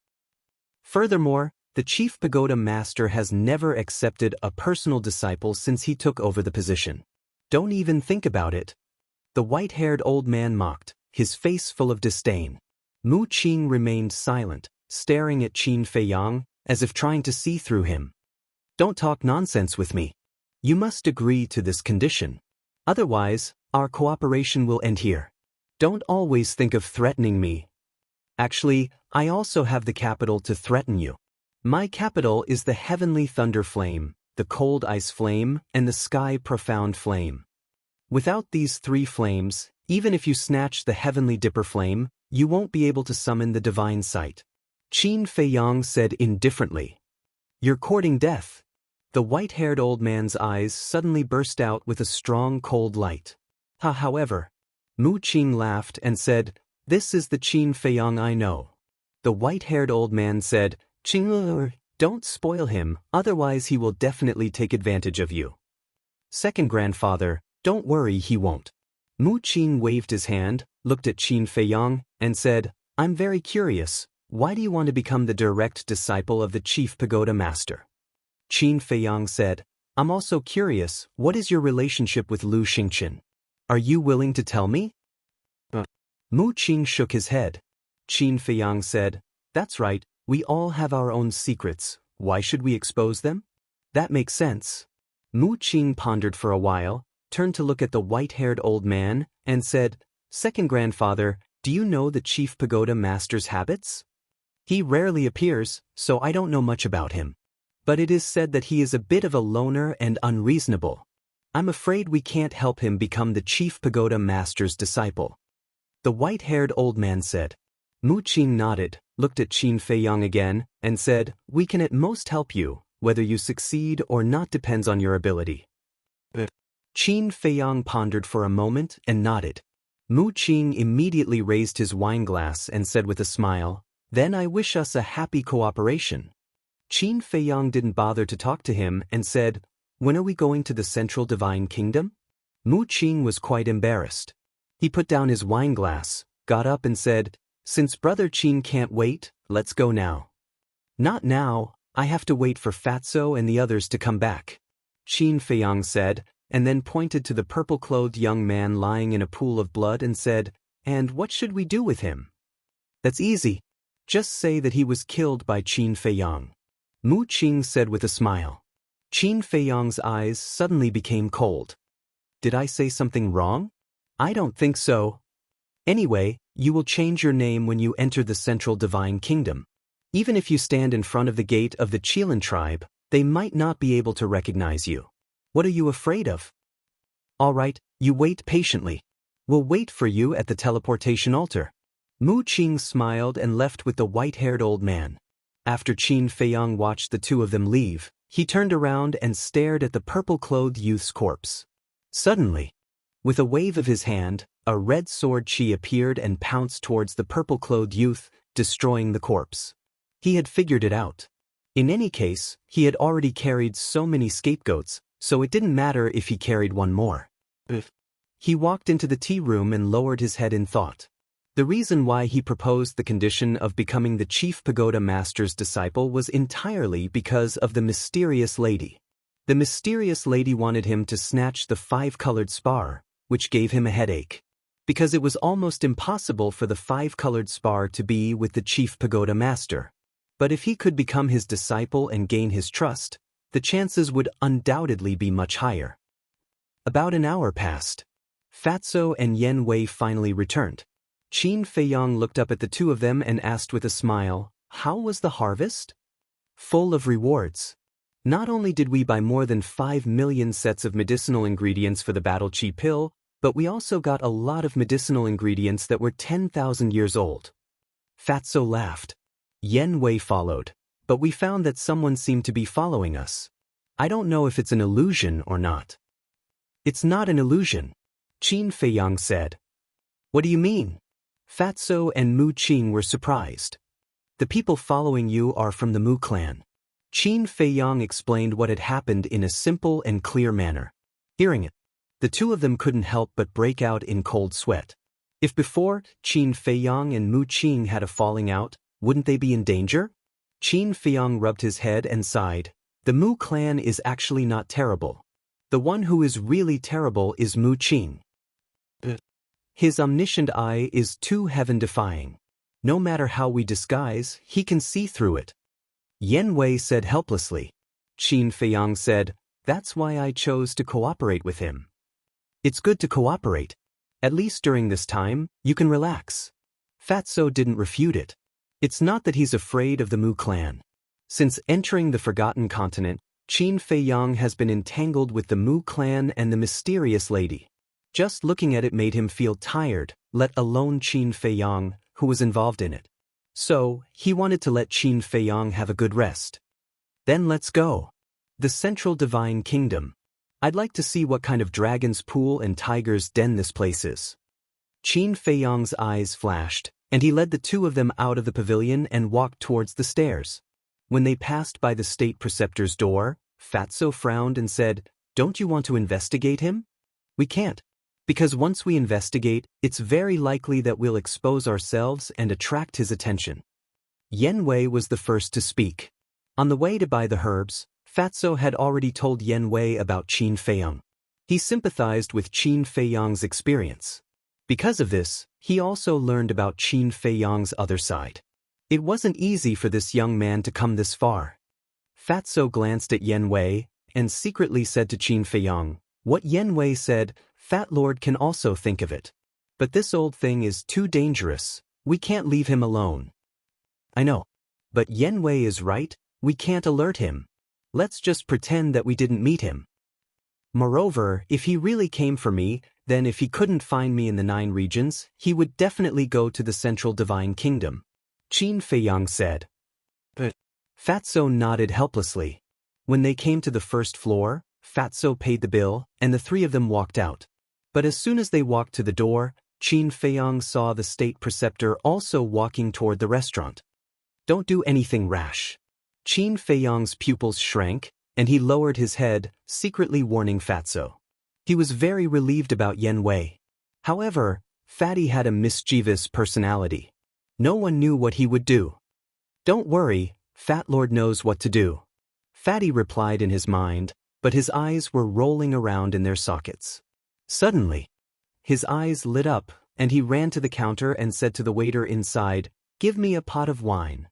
[SPEAKER 1] Furthermore, the Chief Pagoda Master has never accepted a personal disciple since he took over the position. Don't even think about it. The white-haired old man mocked, his face full of disdain. Mu Qing remained silent, staring at Qin Feiyang, as if trying to see through him. "Don't talk nonsense with me. You must agree to this condition. Otherwise, our cooperation will end here. Don't always think of threatening me. Actually, I also have the capital to threaten you. My capital is the Heavenly Thunder Flame, the Cold Ice Flame, and the Sky Profound Flame. Without these three flames, Even if you snatch the heavenly dipper flame, you won't be able to summon the divine sight. Qin Feiyang said indifferently. You're courting death. The white-haired old man's eyes suddenly burst out with a strong cold light. However, Mu Qing laughed and said, this is the Qin Feiyang I know. The white-haired old man said, Qing, don't spoil him, otherwise he will definitely take advantage of you. Second grandfather, don't worry, he won't. Mu Qing waved his hand, looked at Qin Feiyang, and said, I'm very curious, why do you want to become the direct disciple of the chief pagoda master? Qin Feiyang said, I'm also curious, what is your relationship with Lu Xingqian? Are you willing to tell me? Mu Qing shook his head. Qin Feiyang said, that's right, we all have our own secrets, why should we expose them? That makes sense. Mu Qing pondered for a while, turned to look at the white-haired old man, and said, Second grandfather, do you know the chief pagoda master's habits? He rarely appears, so I don't know much about him. But it is said that he is a bit of a loner and unreasonable. I'm afraid we can't help him become the chief pagoda master's disciple. The white-haired old man said. Mu Qing nodded, looked at Qin Feiyang again, and said, we can at most help you, whether you succeed or not depends on your ability. Qin Feiyang pondered for a moment and nodded. Mu Qing immediately raised his wineglass and said with a smile, then I wish us a happy cooperation. Qin Feiyang didn't bother to talk to him and said, when are we going to the Central Divine Kingdom? Mu Qing was quite embarrassed. He put down his wineglass, got up and said, since Brother Qin can't wait, let's go now. Not now, I have to wait for Fatso and the others to come back. Qin Feiyang said, and then pointed to the purple-clothed young man lying in a pool of blood and said, and what should we do with him? That's easy. Just say that he was killed by Qin Feiyang. Mu Qing said with a smile. Qin Feiyang's eyes suddenly became cold. Did I say something wrong? I don't think so. Anyway, you will change your name when you enter the Central Divine Kingdom. Even if you stand in front of the gate of the Qilin tribe, they might not be able to recognize you. What are you afraid of? All right, you wait patiently. We'll wait for you at the teleportation altar. Mu Qing smiled and left with the white-haired old man. After Qin Feiyang watched the two of them leave, he turned around and stared at the purple-clothed youth's corpse. Suddenly, with a wave of his hand, a red sword Qi appeared and pounced towards the purple-clothed youth, destroying the corpse. He had figured it out. In any case, he had already carried so many scapegoats, so it didn't matter if he carried one more. He walked into the tea room and lowered his head in thought. The reason why he proposed the condition of becoming the chief pagoda master's disciple was entirely because of the mysterious lady. The mysterious lady wanted him to snatch the 5-colored spar, which gave him a headache. Because it was almost impossible for the 5-colored spar to be with the chief pagoda master. But if he could become his disciple and gain his trust, the chances would undoubtedly be much higher. About an hour passed. Fatso and Yen Wei finally returned. Qin Feiyang looked up at the two of them and asked with a smile, how was the harvest? Full of rewards. Not only did we buy more than 5 million sets of medicinal ingredients for the battle chi pill, but we also got a lot of medicinal ingredients that were 10,000 years old. Fatso laughed. Yen Wei followed. But we found that someone seemed to be following us. I don't know if it's an illusion or not. It's not an illusion, Qin Feiyang said. What do you mean? Fatso and Mu Qing were surprised. The people following you are from the Mu clan. Qin Feiyang explained what had happened in a simple and clear manner. Hearing it, the two of them couldn't help but break out in cold sweat. If before, Qin Feiyang and Mu Qing had a falling out, wouldn't they be in danger? Qin Feiyang rubbed his head and sighed. The Mu clan is actually not terrible. The one who is really terrible is Mu Qing. His omniscient eye is too heaven-defying. No matter how we disguise, he can see through it. Yen Wei said helplessly. Qin Feiyang said, that's why I chose to cooperate with him. It's good to cooperate. At least during this time, you can relax. Fatso didn't refute it. It's not that he's afraid of the Mu clan. Since entering the Forgotten Continent, Qin Feiyang has been entangled with the Mu clan and the mysterious lady. Just looking at it made him feel tired, let alone Qin Feiyang, who was involved in it. So, he wanted to let Qin Feiyang have a good rest. Then let's go. The Central Divine Kingdom. I'd like to see what kind of dragon's pool and tiger's den this place is. Qin Feiyang's eyes flashed, and he led the two of them out of the pavilion and walked towards the stairs. When they passed by the state preceptor's door, Fatso frowned and said, "Don't you want to investigate him?" "We can't. Because once we investigate, it's very likely that we'll expose ourselves and attract his attention." Yen Wei was the first to speak. On the way to buy the herbs, Fatso had already told Yen Wei about Qin Feiyang. He sympathized with Qin Feiyang's experience. Because of this, he also learned about Qin Feiyang's other side. It wasn't easy for this young man to come this far. Fatso glanced at Yen Wei and secretly said to Qin Feiyang, "What Yen Wei said, Fat Lord can also think of it. But this old thing is too dangerous, we can't leave him alone." "I know. But Yen Wei is right, we can't alert him. Let's just pretend that we didn't meet him. Moreover, if he really came for me, then if he couldn't find me in the 9 regions, he would definitely go to the Central Divine Kingdom," Qin Feiyang said. But Fatso nodded helplessly. When they came to the first floor, Fatso paid the bill, and the three of them walked out. But as soon as they walked to the door, Qin Feiyang saw the state preceptor also walking toward the restaurant. "Don't do anything rash." Qin Feiyang's pupils shrank, and he lowered his head, secretly warning Fatso. He was very relieved about Yen Wei. However, Fatty had a mischievous personality. No one knew what he would do. "Don't worry, Fat Lord knows what to do," Fatty replied in his mind, but his eyes were rolling around in their sockets. Suddenly, his eyes lit up, and he ran to the counter and said to the waiter inside, "Give me a pot of wine."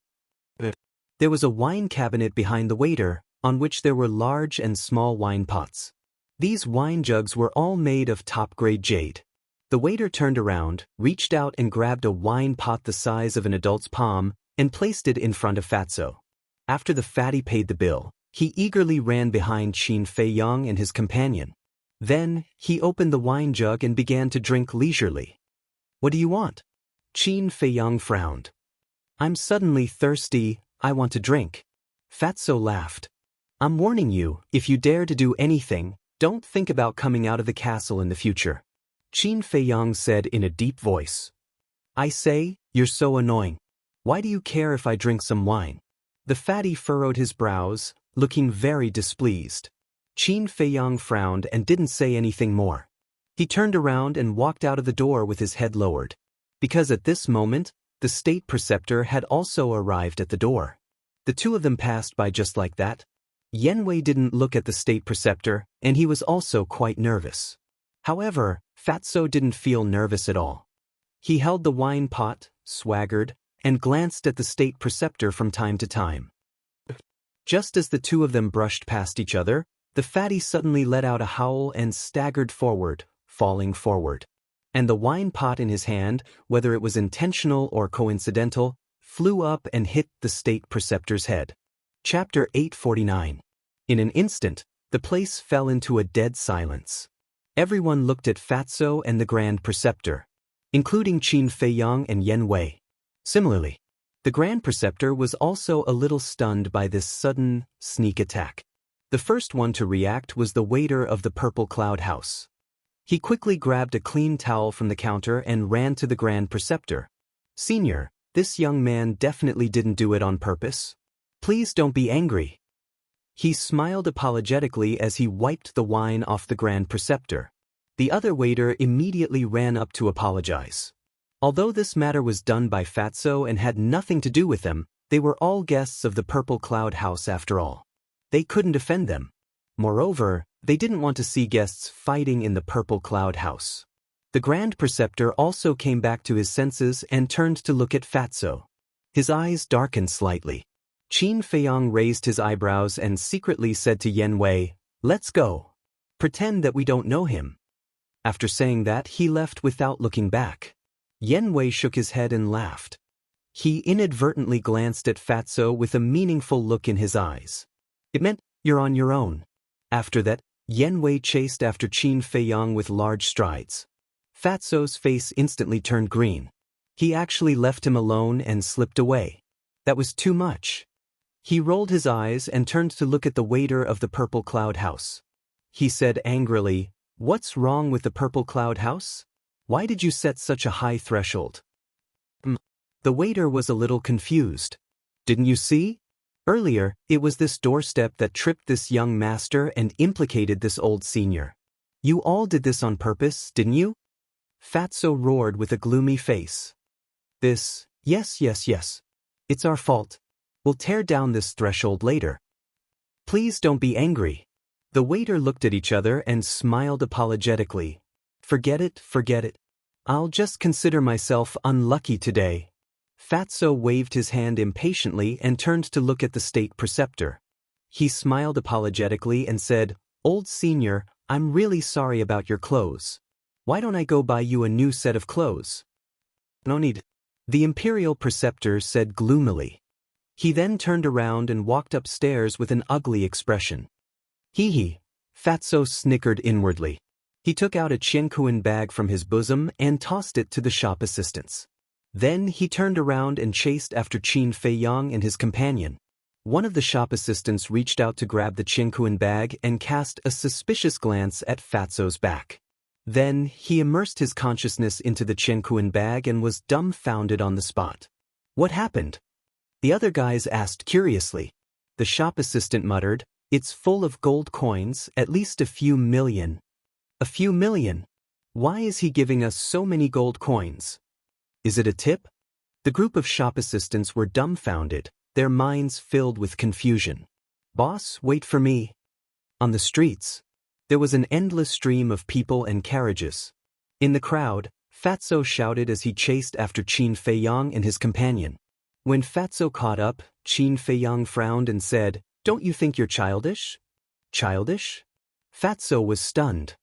[SPEAKER 1] There was a wine cabinet behind the waiter, on which there were large and small wine pots. These wine jugs were all made of top-grade jade. The waiter turned around, reached out and grabbed a wine pot the size of an adult's palm, and placed it in front of Fatso. After the fatty paid the bill, he eagerly ran behind Qin Feiyang and his companion. Then, he opened the wine jug and began to drink leisurely. "What do you want?" Qin Feiyang frowned. "I'm suddenly thirsty, I want to drink." Fatso laughed. "I'm warning you, if you dare to do anything, don't think about coming out of the castle in the future," Qin Feiyang said in a deep voice. "I say, you're so annoying. Why do you care if I drink some wine?" The fatty furrowed his brows, looking very displeased. Qin Feiyang frowned and didn't say anything more. He turned around and walked out of the door with his head lowered. Because at this moment, the state preceptor had also arrived at the door. The two of them passed by just like that. Yen Wei didn't look at the state preceptor, and he was also quite nervous. However, Fatso didn't feel nervous at all. He held the wine pot, swaggered, and glanced at the state preceptor from time to time. Just as the two of them brushed past each other, the fatty suddenly let out a howl and staggered forward, falling forward. And the wine pot in his hand, whether it was intentional or coincidental, flew up and hit the state preceptor's head. Chapter 849. In an instant, the place fell into a dead silence. Everyone looked at Fatso and the Grand Preceptor, including Qin Feiyang and Yen Wei. Similarly, the Grand Preceptor was also a little stunned by this sudden, sneak attack. The first one to react was the waiter of the Purple Cloud House. He quickly grabbed a clean towel from the counter and ran to the Grand Preceptor. "Senior, this young man definitely didn't do it on purpose. Please don't be angry." He smiled apologetically as he wiped the wine off the Grand Preceptor. The other waiter immediately ran up to apologize. Although this matter was done by Fatso and had nothing to do with them, they were all guests of the Purple Cloud House after all. They couldn't offend them. Moreover, they didn't want to see guests fighting in the Purple Cloud House. The Grand Preceptor also came back to his senses and turned to look at Fatso. His eyes darkened slightly. Qin Feiyang raised his eyebrows and secretly said to Yen Wei, "Let's go. Pretend that we don't know him." After saying that, he left without looking back. Yen Wei shook his head and laughed. He inadvertently glanced at Fatso with a meaningful look in his eyes. It meant, "You're on your own." After that, Yan Wei chased after Qin Feiyang with large strides. Fatso's face instantly turned green. He actually left him alone and slipped away. That was too much. He rolled his eyes and turned to look at the waiter of the Purple Cloud House. He said angrily, "What's wrong with the Purple Cloud House? Why did you set such a high threshold?" The waiter was a little confused. "Didn't you see? Earlier, it was this doorstep that tripped this young master and implicated this old senior. You all did this on purpose, didn't you?" Fatso roared with a gloomy face. Yes. It's our fault. We'll tear down this threshold later. Please don't be angry." The waiter looked at each other and smiled apologetically. Forget it. I'll just consider myself unlucky today." Fatso waved his hand impatiently and turned to look at the state preceptor. He smiled apologetically and said, "Old senior, I'm really sorry about your clothes. Why don't I go buy you a new set of clothes?" "No need," the imperial preceptor said gloomily. He then turned around and walked upstairs with an ugly expression. Hee, Fatso snickered inwardly. He took out a Jianghu bag from his bosom and tossed it to the shop assistants. Then he turned around and chased after Qin Feiyang and his companion. One of the shop assistants reached out to grab the Jianghu bag and cast a suspicious glance at Fatso's back. Then he immersed his consciousness into the Jianghu bag and was dumbfounded on the spot. "What happened?" the other guys asked curiously. The shop assistant muttered, "It's full of gold coins, at least a few million." "A few million? Why is he giving us so many gold coins? Is it a tip?" The group of shop assistants were dumbfounded, their minds filled with confusion. "Boss, wait for me." On the streets, there was an endless stream of people and carriages. In the crowd, Fatso shouted as he chased after Qin Feiyang and his companion. When Fatso caught up, Qin Feiyang frowned and said, "Don't you think you're childish?" "Childish?" Fatso was stunned.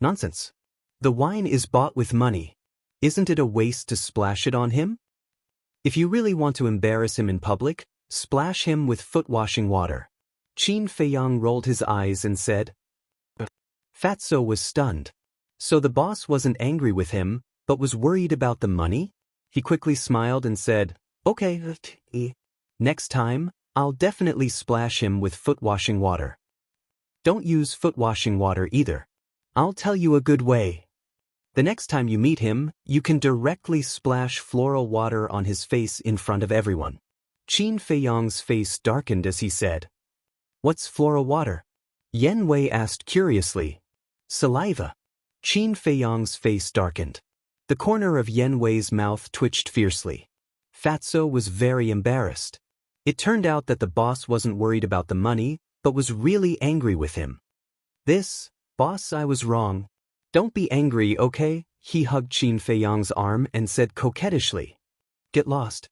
[SPEAKER 1] "Nonsense. The wine is bought with money. Isn't it a waste to splash it on him? If you really want to embarrass him in public, splash him with foot-washing water." Qin Feiyang rolled his eyes and said. Fatso was stunned. So the boss wasn't angry with him, but was worried about the money? He quickly smiled and said, "Okay, next time, I'll definitely splash him with foot-washing water. Don't use foot-washing water either. I'll tell you a good way. The next time you meet him, you can directly splash floral water on his face in front of everyone." Qin Feiyang's face darkened as he said, "What's floral water?" Yan Wei asked curiously. "Saliva." Qin Feiyang's face darkened. The corner of Yan Wei's mouth twitched fiercely. Fatso was very embarrassed. It turned out that the boss wasn't worried about the money, but was really angry with him. "Boss, I was wrong. Don't be angry, okay?" He hugged Qin Feiyang's arm and said coquettishly. "Get lost."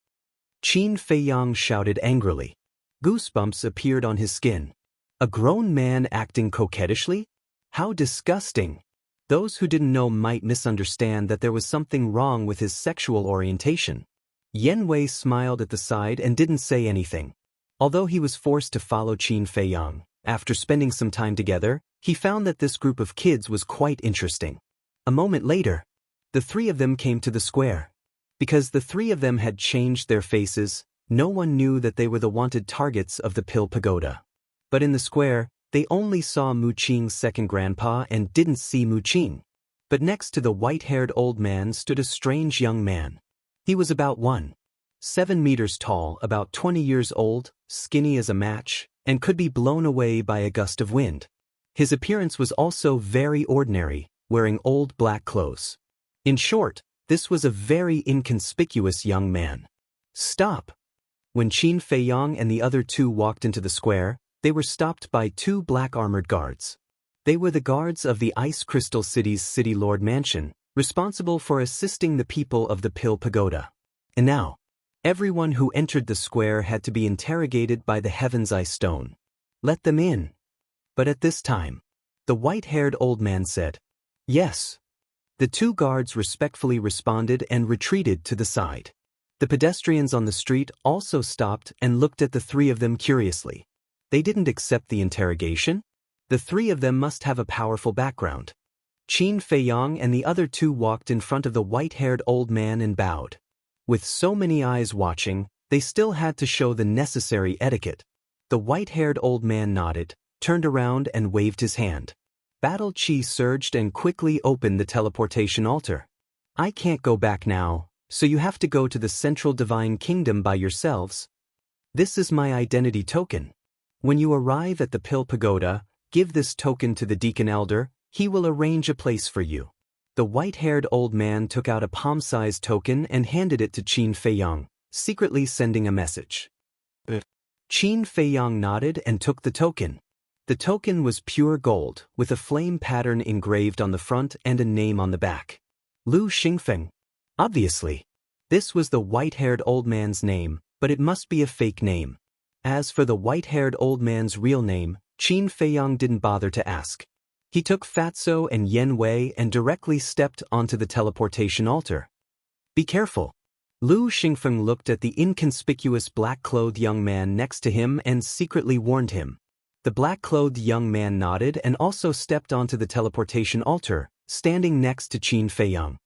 [SPEAKER 1] Qin Feiyang shouted angrily. Goosebumps appeared on his skin. A grown man acting coquettishly? How disgusting! Those who didn't know might misunderstand that there was something wrong with his sexual orientation. Yan Wei smiled at the side and didn't say anything. Although he was forced to follow Qin Feiyang, after spending some time together, he found that this group of kids was quite interesting. A moment later, the three of them came to the square. Because the three of them had changed their faces, no one knew that they were the wanted targets of the Pill Pagoda. But in the square, they only saw Mu Qing's second grandpa and didn't see Mu Qing. But next to the white-haired old man stood a strange young man. He was about 1.7 meters tall, about 20 years old, skinny as a match, and could be blown away by a gust of wind. His appearance was also very ordinary, wearing old black clothes. In short, this was a very inconspicuous young man. "Stop!" When Qin Feiyang and the other two walked into the square, they were stopped by two black-armored guards. They were the guards of the Ice Crystal City's City Lord Mansion, responsible for assisting the people of the Pill Pagoda. And now, everyone who entered the square had to be interrogated by the Heaven's Eye Stone. "Let them in." But at this time, the white-haired old man said, "Yes." The two guards respectfully responded and retreated to the side. The pedestrians on the street also stopped and looked at the three of them curiously. They didn't accept the interrogation. The three of them must have a powerful background. Qin Feiyang and the other two walked in front of the white-haired old man and bowed. With so many eyes watching, they still had to show the necessary etiquette. The white-haired old man nodded, turned around and waved his hand. Battle Chi surged and quickly opened the teleportation altar. I can't go back now, so you have to go to the Central Divine Kingdom by yourselves. This is my identity token. When you arrive at the Pill Pagoda, give this token to the Deacon Elder, he will arrange a place for you. The white-haired old man took out a palm-sized token and handed it to Qin Feiyang, secretly sending a message. Qin Feiyang nodded and took the token. The token was pure gold, with a flame pattern engraved on the front and a name on the back. Lu Xingfeng. Obviously. This was the white-haired old man's name, but it must be a fake name. As for the white-haired old man's real name, Qin Feiyang didn't bother to ask. He took Fatso and Yen Wei and directly stepped onto the teleportation altar. Be careful. Lu Xingfeng looked at the inconspicuous black-clothed young man next to him and secretly warned him. The black-clothed young man nodded and also stepped onto the teleportation altar, standing next to Qin Feiyang.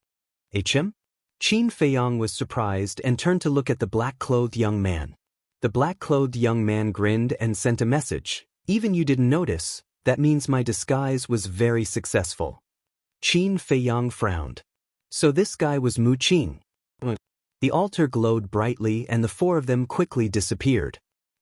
[SPEAKER 1] HM? Qin Feiyang was surprised and turned to look at the black-clothed young man. The black-clothed young man grinned and sent a message. Even you didn't notice, that means my disguise was very successful. Qin Feiyang frowned. So this guy was Mu Qing. The altar glowed brightly and the four of them quickly disappeared.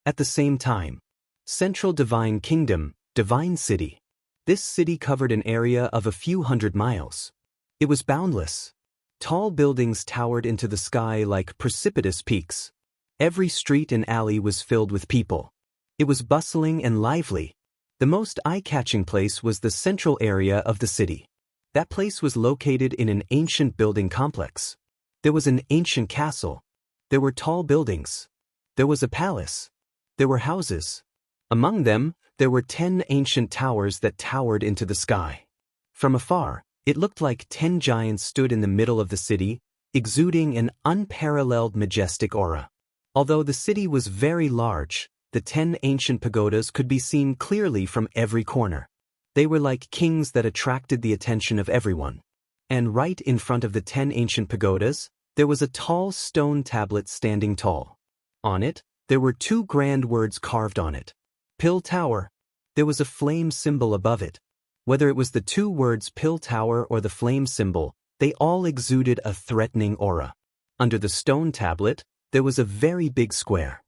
[SPEAKER 1] At the same time, Central Divine Kingdom, Divine City. This city covered an area of a few hundred miles. It was boundless. Tall buildings towered into the sky like precipitous peaks. Every street and alley was filled with people. It was bustling and lively. The most eye-catching place was the central area of the city. That place was located in an ancient building complex. There was an ancient castle. There were tall buildings. There was a palace. There were houses. Among them, there were 10 ancient towers that towered into the sky. From afar, it looked like 10 giants stood in the middle of the city, exuding an unparalleled majestic aura. Although the city was very large, the 10 ancient pagodas could be seen clearly from every corner. They were like kings that attracted the attention of everyone. And right in front of the 10 ancient pagodas, there was a tall stone tablet standing tall. On it, there were 2 grand words carved on it. Pill Tower. There was a flame symbol above it. Whether it was the 2 words Pill Tower or the flame symbol, they all exuded a threatening aura. Under the stone tablet, there was a very big square.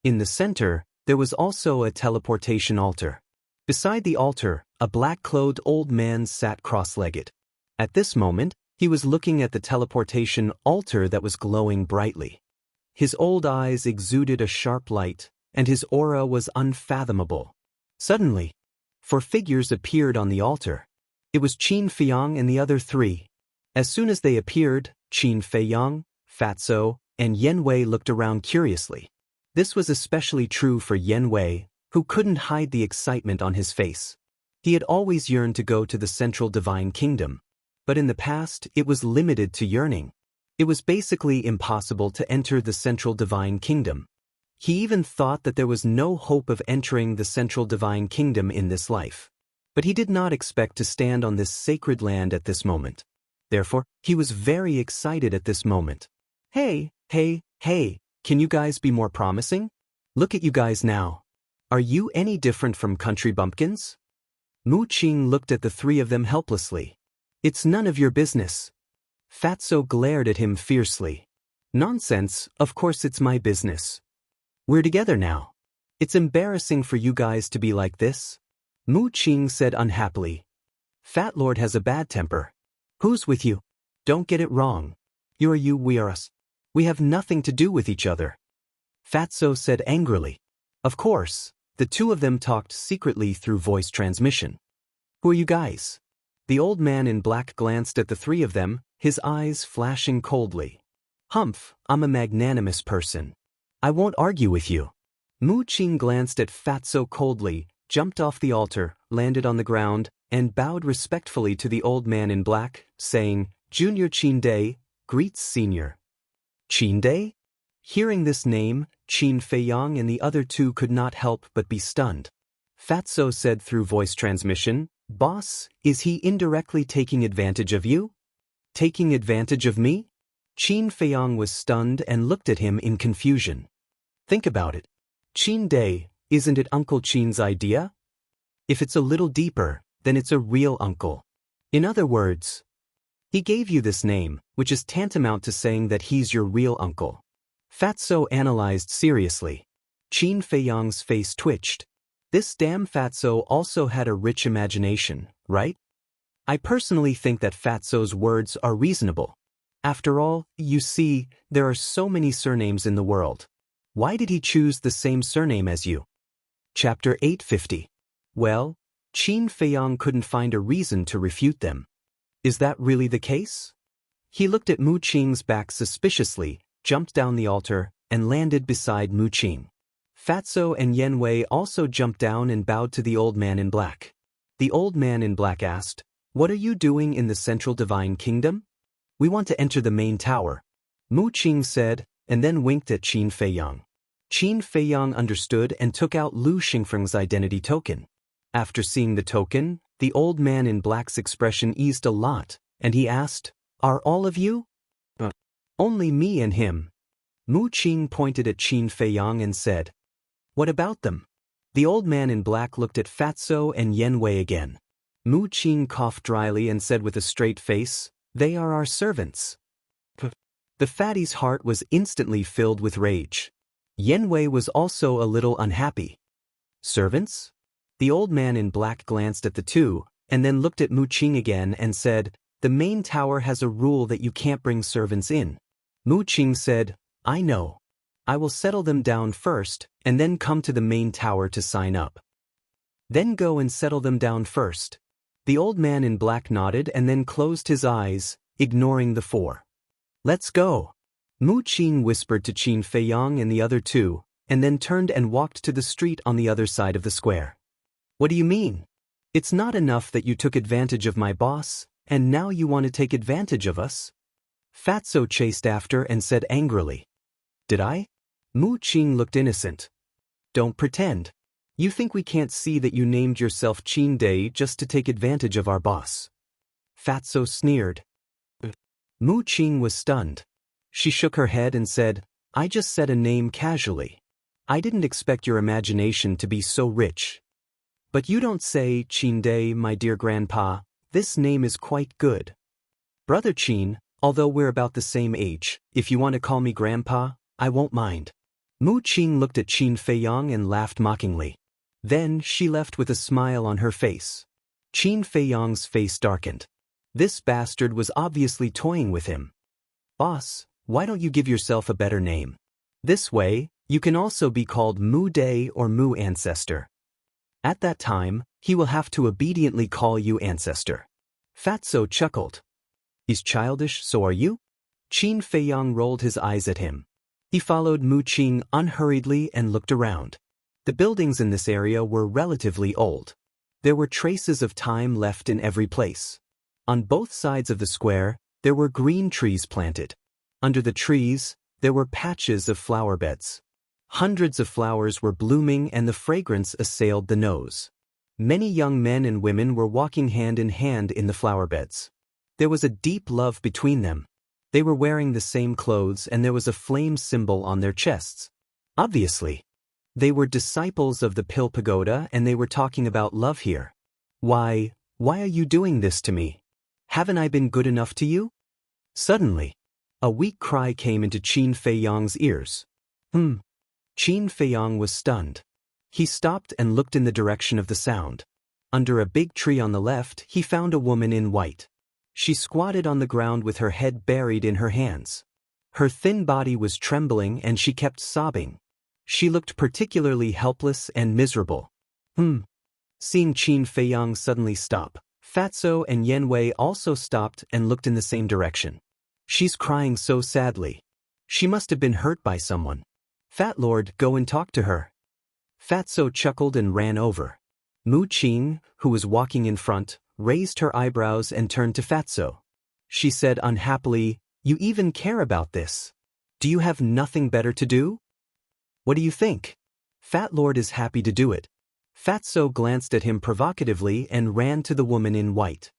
[SPEAKER 1] In the center, there was also a teleportation altar. Beside the altar, a black-clothed old man sat cross-legged. At this moment, he was looking at the teleportation altar that was glowing brightly. His old eyes exuded a sharp light, and his aura was unfathomable. Suddenly, 4 figures appeared on the altar. It was Qin Feiyang and the other 3. As soon as they appeared, Qin Feiyang, Fatso, and Yen Wei looked around curiously. This was especially true for Yen Wei, who couldn't hide the excitement on his face. He had always yearned to go to the Central Divine Kingdom, but in the past it was limited to yearning. It was basically impossible to enter the Central Divine Kingdom. He even thought that there was no hope of entering the Central Divine Kingdom in this life. But he did not expect to stand on this sacred land at this moment. Therefore, he was very excited at this moment. Hey, can you guys be more promising? Look at you guys now. Are you any different from country bumpkins? Mu Qing looked at the 3 of them helplessly. It's none of your business. Fatso glared at him fiercely. Nonsense, of course it's my business. We're together now. It's embarrassing for you guys to be like this. Mu Qing said unhappily. Fat Lord has a bad temper. Who's with you? Don't get it wrong. You are you, we are us. We have nothing to do with each other. Fatso said angrily. Of course, the 2 of them talked secretly through voice transmission. Who are you guys? The old man in black glanced at the 3 of them, his eyes flashing coldly. Humph, I'm a magnanimous person. I won't argue with you. Mu Qing glanced at Fatso coldly, jumped off the altar, landed on the ground, and bowed respectfully to the old man in black, saying, Junior Qin Day, greets Senior. Qin Day? Hearing this name, Qin Feiyang and the other 2 could not help but be stunned. Fatso said through voice transmission, "Boss, is he indirectly taking advantage of you? Taking advantage of me?" Qin Feiyang was stunned and looked at him in confusion. Think about it. Qin Day, isn't it Uncle Qin's idea? If it's a little deeper, then it's a real uncle. In other words, he gave you this name, which is tantamount to saying that he's your real uncle. Fatso analyzed seriously. Qin Feiyang's face twitched. This damn Fatso also had a rich imagination, right? I personally think that Fatso's words are reasonable. After all, you see, there are so many surnames in the world. Why did he choose the same surname as you? Chapter 850. Well, Qin Feiyang couldn't find a reason to refute them. Is that really the case? He looked at Mu Qing's back suspiciously, jumped down the altar, and landed beside Mu Qing. Fatso and Yen Wei also jumped down and bowed to the old man in black. The old man in black asked, "What are you doing in the central divine kingdom?" "We want to enter the main tower," Mu Qing said, and then winked at Qin Feiyang. Qin Feiyang understood and took out Lu Xingfeng's identity token. After seeing the token, the old man in black's expression eased a lot, and he asked, "Are all of you?" "Only me and him." Mu Qing pointed at Qin Feiyang and said, "What about them?" The old man in black looked at Fatso and Yen Wei again. Mu Qing coughed dryly and said with a straight face, "They are our servants." The fatty's heart was instantly filled with rage. Yen Wei was also a little unhappy. "Servants?" The old man in black glanced at the two, and then looked at Mu Qing again and said, "The main tower has a rule that you can't bring servants in." Mu Qing said, "I know. I will settle them down first, and then come to the main tower to sign up." "Then go and settle them down first." The old man in black nodded and then closed his eyes, ignoring the four. "Let's go." Mu Qing whispered to Qin Feiyang and the other two, and then turned and walked to the street on the other side of the square. "What do you mean? It's not enough that you took advantage of my boss, and now you want to take advantage of us?" Fatso chased after and said angrily. "Did I?" Mu Qing looked innocent. "Don't pretend. You think we can't see that you named yourself Qin Day just to take advantage of our boss?" Fatso sneered. Mu Qing was stunned. She shook her head and said, "I just said a name casually. I didn't expect your imagination to be so rich." "But you don't say Qin Day, my dear grandpa. This name is quite good." "Brother Qin, although we're about the same age, if you want to call me grandpa, I won't mind." Mu Qing looked at Qin Feiyang and laughed mockingly. Then she left with a smile on her face. Qin Feiyang's face darkened. This bastard was obviously toying with him. "Boss, why don't you give yourself a better name? This way, you can also be called Mu Day or Mu Ancestor. At that time, he will have to obediently call you Ancestor." Fatso chuckled. "He's childish, so are you?" Qin Feiyang rolled his eyes at him. He followed Mu Qing unhurriedly and looked around. The buildings in this area were relatively old. There were traces of time left in every place. On both sides of the square, there were green trees planted. Under the trees, there were patches of flower beds. Hundreds of flowers were blooming and the fragrance assailed the nose. Many young men and women were walking hand in hand in the flower beds. There was a deep love between them. They were wearing the same clothes and there was a flame symbol on their chests. Obviously, they were disciples of the Pill Pagoda and they were talking about love here. Why are you doing this to me? Haven't I been good enough to you?" Suddenly, a weak cry came into Qin Feiyang's ears. Qin Feiyang was stunned. He stopped and looked in the direction of the sound. Under a big tree on the left, he found a woman in white. She squatted on the ground with her head buried in her hands. Her thin body was trembling and she kept sobbing. She looked particularly helpless and miserable. Seeing Qin Feiyang suddenly stop, Fatso and Yen Wei also stopped and looked in the same direction. "She's crying so sadly. She must have been hurt by someone. Fat Lord, go and talk to her." Fatso chuckled and ran over. Mu Qing, who was walking in front, raised her eyebrows and turned to Fatso. She said unhappily, "You even care about this? Do you have nothing better to do?" "What do you think? Fat Lord is happy to do it." Fatso glanced at him provocatively and ran to the woman in white.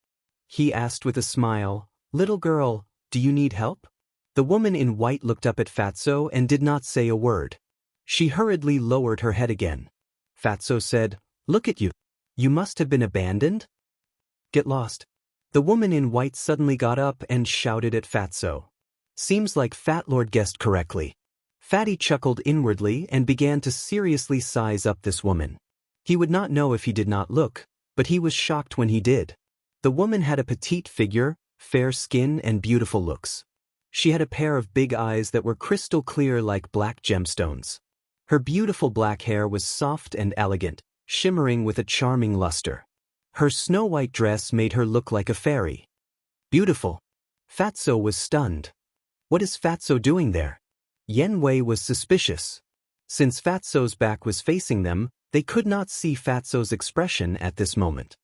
[SPEAKER 1] He asked with a smile, "Little girl, do you need help?" The woman in white looked up at Fatso and did not say a word. She hurriedly lowered her head again. Fatso said, "Look at you. You must have been abandoned? Get lost." The woman in white suddenly got up and shouted at Fatso. Seems like Fat Lord guessed correctly. Fatty chuckled inwardly and began to seriously size up this woman. He would not know if he did not look, but he was shocked when he did. The woman had a petite figure, fair skin and beautiful looks. She had a pair of big eyes that were crystal clear like black gemstones. Her beautiful black hair was soft and elegant, shimmering with a charming luster. Her snow-white dress made her look like a fairy. Beautiful. Fatso was stunned. What is Fatso doing there? Yen Wei was suspicious. Since Fatso's back was facing them, they could not see Fatso's expression at this moment.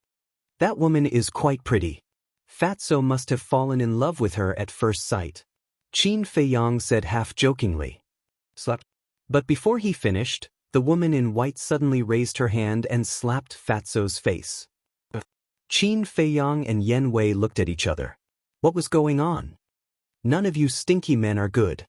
[SPEAKER 1] That woman is quite pretty. Fatso must have fallen in love with her at first sight. Qin Feiyang said half-jokingly. Slapped. But before he finished, the woman in white suddenly raised her hand and slapped Fatso's face. Qin Feiyang and Yen Wei looked at each other. What was going on? None of you stinky men are good.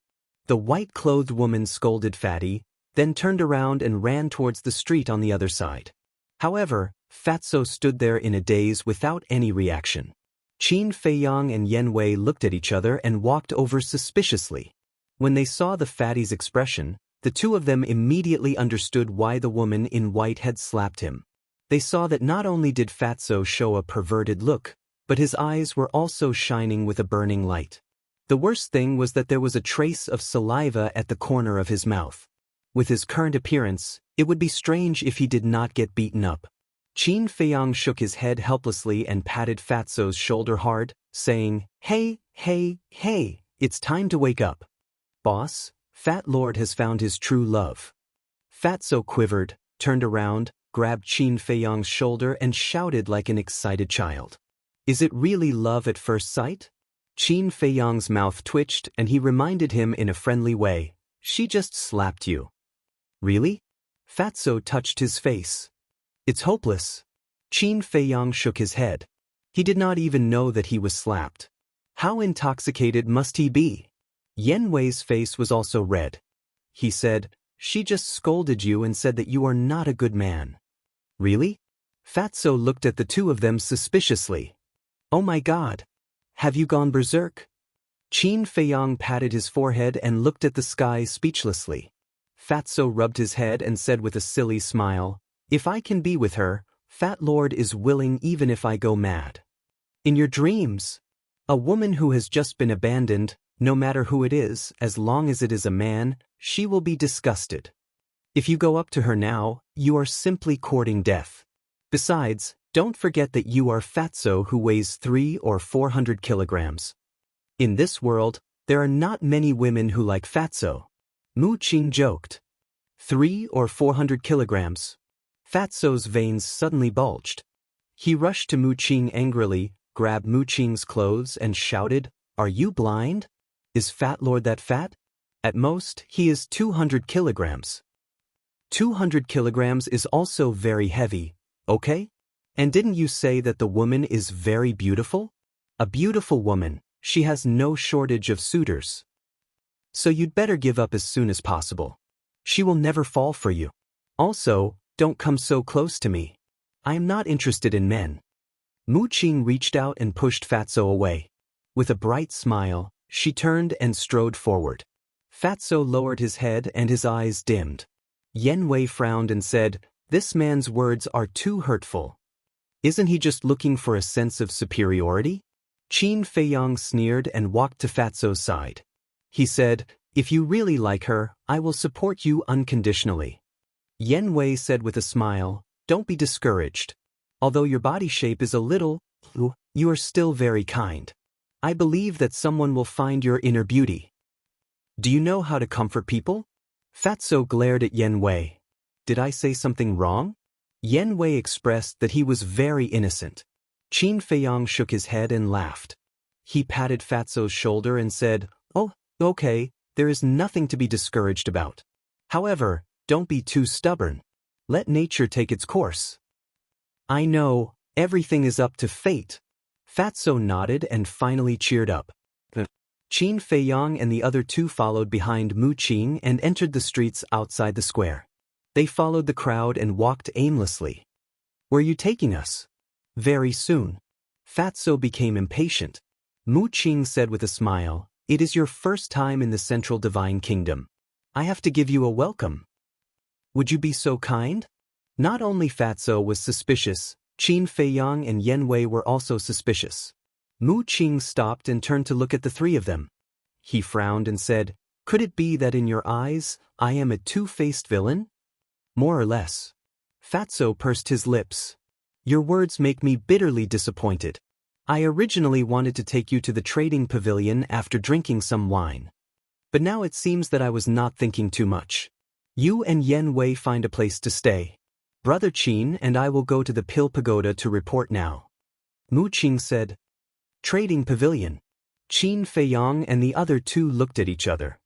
[SPEAKER 1] The white-clothed woman scolded Fatty, then turned around and ran towards the street on the other side. However, Fatso stood there in a daze without any reaction. Qin Feiyang and Yen Wei looked at each other and walked over suspiciously. When they saw the fatty's expression, the two of them immediately understood why the woman in white had slapped him. They saw that not only did Fatso show a perverted look, but his eyes were also shining with a burning light. The worst thing was that there was a trace of saliva at the corner of his mouth. With his current appearance, it would be strange if he did not get beaten up. Qin Feiyang shook his head helplessly and patted Fatso's shoulder hard, saying, "Hey, hey, hey, it's time to wake up. Boss, Fat Lord has found his true love." Fatso quivered, turned around, grabbed Qin Feiyang's shoulder and shouted like an excited child. "Is it really love at first sight?" Qin Feiyang's mouth twitched and he reminded him in a friendly way, "She just slapped you." "Really?" Fatso touched his face. "It's hopeless." Qin Feiyang shook his head. He did not even know that he was slapped. How intoxicated must he be? Yen Wei's face was also red. He said, "She just scolded you and said that you are not a good man." "Really?" Fatso looked at the two of them suspiciously. "Oh my God! Have you gone berserk?" Qin Feiyang patted his forehead and looked at the sky speechlessly. Fatso rubbed his head and said with a silly smile, "If I can be with her, Fat Lord is willing even if I go mad." In your dreams, a woman who has just been abandoned, no matter who it is, as long as it is a man, she will be disgusted. If you go up to her now, you are simply courting death. Besides, don't forget that you are Fatso who weighs 300 or 400 kilograms. In this world, there are not many women who like Fatso. Mu Qing joked. 300 or 400 kilograms. Fatso's veins suddenly bulged. He rushed to Mu Qing angrily, grabbed Mu Qing's clothes and shouted, "Are you blind? Is Fat Lord that fat? At most, he is 200 kilograms. 200 kilograms is also very heavy, okay? And didn't you say that the woman is very beautiful? A beautiful woman, she has no shortage of suitors. So you'd better give up as soon as possible. She will never fall for you. Also, don't come so close to me. I am not interested in men." Mu Qing reached out and pushed Fatso away. With a bright smile, she turned and strode forward. Fatso lowered his head and his eyes dimmed. Yen Wei frowned and said, "This man's words are too hurtful. Isn't he just looking for a sense of superiority?" Qin Feiyang sneered and walked to Fatso's side. He said, "If you really like her, I will support you unconditionally." Yen Wei said with a smile, "Don't be discouraged. Although your body shape is a little, you are still very kind. I believe that someone will find your inner beauty." "Do you know how to comfort people?" Fatso glared at Yen Wei. "Did I say something wrong?" Yen Wei expressed that he was very innocent. Qin Feiyang shook his head and laughed. He patted Fatso's shoulder and said, "Oh, okay, there is nothing to be discouraged about. However, don't be too stubborn. Let nature take its course. I know, everything is up to fate. Fatso nodded and finally cheered up. Qin Feiyang and the other two followed behind Mu Qing and entered the streets outside the square. They followed the crowd and walked aimlessly. Where are you taking us? Very soon. Fatso became impatient. Mu Qing said with a smile, "It is your first time in the Central Divine Kingdom. I have to give you a welcome. Would you be so kind?" Not only Fatso was suspicious, Qin Feiyang and Yen Wei were also suspicious. Mu Qing stopped and turned to look at the three of them. He frowned and said, "Could it be that in your eyes, I am a two-faced villain?" "More or less." Fatso pursed his lips. "Your words make me bitterly disappointed. I originally wanted to take you to the trading pavilion after drinking some wine. But now it seems that I was not thinking too much. You and Yen Wei find a place to stay. Brother Qin and I will go to the Pill Pagoda to report now." Mu Qing said. Trading pavilion. Qin Feiyang and the other two looked at each other.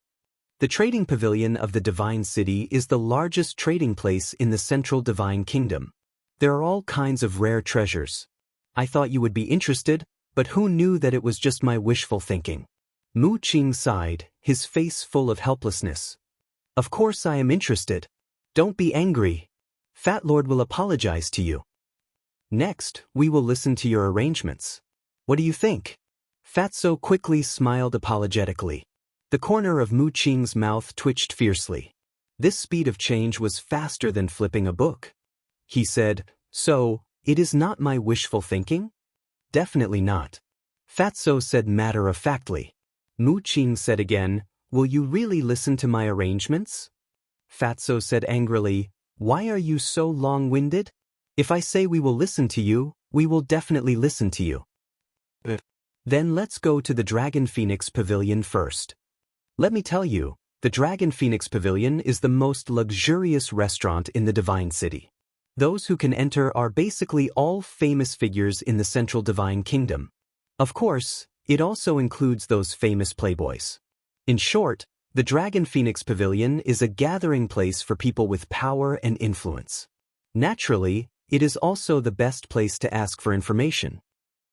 [SPEAKER 1] The trading pavilion of the Divine City is the largest trading place in the Central Divine Kingdom. There are all kinds of rare treasures. I thought you would be interested, but who knew that it was just my wishful thinking? Mu Qing sighed, his face full of helplessness. "Of course I am interested. Don't be angry. Fat Lord will apologize to you. Next, we will listen to your arrangements. What do you think?" Fatso quickly smiled apologetically. The corner of Mu Qing's mouth twitched fiercely. This speed of change was faster than flipping a book. He said, "So, it is not my wishful thinking?" "Definitely not." Fatso said matter-of-factly. Mu Qing said again, "Will you really listen to my arrangements?" Fatso said angrily, "Why are you so long-winded? If I say we will listen to you, we will definitely listen to you. Then let's go to the Dragon Phoenix Pavilion first. Let me tell you, the Dragon Phoenix Pavilion is the most luxurious restaurant in the Divine City. Those who can enter are basically all famous figures in the Central Divine Kingdom. Of course, it also includes those famous playboys. In short, the Dragon Phoenix Pavilion is a gathering place for people with power and influence. Naturally, it is also the best place to ask for information.